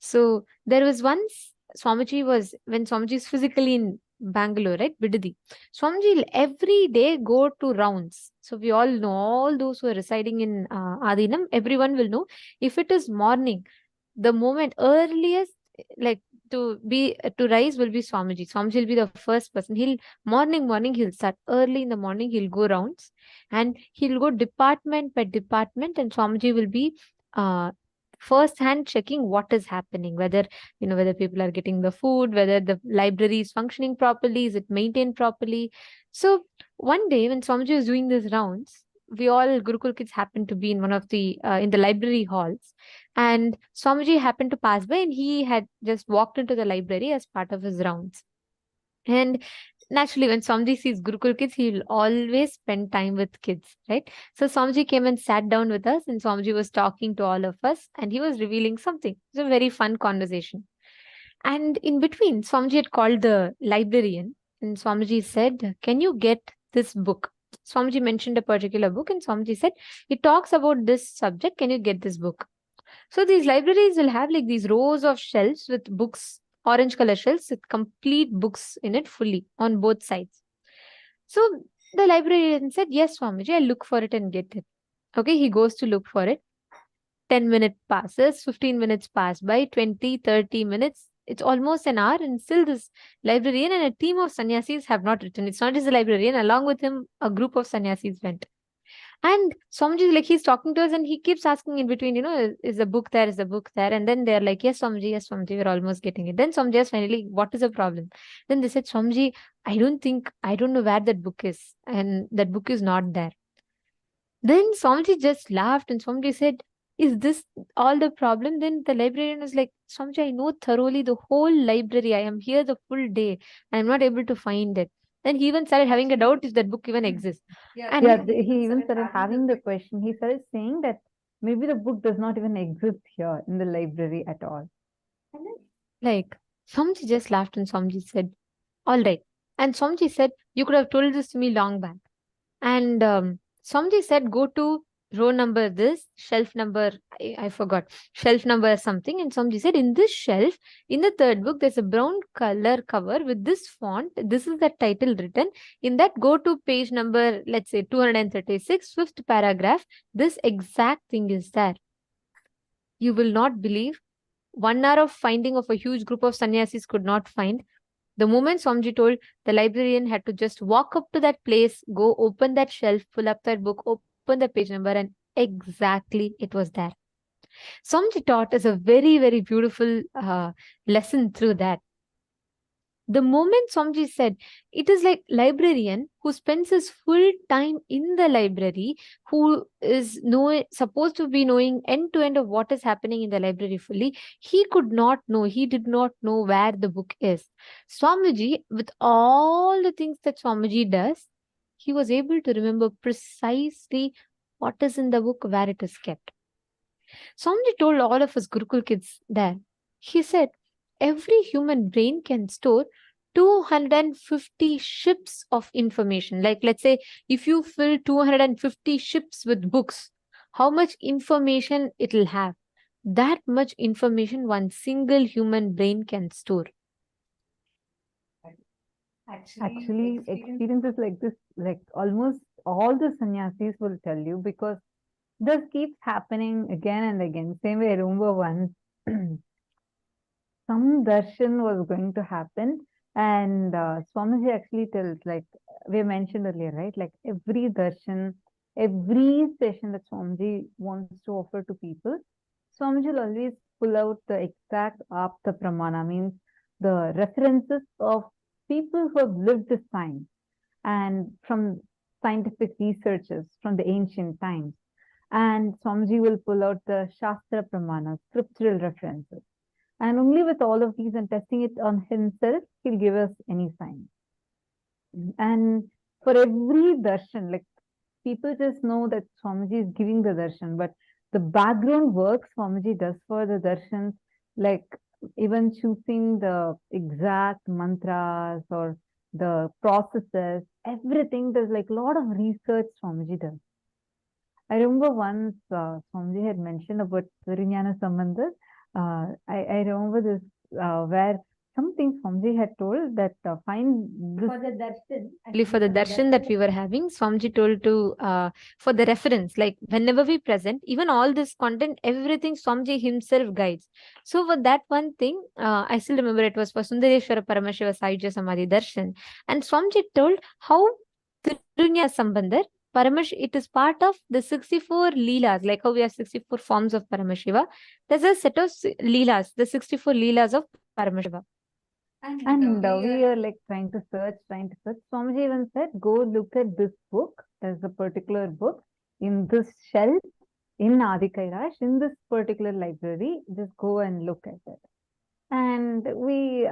[SPEAKER 4] So there was once when Swamiji is physically in Bangalore, right, Bidadi, Swamiji will every day go to rounds. So we all know, all those who are residing in Adinam, everyone will know, if it is morning, the moment earliest, like to rise will be Swamiji. Swamiji will be the first person. He'll morning he'll start early in the morning. He'll go rounds, and he'll go department by department, and Swamiji will be uh, first hand checking what is happening, whether whether people are getting the food, whether the library is functioning properly, is it maintained properly. So one day when Swamiji was doing these rounds, we all Gurukul kids happened to be in one of the in the library halls, and Swamiji happened to pass by, and he had just walked into the library as part of his rounds. And naturally, when Swamiji sees Gurukul kids, he will always spend time with kids, right? So Swamiji came and sat down with us, and Swamiji was talking to all of us, and he was revealing something. It was a very fun conversation. And in between, Swamiji had called the librarian, and Swamiji said, "Can you get this book?" Swamiji mentioned a particular book, and Swamiji said, "It talks about this subject. Can you get this book?" So these libraries will have like these rows of shelves with books, orange color shelves with complete books in it fully on both sides. So the librarian said, "Yes, Swamiji, I'll look for it and get it." Okay, he goes to look for it. 10 minutes passes, 15 minutes pass by, 20, 30 minutes. It's almost an hour, and still this librarian and a team of sannyasis have not returned. It's not just the librarian, along with him, a group of sannyasis went. And Swamiji, like, he's talking to us, and he keeps asking in between, is the book there? Is the book there? And then they're like, yes, Swamiji, we're almost getting it. Then Swamiji is finally, what is the problem? Then they said, Swamiji, I don't know where that book is. And that book is not there. Then Swamiji just laughed, and Swamiji said, is this all the problem? Then the librarian was like, Swamiji, I know thoroughly the whole library. I am here the full day. I'm not able to find it. Then he even started having a doubt if that book even exists.
[SPEAKER 5] And he even started having the question. He started saying that maybe the book does not even exist here in the library at all.
[SPEAKER 4] Like, Swamiji just laughed, and Swamiji said, all right. And Swamiji said, you could have told this to me long back. And Swamiji said, go to row number this, shelf number, I forgot, shelf number something. And Swamiji said, in this shelf, in the third book, there's a brown color cover with this font. This is the title written. In that, go to page number, let's say 236, fifth paragraph. This exact thing is there. You will not believe. 1 hour of finding of a huge group of sannyasis could not find. The moment Swamiji told, the librarian had to just walk up to that place, go open that shelf, pull up that book, open the page number, and exactly it was there. Swamiji taught us a very, very beautiful lesson through that. The moment Swamiji said, it is like librarian who spends his full time in the library, who is supposed to be knowing end to end of what is happening in the library fully. He did not know where the book is. Swamiji, with all the things that Swamiji does, he was able to remember precisely what is in the book, where it is kept. Swamiji told all of us Gurukul kids there. He said, every human brain can store 250 ships of information. Like, let's say, if you fill 250 ships with books, how much information it will have? That much information one single human brain can store.
[SPEAKER 5] Actually, experiences like this, like almost all the sannyasis will tell you, because this keeps happening again and again. Same way, I remember once some darshan was going to happen, and Swamiji actually tells, like we mentioned earlier, right? Like every darshan, every session that Swamiji wants to offer to people, Swamiji will always pull out the exact apta pramana, means the references of people who have lived this time and from scientific researches from the ancient times. And Swamiji will pull out the Shastra Pramana, scriptural references. And only with all of these and testing it on himself, he'll give us any sign. And for every darshan, like people just know that Swamiji is giving the darshan, but the background work Swamiji does for the darshans, like even choosing the exact mantras or the processes, everything, there's like a lot of research Swamiji does. I remember once Swamiji had mentioned about Virinyana Sambandha. I remember this where something Swamiji had told that find this.
[SPEAKER 4] For the darshan that we were having, Swamiji told to, for the reference, like whenever we present, even all this content, everything Swamiji himself guides. So for that one thing, I still remember it was for Sundareshwara Paramashiva Sahitya Samadhi Darshan. And Swamiji told how Tirunya Sambandar, it is part of the 64 Leelas, like how we have 64 forms of Paramashiva. There's a set of Leelas, the 64 Leelas of Paramashiva.
[SPEAKER 5] And we are like trying to search. Swamiji even said, go look at this book. There's a particular book in this shelf in Adi Kailash, in this particular library. Just go and look at it. And we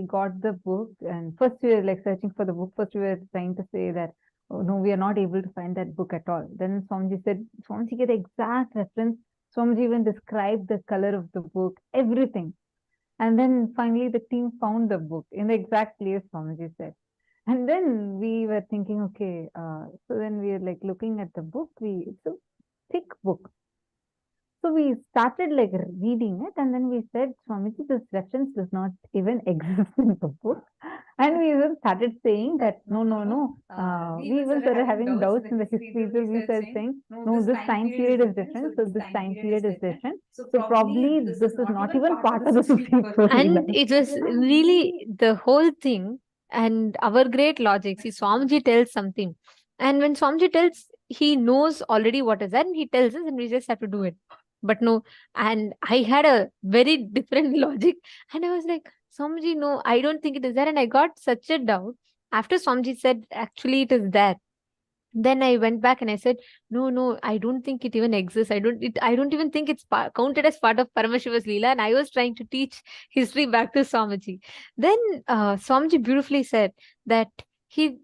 [SPEAKER 5] got the book, and first we were like searching for the book. First we were trying to say that, oh no, we are not able to find that book at all. Then Swamiji said, Swamiji gave the exact reference. Swamiji even described the color of the book, everything. And then finally the team found the book in the exact place Swamiji said. And then we were thinking, okay, so then we were like looking at the book. It's a thick book. So we started like reading it, and then we said, Swamiji, this reference does not even exist in the book. And we even started saying that, no. We even started having doubts in the history. So we started saying, no, this time period is different. So this time period is different. So probably this is not even part of the 64.
[SPEAKER 4] And it was really the whole thing and our great logic. See, Swamiji tells something. And when Swamiji tells, he knows already what is that, and he tells us, and we just have to do it. But no, and I had a very different logic, and I was like, Swamiji, no, I don't think it is there. And I got such a doubt. After Swamiji said, actually, it is there. Then I went back and I said, no, I don't think it even exists. I don't even think it's counted as part of Paramashiva's Leela. And I was trying to teach history back to Swamiji. Then Swamiji beautifully said that he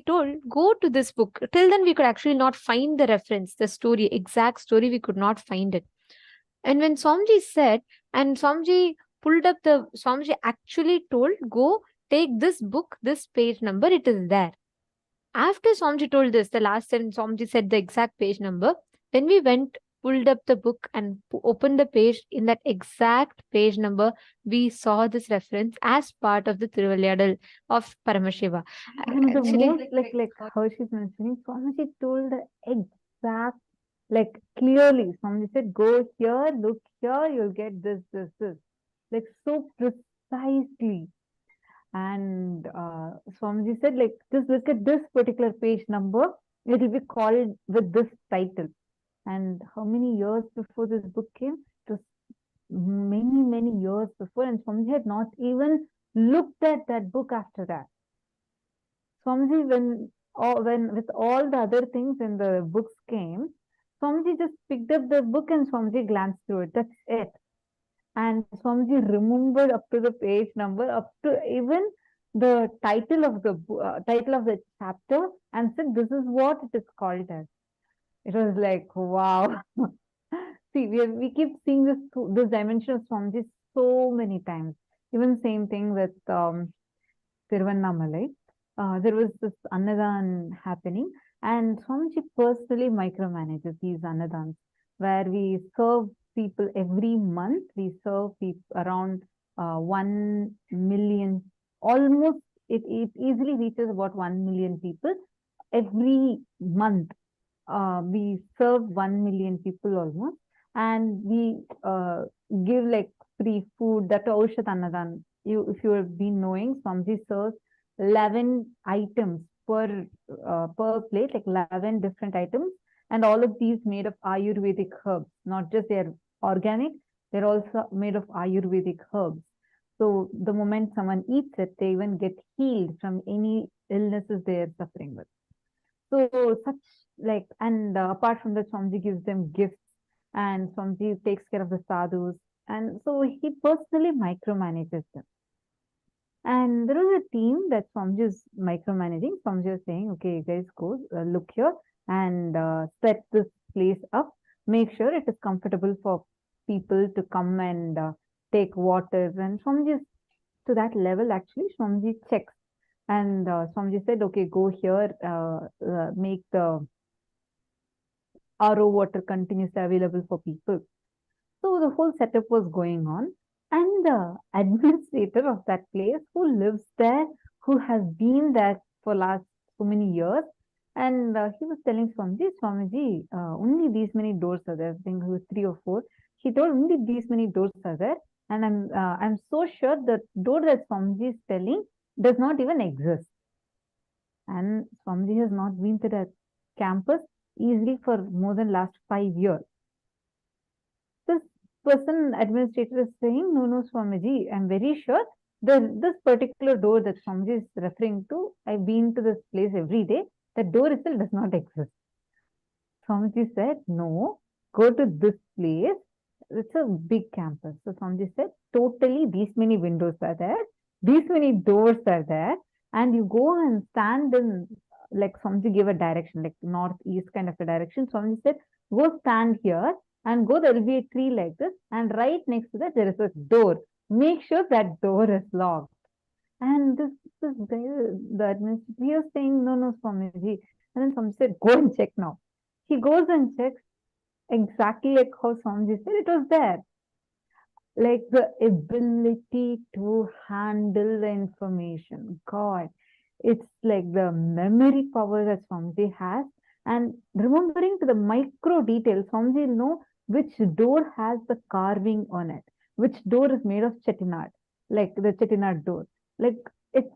[SPEAKER 4] told, go to this book. Till then, we could actually not find the reference, the story, exact story. We could not find it. And when Swamiji said, and Swamiji actually told, go take this book, this page number, it is there. After Swamiji told this, the last time Swamiji said the exact page number, when we went, pulled up the book and opened the page, in that exact page number, we saw this reference as part of the Tiruvalyadal of Paramashiva.
[SPEAKER 5] And the most, like how she's mentioning, Swamiji told the exact, like clearly, Swamiji said, go here, look here, you'll get this. Like so precisely. And Swamiji said, like, just look at this particular page number, it will be called with this title. And how many years before this book came? It was many years before, and Swamiji had not even looked at that book after that. Swamiji, when with all the other things in the books came, Swamiji just picked up the book and Swamiji glanced through it. That's it. And Swamiji remembered up to the page number, up to even the title of the chapter, and said, this is what it is called as. It was like, wow. See, we keep seeing this dimension of Swamiji so many times. Even same thing with Tiruvannamalai. There was this Annadan happening, and Swamiji personally micromanages these Annadans, where we serve people every month. We serve people around 1 million, almost, it easily reaches about 1 million people every month. We serve 1 million people almost, and we give like free food. That Aushat Annadan, if you have been knowing, Swamiji serves 11 items per plate, like 11 different items, and all of these made of Ayurvedic herbs. Not just they're organic, they're also made of Ayurvedic herbs. So the moment someone eats it, they even get healed from any illnesses they are suffering with. So such like, and apart from that, Swamiji gives them gifts, and Swamiji takes care of the sadhus, and so he personally micromanages them. And there was a team that Swamiji is micromanaging. Swamiji was saying, okay, you guys go look here and set this place up. Make sure it is comfortable for people to come and take waters. And Swamiji is to that level, actually. Swamiji checks. And Swamiji said, okay, go here, make the RO water continuously available for people. So the whole setup was going on. And the administrator of that place who lives there, who has been there for last so many years, and he was telling Swamiji, only these many doors are there. I think it was 3 or 4. He told only these many doors are there, and I'm so sure the door that Swamiji is telling does not even exist. And Swamiji has not been to the campus easily for more than last 5 years. This person administrator is saying, no, Swamiji, I'm very sure this particular door that Swamiji is referring to, I've been to this place every day, that door itself does not exist. Swamiji said, no, go to this place. It's a big campus. So Swamiji said, totally these many windows are there, these many doors are there, and you go and stand in, like Swamiji gave a direction, like northeast kind of a direction. Swamiji said, go stand here and go, there will be a tree like this, and right next to that there is a door. Make sure that door is locked. And this guy, the administrator, he was saying, no, Swamiji. And then Swamiji said, go and check now. He goes and checks exactly like how Swamiji said, it was there. Like the ability to handle the information. God, it's like the memory power that Swamiji has. And remembering to the micro details, Swamiji will know which door has the carving on it, which door is made of chettinad, like the chettinad door. Like it's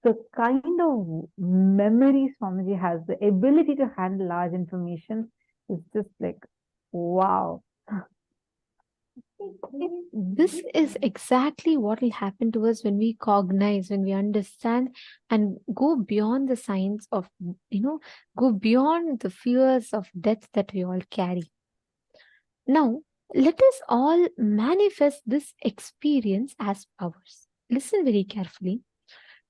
[SPEAKER 5] the kind of memory Swamiji has, the ability to handle large information is just like, wow.
[SPEAKER 4] This is exactly what will happen to us when we cognize, when we understand and go beyond the signs of, go beyond the fears of death that we all carry. Now, let us all manifest this experience as powers. Listen very carefully.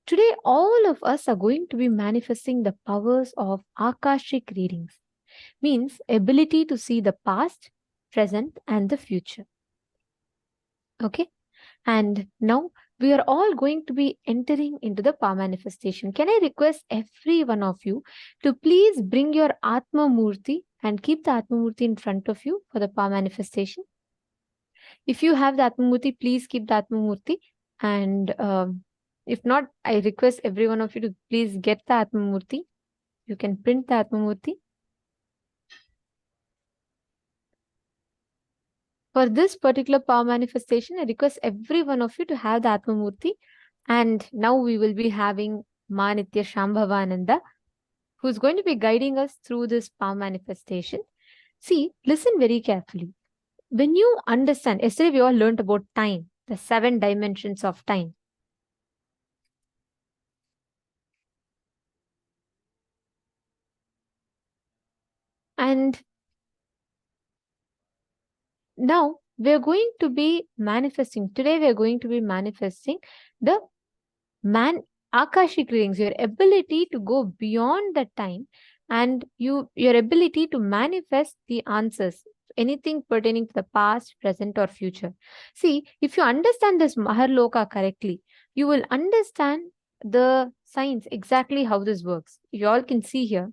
[SPEAKER 4] Today, all of us are going to be manifesting the powers of Akashic readings, means ability to see the past, present, and the future. Okay, and now we are all going to be entering into the power manifestation. Can I request every one of you to please bring your Atma Murti and keep the Atma Murti in front of you for the power manifestation? If you have the Atma Murti, please keep the Atma Murti, and if not, I request every one of you to please get the Atma Murti. You can print the Atma Murti. For this particular power manifestation, I request every one of you to have the Atma Murti. And now we will be having Ma Nitya Shambhavananda, who's going to be guiding us through this power manifestation. See, listen very carefully. When you understand, yesterday we all learned about time, the 7 dimensions of time. And now we're going to be manifesting, today we're going to be manifesting the Akashic readings, your ability to go beyond the time and your ability to manifest the answers, anything pertaining to the past, present or future. See, if you understand this Maharloka correctly, you will understand the science, exactly how this works. You all can see here.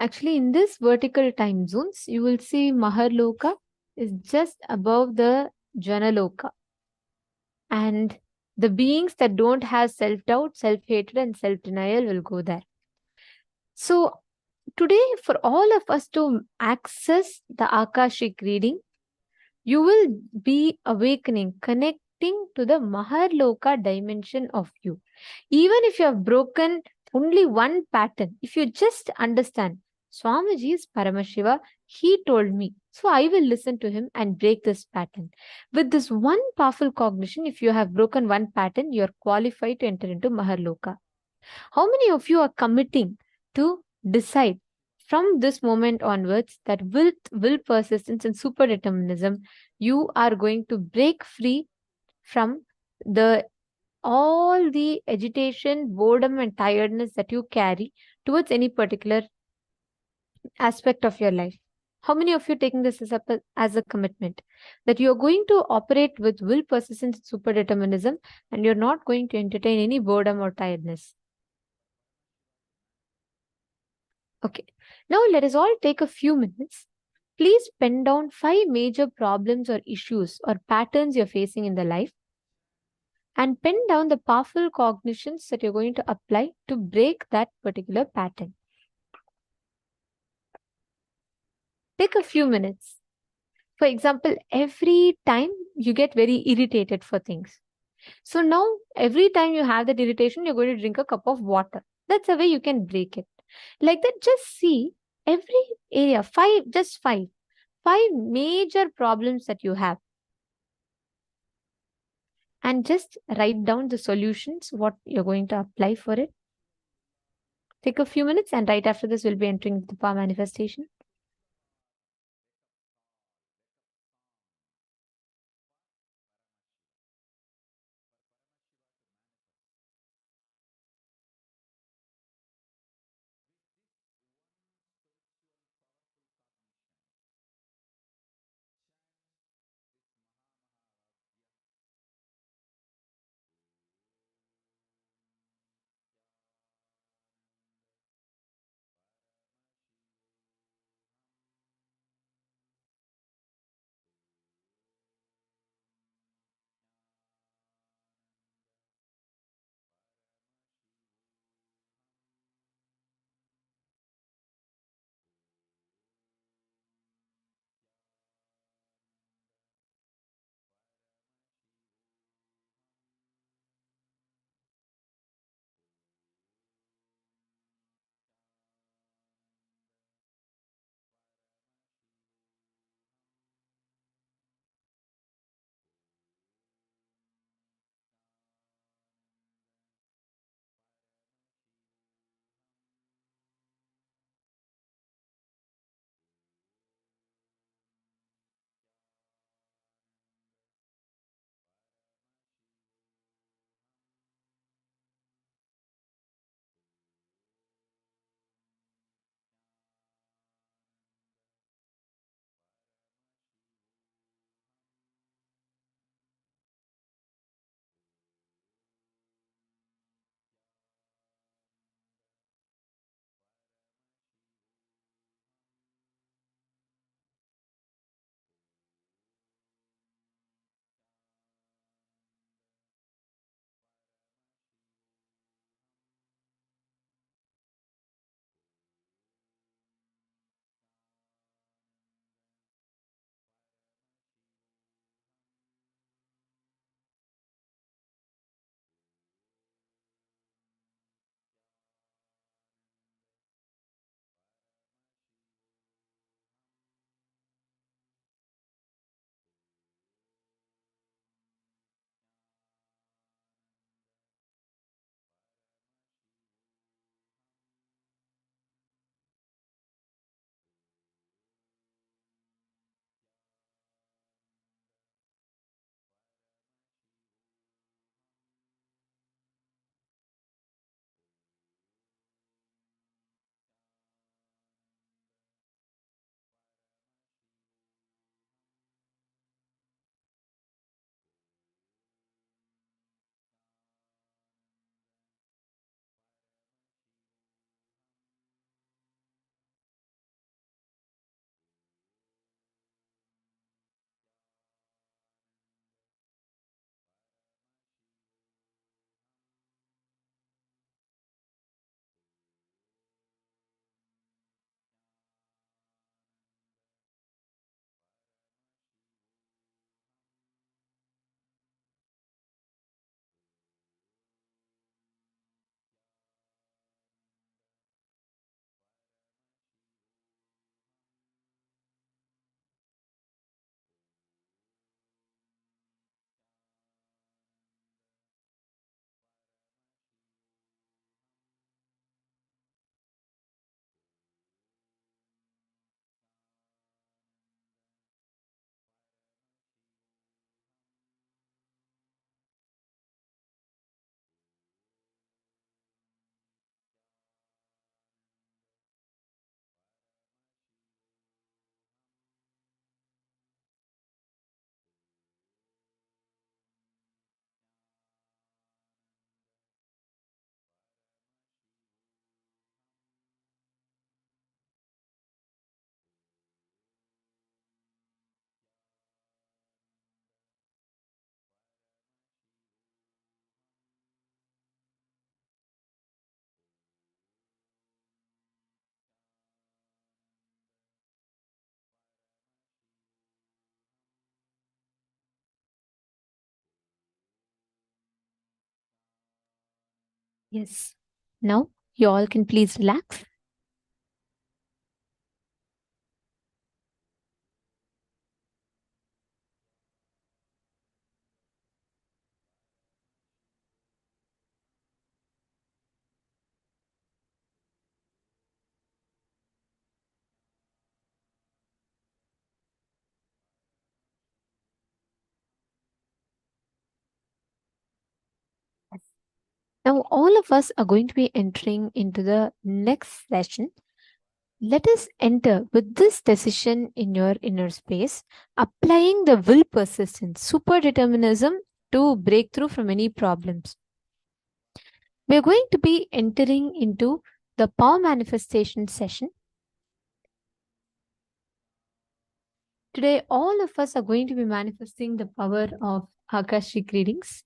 [SPEAKER 4] Actually, in this vertical time zones, you will see Maharloka is just above the Janaloka. And the beings that don't have self-doubt, self-hatred and self-denial will go there. So today, for all of us to access the Akashic reading, you will be awakening, connecting to the Maharloka dimension of you. Even if you have broken only one pattern, if you just understand, Swamiji is Paramashiva, he told me, so I will listen to him and break this pattern. With this one powerful cognition, if you have broken one pattern, you are qualified to enter into Maharloka. How many of you are committing to decide from this moment onwards that with will, persistence and super determinism, you are going to break free from all the agitation, boredom and tiredness that you carry towards any particular aspect of your life? How many of you taking this as a commitment that you're going to operate with will, persistence, and super determinism, and you're not going to entertain any boredom or tiredness? Okay. Now let us all take a few minutes. Please pen down 5 major problems or issues or patterns you're facing in the life, and pen down the powerful cognitions that you're going to apply to break that particular pattern. Take a few minutes. For example, every time you get very irritated for things. So now, every time you have that irritation, you're going to drink a cup of water. That's the way you can break it. Like that, just see every area, five major problems that you have. And just write down the solutions, what you're going to apply for it. Take a few minutes, and right after this, we'll be entering the power manifestation. Yes. Now you all can please relax. Now all of us are going to be entering into the next session. Let us enter with this decision in your inner space, applying the will persistence, super determinism to break through from any problems. We are going to be entering into the power manifestation session. Today, all of us are going to be manifesting the power of Akashic readings.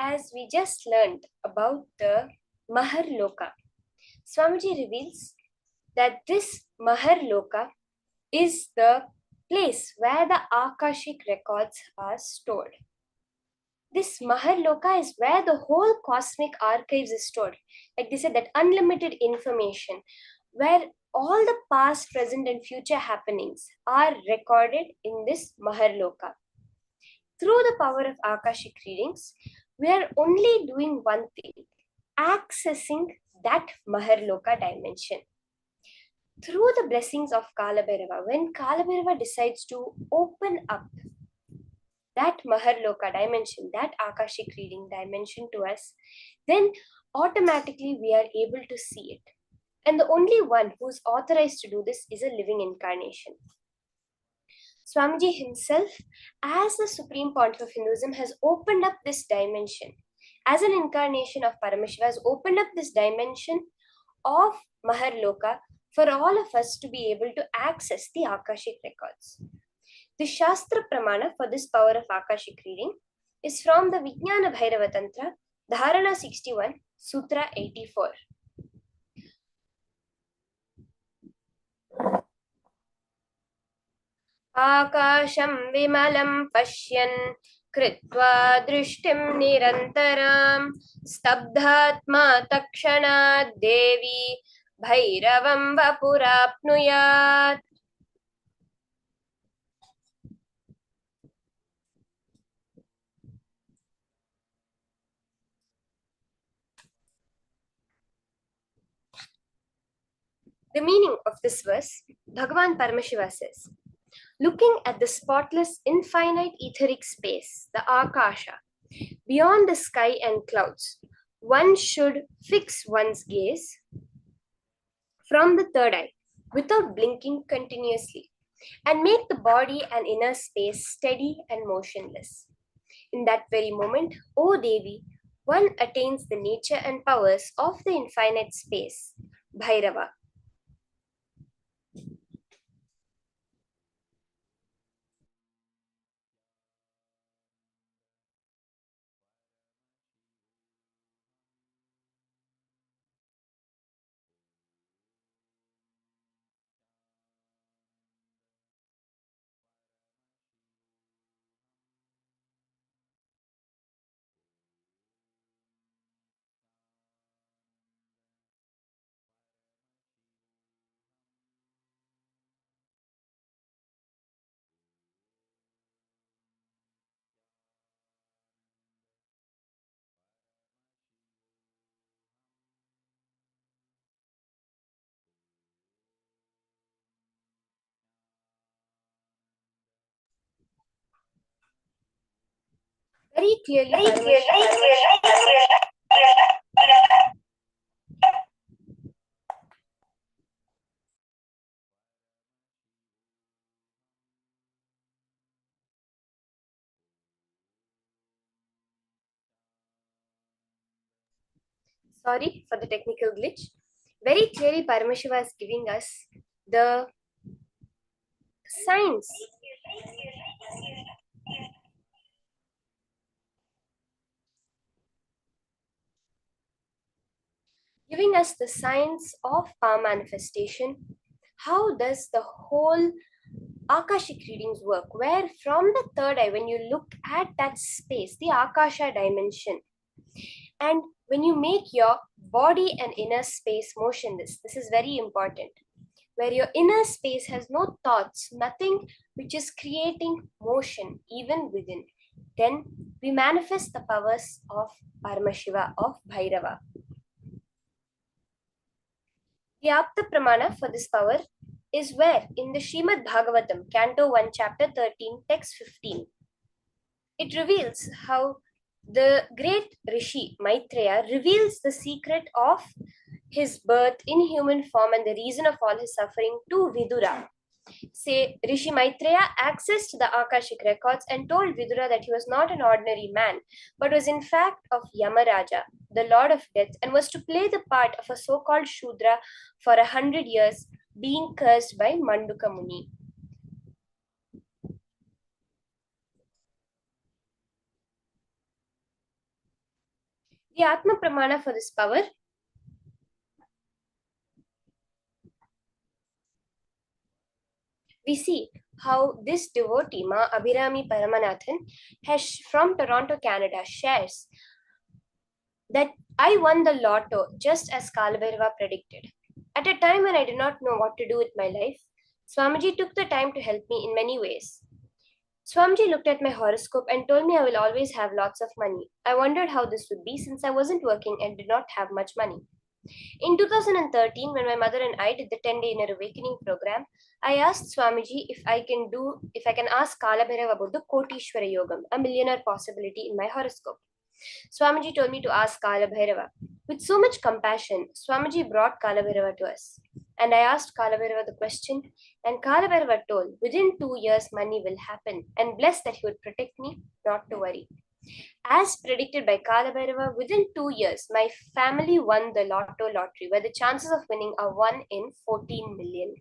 [SPEAKER 7] As we just learned about the Maharloka, Swamiji reveals that this Maharloka is the place where the Akashic records are stored. This Maharloka is where the whole cosmic archives is stored. Like they said, that unlimited information, where all the past, present, and future happenings are recorded in this Maharloka. Through the power of Akashic readings, we are only doing one thing, accessing that Maharloka dimension. Through the blessings of Kalabhairava, when Kalabhairava decides to open up that Maharloka dimension, that Akashic reading dimension to us, then automatically we are able to see it. And the only one who's authorized to do this is a living incarnation. Swamiji himself, as the Supreme Pontiff of Hinduism, has opened up this dimension. As an incarnation of Paramashiva, has opened up this dimension of Maharloka for all of us to be able to access the Akashic records. The Shastra Pramana for this power of Akashic reading is from the Vijnana Bhairava Tantra, Dharana 61, Sutra 84. आकाशं विमलं पश्यन् कृत्वा दृष्टिं निरन्तरां स्तब्धात्मा तत्क्षणात् देवी भैरवं वपुराप्नुयात्. The meaning of this verse, Bhagavan Paramashiva says, looking at the spotless, infinite etheric space, the Akasha, beyond the sky and clouds, one should fix one's gaze from the third eye without blinking continuously and make the body and inner space steady and motionless. In that very moment, O Devi, one attains the nature and powers of the infinite space, Bhairava. Very clearly, Sorry for the technical glitch. Very clearly, Paramashiva is giving us the signs. Giving us the signs of power manifestation. How does the whole Akashic readings work? Where from the third eye, when you look at that space, the Akasha dimension, and when you make your body and inner space motionless, this is very important, where your inner space has no thoughts, nothing which is creating motion even within, then we manifest the powers of Paramashiva, of Bhairava. The Apta Pramana for this power is where in the Srimad Bhagavatam, Canto 1, Chapter 13, Text 15. It reveals how the great Rishi Maitreya reveals the secret of his birth in human form and the reason of all his suffering to Vidura. Say, Rishi Maitreya accessed the Akashic records and told Vidura that he was not an ordinary man, but was in fact of Yamaraja, the Lord of Death, and was to play the part of a so-called Shudra for 100 years, being cursed by Manduka Muni. The Atma Pramana for this power we see how this devotee, Ma Abhirami Paramanathan, has from Toronto, Canada, shares that I won the lotto just as Kalabhairava predicted. At a time when I did not know what to do with my life, Swamiji took the time to help me in many ways. Swamiji looked at my horoscope and told me I will always have lots of money. I wondered how this would be since I wasn't working and did not have much money. In 2013, when my mother and I did the 10-day inner awakening program, I asked Swamiji if I can ask Kalabhairava about the Kotishwara Yogam, a millionaire possibility in my horoscope. Swamiji told me to ask Kalabhairava. With so much compassion, Swamiji brought Kalabhairava to us. And I asked Kalabhairava the question, and Kalabhairava told, within 2 years money will happen, and blessed that he would protect me, not to worry. As predicted by Kalabhairava, within 2 years, my family won the lottery, where the chances of winning are 1 in 14 million.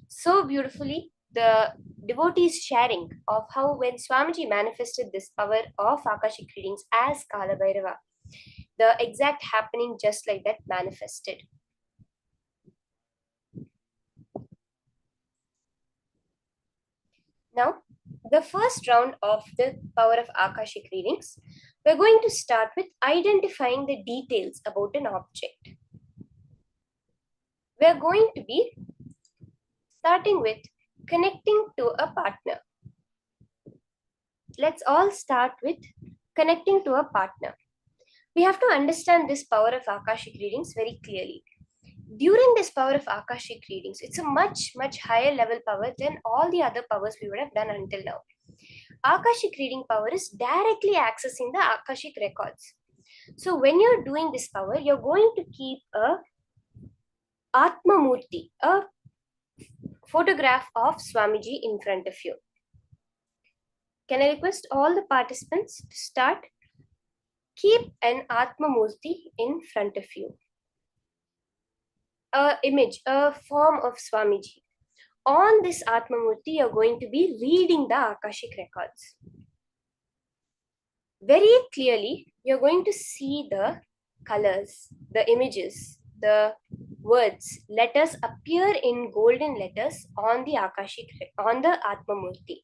[SPEAKER 7] So beautifully, the devotees sharing of how when Swamiji manifested this power of Akashic readings as Kalabhairava, the exact happening just like that manifested. Now, the first round of the power of Akashic readings, we're going to start with identifying the details about an object. We're going to be starting with connecting to a partner. Let's all start with connecting to a partner. We have to understand this power of Akashic readings very clearly. During this power of Akashic readings, it's a much, much higher level power than all the other powers we would have done until now. Akashic reading power is directly accessing the Akashic records. So when you're doing this power, you're going to keep a Atma Murti, a photograph of Swamiji in front of you. Can I request all the participants to start? Keep an Atma Murti in front of you. A image, a form of Swamiji. On this Atma Murti, you're going to be reading the Akashic records. Very clearly, you're going to see the colors, the images, the words, letters appear in golden letters on the Akashic, on the Atma Murti.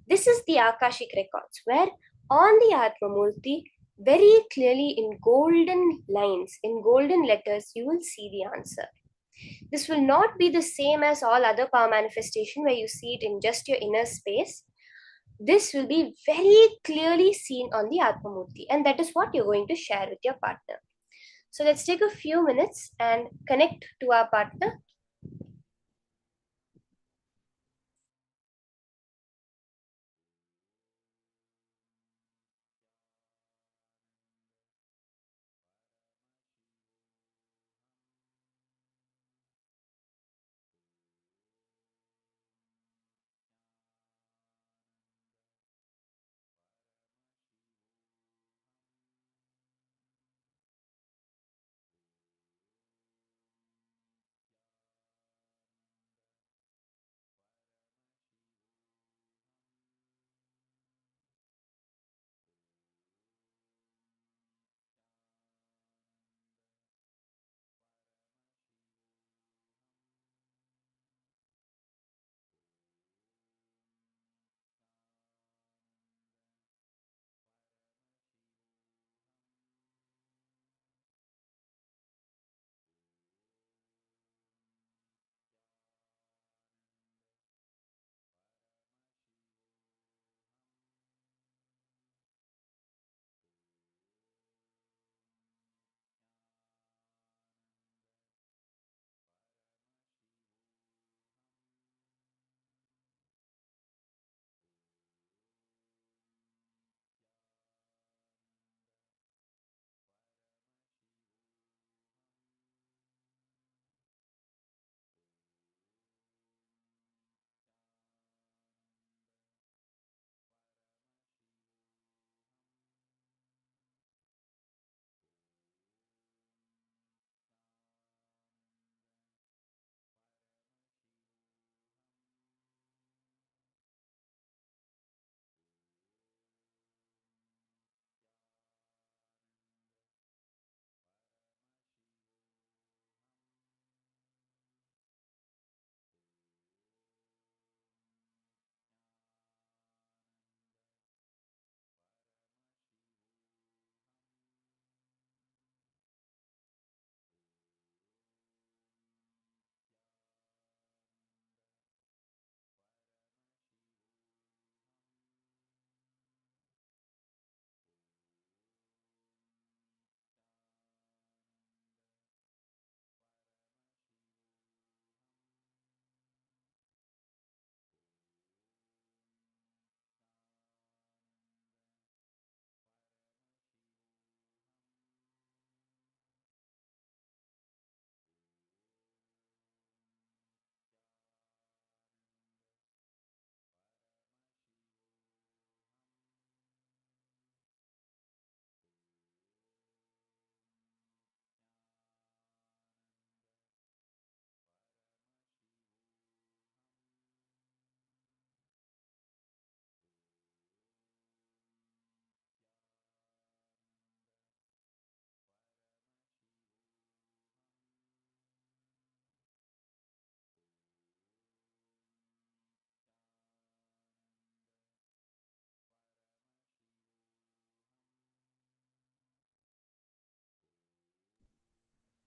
[SPEAKER 7] This is the Akashic records, where on the Atma Murti, very clearly in golden lines, in golden letters, you will see the answer. This will not be the same as all other power manifestation where you see it in just your inner space. This will be very clearly seen on the Atma Murti, and that is what you're going to share with your partner. So let's take a few minutes and connect to our partner.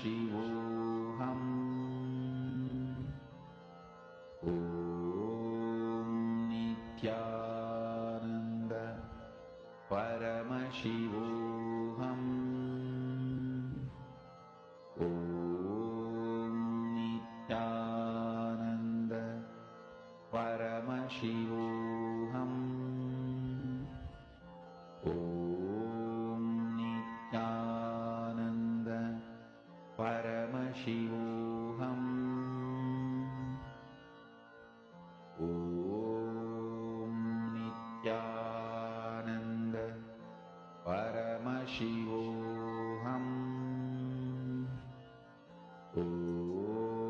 [SPEAKER 3] Paramashivoham Om Nithyananda Paramashivoham Om Nithyananda Paramashivoham Om Nithyananda Paramashivoham Om Nithyananda Paramashivoham.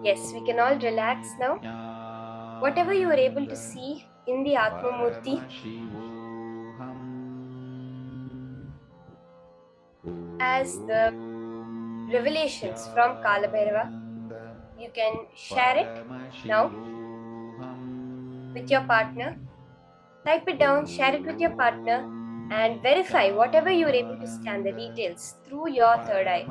[SPEAKER 7] Yes, we can all relax now. Whatever you were able to see in the Atma Murti, as the revelations from Kalabhairava, you can share it now with your partner. Type it down, share it with your partner, and verify whatever you were able to scan the details through your third eye.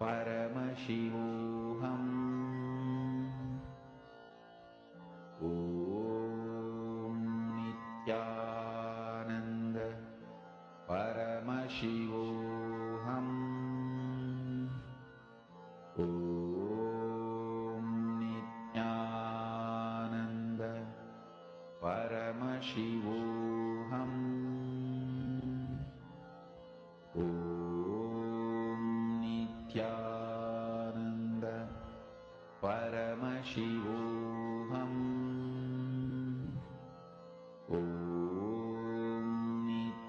[SPEAKER 3] Paramashivoham Om Nithyananda Paramashivoham Om Nithyananda Paramashivoham Om Nithyananda Paramashivoham Om Nithyananda Paramashivoham Om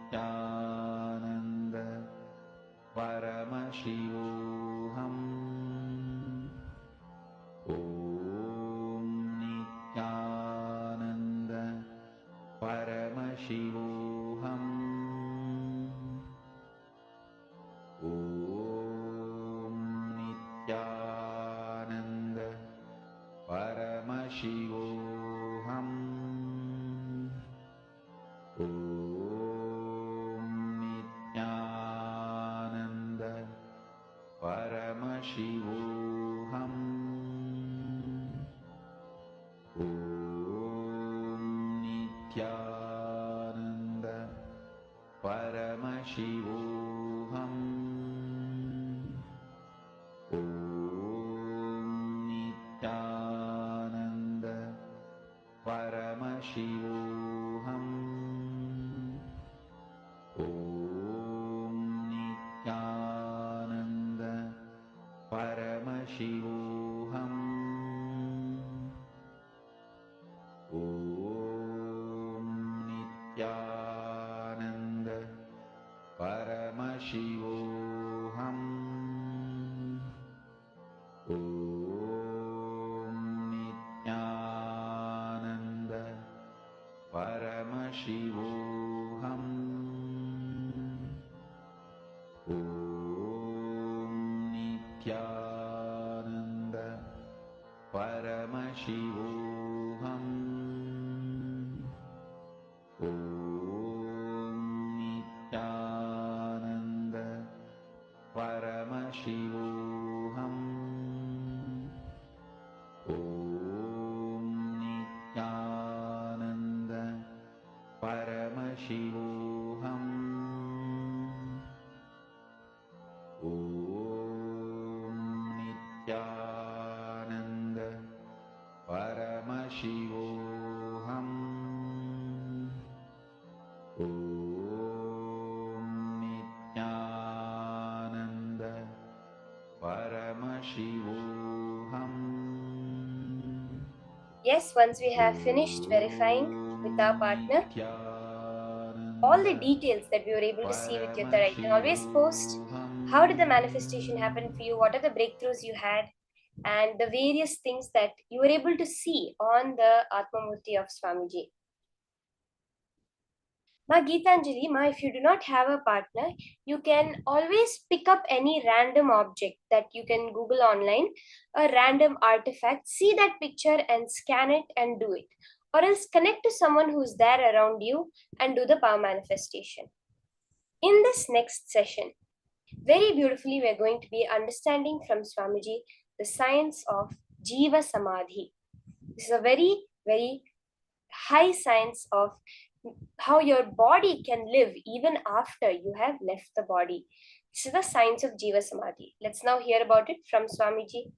[SPEAKER 3] Nithyananda Paramashivoham Om Nithyananda Paramashivoham Om Nithyananda Paramashivoham Om Nithyananda Paramashivoham Om Nithyananda Paramashivoham Om Nithyananda Paramashivoham Om Nithyananda Paramashivoham Om Nithyananda Paramashivoham Om Nithyananda Paramashivoham Om Nithyananda Paramashivoham Om Nithyananda Paramashivoham Om Nithyananda Paramashivoham Om Nithyananda Paramashivoham.
[SPEAKER 7] Yes, once we have finished verifying with our partner all the details that we were able to see with your third eye, you can always post how did the manifestation happen for you, what are the breakthroughs you had, and the various things that you were able to see on the Atma Murti of Swamiji. Ma Geetanjali, Ma, if you do not have a partner, you can always pick up any random object that you can Google online, a random artifact, see that picture and scan it and do it. or else connect to someone who's there around you and do the power manifestation. In this next session, very beautifully, we're going to be understanding from Swamiji the science of Jiva Samadhi. This is a very, very high science of how your body can live even after you have left the body. This is the science of Jiva Samadhi. Let's now hear about it from Swamiji.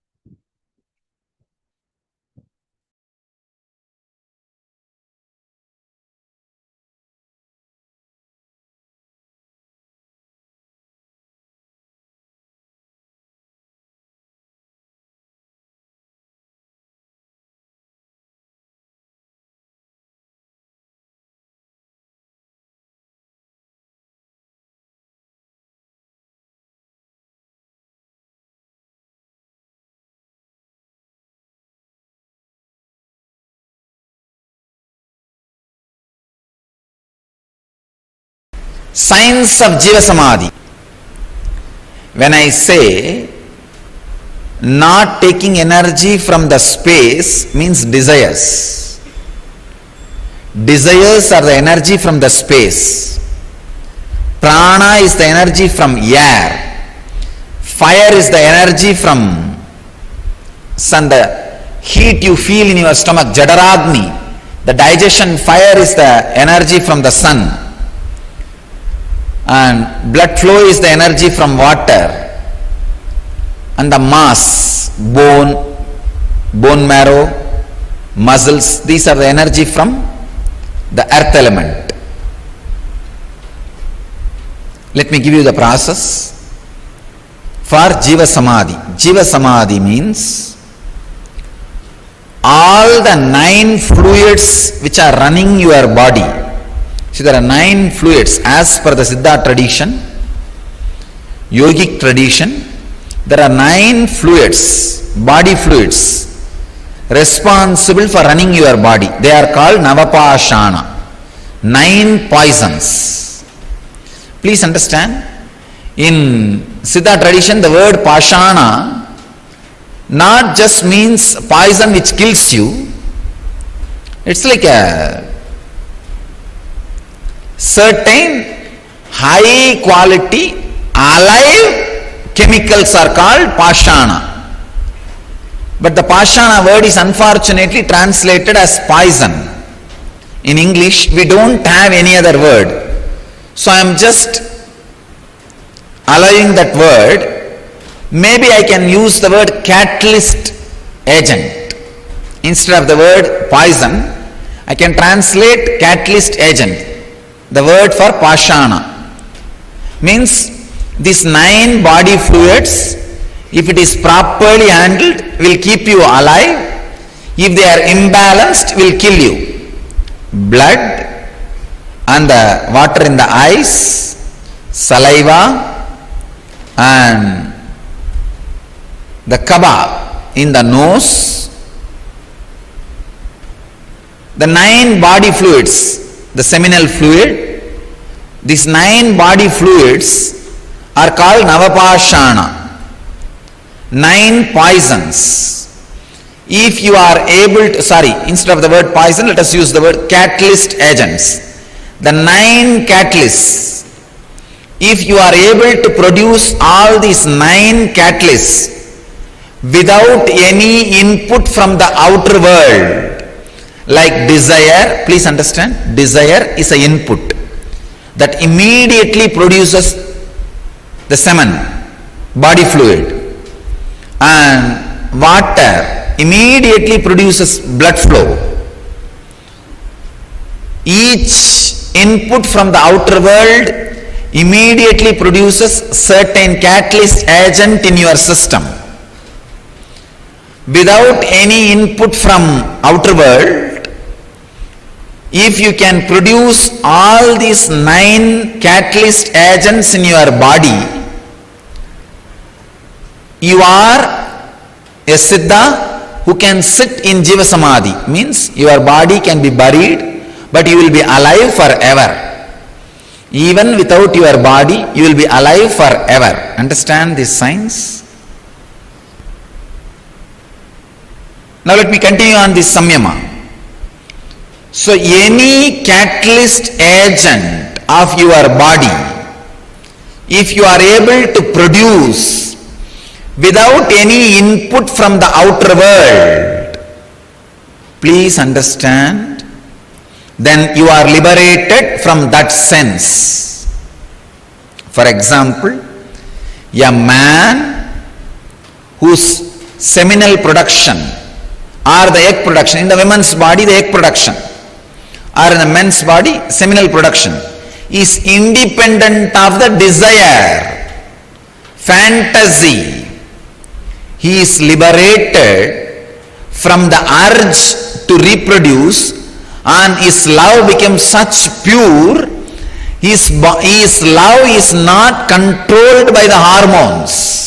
[SPEAKER 6] Science of Jiva Samadhi. When I say not taking energy from the space means desires. Desires are the energy from the space. Prana is the energy from air. Fire is the energy from sun. The heat you feel in your stomach, Jadaragni. The digestion fire is the energy from the sun. And blood flow is the energy from water. And the mass, bone marrow, muscles, these are the energy from the earth element. Let me give you the process for Jiva Samadhi. Jiva Samadhi means all the 9 fluids which are running your body. See, there are 9 fluids as per the Siddha tradition, yogic tradition. There are 9 fluids, body fluids, responsible for running your body. They are called Navapashana, 9 poisons. Please understand, in Siddha tradition, the word Pashana not just means poison which kills you. It's like a certain high quality alive chemicals are called Pashana. But the Pashana word is unfortunately translated as poison. In English, we don't have any other word. So I am just allowing that word. Maybe I can use the word catalyst agent. Instead of the word poison, I can translate catalyst agent. The word for Pashana means these 9 body fluids, if it is properly handled, will keep you alive. If they are imbalanced, will kill you. Blood and the water in the eyes, saliva and the kaba in the nose, the 9 body fluids, the seminal fluid, these 9 body fluids are called Navapashana, 9 poisons. If you are able to, instead of the word poison, let us use the word catalyst agents. The 9 catalysts, if you are able to produce all these 9 catalysts without any input from the outer world, like desire, please understand, desire is an input that immediately produces the semen, body fluid, and water immediately produces blood flow. Each input from the outer world immediately produces certain catalyst agent in your system. Without any input from outer world, if you can produce all these 9 catalyst agents in your body, you are a Siddha who can sit in Jiva Samadhi. Means your body can be buried, but you will be alive forever. Even without your body, you will be alive forever. Understand this science? Now let me continue on this samyama. So any catalyst agent of your body, if you are able to produce without any input from the outer world, please understand, then you are liberated from that sense. For example, a man whose seminal production or the egg production, in the women's body the egg production, or in the men's body seminal production, is independent of the desire, fantasy. He is liberated from the urge to reproduce, and his love becomes such pure, his love is not controlled by the hormones.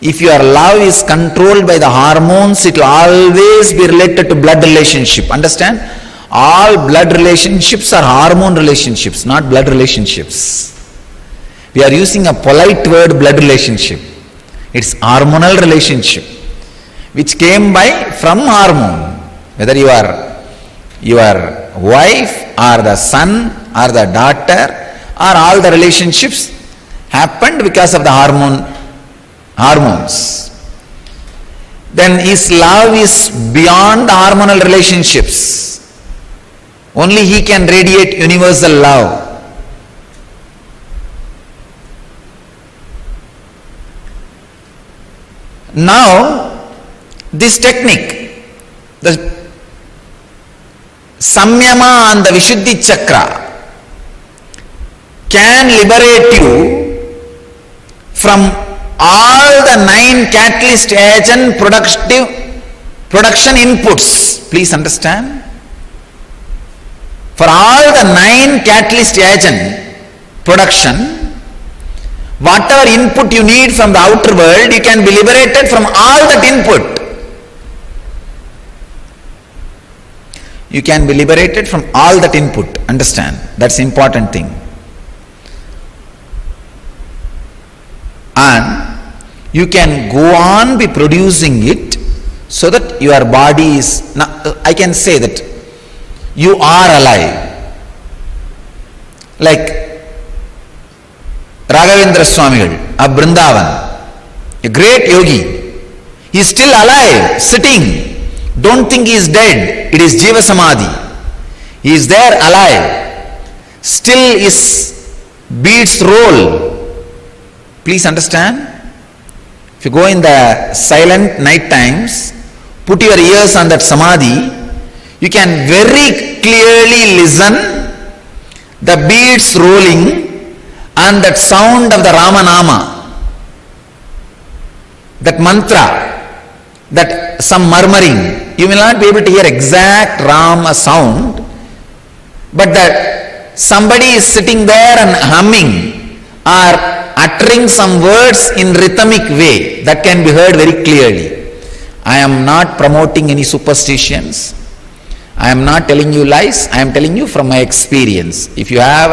[SPEAKER 6] If your love is controlled by the hormones, it will always be related to blood relationship. Understand? All blood relationships are hormone relationships, not blood relationships. We are using a polite word, blood relationship. It's hormonal relationship, which came from hormone. Whether you are your wife or the son or the daughter, or all the relationships happened because of the hormones. Then his love is beyond the hormonal relationships. Only he can radiate universal love. Now, this technique, the Samyama and the Vishuddhi Chakra, can liberate you from all the 9 catalyst agent production inputs. Please understand. For all the 9 catalyst agent production, whatever input you need from the outer world, you can be liberated from all that input. You can be liberated from all that input. Understand? That's the important thing. And you can go on be producing it so that your body is, I can say that you are alive. Like Raghavendra Swamigal of Vrindavan, a great yogi, he is still alive, sitting. Don't think he is dead. It is Jiva Samadhi. He is there alive. Still his beats roll. Please understand. If you go in the silent night times, put your ears on that Samadhi, you can very clearly listen the beats rolling and that sound of the Ramanama, that mantra, that some murmuring. You will not be able to hear exact Rama sound, but that somebody is sitting there and humming or uttering some words in rhythmic way, that can be heard very clearly. I am not promoting any superstitions. I am not telling you lies. I am telling you from my experience. If you have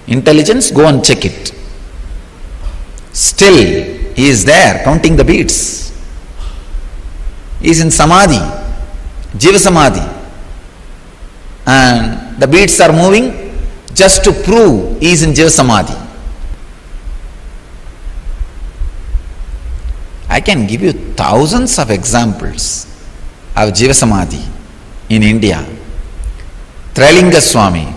[SPEAKER 6] intelligence, go and check it. Still, he is there counting the beats. He is in Samadhi, Jiva Samadhi, and the beats are moving just to prove he is in Jiva Samadhi. I can give you thousands of examples of Jiva Samadhi in India. Trilinga Swami,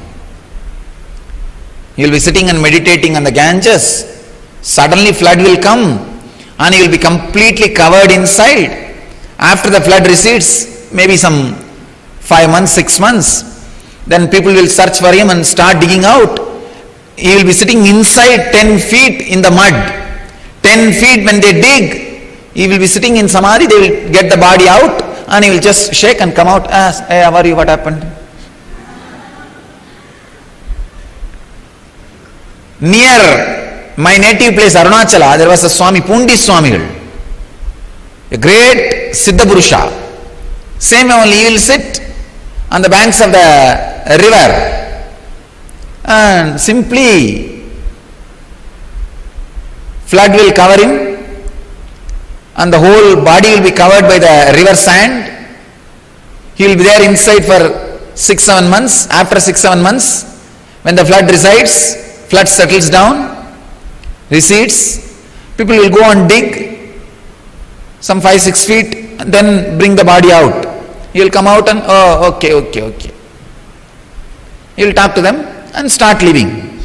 [SPEAKER 6] he will be sitting and meditating on the Ganges. Suddenly flood will come and he will be completely covered inside. After the flood recedes, maybe some 5 months, 6 months, then people will search for him and start digging out. He will be sitting inside 10 feet in the mud. 10 feet when they dig, he will be sitting in Samadhi, they will get the body out and he will just shake and come out. Ask, hey, how are you, what happened? Near my native place, Arunachala, there was a Swami, Pundi Swamigal, a great Siddha Purusha. Same only, he will sit on the banks of the river and simply flood will cover him and the whole body will be covered by the river sand.
[SPEAKER 3] He will be there inside for 6-7 months. After 6-7 months, when the flood resides, flood settles down, recedes, people will go and dig some 5-6 feet and then bring the body out. He will come out and, oh, okay. He will talk to them and start living.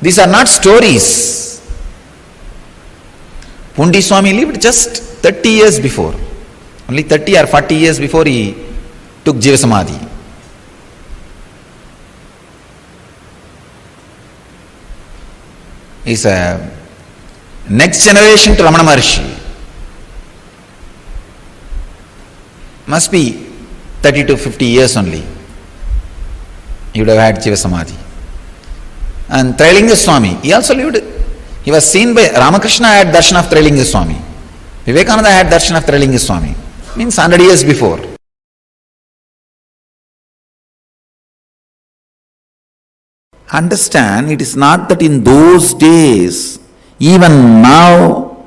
[SPEAKER 3] These are not stories. Pundi Swami lived just 30 years before. Only 30 or 40 years before he took Jiva Samadhi. He is a next generation to Ramana Maharshi. Must be 30 to 50 years only. He would have had Jiva Samadhi. And Trailinga Swami, he also lived. He was seen by Ramakrishna had darshan of Trailinga Swami. Vivekananda had darshan of Trailinga Swami. Means 100 years before. Understand, it is not that in those days, even now,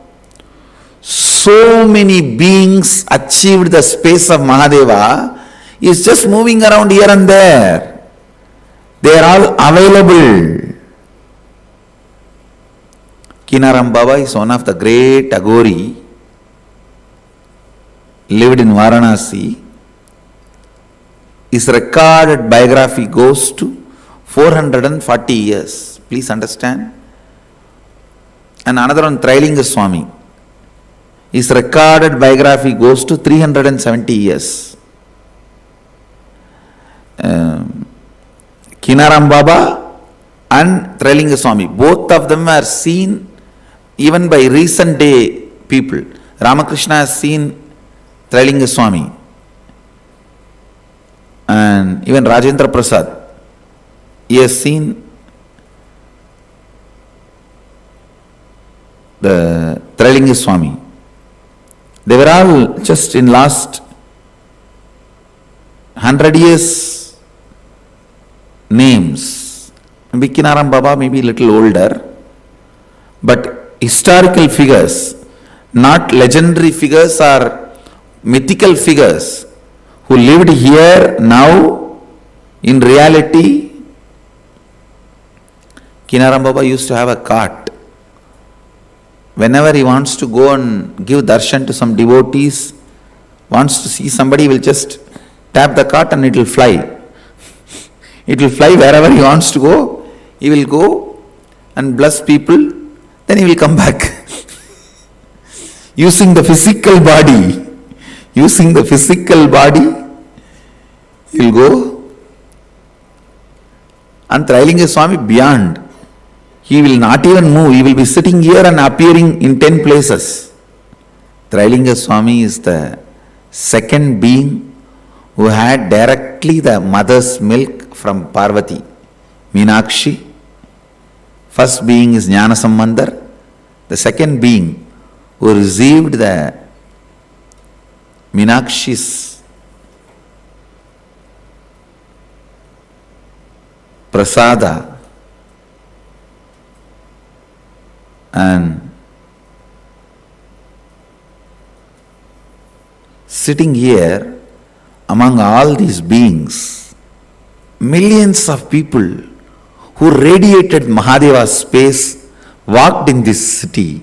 [SPEAKER 3] so many beings achieved the space of Mahadeva is just moving around here and there. They are all available. Kinaram Baba is one of the great Aghori, lived in Varanasi. His recorded biography goes to 440 years. Please understand. And another one, Trailinga Swami. His recorded biography goes to 370 years. Kinaram Baba and Trailinga Swami, both of them are seen even by recent day people. Ramakrishna has seen Trailinga Swami. And even Rajendra Prasad, he has seen the Trailinga Swami. They were all just in last 100 years names. Maybe Kinaram Baba may be a little older, but historical figures, not legendary figures or mythical figures who lived here now in reality. Kinaram Baba used to have a cart. Whenever he wants to go and give darshan to some devotees, wants to see somebody, he will just tap the cart and it will fly. It will fly wherever he wants to go. He will go and bless people, then he will come back. Using the physical body. Using the physical body, he will go. And Trailinga Swami beyond. He will not even move. He will be sitting here and appearing in 10 places. Trailinga Swami is the second being who had directly the mother's milk from Parvati, Meenakshi. First being is Jnana Sambandar. The second being who received the Meenakshi's prasada and sitting here among all these beings, millions of people who radiated Mahadeva's space walked in this city.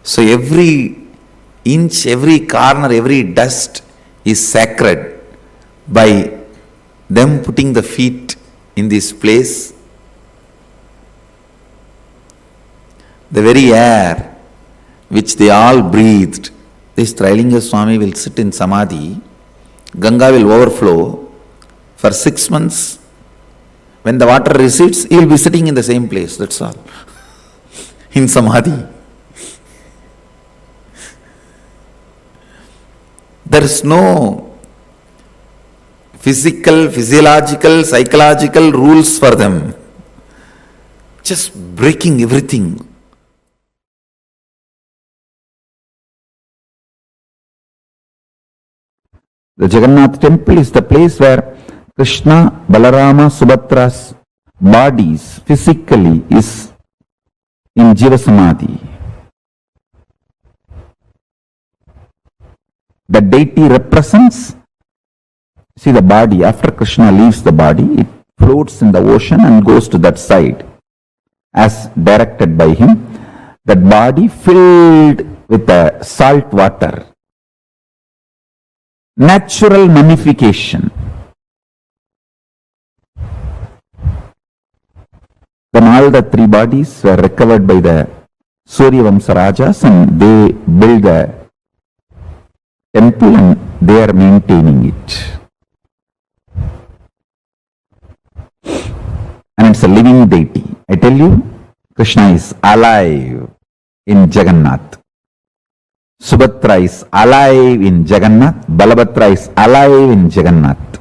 [SPEAKER 3] So every inch, every corner, every dust is sacred by them putting the feet in this place. The very air which they all breathed, this Trailinga Swami will sit in Samadhi, Ganga will overflow for 6 months. When the water recedes, he will be sitting in the same place, that's all, in Samadhi. There is no physical, physiological, psychological rules for them. Just breaking everything. The Jagannath temple is the place where Krishna, Balarama, Subhadra's bodies physically is in Jiva Samadhi.
[SPEAKER 6] The deity represents, see the body, after Krishna leaves the body, it floats in the ocean and goes to that side as directed by him. That body filled with the salt water. Natural mummification. Then all the three bodies were recovered by the Suryavamsa Rajas and they build a temple and they are maintaining it. And it's a living deity. I tell you, Krishna is alive in Jagannath. Subhadra is alive in Jagannath. Balabhadra is alive in Jagannath.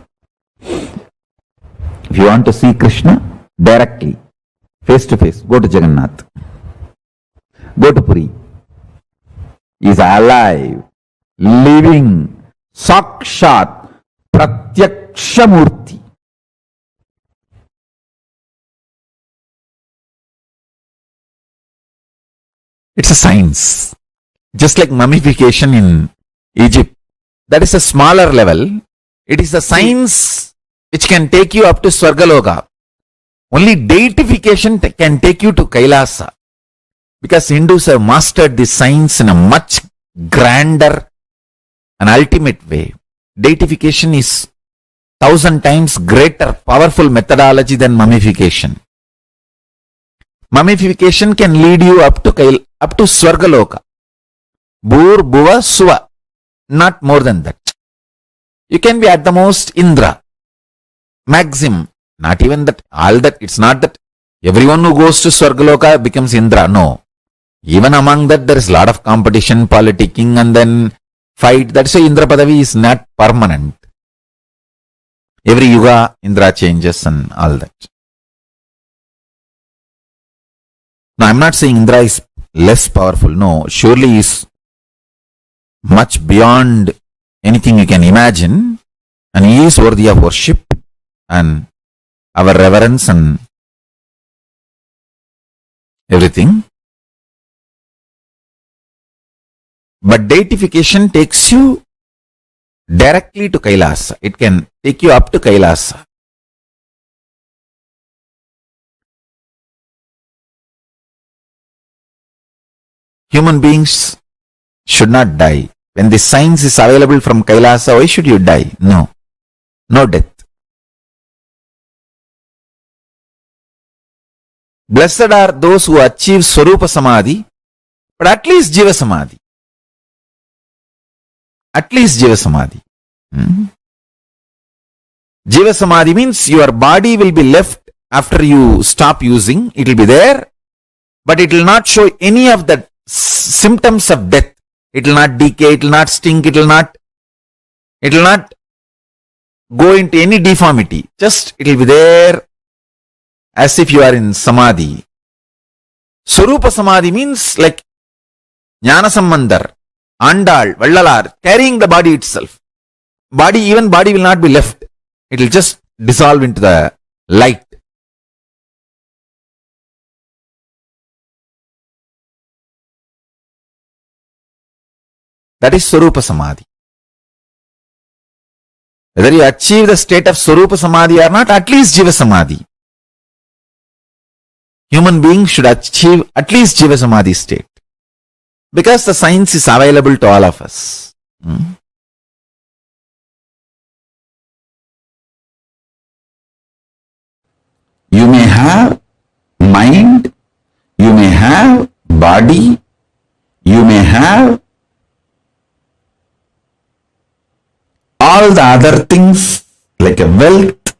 [SPEAKER 6] If you want to see Krishna directly, face to face, go to Jagannath. Go to Puri. He is alive, living, Sakshat, Pratyakshamurti. It's a science. Just like mummification in Egypt. That is a smaller level. It is a science which can take you up to Swargaloka. Only deification can take you to Kailasa. Because Hindus have mastered this science in a much grander and ultimate way. Deification is 1,000 times greater, powerful methodology than mummification. Mummification can lead you up to Swargaloka. Bhur, Bhuva, Suva. Not more than that. You can be at the most Indra. Maximum. Not even that. All that. It's not that everyone who goes to Swargaloka becomes Indra. No. Even among that there is a lot of competition, politicking and then fight. That's why Indra Padavi is not permanent. Every yuga Indra changes and all that. Now I'm not saying Indra is less powerful. No, surely he is much beyond anything you can imagine, and he is worthy of worship and our reverence and everything. But deification takes you directly to Kailasa. It can take you up to Kailasa. Human beings should not die. When the science is available from Kailasa, why should you die? No. No death. Blessed are those who achieve Swarupa Samadhi, but at least Jiva Samadhi. At least Jiva Samadhi. Jiva Samadhi means your body will be left after you stop using. It will be there, but it will not show any of the symptoms of death. It will not decay, it will not stink, it will not go into any deformity. Just it will be there as if you are in Samadhi. Swarupa Samadhi means like Jnana Sambandhar, Andal, Vallalar, carrying the body itself. Body will not be left. It will just dissolve into the light. That is Swarupa Samadhi. Whether you achieve the state of Swarupa Samadhi or not, at least Jiva Samadhi. Human beings should achieve at least Jiva Samadhi state. Because the science is available to all of us. You may have mind, you may have body, you may have all the other things like a wealth,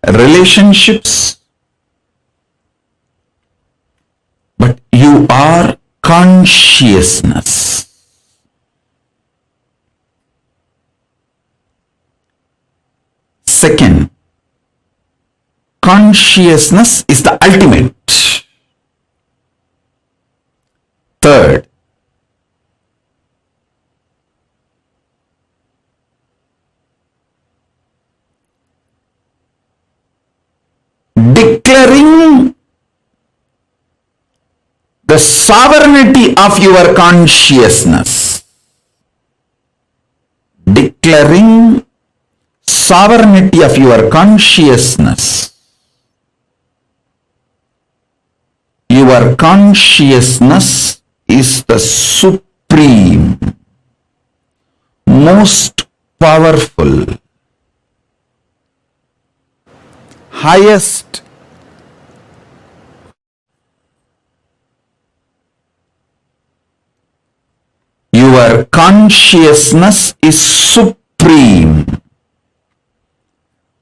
[SPEAKER 6] relationships, but you are consciousness. Second, consciousness is the ultimate. Third, declaring the sovereignty of your consciousness. declaring sovereignty of your consciousness. Your consciousness is the supreme, most powerful, highest your consciousness is supreme,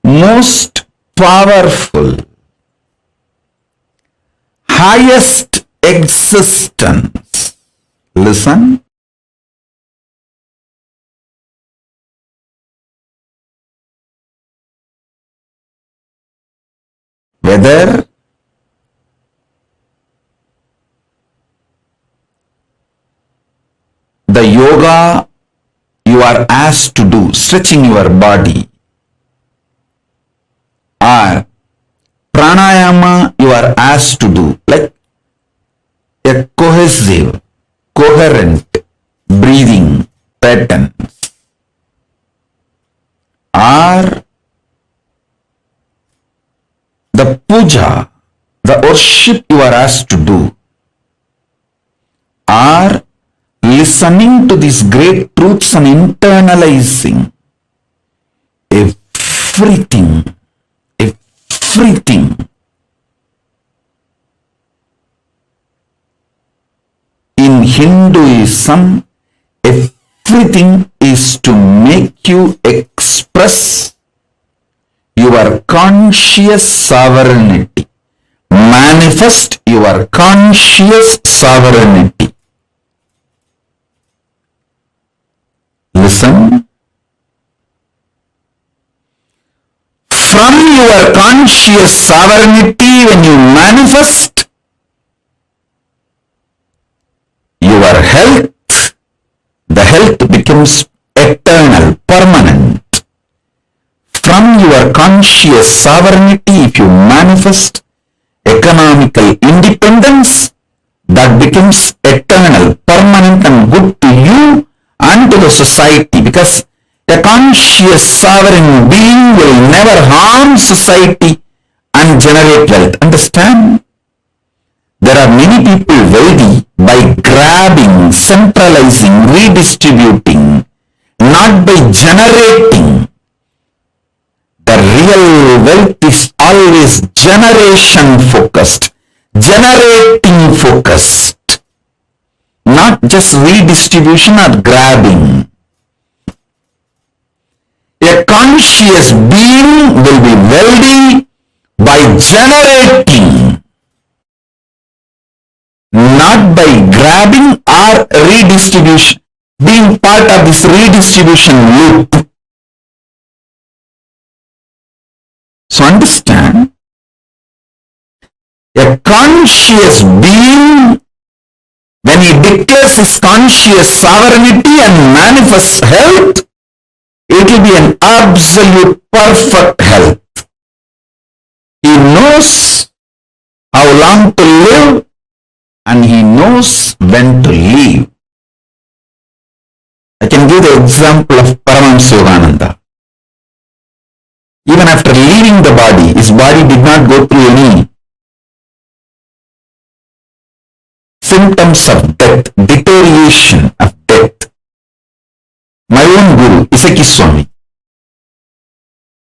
[SPEAKER 6] most powerful, highest existence. Listen. Whether the yoga you are asked to do, stretching your body, or pranayama you are asked to do, like a cohesive, coherent breathing pattern, or the puja, the worship you are asked to do, or listening to these great truths and internalizing everything in Hinduism, everything is to make you express your conscious sovereignty, manifest your conscious sovereignty. Listen. From your conscious sovereignty, when you manifest your health, the health becomes eternal, permanent. From your conscious sovereignty, if you manifest economical independence, that becomes eternal, permanent and good to you and to the society, because a conscious sovereign being will never harm society and generate wealth. Understand? There are many people wealthy by grabbing, centralizing, redistributing, not by generating. The real wealth is always generation focused, generating focused, not just redistribution or grabbing. A conscious being will be wealthy by generating, not by grabbing or redistribution, being part of this redistribution loop. So understand, a conscious being, when he declares his conscious sovereignty and manifests health, it will be an absolute perfect health. He knows how long to live and he knows when to leave. I can give the example of Paramashivoham. Even after leaving the body, his body did not go through any symptoms of death, deterioration of death. My own guru, Swami,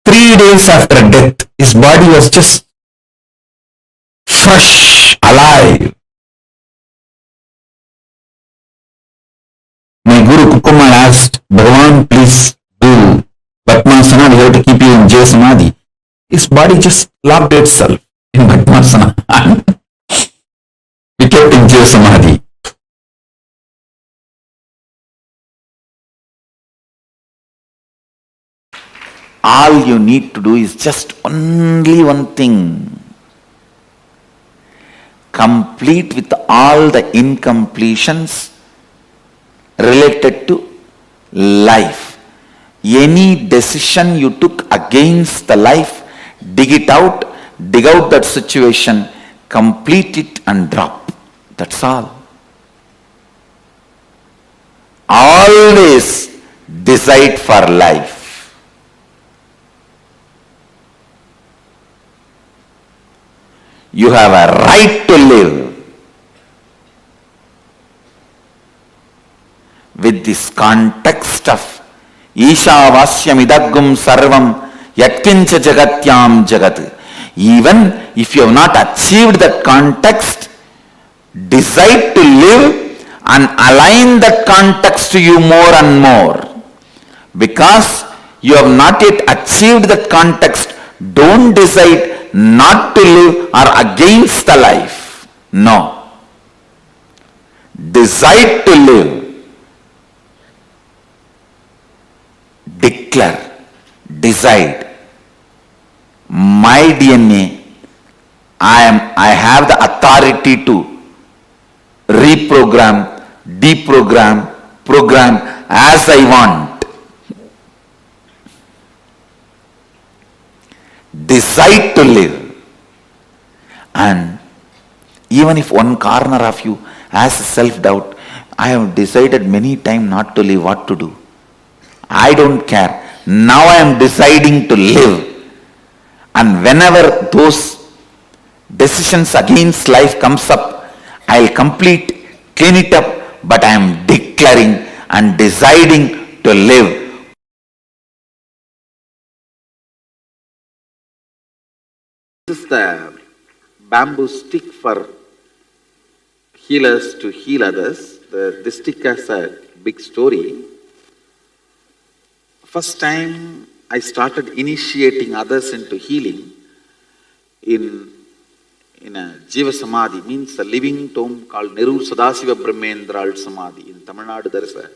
[SPEAKER 6] 3 days after death, his body was just fresh, alive. My guru Kukuma asked, Bhagavan, please do Padmasana, we have to keep you in Jaya Samadhi. His body just locked itself in Padmasana and we kept in Jaya Samadhi. All you need to do is just only one thing. Complete with all the incompletions related to life. Any decision you took against the life, dig out that situation, complete it and drop. That's all. Always
[SPEAKER 3] decide for life. You have a right to live. With this context of Ishavasyam idagum sarvam yatkincha jagatyam jagat. Even if you have not achieved that context, decide to live and align that context to you more and more. Because you have not yet achieved that context, don't decide not to live or against the life. No. Decide to live. Declare, decide, my DNA, I have the authority to reprogram, deprogram, program as I want. Decide to live. And even if one corner of you has self-doubt, I have decided many times not to live, what to do? I don't care. Now I am deciding to live. And whenever those decisions against life comes up, I'll clean it up, but I am declaring and deciding to live. This is the bamboo stick for healers to heal others. This stick has a big story. First time I started initiating others into healing in a Jiva Samadhi, means a living tomb called Neru Sadasiva Brahmendral Samadhi. In Tamil Nadu there is a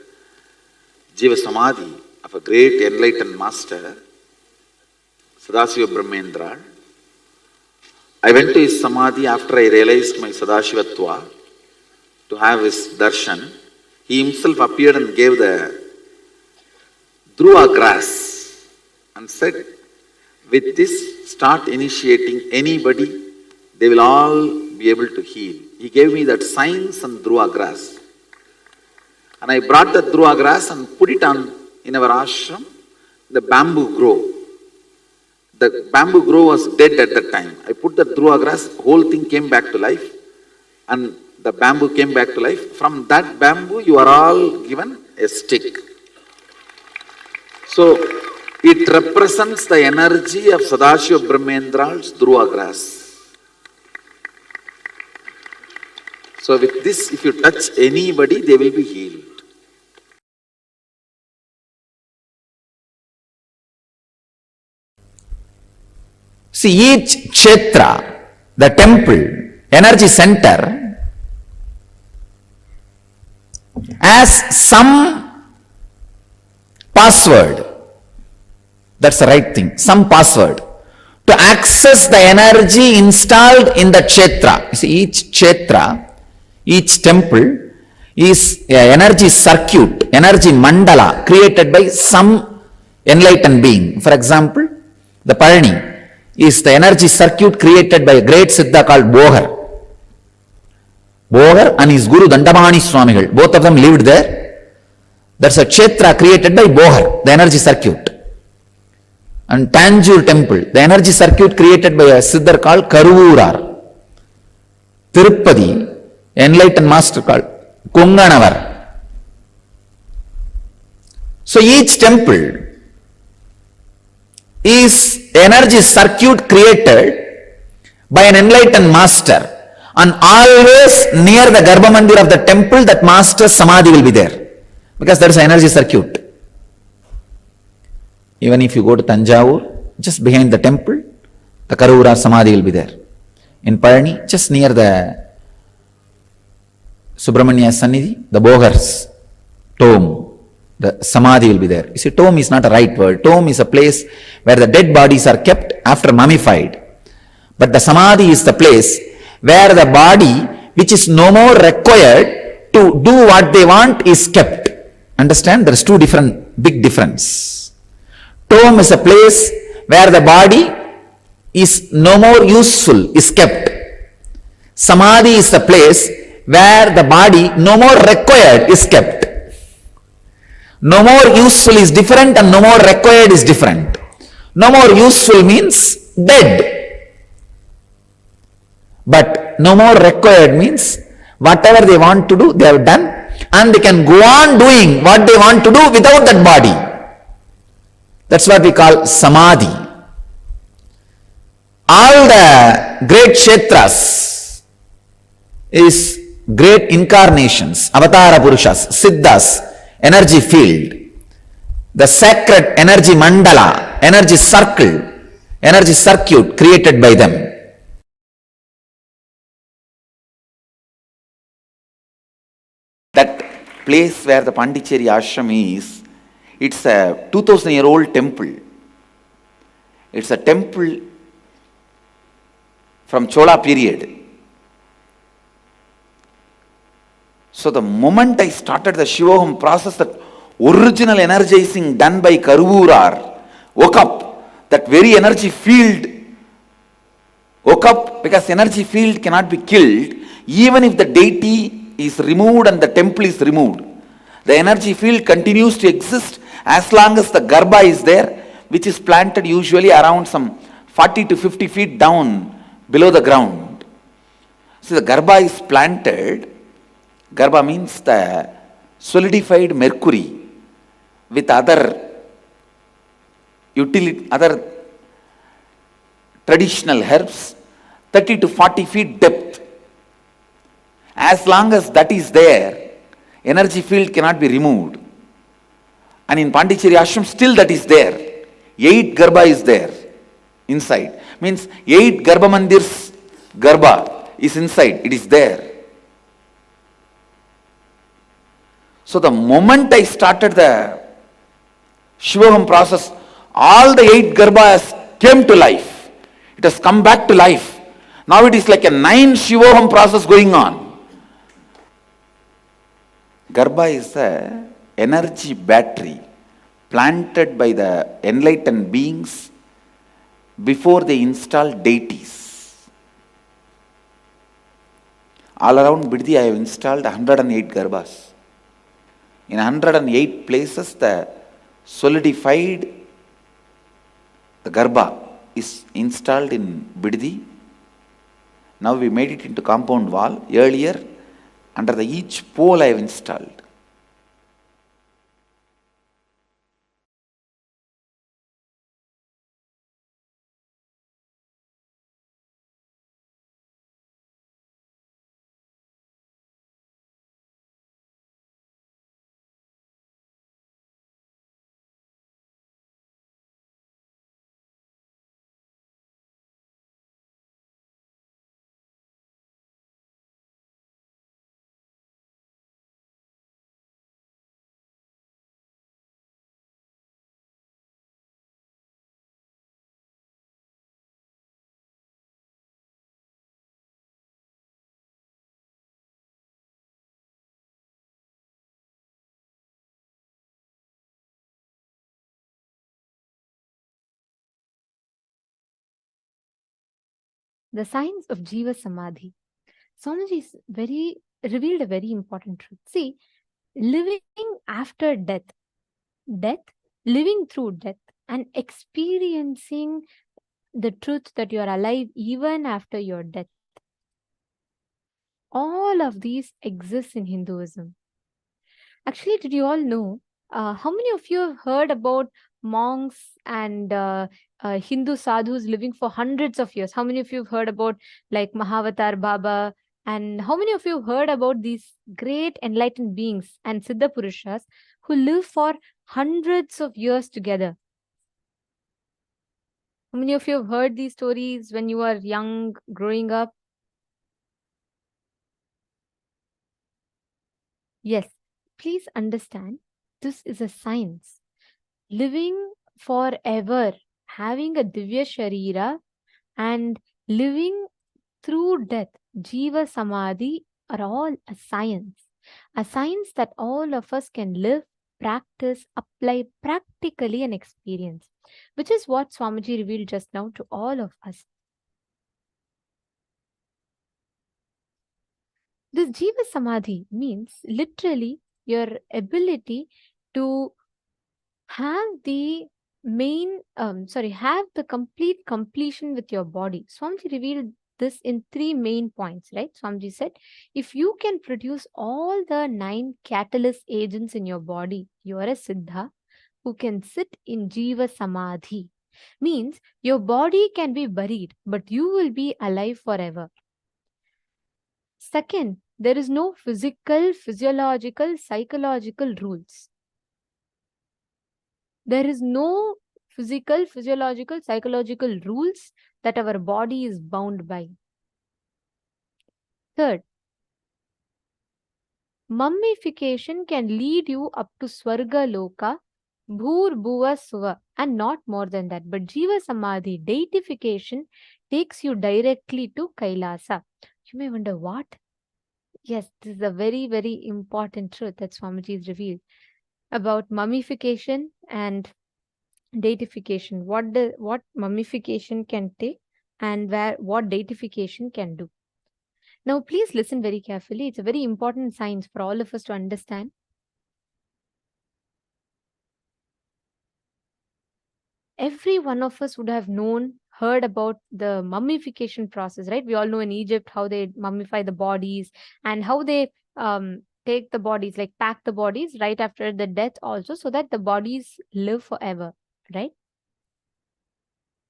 [SPEAKER 3] Jiva Samadhi of a great enlightened master, Sadasiva Brahmendral. I went to his Samadhi after I realized my Sadashivatva to have his darshan. He himself appeared and gave the Dhruva grass and said, with this start initiating anybody, they will all be able to heal. He gave me that science and Dhruva grass. And I brought the Dhruva grass and put it on in our ashram. The bamboo grew. The bamboo grove was dead at that time. I put the Dhruva grass, whole thing came back to life. And the bamboo came back to life. From that bamboo, you are all given a stick. So, it represents the energy of Sadashiva Brahmendral's Dhruva grass. So, with this, if you touch anybody, they will be healed. See, each kshetra, the temple, energy center, has some password. That's the right thing. Some password to access the energy installed in the kshetra. You see, each kshetra, each temple is an energy circuit, energy mandala created by some enlightened being. For example, the Parani is the energy circuit created by a great Siddha called Bohar. Bohar and his Guru Dandamani Swamigal, both of them lived there. That's a kshetra created by Bohar, the energy circuit. And Tanjore temple, the energy circuit created by a Siddhar called Karuvurar. Tirupati, enlightened master called Konganavar. So each temple is energy circuit created by an enlightened master, and always near the Garbha Mandir of the temple that master's samadhi will be there, because there is an energy circuit. Even if you go to Tanjavur, just behind the temple, the Karuvura Samadhi will be there. In Parani, just near the Subramanya Sannidhi, the Bohar's tomb, the Samadhi will be there. You see, tomb is not a right word. Tomb is a place where the dead bodies are kept after mummified. But the Samadhi is the place where the body, which is no more required to do what they want, is kept. Understand? There is two big difference. Tomb is a place where the body is no more useful, is kept. Samadhi is the place where the body no more required is kept. No more useful is different and no more required is different. No more useful means dead. But no more required means whatever they want to do, they have done, and they can go on doing what they want to do without that body. That's what we call samadhi. All the great kshetras is great incarnations, avatara purushas, siddhas, energy field, the sacred energy mandala, energy circle, energy circuit created by them. That place where the Pondicherry ashram is, it's a 2000-year-old temple. It's a temple from Chola period. So the moment I started the Shivoham process, that original energizing done by Karuvurar woke up. That very energy field woke up, because energy field cannot be killed even if the deity is removed and the temple is removed. The energy field continues to exist as long as the Garbha is there, which is planted usually around some 40 to 50 feet down below the ground. So the Garbha is planted. Garbha means the solidified mercury with other other traditional herbs, 30 to 40 feet depth. As long as that is there, energy field cannot be removed. And in Pondicherry ashram still that is there. 8 Garbha is there inside. Means 8 Garbha mandirs Garbha is inside, it is there. So the moment I started the Shivoham process, all the 8 Garbhas came to life. It has come back to life. Now it is like a 9 Shivoham process going on. Garbha is a energy battery planted by the enlightened beings before they install deities. All around Biddi I have installed 108 Garbhas. In 108 places the solidified the Garbha is installed in Biddi. Now we made it into compound wall. Earlier, under the each pole I have installed.
[SPEAKER 4] The science of Jiva Samadhi. Swamiji revealed a very important truth. See, living after death, living through death, and experiencing the truth that you are alive even after your death. All of these exist in Hinduism. Actually, did you all know how many of you have heard about monks and Hindu sadhus living for hundreds of years? How many of you have heard about like Mahavatar Baba? And how many of you have heard about these great enlightened beings and Siddha Purushas who live for hundreds of years together? How many of you have heard these stories when you were young, growing up? Yes, please understand, this is a science. Living forever, having a Divya Sharira and living through death, Jiva Samadhi, are all a science that all of us can live, practice, apply practically and experience, which is what Swamiji revealed just now to all of us. This Jiva Samadhi means literally your ability to have the have the complete completion with your body. Swamiji revealed this in 3 main points, right? Swamiji said, if you can produce all the 9 catalyst agents in your body, you are a Siddha who can sit in Jiva Samadhi. Means your body can be buried, but you will be alive forever. Second, there is no physical, physiological, psychological rules. There is no physical, physiological, psychological rules that our body is bound by. Third, mummification can lead you up to Swarga Loka, Bhur Bhuva Suva, and not more than that. But Jiva Samadhi, deification, takes you directly to Kailasa. You may wonder, what? Yes, this is a very, very important truth that Swamiji has revealed about mummification and deification. What mummification can take and what deification can do. Now, please listen very carefully. It's a very important science for all of us to understand. Every one of us would have heard about the mummification process, right? We all know in Egypt how they mummify the bodies and how they take the bodies, like pack the bodies right after the death also, so that the bodies live forever, right?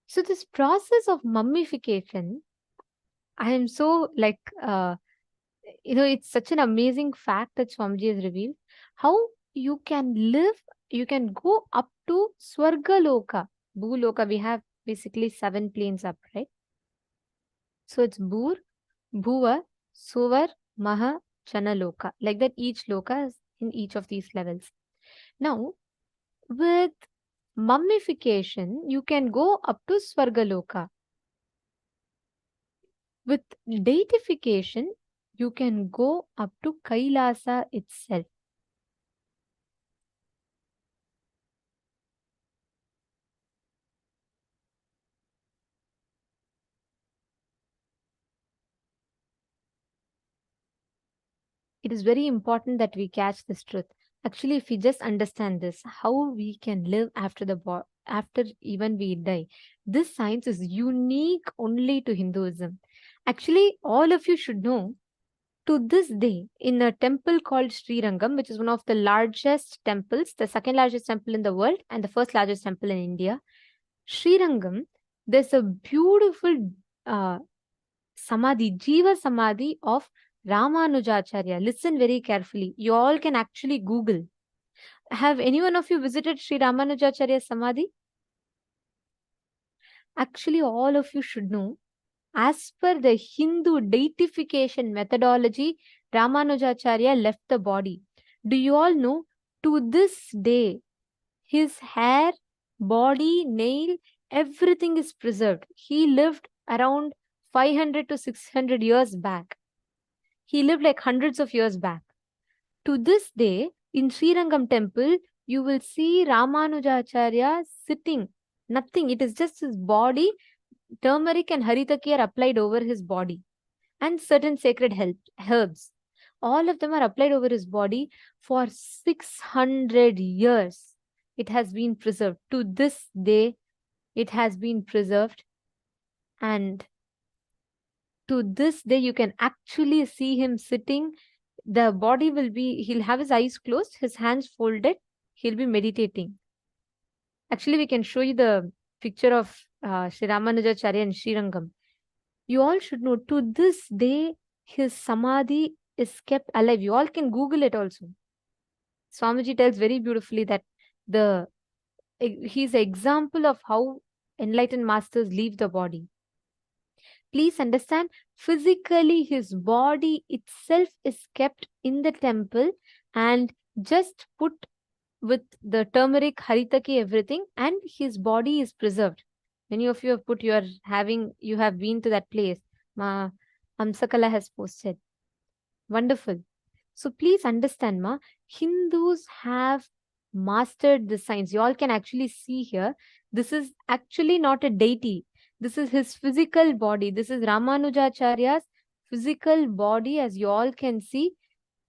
[SPEAKER 4] So this process of mummification, I am so it's such an amazing fact that Swamiji has revealed. How you can live, you can go up to Swarga Loka. Bhuloka, we have basically 7 planes up, right? So it's Bhur, Bhuva, Suvar, Maha, Chana Loka. Like that, each Loka is in each of these levels. Now, with mummification, you can go up to Swarga Loka. With deification, you can go up to Kailasa itself. It is very important that we catch this truth. Actually, if we just understand this, how we can live after after even we die. This science is unique only to Hinduism. Actually, all of you should know, to this day, in a temple called Sri Rangam, which is one of the largest temples, the second largest temple in the world and the first largest temple in India, Sri Rangam, there's a beautiful Samadhi, Jiva Samadhi of Ramanujacharya. Listen very carefully. You all can actually Google. Have any one of you visited Sri Ramanujacharya Samadhi? Actually, all of you should know, as per the Hindu deification methodology, Ramanujacharya left the body. Do you all know, to this day, his hair, body, nail, everything is preserved. He lived around 500 to 600 years back. He lived like hundreds of years back. To this day, in Sri Rangam temple, you will see Ramanujacharya sitting. Nothing. It is just his body. Turmeric and haritaki are applied over his body. And certain sacred herbs. All of them are applied over his body for 600 years. It has been preserved. To this day, it has been preserved. And to this day, you can actually see him sitting. The body will be, he'll have his eyes closed, his hands folded, he'll be meditating. Actually, we can show you the picture of Sri Ramanujacharya and Sri Rangam. You all should know, to this day, his Samadhi is kept alive. You all can Google it also. Swamiji tells very beautifully that he's an example of how enlightened masters leave the body. Please understand, physically his body itself is kept in the temple and just put with the turmeric, haritaki, everything, and his body is preserved. Many of you have put, you have been to that place. Amsakala has posted. Wonderful. So please understand, Hindus have mastered the science. You all can actually see here. This is actually not a deity. This is his physical body. This is Ramanujacharya's physical body, as you all can see.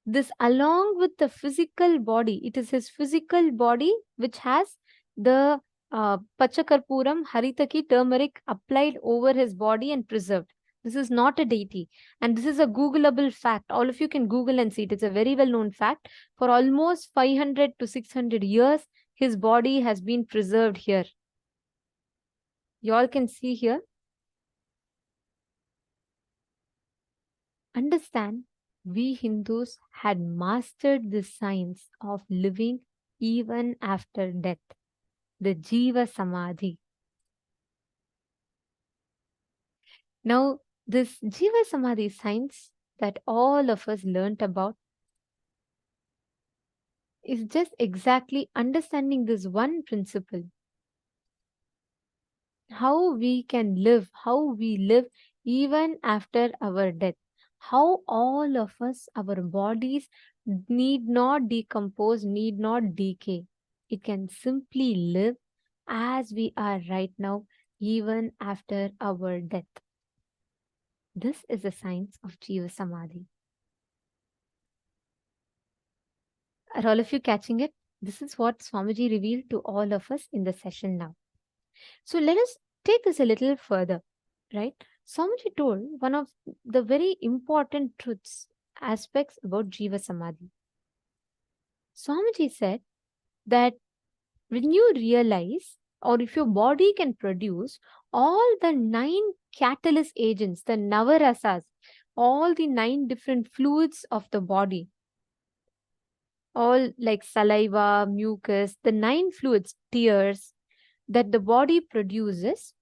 [SPEAKER 4] This along with the physical body, it is his physical body which has the Pachakarpuram, Haritaki, turmeric applied over his body and preserved. This is not a deity. And this is a Googleable fact. All of you can Google and see it. It's a very well known fact. For almost 500 to 600 years, his body has been preserved here. You all can see here. Understand, we Hindus had mastered the science of living even after death, the Jiva Samadhi. Now, this Jiva Samadhi science that all of us learnt about is just exactly understanding this one principle. How we can live, how we live even after our death. How all of us, our bodies need not decompose, need not decay. It can simply live as we are right now, even after our death. This is the science of Jiva Samadhi. Are all of you catching it? This is what Swamiji revealed to all of us in the session now. So let us take this a little further, right? Swamiji told one of the very important truths, aspects about Jiva Samadhi. Swamiji said that when you realize, or if your body can produce all the 9 catalyst agents, the Navarasas, all the 9 different fluids of the body, all like saliva, mucus, the 9 fluids, tears that the body produces,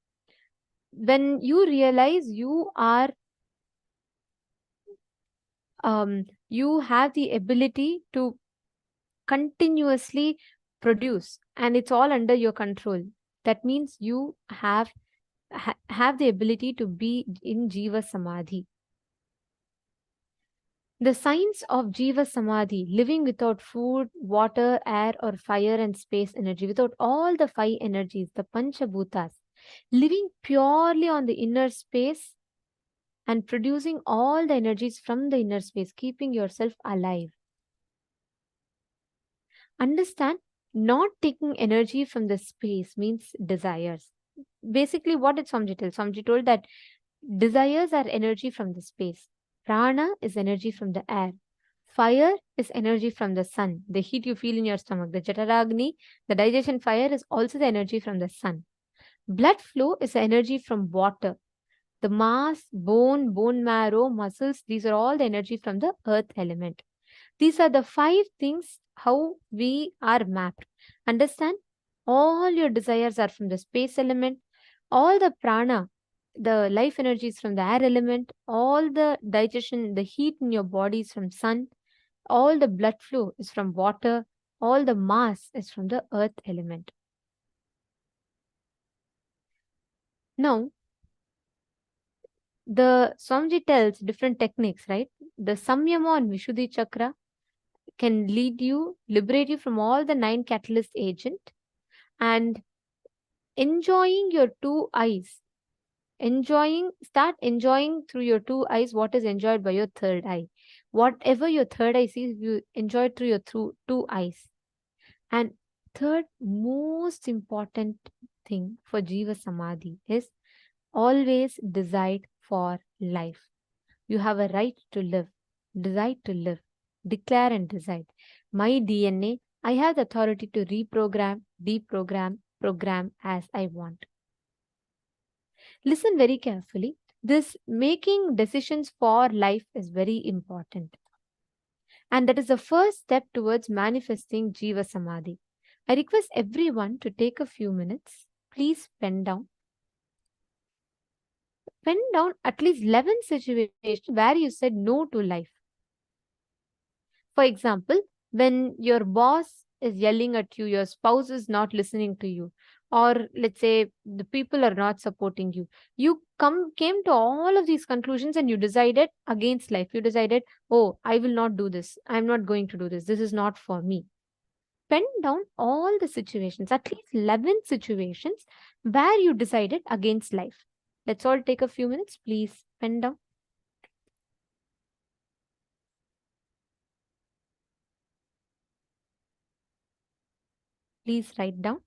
[SPEAKER 4] when you realize you are you have the ability to continuously produce and it's all under your control, that means you have the ability to be in Jiva Samadhi. The science of Jiva Samadhi, living without food, water, air or fire and space energy, without all the 5 energies, the Panchabhutas, living purely on the inner space and producing all the energies from the inner space, keeping yourself alive. Understand, not taking energy from the space means desires. Basically, what did Swamiji tell? Swamiji told that desires are energy from the space. Prana is energy from the air. Fire is energy from the sun, the heat you feel in your stomach. The Jataragni, the digestion fire, is also the energy from the sun. Blood flow is the energy from water. The mass, bone, bone marrow, muscles, these are all the energy from the earth element. These are the 5 things how we are mapped. Understand? All your desires are from the space element. All the prana, the life energy is from the air element. All the digestion, the heat in your body is from sun. All the blood flow is from water. All the mass is from the earth element. Now, the Swamiji tells different techniques, right? The Samyama on Vishuddhi Chakra can lead you, liberate you from all the 9 catalyst agent, and enjoying your 2 eyes. Start enjoying through your 2 eyes what is enjoyed by your 3rd eye. Whatever your 3rd eye sees, you enjoy through your 2 eyes. And third most important thing for Jiva Samadhi is always decide for life. You have a right to live. Decide to live. Declare and decide. My DNA, I have the authority to reprogram, deprogram, program as I want. Listen very carefully. This making decisions for life is very important. And that is the first step towards manifesting Jiva Samadhi. I request everyone to take a few minutes. Please pen down. Pen down at least 11 situations where you said no to life. For example, when your boss is yelling at you, your spouse is not listening to you, or let's say the people are not supporting you. You came to all of these conclusions and you decided against life. You decided, oh, I will not do this. I'm not going to do this. This is not for me. Pen down all the situations, at least 11 situations where you decided against life. Let's all take a few minutes. Please pen down. Please write down.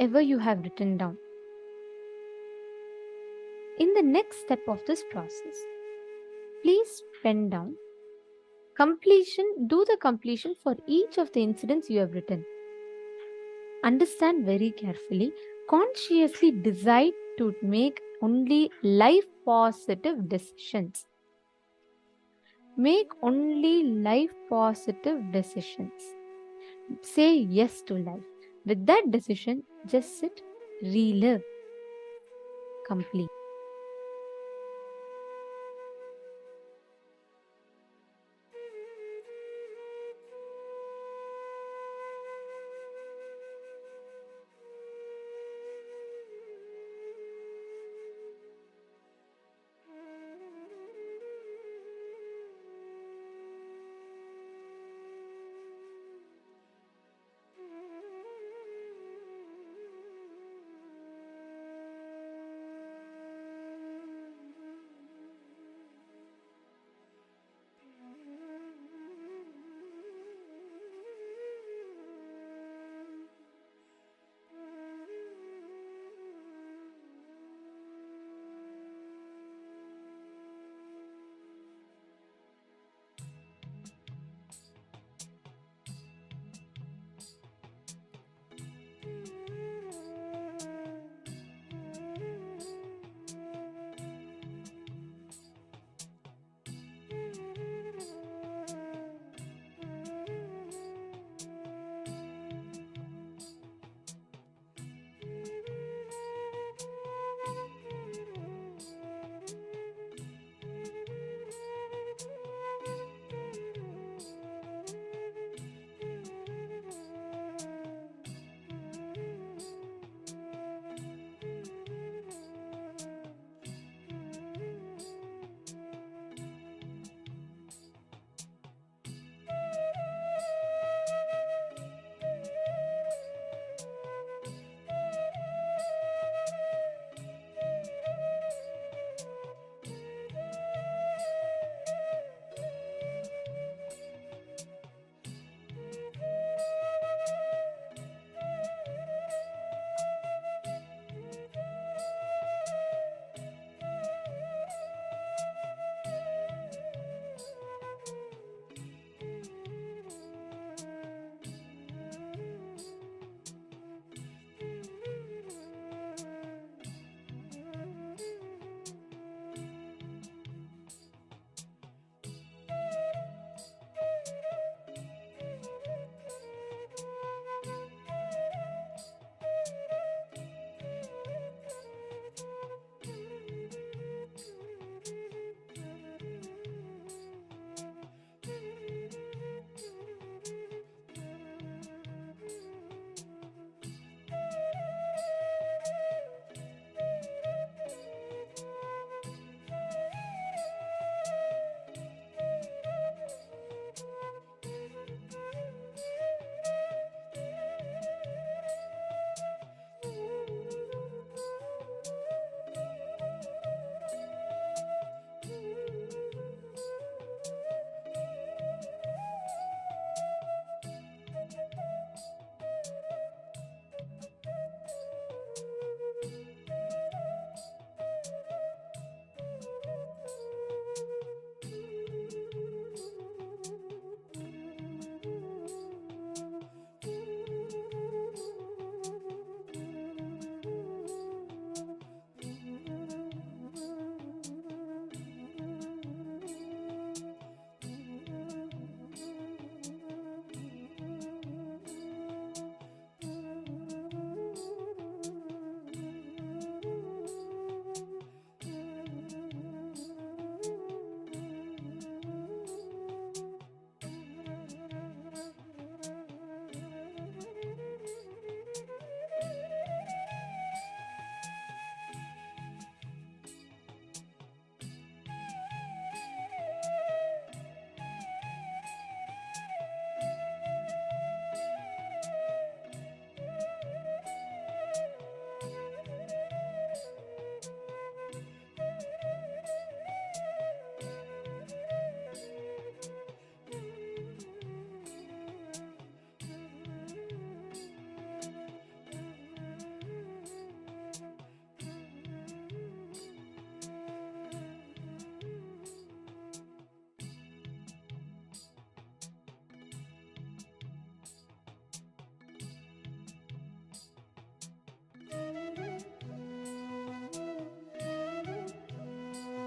[SPEAKER 4] whatever you have written down. In the next step of this process, please pen down do the completion for each of the incidents you have written. Understand very carefully, consciously decide to make only life positive decisions. Make only life positive decisions. Say yes to life. With that decision, just sit, relive, complete.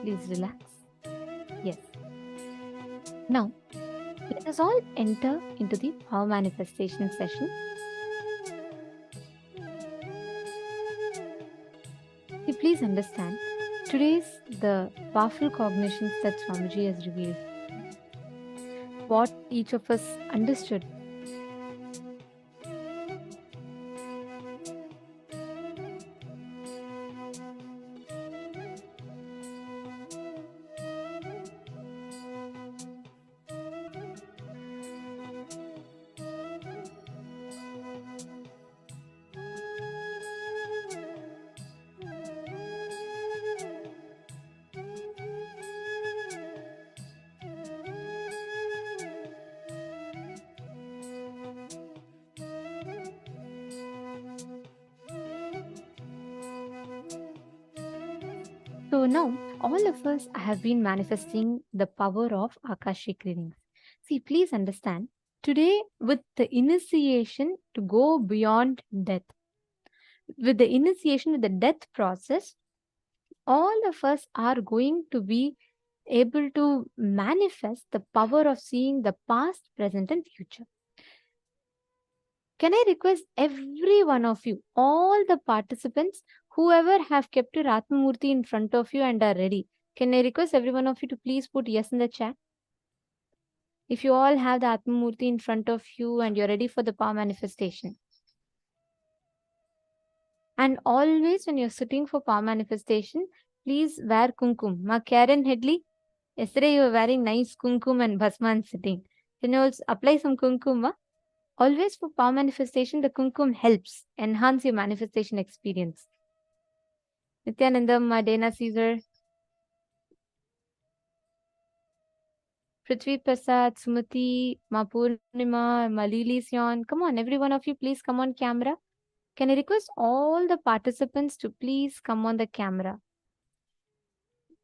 [SPEAKER 4] Please relax. Yes. Now, let us all enter into the power manifestation session. Please understand, today's the powerful cognitions that Swamiji has revealed. What each of us understood. So now, all of us have been manifesting the power of Akashic readings. See, please understand, today with the initiation to go beyond death, with the initiation with the death process, all of us are going to be able to manifest the power of seeing the past, present, and future. Can I request every one of you, all the participants, whoever have kept your Atmamurti in front of you and are ready, can I request every one of you to please put yes in the chat? If you all have the Atmamurti in front of you and you're ready for the power manifestation. And always when you're sitting for power manifestation, please wear kumkum. Ma Karen Headley, yesterday you were wearing nice kumkum and bhasman sitting. Can you also apply some kumkum? Ma? Always for power manifestation, the kumkum helps enhance your manifestation experience. Nithyanandam, Dana Caesar, Prithvi Prasad, Sumati, Purnima, Malili Sion. Come on, every one of you, please come on camera. Can I request all the participants to please come on the camera?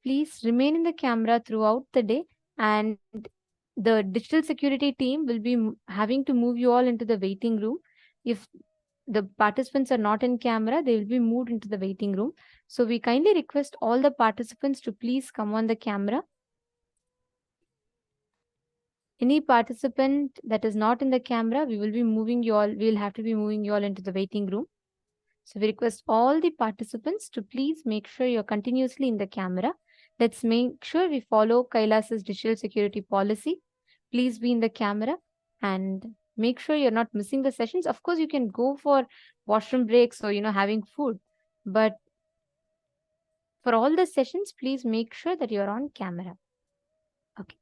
[SPEAKER 4] Please remain in the camera throughout the day, and the digital security team will be having to move you all into the waiting room. If the participants are not in camera, they will be moved into the waiting room. So we kindly request all the participants to please come on the camera. Any participant that is not in the camera, we will be moving you all, we will have to be moving you all into the waiting room. So we request all the participants to please make sure you're continuously in the camera. Let's make sure we follow KAILASA's digital security policy. Please be in the camera and make sure you're not missing the sessions. Of course, you can go for washroom breaks or, having food. But for all the sessions, please make sure that you're on camera. Okay.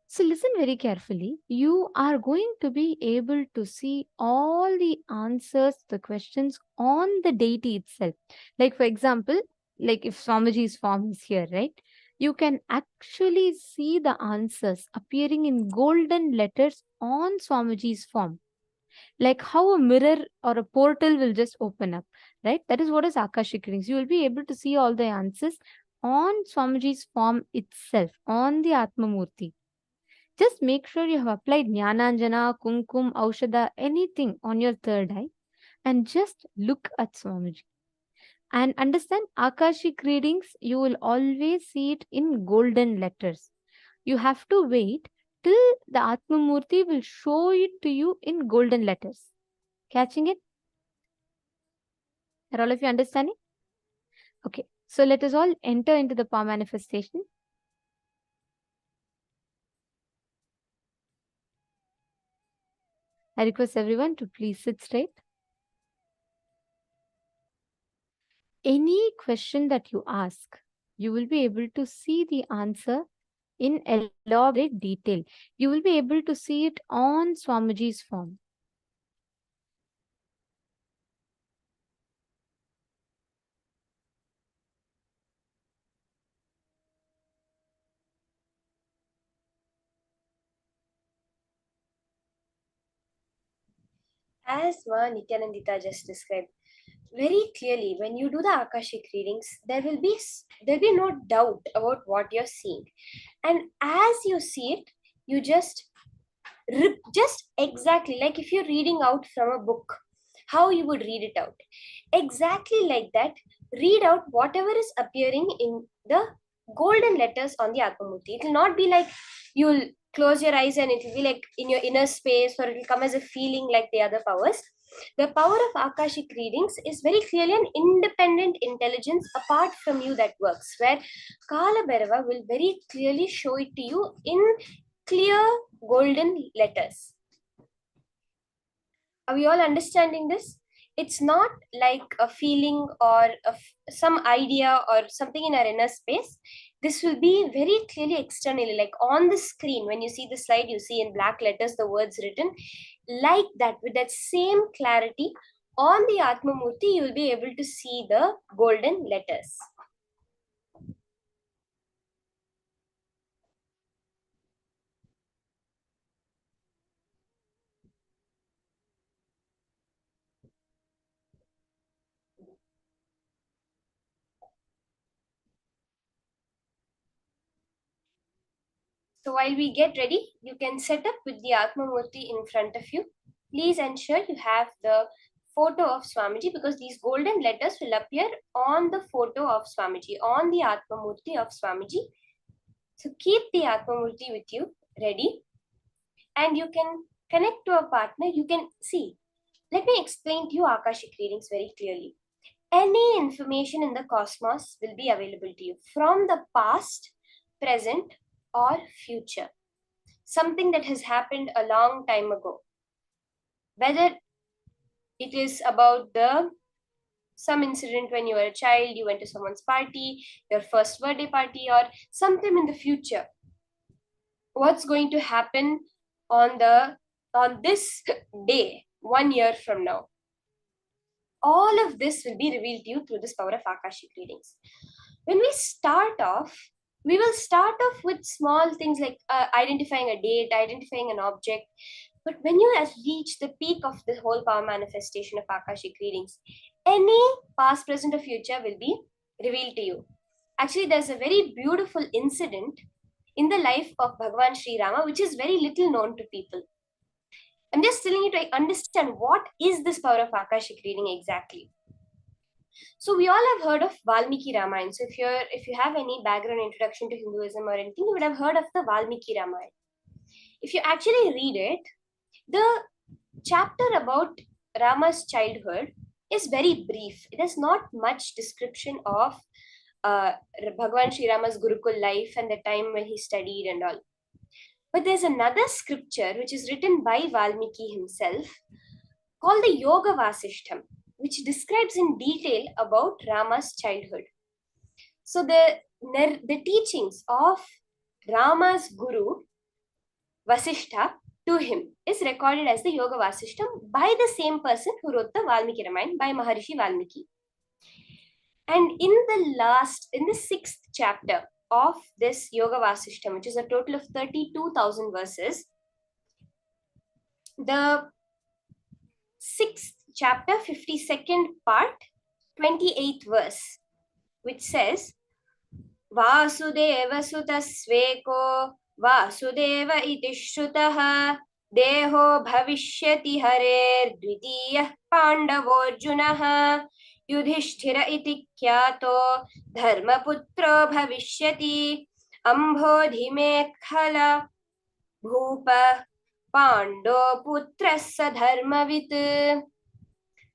[SPEAKER 4] So listen very carefully. You are going to be able to see all the answers to the questions on the deity itself. Like for example, like if Swamiji's form is here, right? You can actually see the answers appearing in golden letters on Swamiji's form. Like how a mirror or a portal will just open up, right? That is what is Akashic readings. You will be able to see all the answers on Swamiji's form itself, on the Atmamurti. Just make sure you have applied Jnananjana, Kumkum, Aushada, anything on your third eye, and just look at Swamiji. And understand, Akashic readings, you will always see it in golden letters. You have to wait till the Atmamurti will show it to you in golden letters. Catching it? Are all of you understanding? Okay, so let us all enter into the power manifestation. I request everyone to please sit straight. Any question that you ask, you will be able to see the answer in elaborate detail. You will be able to see it on Swamiji's form.
[SPEAKER 7] As Ma Nityanandita just described, very clearly, when you do the Akashic readings, there will be no doubt about what you're seeing. And as you see it, you just exactly like if you're reading out from a book, how you would read it out. Exactly like that, read out whatever is appearing in the golden letters on the Atmamurti. It will not be like you'll close your eyes and it will be like in your inner space, or it will come as a feeling like the other powers. The power of Akashic readings is very clearly an independent intelligence apart from you that works, where Kala Bhairava will very clearly show it to you in clear golden letters. Are we all understanding this? It's not like a feeling or some idea or something in our inner space. This will be very clearly externally, like on the screen. When you see the slide, you see in black letters the words written like that, with that same clarity. On the Atmamurti, you will be able to see the golden letters. So while we get ready, you can set up with the Atmamurti in front of you. Please ensure you have the photo of Swamiji, because these golden letters will appear on the photo of Swamiji, on the Atmamurti of Swamiji. So keep the Atmamurti with you ready, and you can connect to a partner. You can see. Let me explain to you Akashic readings very clearly. Any information in the cosmos will be available to you from the past, present, or future. Something that has happened a long time ago. Whether it is about some incident when you were a child, you went to someone's party, your first birthday party, or sometime in the future. What's going to happen on this day, 1 year from now? All of this will be revealed to you through this power of Akashic readings. When we start off, we will start off with small things like identifying a date, identifying an object. But when you reach the peak of the whole power manifestation of Akashic readings, any past, present, or future will be revealed to you. Actually, there's a very beautiful incident in the life of Bhagavan Sri Rama, which is very little known to people. I'm just telling you to understand what is this power of Akashic reading exactly. So we all have heard of Valmiki Ramayana. So if you have any background introduction to Hinduism or anything, you would have heard of the Valmiki Ramayana. If you actually read it, the chapter about Rama's childhood is very brief. It has not much description of Bhagavan Sri Rama's Gurukul life and the time when he studied and all. But there's another scripture which is written by Valmiki himself called the Yoga Vasishtham, which describes in detail about Rama's childhood. So the teachings of Rama's guru, Vasishtha, to him is recorded as the Yoga Vasishtham by the same person who wrote the Valmiki Ramayana, by Maharishi Valmiki. And in the 6th chapter of this Yoga Vasishtham, which is a total of 32,000 verses, the 6th chapter, 52nd part, 28th verse, which says, Vasudeva sutasveko Vasudeva iti shrutah deho bhavishyati harer dvitiyah pandavojunah yudhishthira iti kyato dharmaputro bhavishyati ambodhimekhala bhupa pando putrassa dharmavit.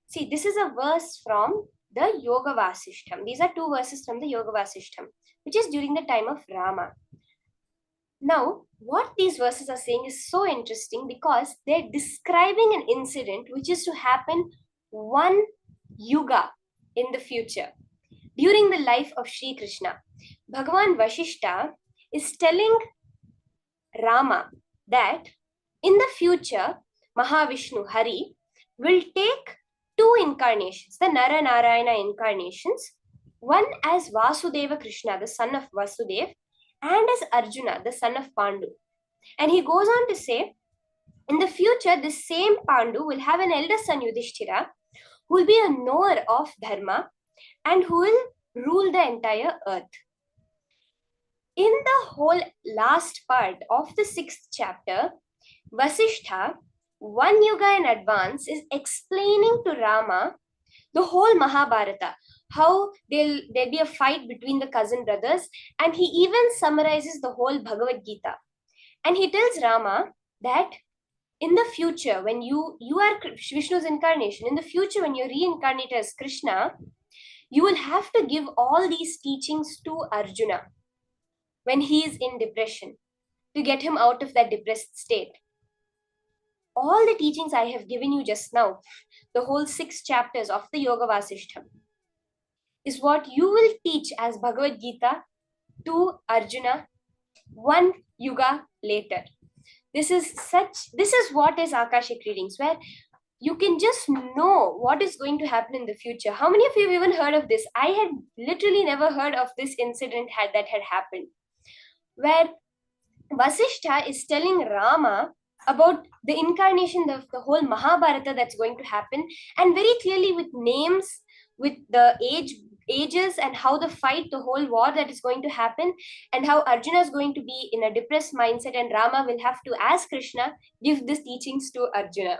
[SPEAKER 7] See, this is a verse from the Yoga Vasishtham. These are 2 verses from the Yoga Vasishtham, which is during the time of Rama. Now, what these verses are saying is so interesting because they're describing an incident which is to happen 1 yuga in the future, during the life of Sri Krishna. Bhagavan Vasishta is telling Rama that in the future, Mahavishnu, Hari, will take 2 incarnations, the Nara Narayana incarnations, one as Vasudeva Krishna, the son of Vasudeva, and as Arjuna, the son of Pandu. And he goes on to say, in the future, this same Pandu will have an elder son, Yudhishthira, who will be a knower of Dharma and who will rule the entire earth. In the whole last part of the 6th chapter, Vasishtha, 1 yuga in advance, is explaining to Rama the whole Mahabharata, how there'll be a fight between the cousin brothers, and he even summarizes the whole Bhagavad Gita. And he tells Rama that in the future, when you are Vishnu's incarnation, in the future when you reincarnate as Krishna, you will have to give all these teachings to Arjuna when he is in depression, to get him out of that depressed state. All the teachings I have given you just now, the whole 6 chapters of the Yoga Vasishtham, is what you will teach as Bhagavad Gita to Arjuna one yuga later. This is what is Akashic readings, where you can just know what is going to happen in the future. How many of you have even heard of this? I had literally never heard of this incident that had happened, where Vasishtha is telling Rama about the incarnation of the whole Mahabharata that's going to happen, and very clearly with names, with the ages, and how the fight, the whole war that is going to happen, and how Arjuna is going to be in a depressed mindset, and Rama will have to, as Krishna, give these teachings to Arjuna.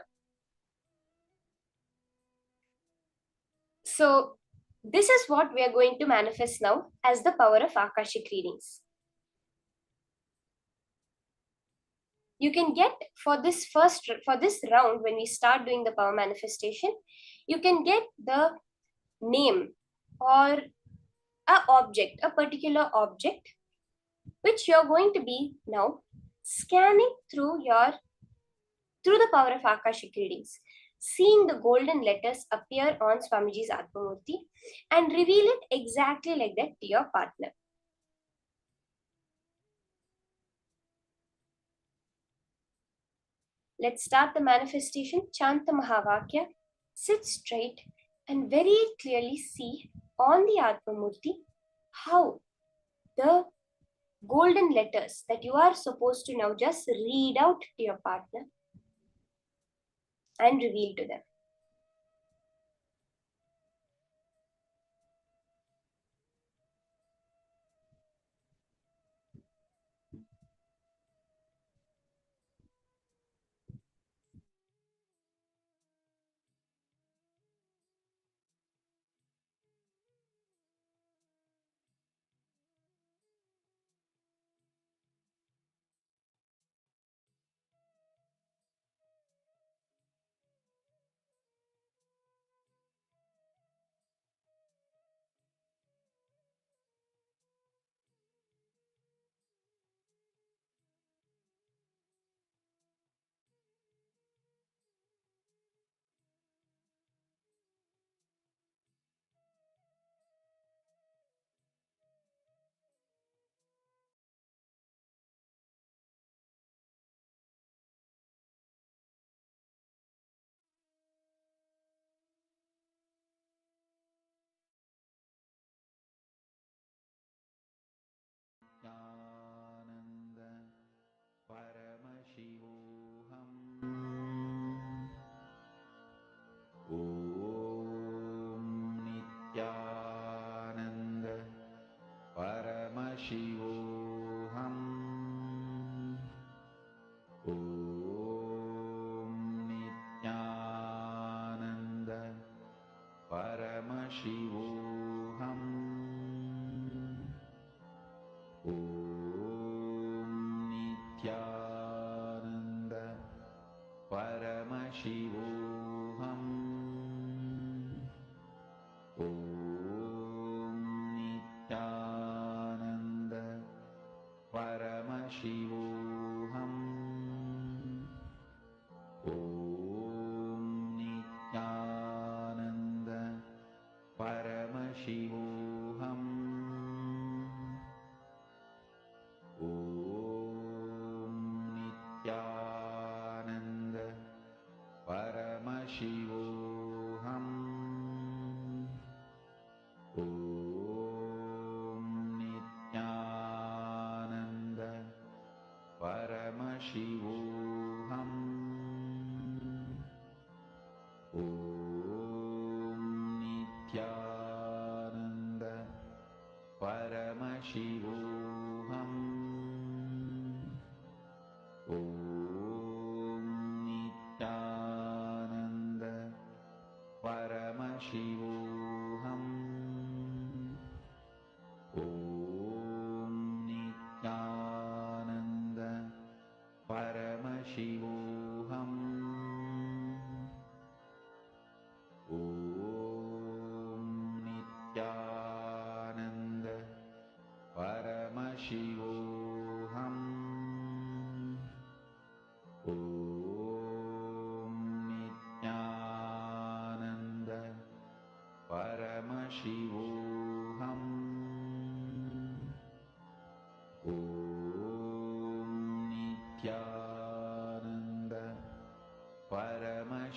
[SPEAKER 7] So this is what we are going to manifest now as the power of Akashic readings. You can get for this round, when we start doing the power manifestation, you can get the name or a particular object, which you're going to be now scanning through the power of Akashic readings, seeing the golden letters appear on Swamiji's Atmamurti and reveal it exactly like that to your partner. Let's start the manifestation. Chant the Mahavakya, sit straight, and very clearly see on the Atmamurti how the golden letters that you are supposed to now just read out to your partner and reveal to them.
[SPEAKER 3] Paramashivoham Nithyananda Paramashivoham Nithyananda Paramashivoham Nithyananda Paramashivoham Nithyananda Paramashivoham Nithyananda Paramashivoham Nithyananda Paramashivoham Nithyananda Paramashivoham Nithyananda Paramashivoham Nithyananda Paramashivoham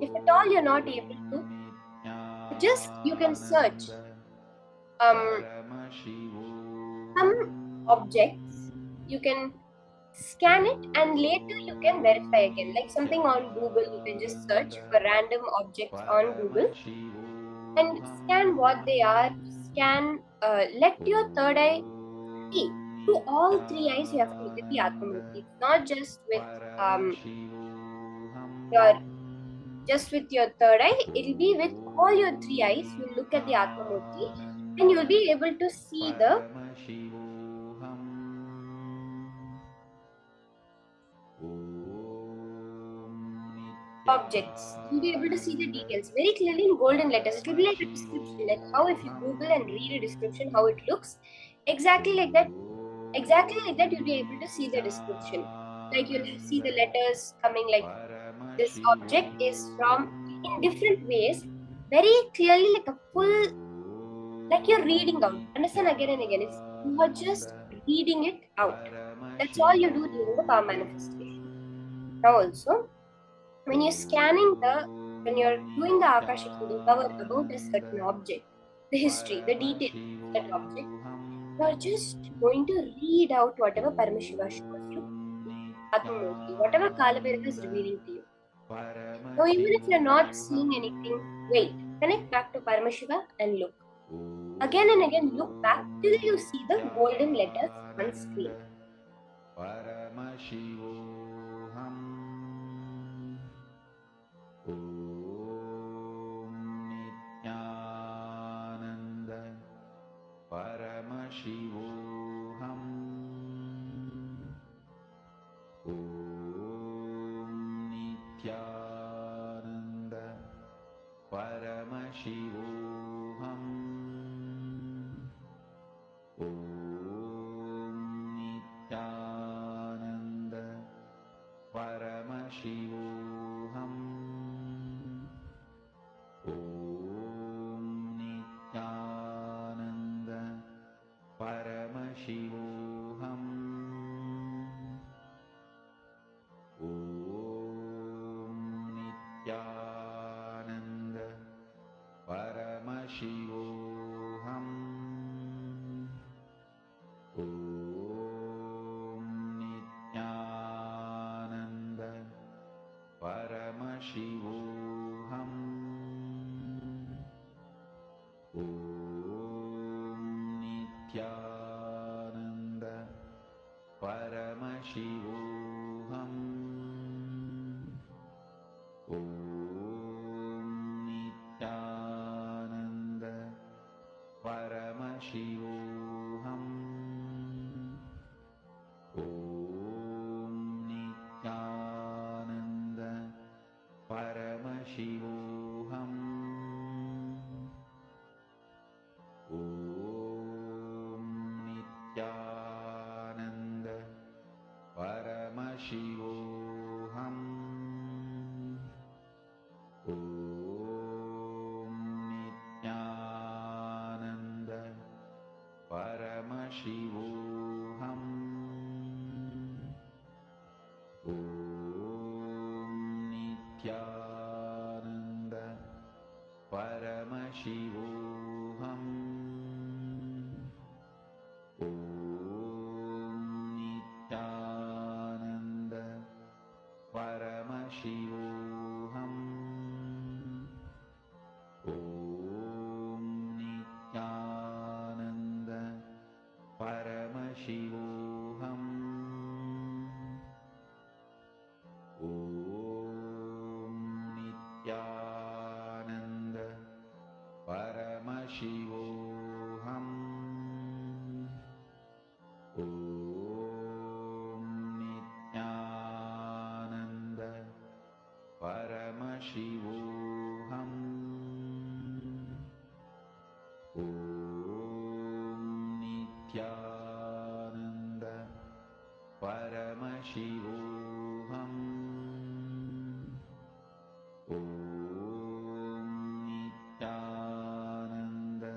[SPEAKER 7] if at all you're not able to, just you can search some objects, you can scan it, and later you can verify again. Like something on Google, you can just search for random objects on Google and scan what they are. Let your third eye see. Through all three eyes, you have to look at the Atmamurti. It's not your just with your third eye, it'll be with all your three eyes. You'll look at the Atmamurti and you'll be able to see the objects. You'll be able to see the details very clearly in golden letters. It will be like a description, like how if you Google and read a description, how it looks. Exactly like that. Exactly like that, you'll be able to see the description. Like you'll see the letters coming like this object is from in different ways, very clearly, like a full, like you're reading out. Understand again and again. It's you are just reading it out. That's all you do during the power manifestation. Now also, when you're when you're doing the Akashic reading power about a certain object, the history, the details of that object, you're just going to read out whatever Paramashiva shows you, Atmamurti, whatever Kalabhairava is revealing to you. So even if you're not seeing anything, wait, connect back to Paramashiva and look. Again and again, look back till you see the golden letters on screen.
[SPEAKER 6] Paramashivoham. Om Nithyananda Paramashivoham. Om Nithyananda Paramashivoham. Om Nithyananda Paramashivoham. Om Nithyananda Paramashivoham. Om Nithyananda Paramashivoham. Om Nithyananda Paramashivoham. Om Nithyananda Paramashivoham. Om Nithyananda Paramashivoham. Om Nithyananda Paramashivoham. Om Nithyananda Paramashivoham. Om Nithyananda Paramashivoham. Om Nithyananda Paramashivoham. Om Nithyananda Paramashivoham. Om Nithyananda Paramashivoham. Om Nithyananda Paramashivoham. Om Nithyananda Paramashivoham. Om Nithyananda Paramashivoham. Om Nithyananda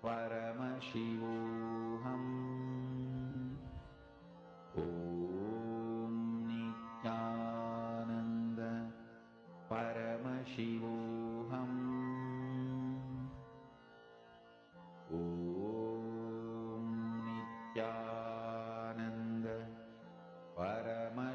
[SPEAKER 6] Paramashivoham. Om Nithyananda Paramashivoham.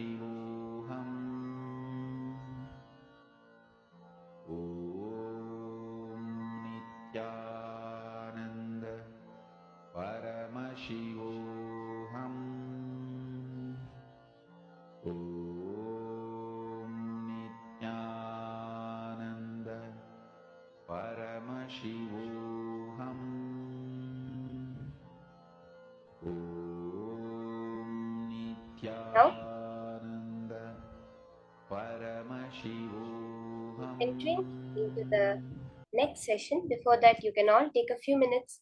[SPEAKER 3] Paramashivoham. Om Nithyananda Paramashivoham. Om Nithyananda Paramashivoham. Om
[SPEAKER 7] Now,
[SPEAKER 3] Nithyananda Paramashivoham.
[SPEAKER 7] entering into the next session, before that, you can all take a few minutes,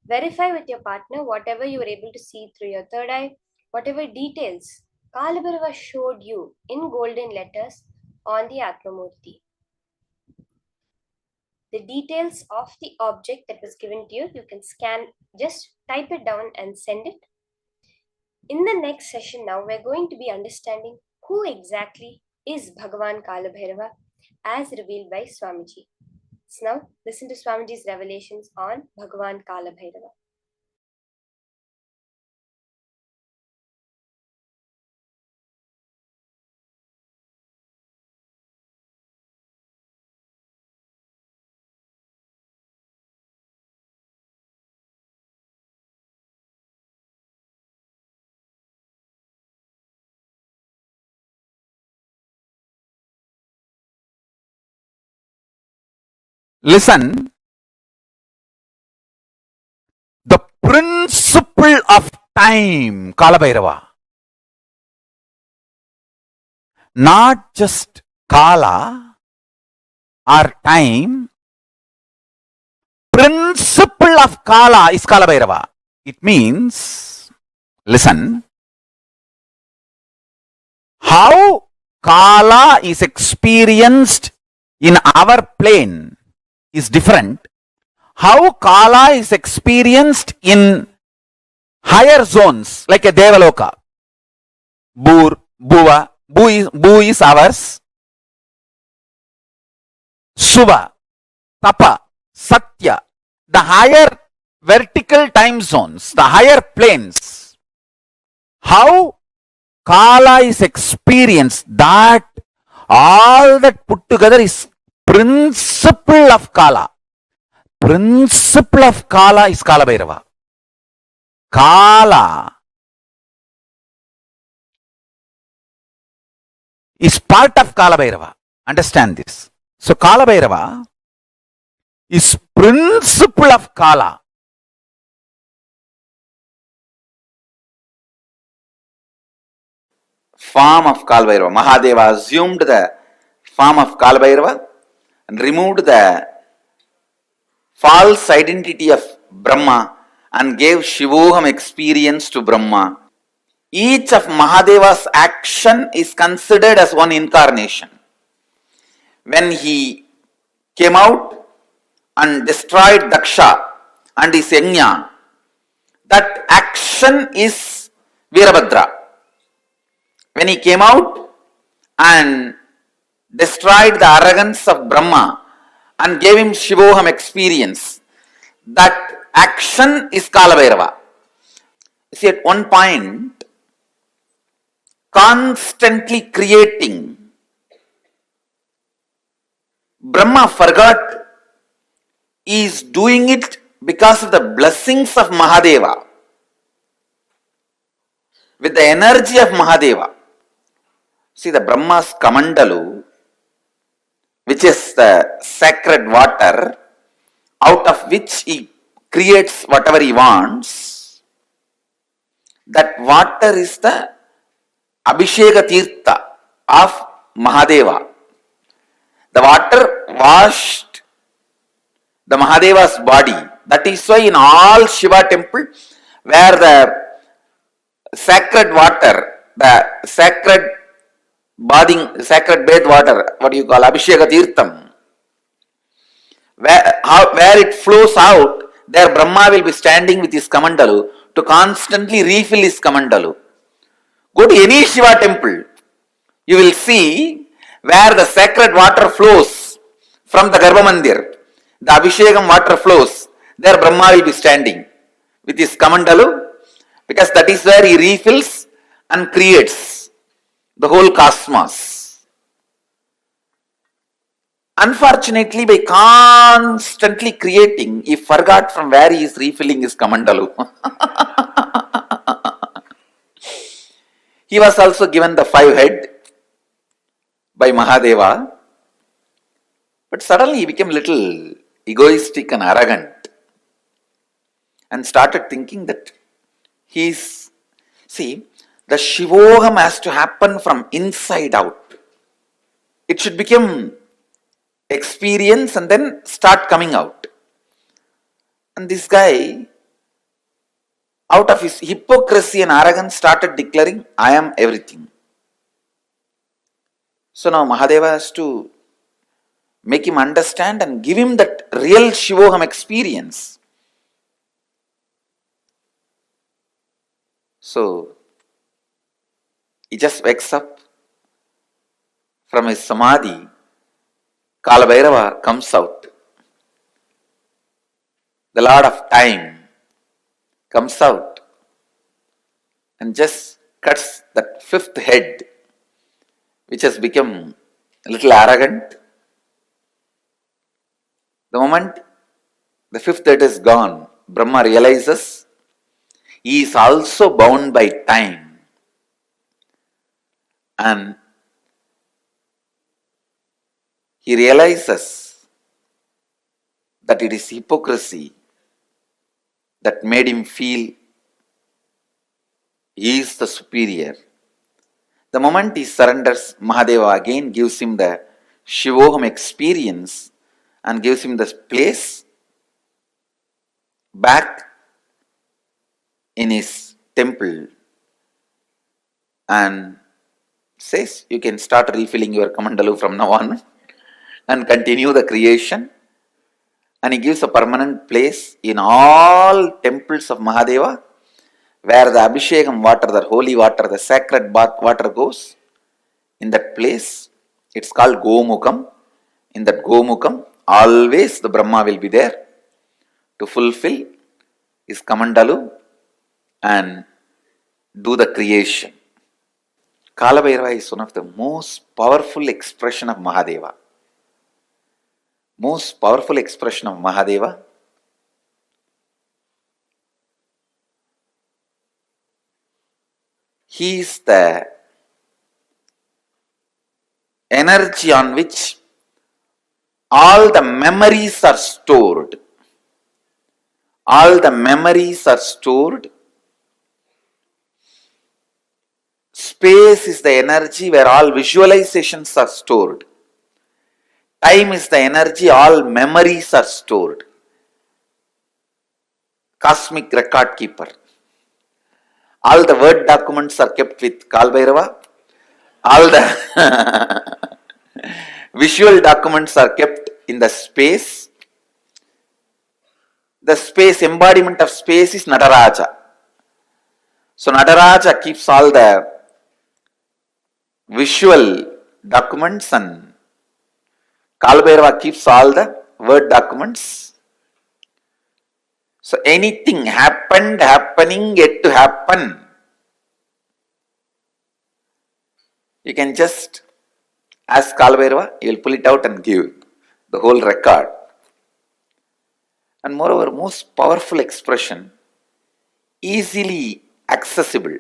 [SPEAKER 7] verify with your partner whatever you were able to see through your third eye, whatever details Kalabhairava showed you in golden letters on the Atmamurti. The details of the object that was given to you, you can scan, just type it down and send it. In the next session now, we're going to be understanding who exactly is Bhagavan Kalabhairava as revealed by Swamiji. So now, listen to Swamiji's revelations on Bhagavan Kalabhairava.
[SPEAKER 6] Listen, the principle of time, Kalabhairava, not just Kala or time, principle of Kala is Kalabhairava. It means, listen, how Kala is experienced in our plane is different. How Kala is experienced in higher zones like a Devaloka, Bur, Bhuva, Bu is ours, Suva, Tapa, Satya, the higher vertical time zones, the higher planes. How Kala is experienced, that all that put together is principle of Kala. Principle of Kala is Kalabhairava. Kala is part of Kalabhairava. Understand this. So Kalabhairava is principle of Kala. Form of Kalabhairava. Mahadeva assumed the form of Kalabhairava and removed the false identity of Brahma and gave Shivoham experience to Brahma. Each of Mahadeva's action is considered as one incarnation. When he came out and destroyed Daksha and his Yajna, that action is Virabhadra. When he came out and destroyed the arrogance of Brahma and gave him Shivoham experience, that action is Kalabhairava. See, at one point, constantly creating, Brahma forgot he is doing it because of the blessings of Mahadeva, with the energy of Mahadeva. See, the Brahma's Kamandalu, which is the sacred water, out of which he creates whatever he wants, that water is the Abhisheka Tirtha of Mahadeva. The water washed the Mahadeva's body. That is why in all Shiva temple, where the sacred water, the sacred bathing, sacred bath water, what do you call, Abhisheka Tirtham, where it flows out, there Brahma will be standing with his Kamandalu to constantly refill his Kamandalu. Go to any Shiva temple, you will see where the sacred water flows from the Garbha Mandir, the Abhishekam water flows, there Brahma will be standing with his Kamandalu, because that is where he refills and creates
[SPEAKER 3] the whole cosmos. Unfortunately, by constantly creating, he forgot from where he is refilling his kamandalu. He was also given the 5 head by Mahadeva, but suddenly he became little egoistic and arrogant and started thinking that he's, see, the Shivoham has to happen from inside out. It should become experience and then start coming out. And this guy, out of his hypocrisy and arrogance, started declaring, I am everything. So now Mahadeva has to make him understand and give him that real Shivoham experience. So he just wakes up from his samadhi. Kalabhairava comes out. The Lord of Time comes out and just cuts that 5th head, which has become a little arrogant. The moment the 5th head is gone, Brahma realizes he is also bound by time. And he realizes that it is hypocrisy that made him feel he is the superior. The moment he surrenders, Mahadeva again gives him the Shivoham experience and gives him the place back in his temple and says, you can start refilling your kamandalu from now on and continue the creation. And he gives a permanent place in all temples of Mahadeva, where the Abhishekam water, the holy water, the sacred bath water goes. In that place, it's called Gomukam. In that Gomukam, always the Brahma will be there to fulfill his kamandalu and do the creation. Kalabhairava is one of the most powerful expression of Mahadeva. Most powerful expression of Mahadeva. He is the energy on which all the memories are stored. All the memories are stored. Space is the energy where all visualizations are stored. Time is the energy, all memories are stored. Cosmic record keeper. All the word documents are kept with Kalbhairava. All the visual documents are kept in the space. The space, embodiment of space is Nataraja. So Nataraja keeps all the visual documents and Kalbhairava keeps all the word documents. So anything happened, happening, yet to happen, you can just ask Kalbhairava, he will pull it out and give the whole record. And moreover, most powerful expression, easily accessible.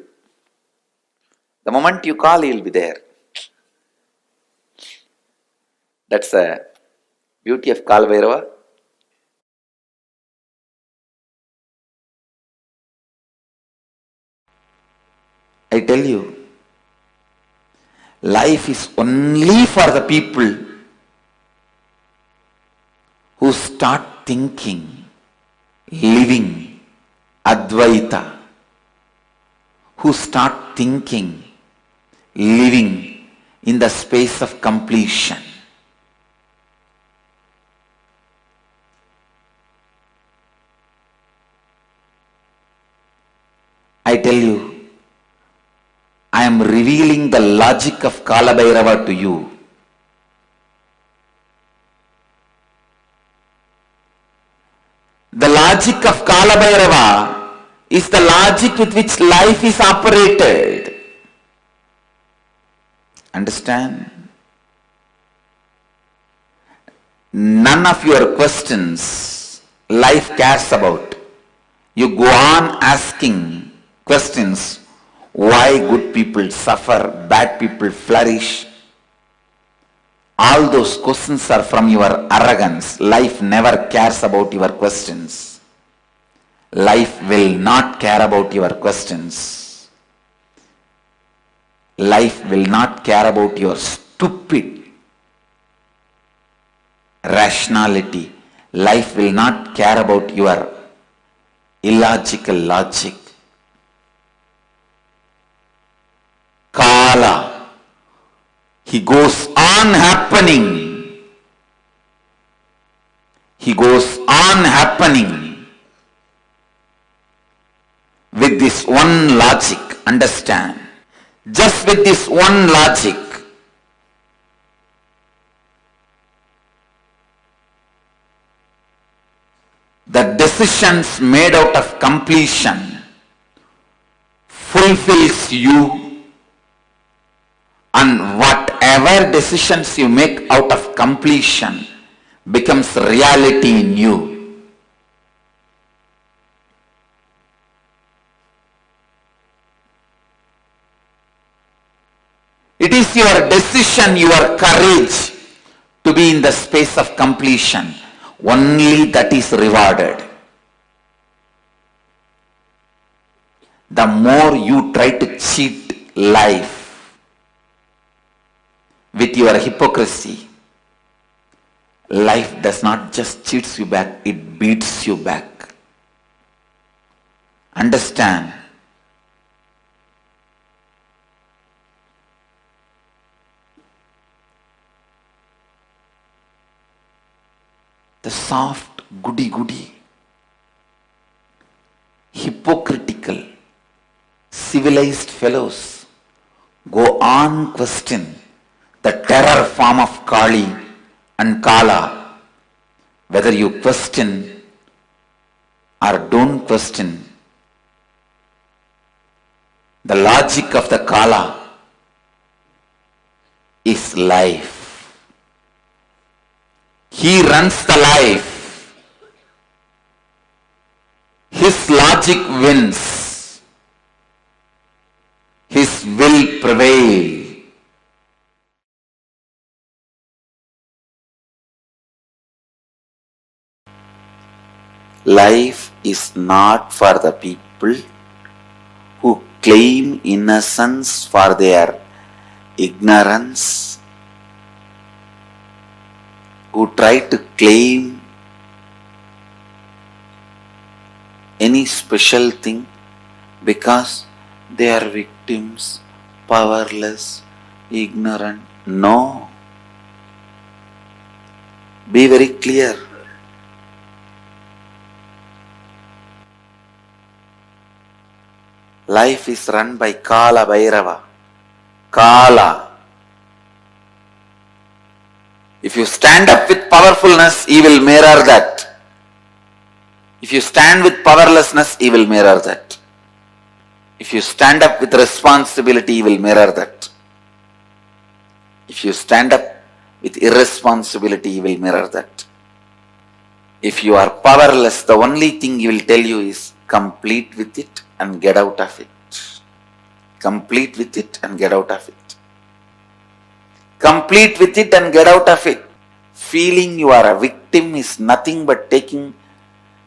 [SPEAKER 3] The moment you call, he will be there. That's the beauty of Kalbhairava. I tell you, life is only for the people who start thinking, living Advaita, who start thinking, living in the space of completion. I tell you, I am revealing the logic of Kalabhairava to you. The logic of Kalabhairava is the logic with which life is operated. Understand? None of your questions life cares about. You go on asking questions. Why good people suffer, bad people flourish? All those questions are from your arrogance. Life never cares about your questions. Life will not care about your questions. Life will not care about your stupid rationality. Life will not care about your illogical logic. Kala, he goes on happening. He goes on happening with this one logic. Understand? Just with this one logic. The decisions made out of completion fulfills you, and whatever decisions you make out of completion becomes reality in you. It is your decision, your courage to be in the space of completion. Only that is rewarded. The more you try to cheat life with your hypocrisy, life does not just cheats you back, it beats you back. Understand? The soft, goody-goody, hypocritical, civilized fellows go on question the terror form of Kali and Kala. Whether you question or don't question, the logic of the Kala is life. He runs the life. His logic wins. His will prevail. Life is not for the people who claim innocence for their ignorance, who try to claim any special thing because they are victims, powerless, ignorant. No. Be very clear. Life is run by Kala Bhairava. Kala. If you stand up with powerfulness, he will mirror that. If you stand with powerlessness, he will mirror that. If you stand up with responsibility, he will mirror that. If you stand up with irresponsibility, he will mirror that. If you are powerless, the only thing he will tell you is complete with it and get out of it. Complete with it and get out of it. Complete with it and get out of it. Feeling you are a victim is nothing but taking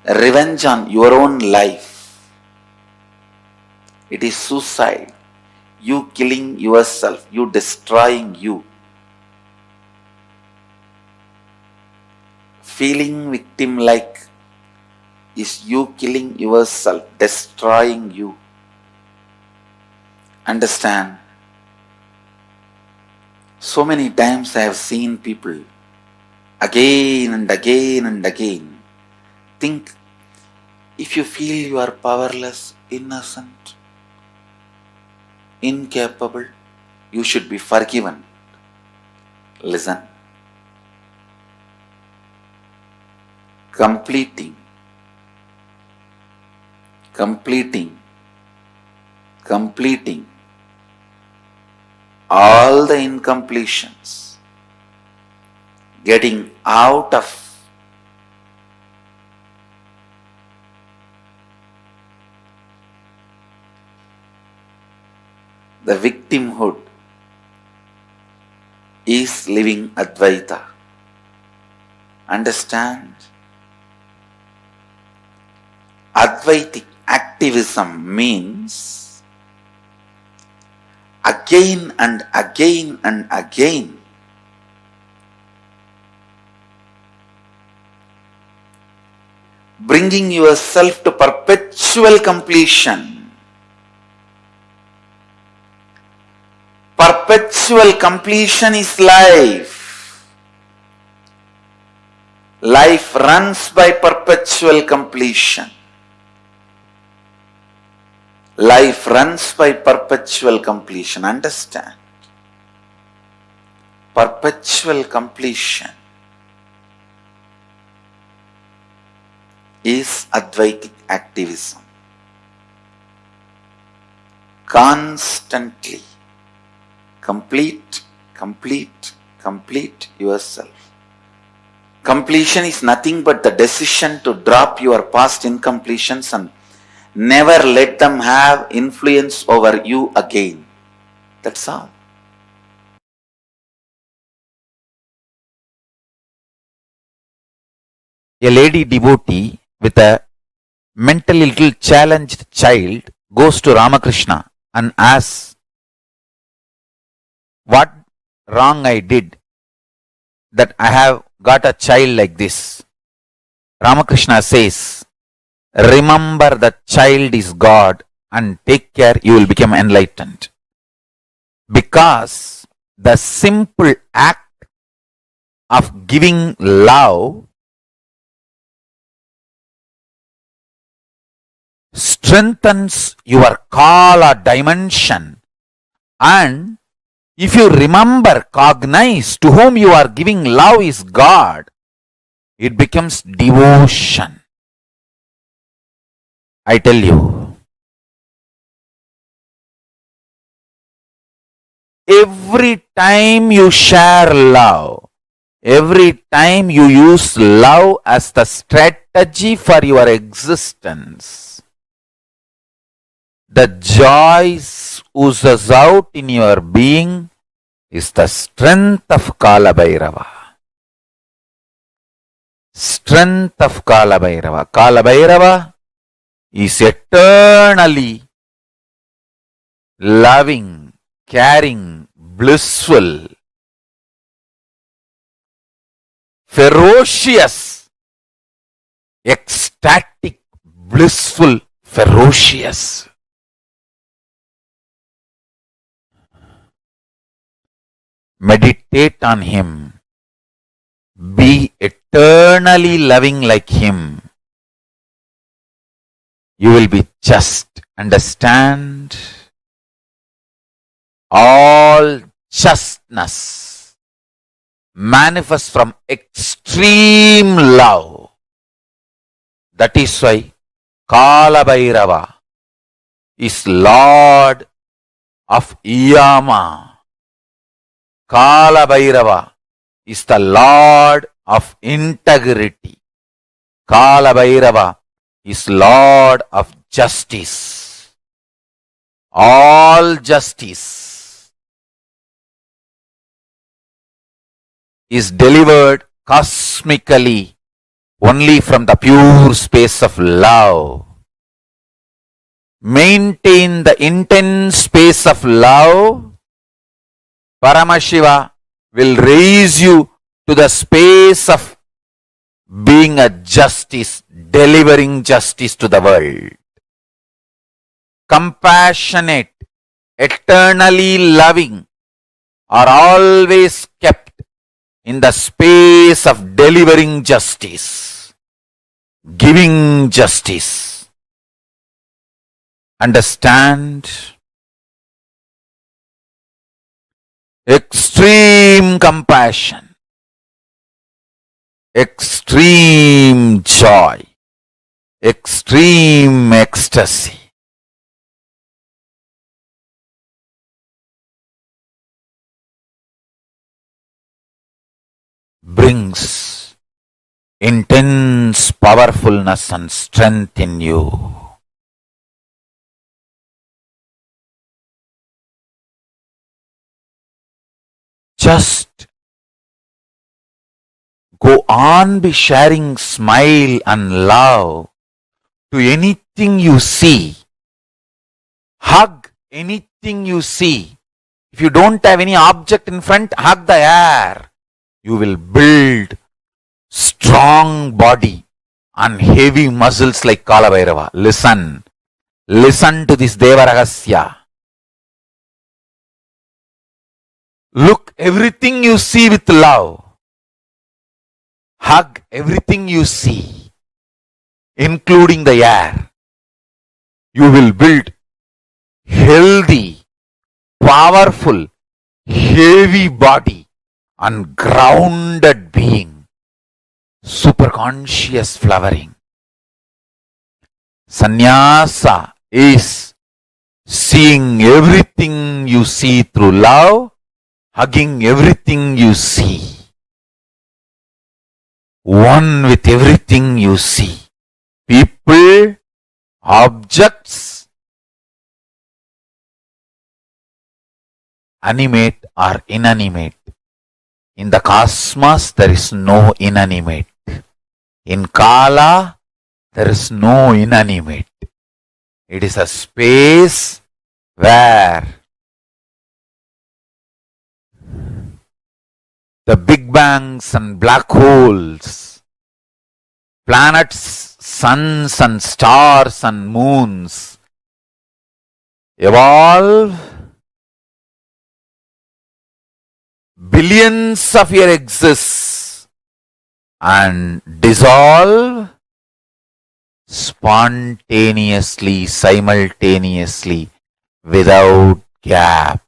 [SPEAKER 3] revenge on your own life. It is suicide. You killing yourself, you destroying you. Feeling victim-like is you killing yourself, destroying you. Understand? So many times I have seen people again and again and again think, if you feel you are powerless, innocent, incapable, you should be forgiven. Listen. Completing all the incompletions, getting out of the victimhood is living Advaita. Understand? Advaitic activism means again and again and again bringing yourself to perpetual completion. Perpetual completion is life. Life runs by perpetual completion. Life runs by perpetual completion. Understand? Perpetual completion is Advaitic activism. Constantly complete yourself. Completion is nothing but the decision to drop your past incompletions and never let them have influence over you again. That's all. A lady devotee with a mentally little challenged child goes to Ramakrishna and asks, what wrong I did that I have got a child like this? Ramakrishna says, remember that child is God and take care, you will become enlightened. Because the simple act of giving love strengthens your kala dimension, and if you remember, cognize to whom you are giving love is God, it becomes devotion. I tell you, every time you share love, every time you use love as the strategy for your existence, the joy oozes out in your being is the strength of Kala Bhairava. Strength of Kala Bhairava. Kala Bhairava is eternally loving, caring, blissful, ferocious, ecstatic, blissful, ferocious. Meditate on him. Be eternally loving like him. You will be just. Understand? All justness manifests from extreme love. That is why Kala Bhairava is Lord of Yama. Kala Bhairava is the Lord of integrity. Kala Bhairava is Lord of justice. All justice is delivered cosmically only from the pure space of love. Maintain the intense space of love. Paramashiva will raise you to the space of being a justice, delivering justice to the world. Compassionate, eternally loving are always kept in the space of delivering justice, giving justice. Understand? Extreme compassion, extreme joy, extreme ecstasy.
[SPEAKER 6] brings intense powerfulness and strength in you. Just go on be sharing smile and love to anything you see. Hug anything you see. If you don't have any object in front, hug the air. You will build strong body and heavy muscles like Kalabhairava. Listen. Listen to this Deva Rahasya. Look everything you see with love. Hug everything you see, including the air. You will build healthy, powerful, heavy body and grounded being. Superconscious flowering. Sannyasa is seeing everything you see through love, hugging everything you see. One with everything you see. People, objects, animate or inanimate. In the cosmos, there is no inanimate. In Kala, there is no inanimate. It is a space where the big bangs and black holes, planets, suns and stars and moons evolve billions of years exist and dissolve spontaneously, simultaneously, without gap.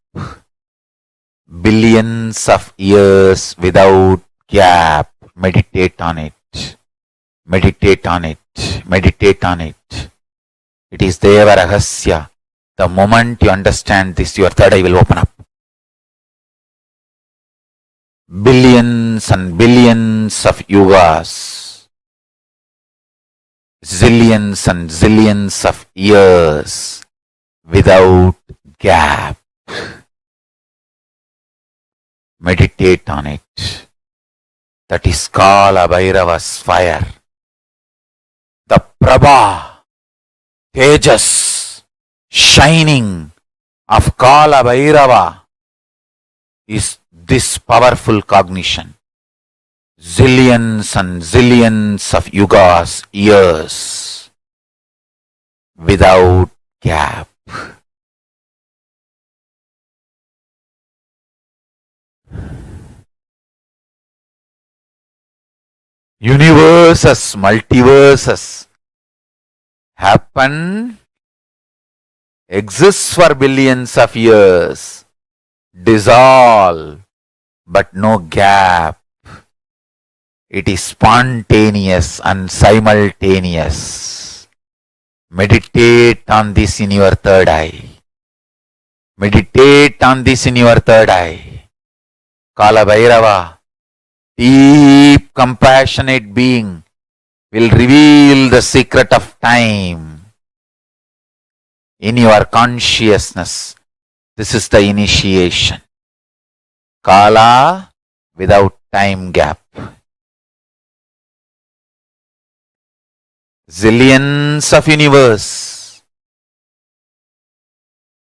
[SPEAKER 6] Billions of years without gap. Meditate on it. Meditate on it. Meditate on it. It is Deva Rahasya. The moment you understand this, your third eye will open up. Billions and billions of yugas, zillions and zillions of years without gap. Meditate on it. That is Kala Bhairava's fire. The Prabha, Tejas, shining of Kala Bhairava is this powerful cognition. Zillions and zillions of yugas, years, without gap. Universes, multiverses happen, exists for billions of years, dissolve, but no gap. It is spontaneous and simultaneous. Meditate on this in your third eye. Meditate on this in your third eye. Kala Bhairava, deep compassionate being, will reveal the secret of time in your consciousness. This is the initiation. Kala without time gap. Zillions of universe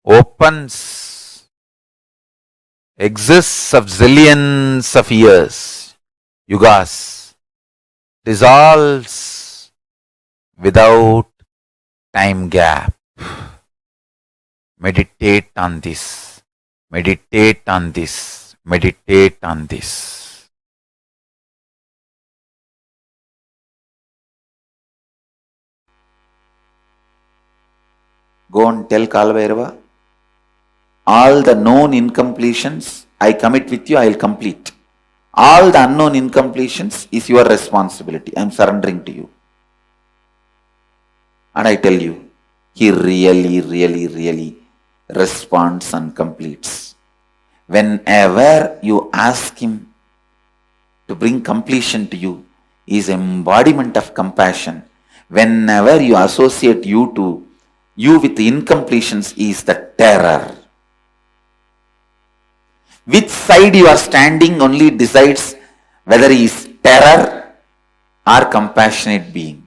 [SPEAKER 6] opens, exists of zillions of years, yugas, dissolves without time gap. Meditate on this. Meditate on this. Meditate on this. Go and tell Kalabhairava, all the known incompletions I commit with you, I will complete. All the unknown incompletions is your responsibility. I am surrendering to you. And I tell you, he really responds and completes. Whenever you ask him
[SPEAKER 3] to bring completion to you, is embodiment of compassion. Whenever you associate you with incompletions, is the terror. Which side you are standing only decides whether he is terror or compassionate being.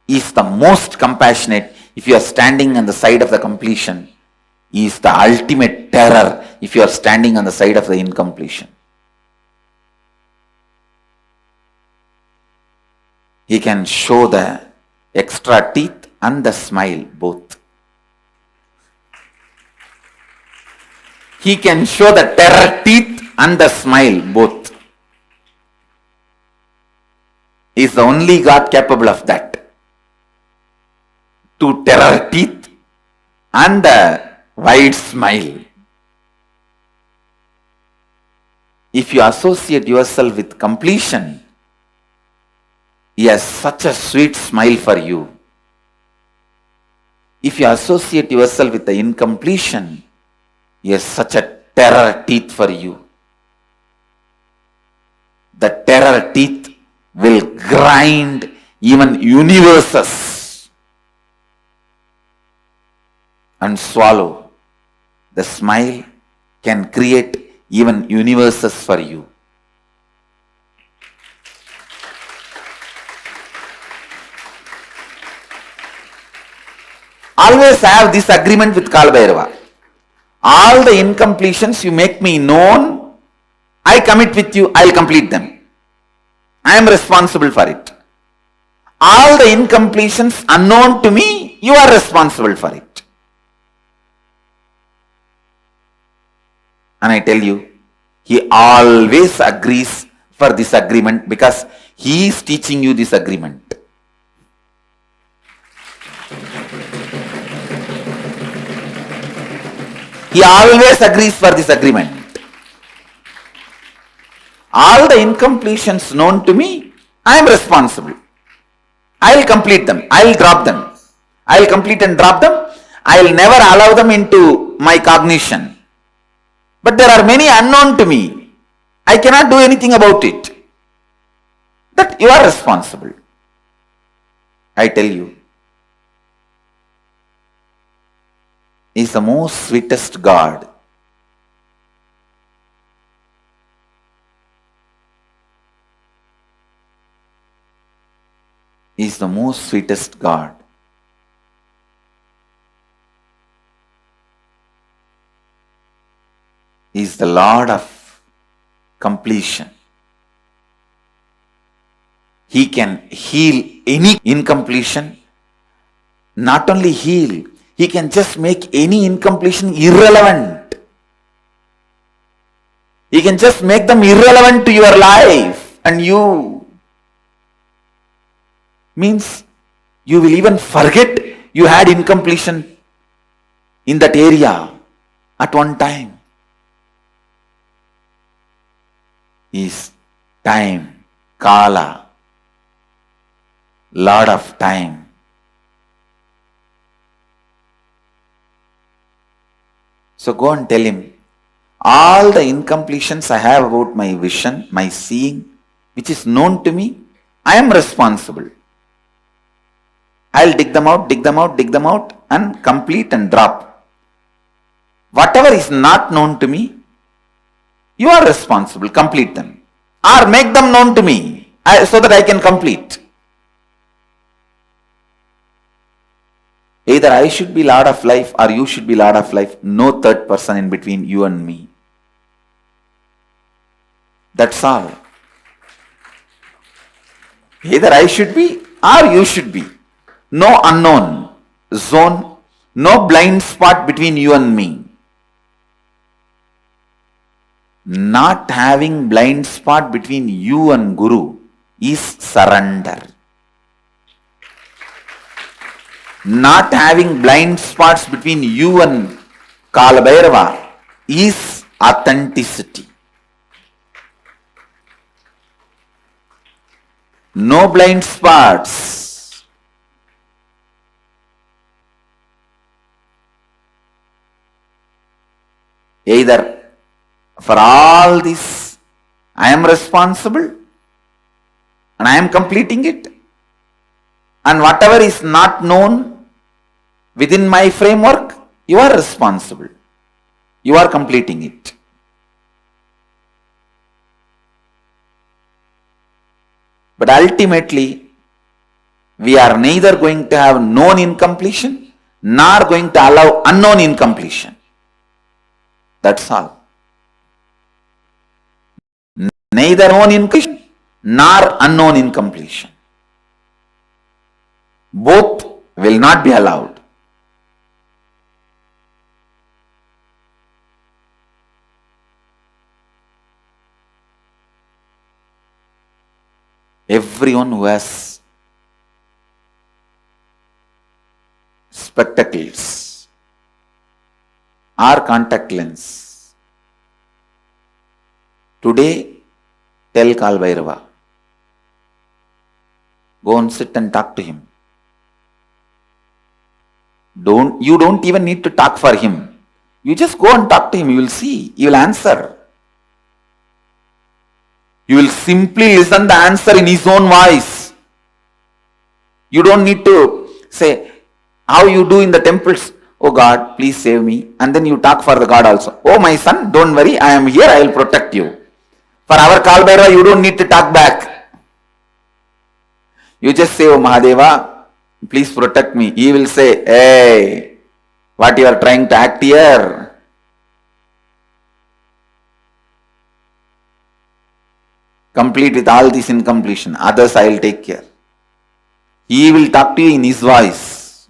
[SPEAKER 3] He is the most compassionate if you are standing on the side of the completion. He is the ultimate terror if you are standing on the side of the incompletion. He can show the extra teeth and the smile both. He can show the terror teeth and the smile both. He is the only God capable of that. To terror teeth and the wide smile. If you associate yourself with completion, he has such a sweet smile for you. If you associate yourself with the incompletion, he has such a terror teeth for you. The terror teeth will grind even universes and swallow. The smile can create even universes for you. Always have this agreement with Kalabhairava. All the incompletions you make me known, I commit with you, I will complete them. I am responsible for it. All the incompletions unknown to me, you are responsible for it. And I tell you, he always agrees for this agreement because he is teaching you this agreement. He always agrees for this agreement. All the incompletions known to me, I am responsible. I will complete them. I will drop them. I will complete and drop them. I will never allow them into my cognition. But there are many unknown to me. I cannot do anything about it. That you are responsible. I tell you, he is the most sweetest God. He is the most sweetest God. He is the Lord of completion. He can heal any incompletion. Not only heal, he can just make any incompletion irrelevant. He can just make them irrelevant to your life and you. Means you will even forget you had incompletion in that area at one time. Is time, Kala, Lord of time. So go and tell him, all the incompletions I have about my vision, my seeing, which is known to me, I am responsible. I will dig them out and complete and drop. Whatever is not known to me, you are responsible, complete them. Or make them known to me so that I can complete. Either I should be Lord of life or you should be Lord of life. No third person in between you and me. That's all. Either I should be or you should be. No unknown zone, no blind spot between you and me. Not having blind spot between you and Guru is surrender. Not having blind spots between you and Kalabhairava is authenticity. No blind spots. Either for all these I am responsible and I am completing it. And whatever is not known within my framework, you are responsible. You are completing it. But ultimately, we are neither going to have known incompletion nor going to allow unknown incompletion. That's all. Neither known incompletion nor unknown incompletion. Both will not be allowed. Everyone who has spectacles or contact lens, today tell Kal Bhairava, go and sit and talk to him. You don't even need to talk for him. You just go and talk to him. You will see. He will answer. You will simply listen the answer in his own voice. You don't need to say how you do in the temples. Oh God, please save me. And then you talk for the God also. Oh my son, don't worry. I am here. I will protect you. For our Kal Bhairava, you don't need to talk back. You just say, oh Mahadeva, please protect me. He will say, hey, what you are trying to act here? Complete with all this incompletion. Others I will take care. He will talk to you in his voice.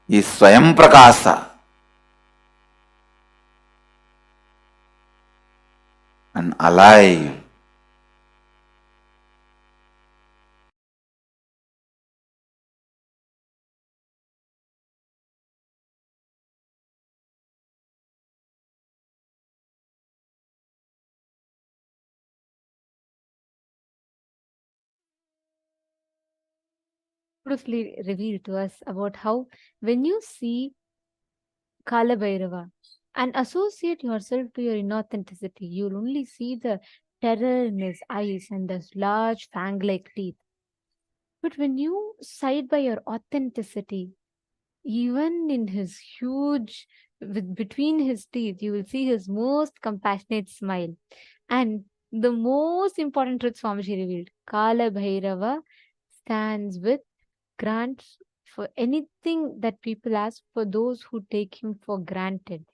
[SPEAKER 3] He is Swayam Prakasa. And alive.
[SPEAKER 4] Beautifully revealed to us about how when you see Kala Bhairava and associate yourself to your inauthenticity, you'll only see the terror in his eyes and those large fang-like teeth. But when you side by your authenticity, even in his huge, between his teeth, you will see his most compassionate smile. And the most important truth Swamiji revealed, Kala Bhairava stands with grants for anything that people ask for those who take him for granted.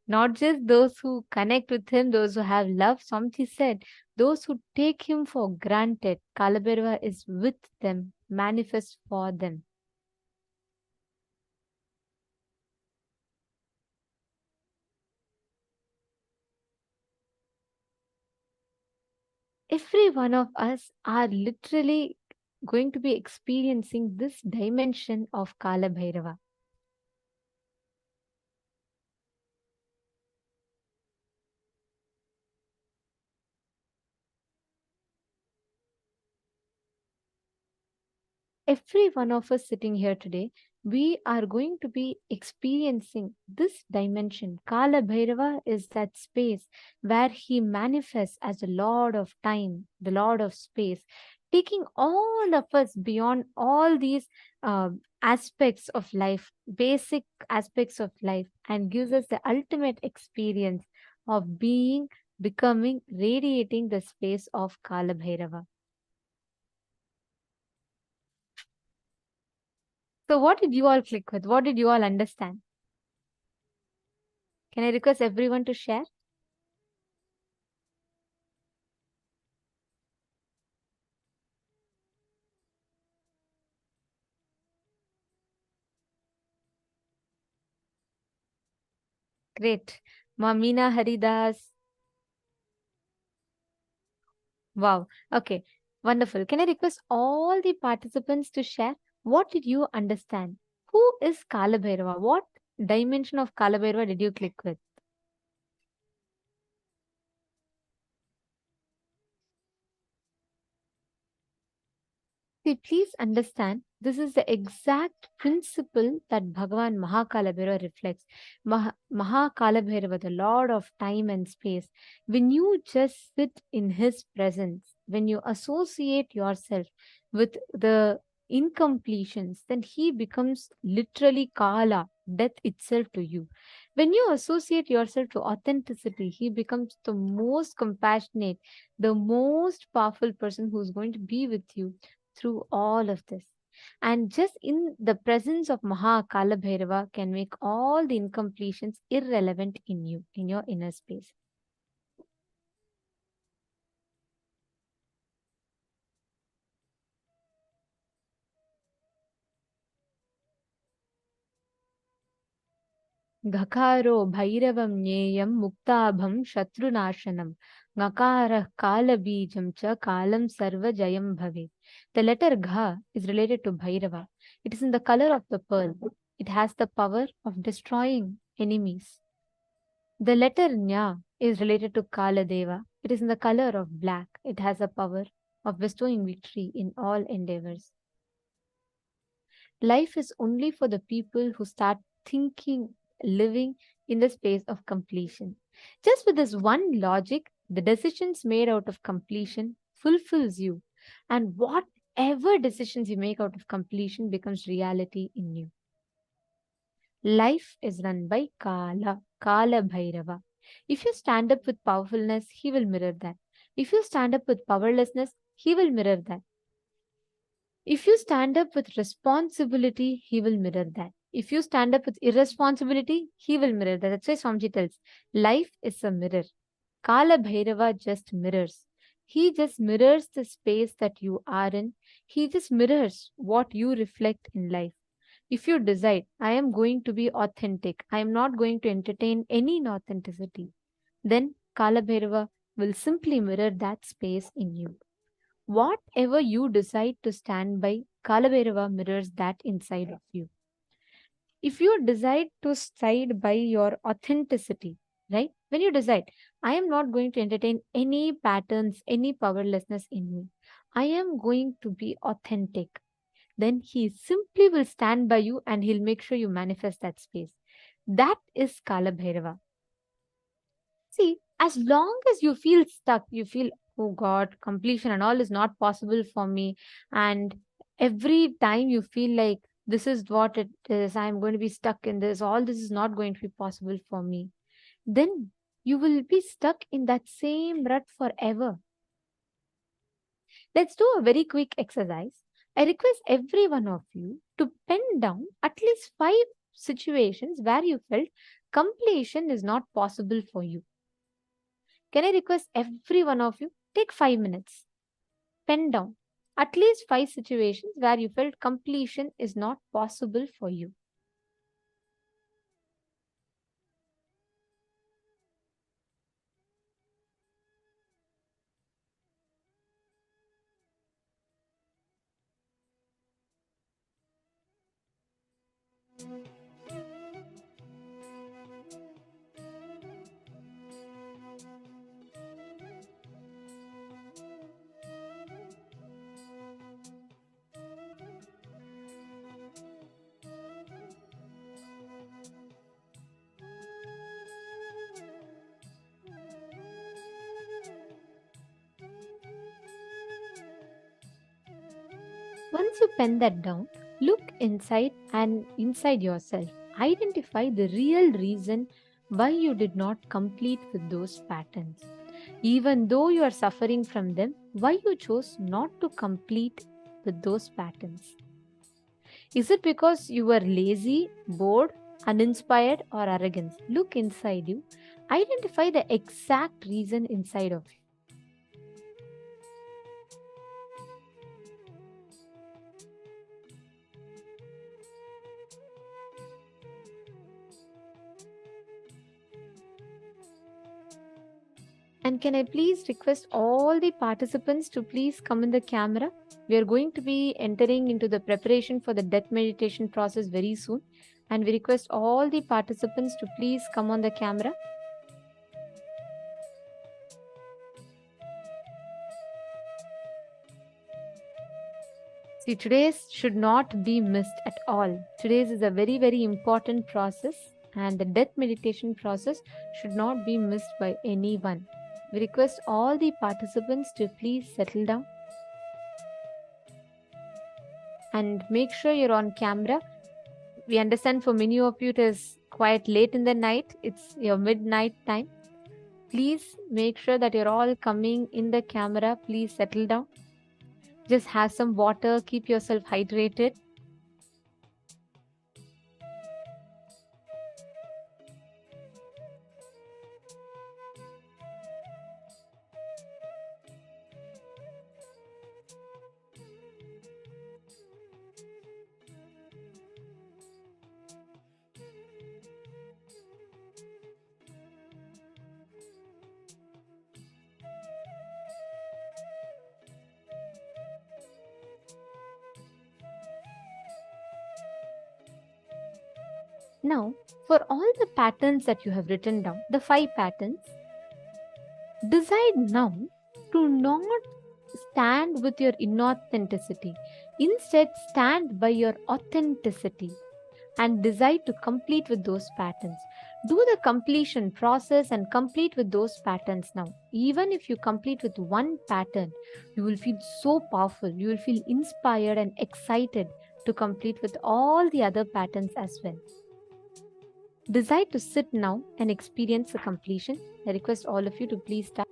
[SPEAKER 4] Not just those who connect with him, those who have love. Swamiji said, those who take him for granted, Kalabhairava is with them, manifests for them. Every one of us are literally going to be experiencing this dimension of Kala Bhairava. Every one of us sitting here today, we are going to be experiencing this dimension. Kala Bhairava is that space where he manifests as the Lord of time, the Lord of space, taking all of us beyond all these aspects of life, basic aspects of life, and gives us the ultimate experience of being, becoming, radiating the space of Kala Bhairava. So, what did you all click with? What did you all understand? Can I request everyone to share? Great. Mamina Haridas. Wow. Okay. Wonderful. Can I request all the participants to share? What did you understand? Who is Kala Bhairava? What dimension of Kala Bhairava did you click with? See, please understand, this is the exact principle that Bhagavan Mahakalabhairava reflects. Mahakalabhairava, the Lord of time and space, when you just sit in his presence, when you associate yourself with the incompletions, then he becomes literally Kala, death itself to you. When you associate yourself to authenticity, he becomes the most compassionate, the most powerful person who's going to be with you through all of this. And just in the presence of Mahakala Bhairava can make all the incompletions irrelevant in you, in your inner space. Gakaro Bhairavam Nyeyam Muktabham Shatrunashanam Gakara Kala Bijam Cha Kalam Sarva Jayam Bhave. The letter Gha is related to Bhairava. It is in the color of the pearl. It has the power of destroying enemies. The letter Nya is related to Kala Deva. It is in the color of black. It has the power of bestowing victory in all endeavors. Life is only for the people who start thinking, living in the space of completion. Just with this one logic, the decisions made out of completion fulfills you, and whatever decisions you make out of completion becomes reality in you. Life is run by Kala Bhairava. If you stand up with powerfulness, he will mirror that. If you stand up with powerlessness, he will mirror that. If you stand up with responsibility, he will mirror that. If you stand up with irresponsibility, he will mirror that. That's why Swamiji tells, life is a mirror. Kala Bhairava just mirrors. He just mirrors the space that you are in. He just mirrors what you reflect in life. If you decide, I am going to be authentic, I am not going to entertain any inauthenticity, then Kala Bhairava will simply mirror that space in you. Whatever you decide to stand by, Kala Bhairava mirrors that inside of you. If you decide to stand by your authenticity, right? When you decide, I am not going to entertain any patterns, any powerlessness in me, I am going to be authentic, then he simply will stand by you and he'll make sure you manifest that space. That is Kala Bhairava. See, as long as you feel stuck, you feel, oh God, completion and all is not possible for me. And every time you feel like this is what it is, I'm going to be stuck in this, all this is not going to be possible for me, then you will be stuck in that same rut forever. Let's do a very quick exercise. I request every one of you to pen down at least 5 situations where you felt completion is not possible for you. Can I request every one of you take 5 minutes, pen down at least 5 situations where you felt completion is not possible for you. Once you pen that down, look inside and inside yourself. Identify the real reason why you did not complete with those patterns. Even though you are suffering from them, why you chose not to complete with those patterns. Is it because you were lazy, bored, uninspired, or arrogant? Look inside you. Identify the exact reason inside of you. And can I please request all the participants to please come in the camera? We are going to be entering into the preparation for the death meditation process very soon. And we request all the participants to please come on the camera. See, today's should not be missed at all. Today's is a very, very important process, and the death meditation process should not be missed by anyone. We request all the participants to please settle down and make sure you're on camera. We understand for many of you it is quite late in the night. It's your midnight time. Please make sure that you're all coming in the camera. Please settle down. Just have some water. Keep yourself hydrated. Now, for all the patterns that you have written down, the 5 patterns, decide now to not stand with your inauthenticity. Instead, stand by your authenticity and decide to complete with those patterns. Do the completion process and complete with those patterns now. Even if you complete with one pattern, you will feel so powerful. You will feel inspired and excited to complete with all the other patterns as well. Decide to sit now and experience the completion. I request all of you to please start.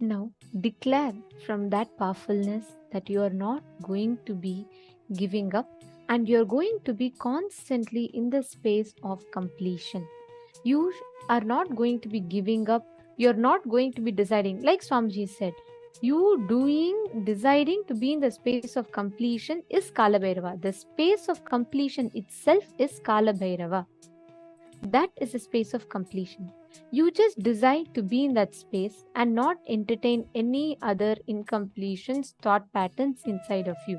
[SPEAKER 4] Now, declare from that powerfulness that you are not going to be giving up and you are going to be constantly in the space of completion. You are not going to be giving up. You're not going to be deciding, like Swamiji said, deciding to be in the space of completion is Kala Bhairava. The space of completion itself is Kala Bhairava. That is a space of completion. You just decide to be in that space and not entertain any other incompletions, thought patterns inside of you.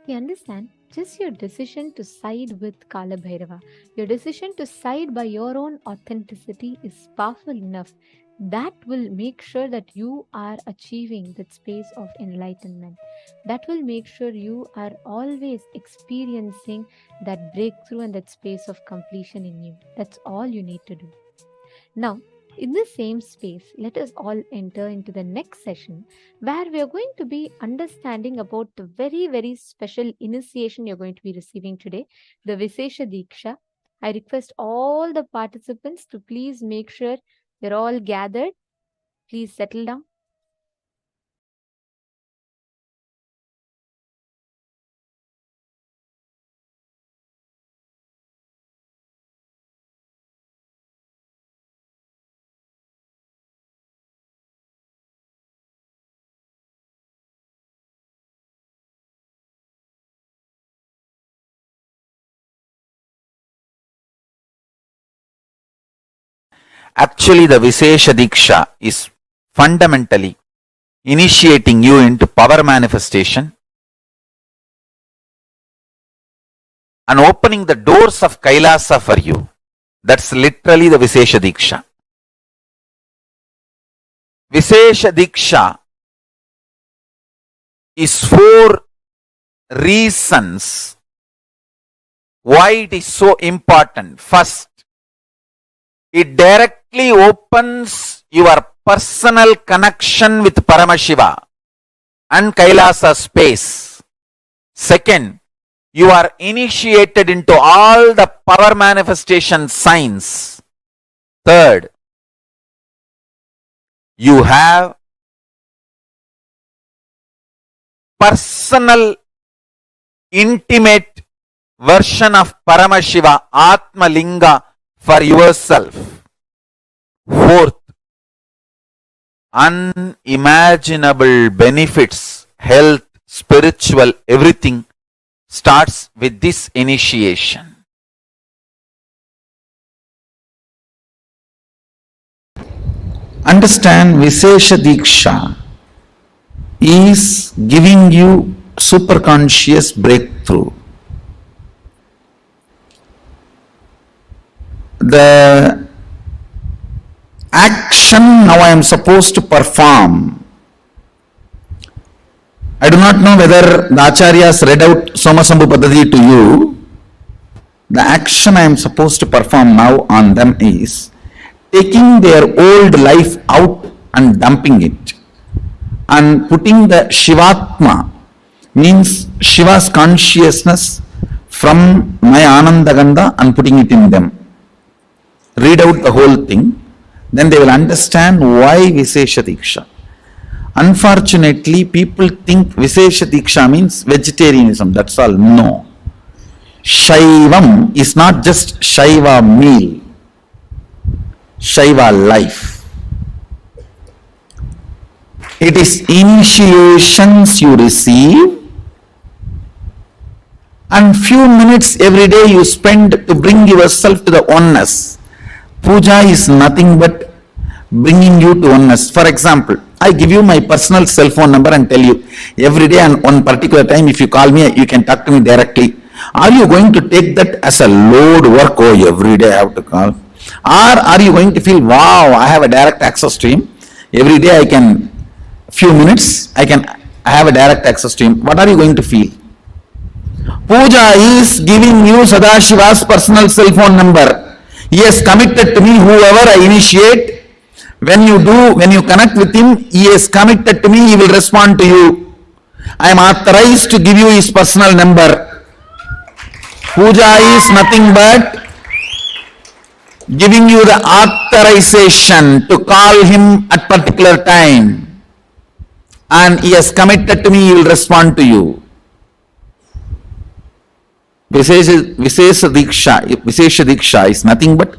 [SPEAKER 4] You understand? Just your decision to side with Kala Bhairava, your decision to side by your own authenticity is powerful enough. that will make sure that you are achieving that space of enlightenment. That will make sure you are always experiencing that breakthrough and that space of completion in you. That's all you need to do. Now, in the same space, let us all enter into the next session where we are going to be understanding about the very, very special initiation you're going to be receiving today, the Vishesha Deeksha. I request all the participants to please make sure you're all gathered. Please settle down.
[SPEAKER 6] Actually, the Vishesha Diksha is fundamentally initiating you into power manifestation and opening the doors of KAILASA for you. That's literally the Vishesha Diksha. Vishesha Diksha is 4 reasons why it is so important. First, it directly opens your personal connection with Paramashiva and KAILASA space. Second, you are initiated into all the power manifestation signs. Third, you have personal, intimate version of Paramashiva, Atma Linga for yourself. Fourth, unimaginable benefits, health, spiritual, everything starts with this initiation. Understand, Vishesha Diksha is giving you superconscious breakthrough. The action now I am supposed to perform. I do not know whether the Acharyas read out Somasambhu Paddhati to you. The action I am supposed to perform now on them is taking their old life out and dumping it and putting the Shivatma, means Shiva's consciousness from my Anandaganda, and putting it in them. Read out the whole thing, then they will understand why Vishesha Diksha. Unfortunately, people think Vishesha Diksha means vegetarianism, that's all. No. Shaivam is not just Shaiva meal, Shaiva life. It is initiations you receive and few minutes every day you spend to bring yourself to the oneness. Puja is nothing but bringing you to oneness. For example, I give you my personal cell phone number and tell you every day and on particular time if you call me, you can talk to me directly. Are you going to take that as a load work? Oh, every day I have to call. Or are you going to feel, wow, I have a direct access to him. Every day I can, few minutes, I have a direct access to him. What are you going to feel? Puja is giving you Sadashiva's personal cell phone number. He has committed to me, whoever I initiate. When you connect with him, he is committed to me, he will respond to you. I am authorized to give you his personal number. Puja is nothing but giving you the authorization to call him at particular time. And he has committed to me, he will respond to you. Vishesha Diksha is nothing but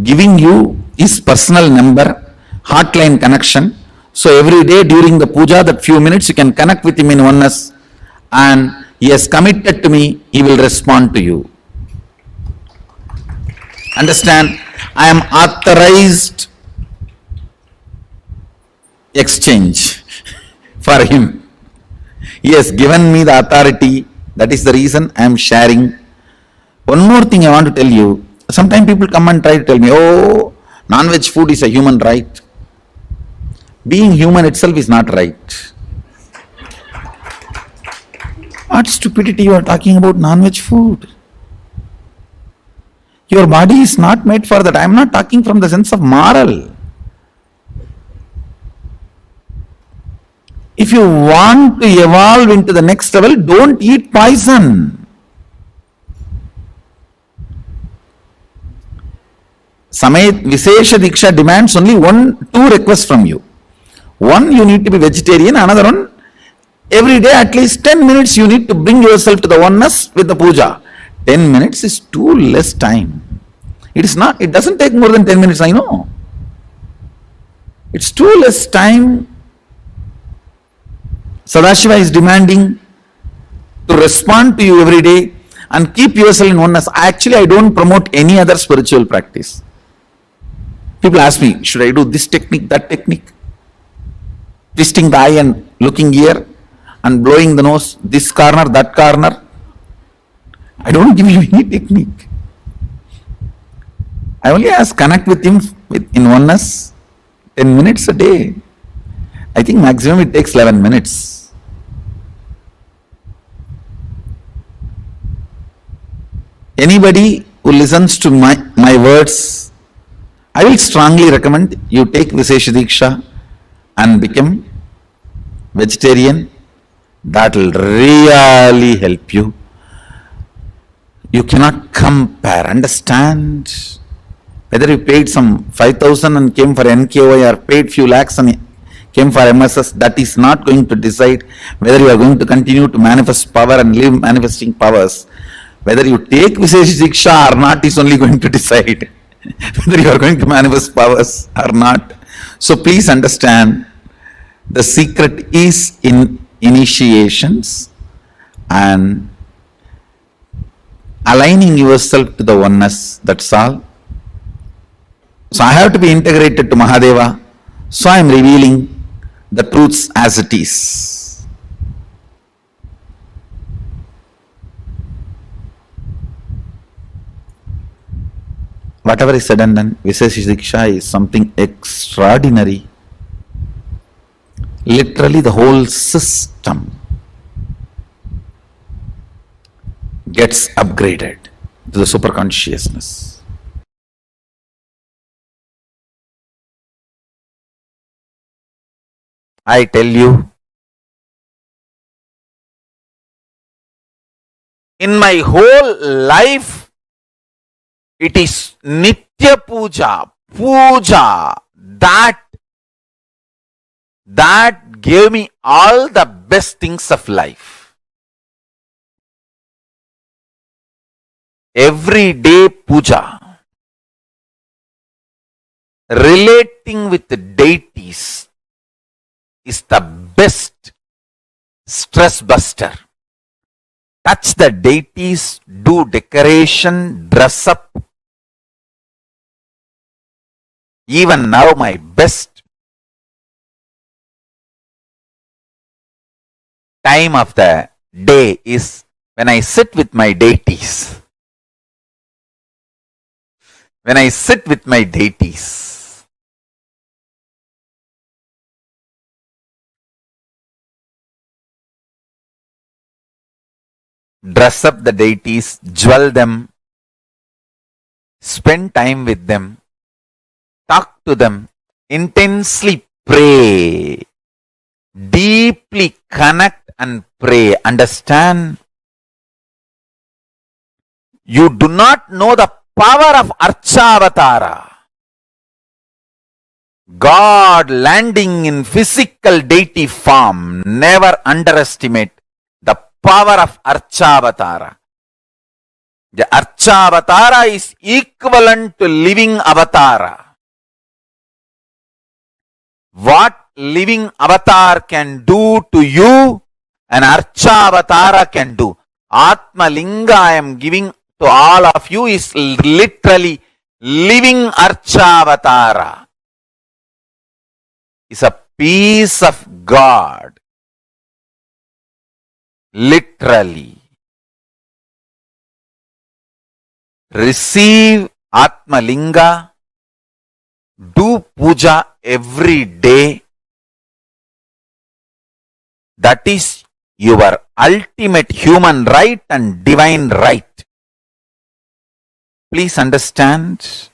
[SPEAKER 6] giving you his personal number, hotline connection. So every day during the puja, that few minutes you can connect with him in oneness, and he has committed to me, he will respond to you. Understand? I am authorized exchange for him. He has given me the authority. That is the reason I am sharing. One more thing I want to tell you. Sometimes people come and try to tell me, oh, non-veg food is a human right.
[SPEAKER 3] Being human itself is not right. What stupidity you are talking about non-veg food? Your body is not made for that. I am not talking from the sense of moral. If you want to evolve into the next level, don't eat poison. Vishesha Diksha demands only two requests from you. One, you need to be vegetarian. Another one, every day at least 10 minutes you need to bring yourself to the oneness with the puja. 10 minutes is too less time. It doesn't take more than 10 minutes, I know. It's too less time. Sadashiva is demanding to respond to you every day and keep yourself in oneness. Actually, I don't promote any other spiritual practice. People ask me, should I do this technique, that technique? Twisting the eye and looking here and blowing the nose, this corner, that corner. I don't give you any technique. I only ask, connect with him in oneness, 10 minutes a day. I think maximum it takes 11 minutes. Anybody who listens to my words, I will strongly recommend you take Vishesha Diksha and become vegetarian. That will really help you. You cannot compare, understand? Whether you paid some 5,000 and came for NKY or paid few lakhs and came for MSS, that is not going to decide whether you are going to continue to manifest power and live manifesting powers. Whether you take Vishesha Diksha or not is only going to decide whether you are going to manifest powers or not. So please understand, the secret is in initiations and aligning yourself to the oneness, that's all. So I have to be integrated to Mahadeva, so I am revealing the truths as it is. Whatever is said and done, Vishesha Diksha is something extraordinary. Literally the whole system gets upgraded to the super consciousness. I tell you, in my whole life, it is Nitya Puja, that gave me all the best things of life. Everyday puja, relating with the deities is the best stress buster. Touch the deities, do decoration, dress up. Even now my best time of the day is when I sit with my deities. When I sit with my deities. Dress up the deities, jewel them, spend time with them, talk to them, intensely pray, deeply connect and pray. Understand? You do not know the power of Archavatara. God landing in physical deity form. Never underestimate the power of Archavatara. The Archavatara is equivalent to living avatara. What living avatar can do to you, an Archavatara can do. Atma Linga I am giving to all of you is literally living Archavatara. Is a piece of God. Literally. Receive Atma Linga. Do puja every day.
[SPEAKER 6] That is your ultimate human right and divine right. Please understand.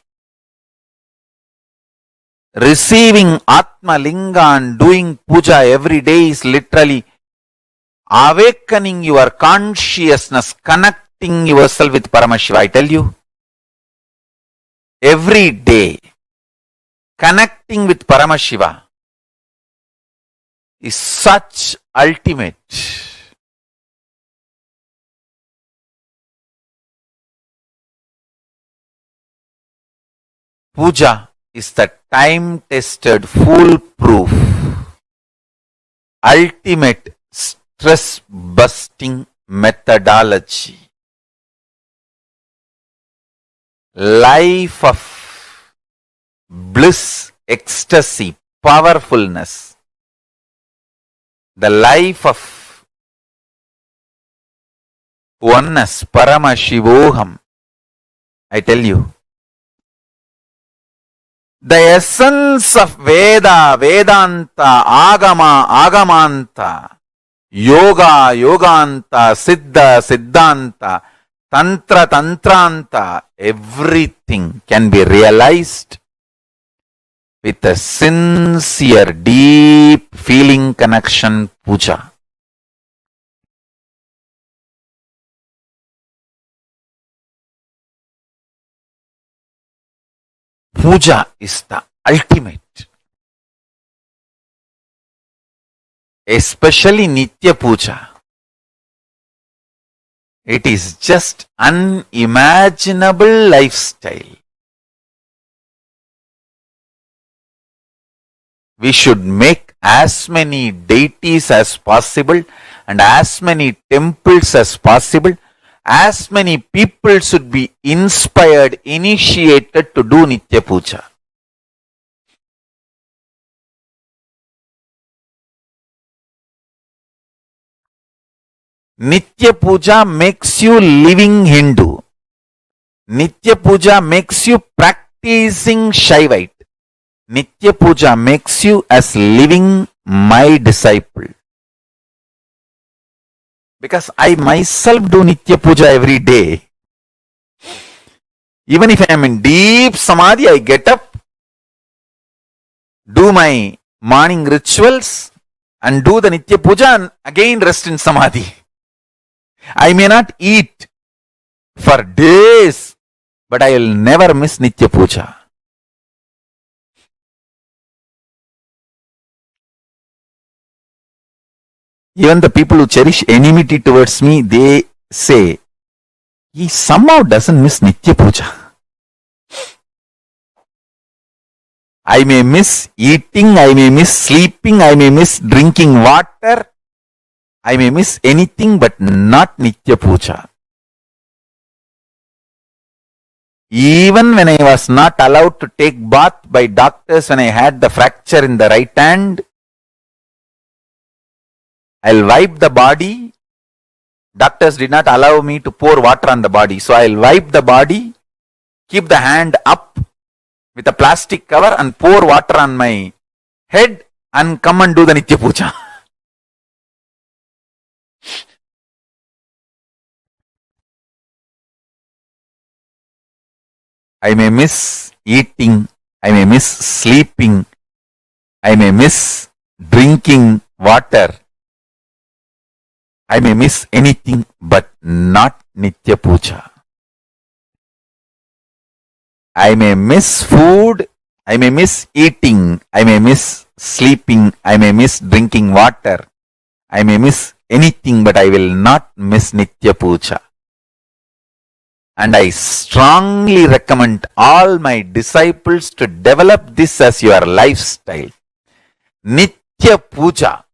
[SPEAKER 6] Receiving Atma Linga and doing puja every day is literally awakening your consciousness, connecting yourself with Paramashiva. I tell you, every day, connecting with Paramashiva is such ultimate. Puja is the time-tested, foolproof, ultimate stress-busting methodology. Life of bliss, ecstasy, powerfulness. The life of oneness, Paramashivoham. I tell you. The essence of Veda, Vedanta, Agama, Agamanta, Yoga, Yoganta, Siddha, Siddhanta, Tantra, Tantranta, everything can be realized with a sincere, deep feeling connection puja. Puja is the ultimate. Especially Nitya Puja. It is just unimaginable lifestyle. We should make as many deities as possible and as many temples as possible. As many people should be inspired, initiated to do Nitya Puja. Nitya Puja makes you living Hindu. Nitya Puja makes you practicing Shaivite. Nitya Puja makes you as living my disciple. Because I myself do Nitya Puja every day. Even if I am in deep Samadhi, I get up, do my morning rituals and do the Nitya Puja and again rest in Samadhi. I may not eat for days, but I will never miss Nitya Puja. Even the people who cherish enmity towards me, they say, he somehow doesn't miss Nitya Puja. I may miss eating, I may miss sleeping, I may miss drinking water, I may miss anything but not Nitya Puja. Even when I was not allowed to take bath by doctors when I had the fracture in the right hand, I'll wipe the body. Doctors did not allow me to pour water on the body. So I'll wipe the body, keep the hand up with a plastic cover and pour water on my head and come and do the Nitya Puja. I may miss eating, I may miss sleeping, I may miss drinking water. I may miss anything but not Nitya Puja. I may miss food, I may miss eating, I may miss sleeping, I may miss drinking water, I may miss anything but I will not miss Nitya Puja. And I strongly recommend all my disciples to develop this as your lifestyle. Nitya Puja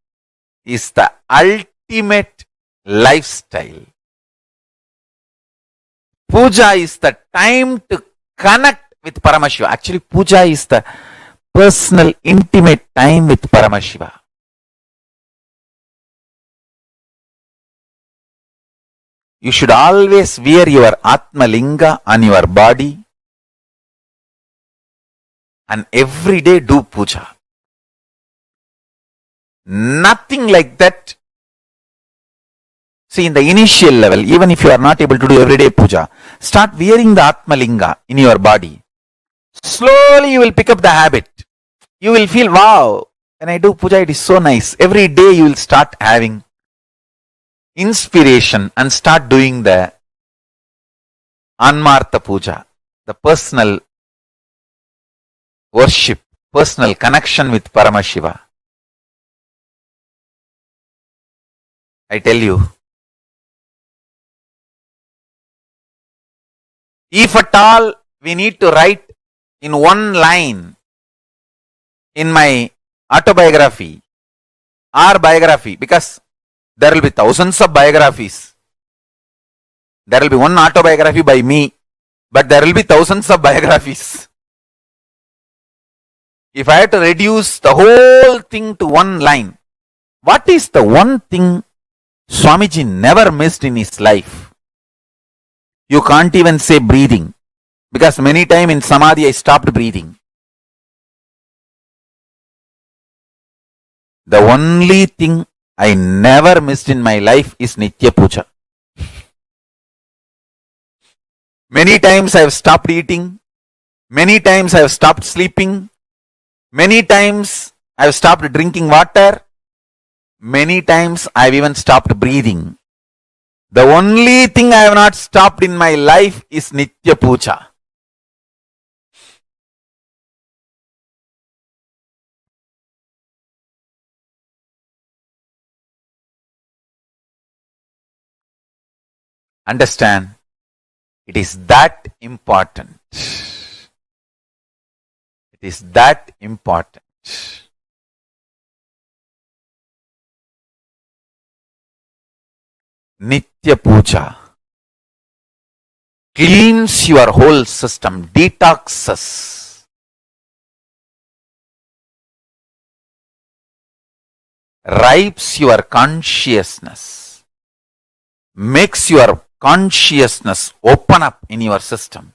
[SPEAKER 6] is the ultimate lifestyle. Puja is the time to connect with Paramashiva. Actually, puja is the personal, intimate time with Paramashiva. You should always wear your Atma Linga on your body and every day do puja. Nothing like that. See, in the initial level, even if you are not able to do everyday puja, start wearing the Atma Linga in your body. Slowly you will pick up the habit. You will feel, wow, when I do puja, it is so nice. Every day you will start having inspiration and start doing the Anmartha puja, the personal worship, personal connection with Paramashiva. I tell you, if at all we need to write in one line in my autobiography or biography, because there will be thousands of biographies. There will be one autobiography by me, but there will be thousands of biographies. If I have to reduce the whole thing to one line, what is the one thing Swamiji never missed in his life? You can't even say breathing, because many times in Samadhi I stopped breathing. The only thing I never missed in my life is Nitya Puja. Many times I have stopped eating. Many times I have stopped sleeping. Many times I have stopped drinking water. Many times I have even stopped breathing. The only thing I have not stopped in my life is Nitya Puja. Understand? It is that important. It is that important. Nitya Puja cleans your whole system, detoxes, ripes your consciousness, makes your consciousness open up in your system.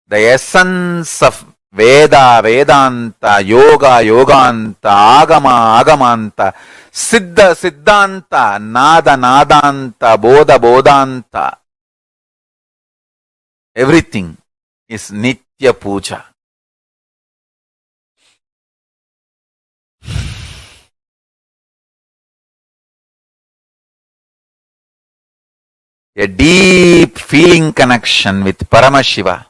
[SPEAKER 6] The essence of Veda, Vedanta, Yoga, Yoganta, Agama, Agamanta, Siddha, Siddhanta, Nada, Nadanta, Bodha, Bodhanta, everything is Nitya Puja. A deep feeling connection with Paramashiva.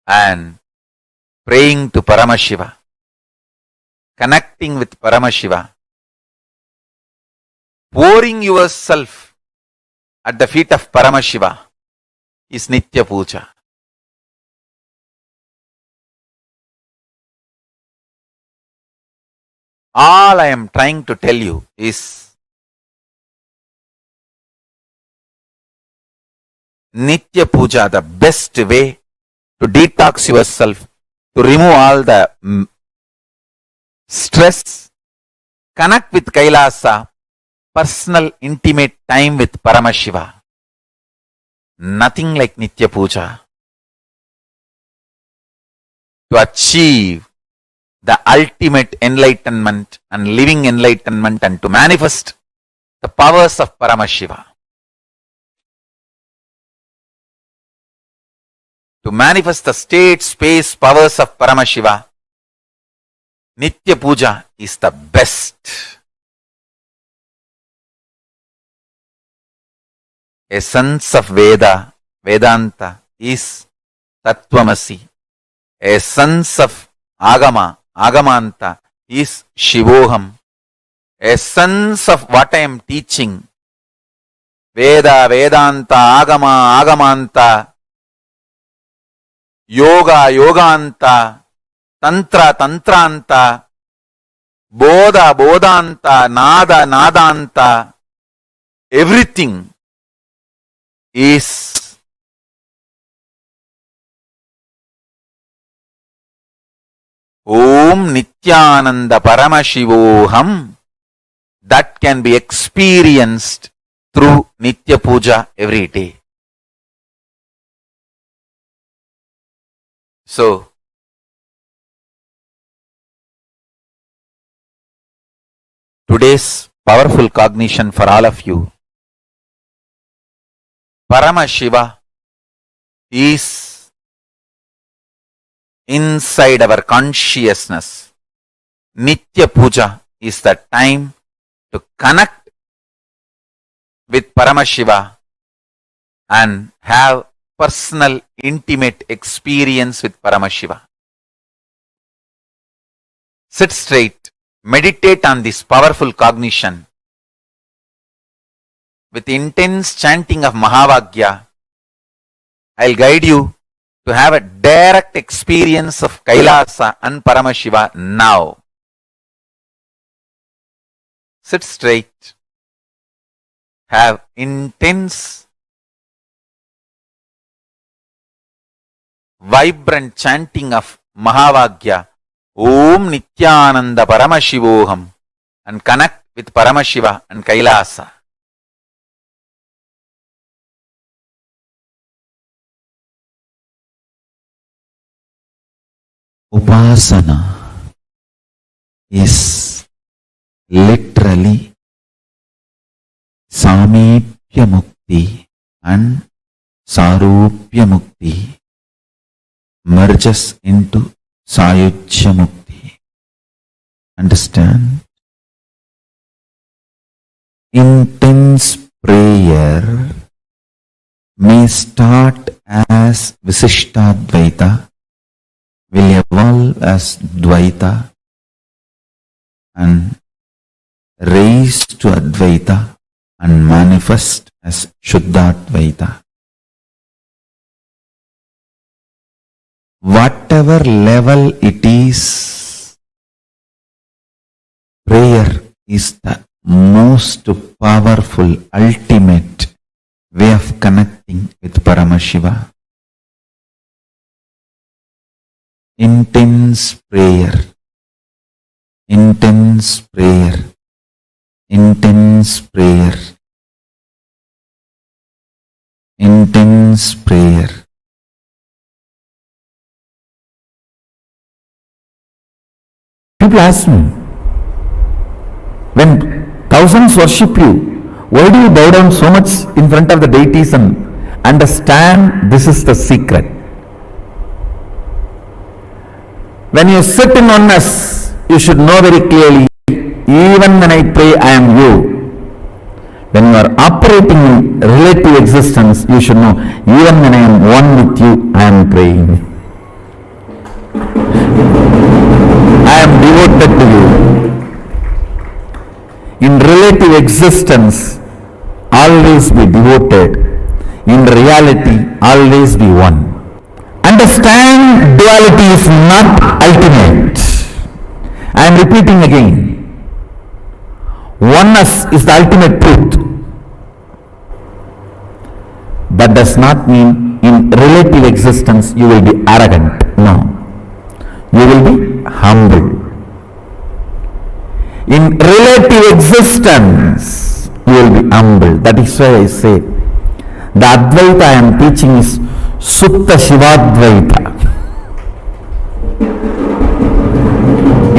[SPEAKER 6] And praying to Paramashiva, connecting with Paramashiva, pouring yourself at the feet of Paramashiva is Nitya Puja. All I am trying to tell you is Nitya Puja, the best way to detox yourself, to remove all the stress, connect with KAILASA, personal intimate time with Paramashiva. Nothing like Nitya Puja. To achieve the ultimate enlightenment and living enlightenment and to manifest the powers of Paramashiva. To manifest the state, space, powers of Paramashiva, Nitya Puja is the best. Essence of Veda, Vedanta is Tattvamasi. Essence of Agama, Agamanta is Shivoham. Essence of what I am teaching, Veda, Vedanta, Agama, Agamanta, Yoga, Yoganta, Tantra, Tantranta, Bodha, Bodhanta, Nada, Nadanta, everything is Om Nithyananda Paramashivoham, that can be experienced through Nitya Puja every day.
[SPEAKER 3] So, today's powerful cognition for all of you. Paramashiva is inside our consciousness. Nitya Puja is the time to connect with Paramashiva and have personal, intimate experience with Paramashiva. Sit straight, meditate on this powerful cognition. With intense chanting of Mahavagya, I'll guide you to have a direct experience of Kailasa and Paramashiva now. Sit straight. Have intense, vibrant chanting of Mahavagya, Om Nithyananda Paramashivoham, and connect with Paramashiva and Kailasa. Upasana is literally Samipya Mukti and Sarupya Mukti merges into Sayujya Mukti. Understand? Intense prayer may start as Visishtadvaita, will evolve as Dvaita and raise to Advaita and manifest as Shuddhadvaita. Whatever level it is, prayer is the most powerful, ultimate way of connecting with Paramashiva. Intense prayer, intense prayer, intense prayer, intense prayer. People ask me, when thousands worship you, why do you bow down so much in front of the deities? And understand, this is the secret. When you sit in oneness, you should know very clearly, even when I pray, I am you. When you are operating in relative existence, you should know, even when I am one with you, I am praying. I am devoted to you. In relative existence, always be devoted. In reality, always be one. Understand, duality is not ultimate. I am repeating again. Oneness is the ultimate truth. But does not mean in relative existence you will be arrogant. No. You will be humble. In relative existence, you will be humble. That is why I say, the Advaita I am teaching is Sutta Shivadvaita.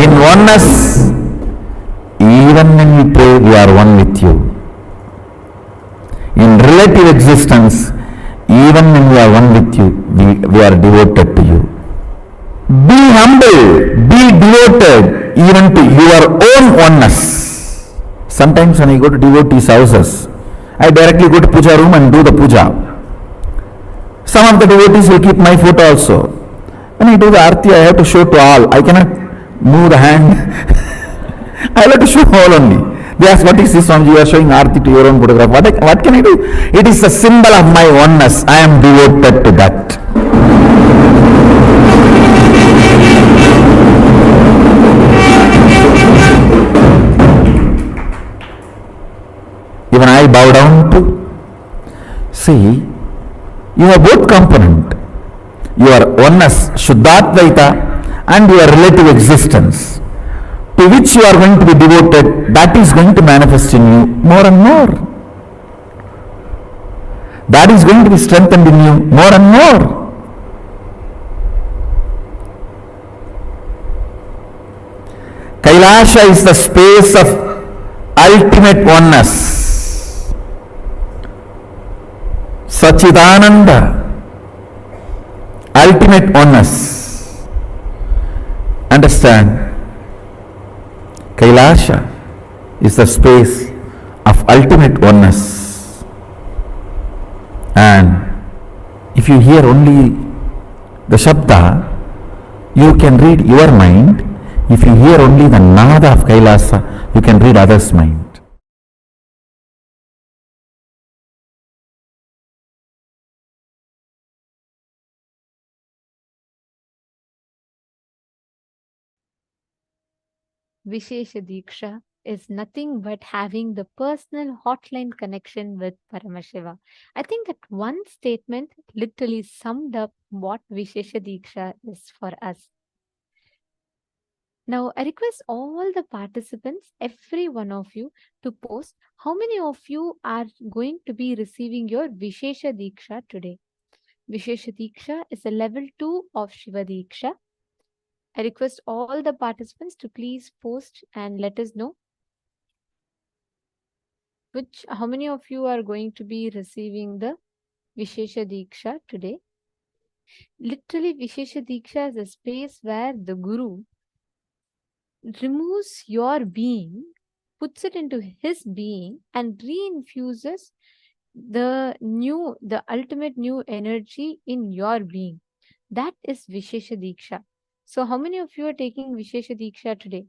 [SPEAKER 3] In oneness, even when we pray, we are one with you. In relative existence, even when we are one with you, we are devoted to you. Be humble, be devoted even to your own oneness. Sometimes when I go to devotees' houses, I directly go to puja room and do the puja. Some of the devotees will keep my photo also. When I do the arti, I have to show to all. I cannot move the hand. I have to show all only. They ask, what is this Swamiji? You are showing arti to your own photograph. What can I do? It is a symbol of my oneness. I am devoted to that. Even I bow down to. See, you have both component. Your oneness, Shuddhadvaita, and your relative existence, to which you are going to be devoted, that is going to manifest in you more and more. That is going to be strengthened in you more and more.
[SPEAKER 6] Kailasa is the space of ultimate oneness. Sachidananda, ultimate oneness. Understand? Kailasa is the space of ultimate oneness. And if you hear only the Shabda, you can read your mind. If you hear only the Nada of Kailasa, you can read others' mind.
[SPEAKER 4] Vishesha Diksha is nothing but having the personal hotline connection with Paramashiva. I think that one statement literally summed up what Vishesha Diksha is for us. Now, I request all the participants, every one of you, to post how many of you are going to be receiving your Vishesha Diksha today. Vishesha Diksha is a level 2 of Shiva Diksha. I request all the participants to please post and let us know how many of you are going to be receiving the Vishesha Diksha today. Literally, Vishesha Diksha is a space where the Guru removes your being, puts it into his being, and reinfuses the ultimate new energy in your being. That is Vishesha Diksha. So, how many of you are taking Vishesha Diksha today?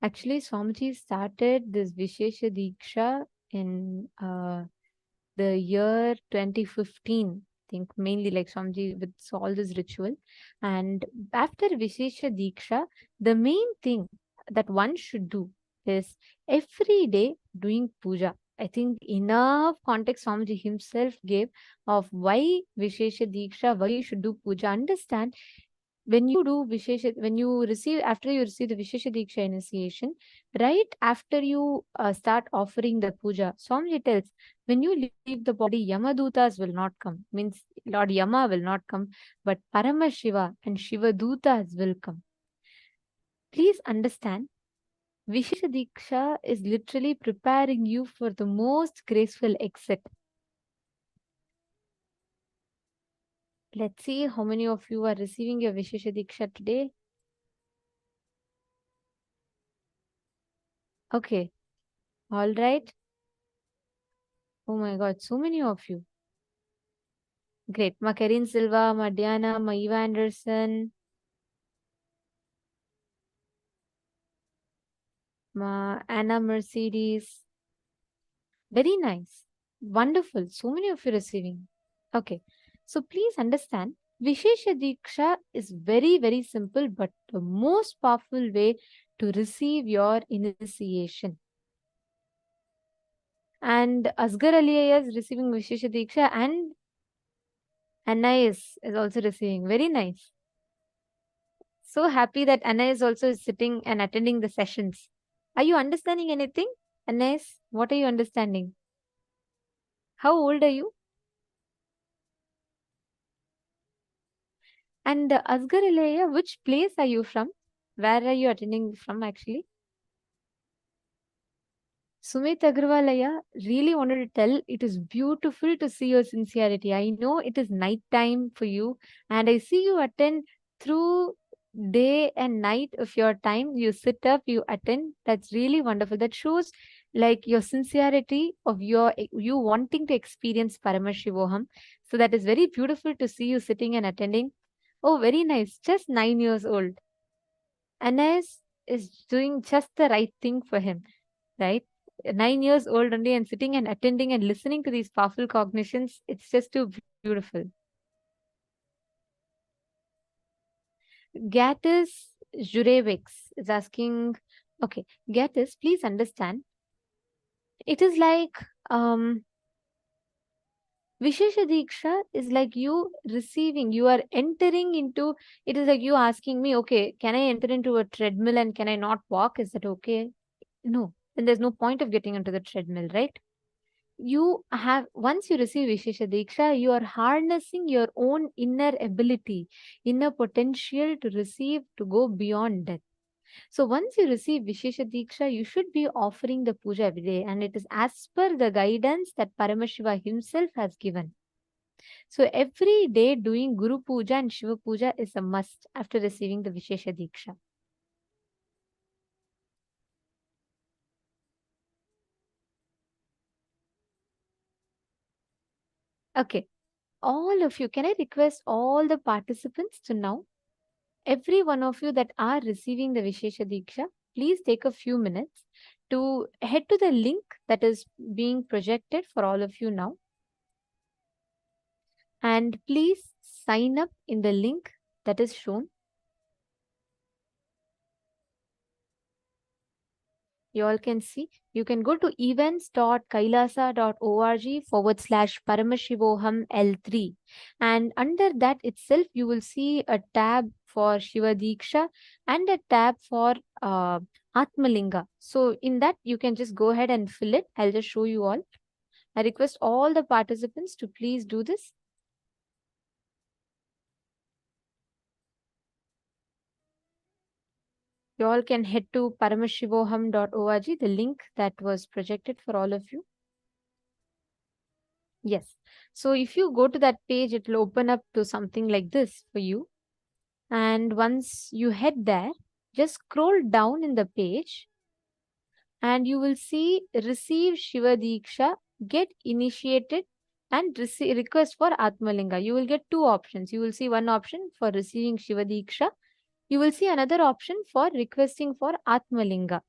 [SPEAKER 4] Actually, Swamiji started this Vishesha Diksha in the year 2015. I think mainly like Swamiji with all this ritual. And after Vishesha Diksha, the main thing that one should do is every day doing puja. I think enough context Swamiji himself gave of why Vishesha Diksha, why you should do puja. Understand, when you do Vishesha, after you receive the Vishesha Diksha initiation, right after you start offering the puja, Swamiji tells, when you leave the body, Yamadutas will not come. Means Lord Yama will not come, but Paramashiva and Shiva Dutas will come. Please understand, Vishesha Diksha is literally preparing you for the most graceful exit. Let's see how many of you are receiving your Vishesha Diksha today. Okay. All right. Oh my God, so many of you. Great. Ma Karin Silva, Ma Diana, Ma Eva Anderson, Ma Anna Mercedes. Very nice. Wonderful. So many of you receiving. Okay. So please understand, Vishesha Diksha is very, very simple, but the most powerful way to receive your initiation. And Asghar Aliya is receiving Vishesha Diksha, and Anais is also receiving. Very nice. So happy that Anais is also sitting and attending the sessions. Are you understanding anything? Anais, what are you understanding? How old are you? And Asghar Aliya, which place are you from? Where are you attending from actually? Sumit Agrawalaya, really wanted to tell, it is beautiful to see your sincerity. I know it is night time for you, and I see you attend through day and night of your time. You sit up, you attend. That's really wonderful. That shows like your sincerity of you wanting to experience Paramashivoham. So that is very beautiful to see you sitting and attending. Oh, very nice. Just 9 years old. Anas is doing just the right thing for him, right? 9 years old only and sitting and attending and listening to these powerful cognitions. It's just too beautiful. Gatis Jurevics is asking, okay, Gatis, please understand. It is like Vishesha Diksha is like you receiving, you are entering into, it is like you asking me, okay, can I enter into a treadmill and can I not walk? Is that okay? No, then there's no point of getting into the treadmill, right? once you receive Vishesha Diksha, you are harnessing your own inner ability, inner potential to receive, to go beyond death. So once you receive Vishesha Diksha, you should be offering the puja every day, and it is as per the guidance that Paramashiva himself has given. So every day doing Guru Puja and Shiva Puja is a must after receiving the Vishesha Diksha. Okay, all of you, can I request all the participants to now, every one of you that are receiving the Vishesha Diksha, please take a few minutes to head to the link that is being projected for all of you now. And please sign up in the link that is shown. You all can see. You can go to events.kailasa.org/Paramashivoham L3. And under that itself, you will see a tab for Shiva Diksha and a tab for Atmalinga. So in that, you can just go ahead and fill it. I'll just show you all. I request all the participants to please do this. You all can head to paramashivoham.org, the link that was projected for all of you. Yes. So if you go to that page, it will open up to something like this for you. And once you head there, just scroll down in the page and you will see receive Shiva Diksha, get initiated and request for Atmalinga. You will get two options. You will see one option for receiving Shiva Diksha. You will see another option for requesting for Atmalinga.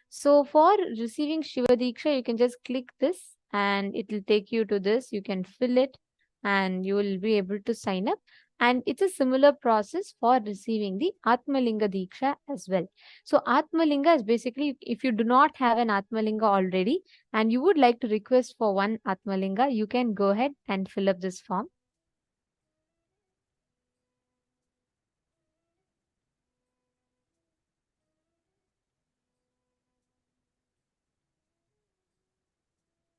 [SPEAKER 4] So for receiving Shiva Diksha, you can just click this and it will take you to this. You can fill it and you will be able to sign up. And it's a similar process for receiving the Atmalinga Diksha as well. So Atmalinga is basically, if you do not have an Atmalinga already and you would like to request for one Atmalinga, you can go ahead and fill up this form.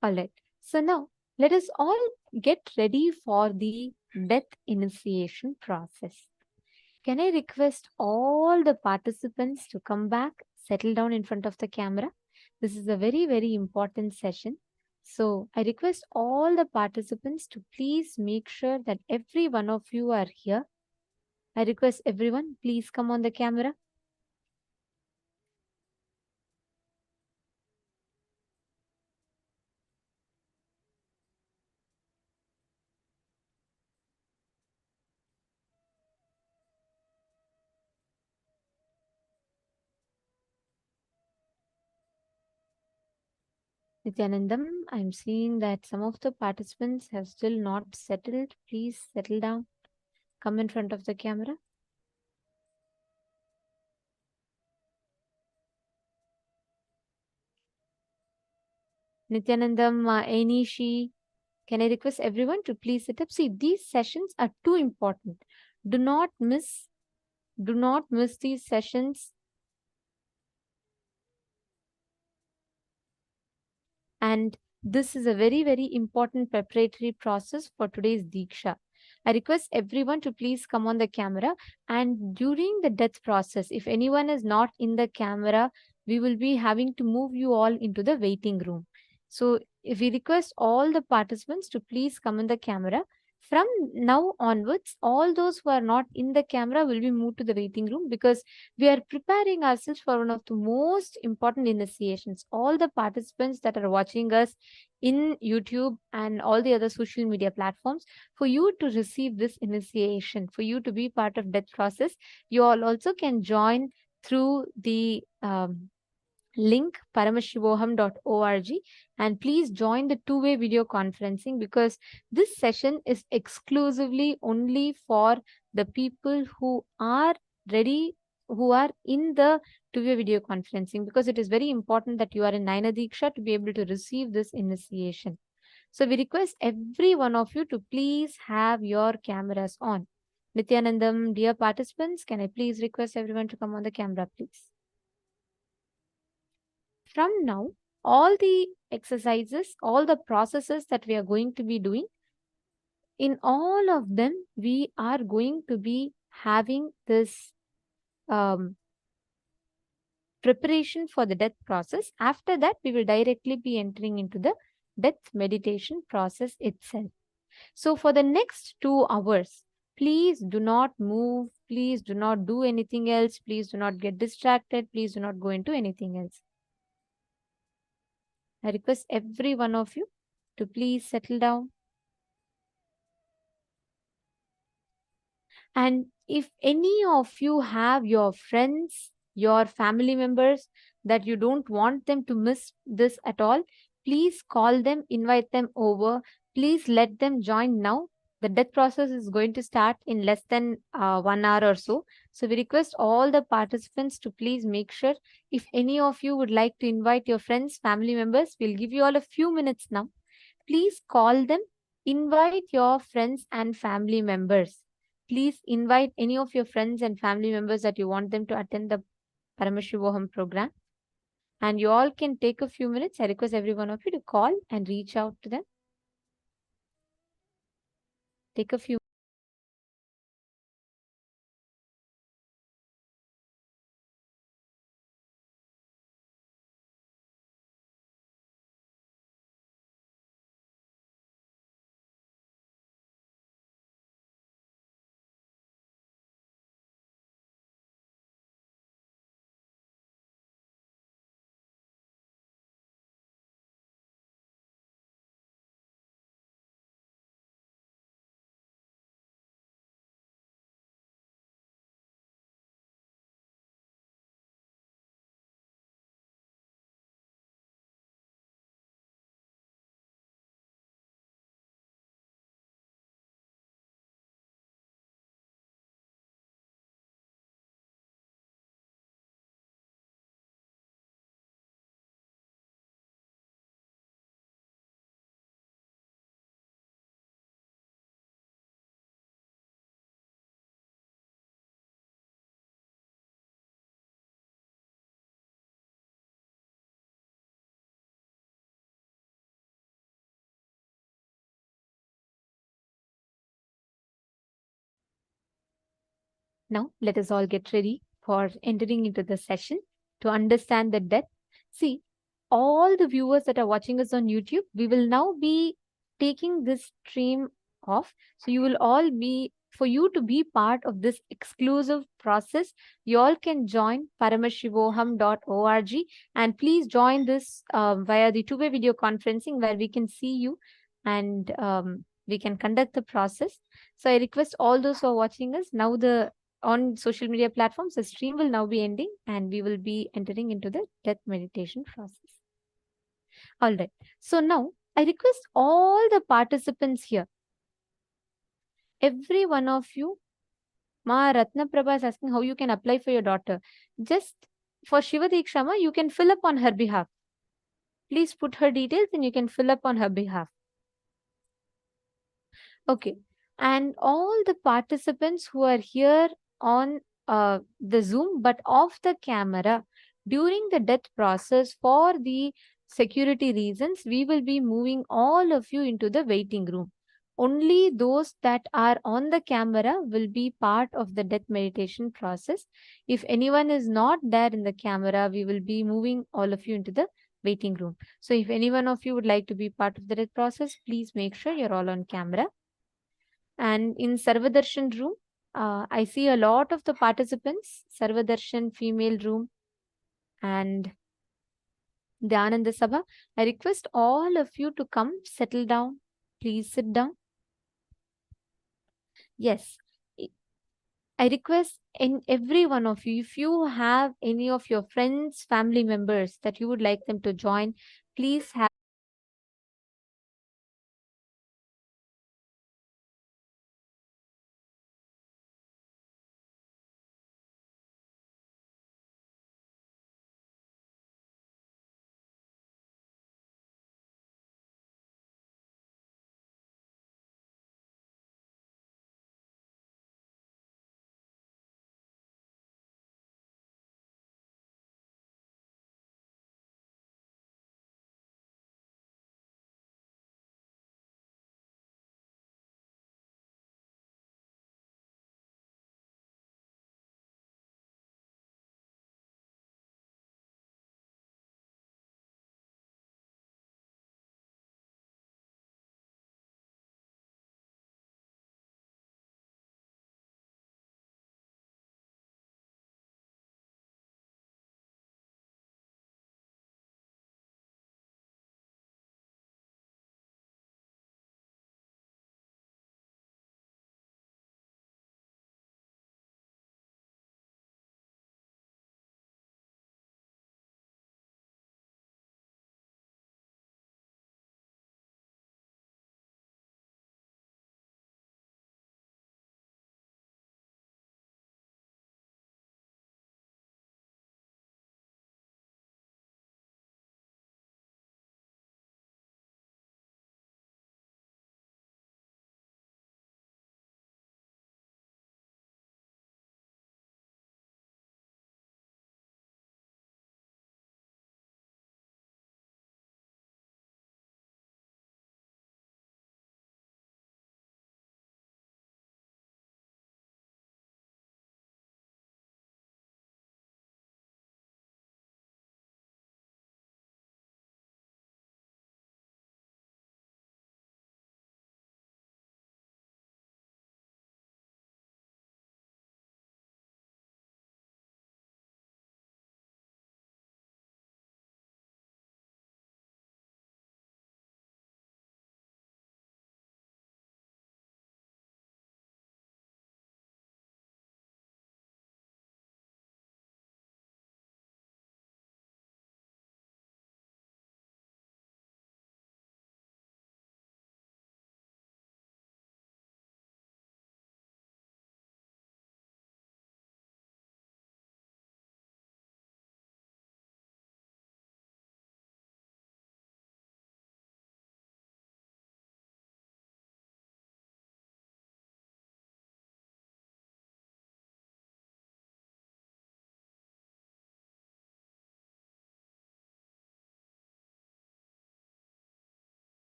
[SPEAKER 4] All right. So now let us all get ready for the death initiation process. Can I request all the participants to come back, settle down in front of the camera? This is a very, very important session. So I request all the participants to please make sure that every one of you are here. I request everyone, please come on the camera. Nithyanandam, I'm seeing that some of the participants have still not settled. Please settle down. Come in front of the camera. Nithyanandam, Ainishi, can I request everyone to please sit up? See, these sessions are too important. Do not miss these sessions. And this is a very, very important preparatory process for today's Deeksha. I request everyone to please come on the camera. And during the death process, if anyone is not in the camera, we will be having to move you all into the waiting room. So if we request all the participants to please come in the camera. From now onwards, all those who are not in the camera will be moved to the waiting room because we are preparing ourselves for one of the most important initiations. All the participants that are watching us in YouTube and all the other social media platforms, for you to receive this initiation, for you to be part of death process, you all also can join through the link paramashivoham.org and please join the two-way video conferencing because this session is exclusively only for the people who are ready, who are in the two-way video conferencing, because it is very important that you are in Naina Diksha to be able to receive this initiation. So we request every one of you to please have your cameras on. Nithyanandam, dear participants, can I please request everyone to come on the camera, please? From now, all the exercises, all the processes that we are going to be doing, in all of them, we are going to be having this preparation for the death process. After that, we will directly be entering into the death meditation process itself. So for the next 2 hours, please do not move. Please do not do anything else. Please do not get distracted. Please do not go into anything else. I request every one of you to please settle down. And if any of you have your friends, your family members that you don't want them to miss this at all, please call them, invite them over. Please let them join now. The death process is going to start in less than 1 hour or so. So we request all the participants to please make sure, if any of you would like to invite your friends, family members, we'll give you all a few minutes now. Please call them, invite your friends and family members. Please invite any of your friends and family members that you want them to attend the Paramashivoham program. And you all can take a few minutes. I request every one of you to call and reach out to them. Take a few. Now, let us all get ready for entering into the session to understand the death. See, all the viewers that are watching us on YouTube, we will now be taking this stream off. So you will all be, for you to be part of this exclusive process, you all can join paramashivoham.org, and please join this via the two-way video conferencing where we can see you and we can conduct the process. So I request all those who are watching us now, on social media platforms, the stream will now be ending and we will be entering into the death meditation process. All right. So now I request all the participants here, every one of you. Ma Ratna Prabha is asking how you can apply for your daughter. Just for Shiva Deeksha, Ma, you can fill up on her behalf. Please put her details and you can fill up on her behalf. Okay. And all the participants who are here on the Zoom but off the camera during the death process, for the security reasons, we will be moving all of you into the waiting room. Only those that are on the camera will be part of the death meditation process. If anyone is not there in the camera, we will be moving all of you into the waiting room. So if any one of you would like to be part of the death process, please make sure you're all on camera. And in Sarvadarshan room, I see a lot of the participants, Sarvadarshan female room and the Ananda Sabha. I request all of you to come, settle down. Please sit down. Yes. I request in every one of you, if you have any of your friends, family members that you would like them to join, please have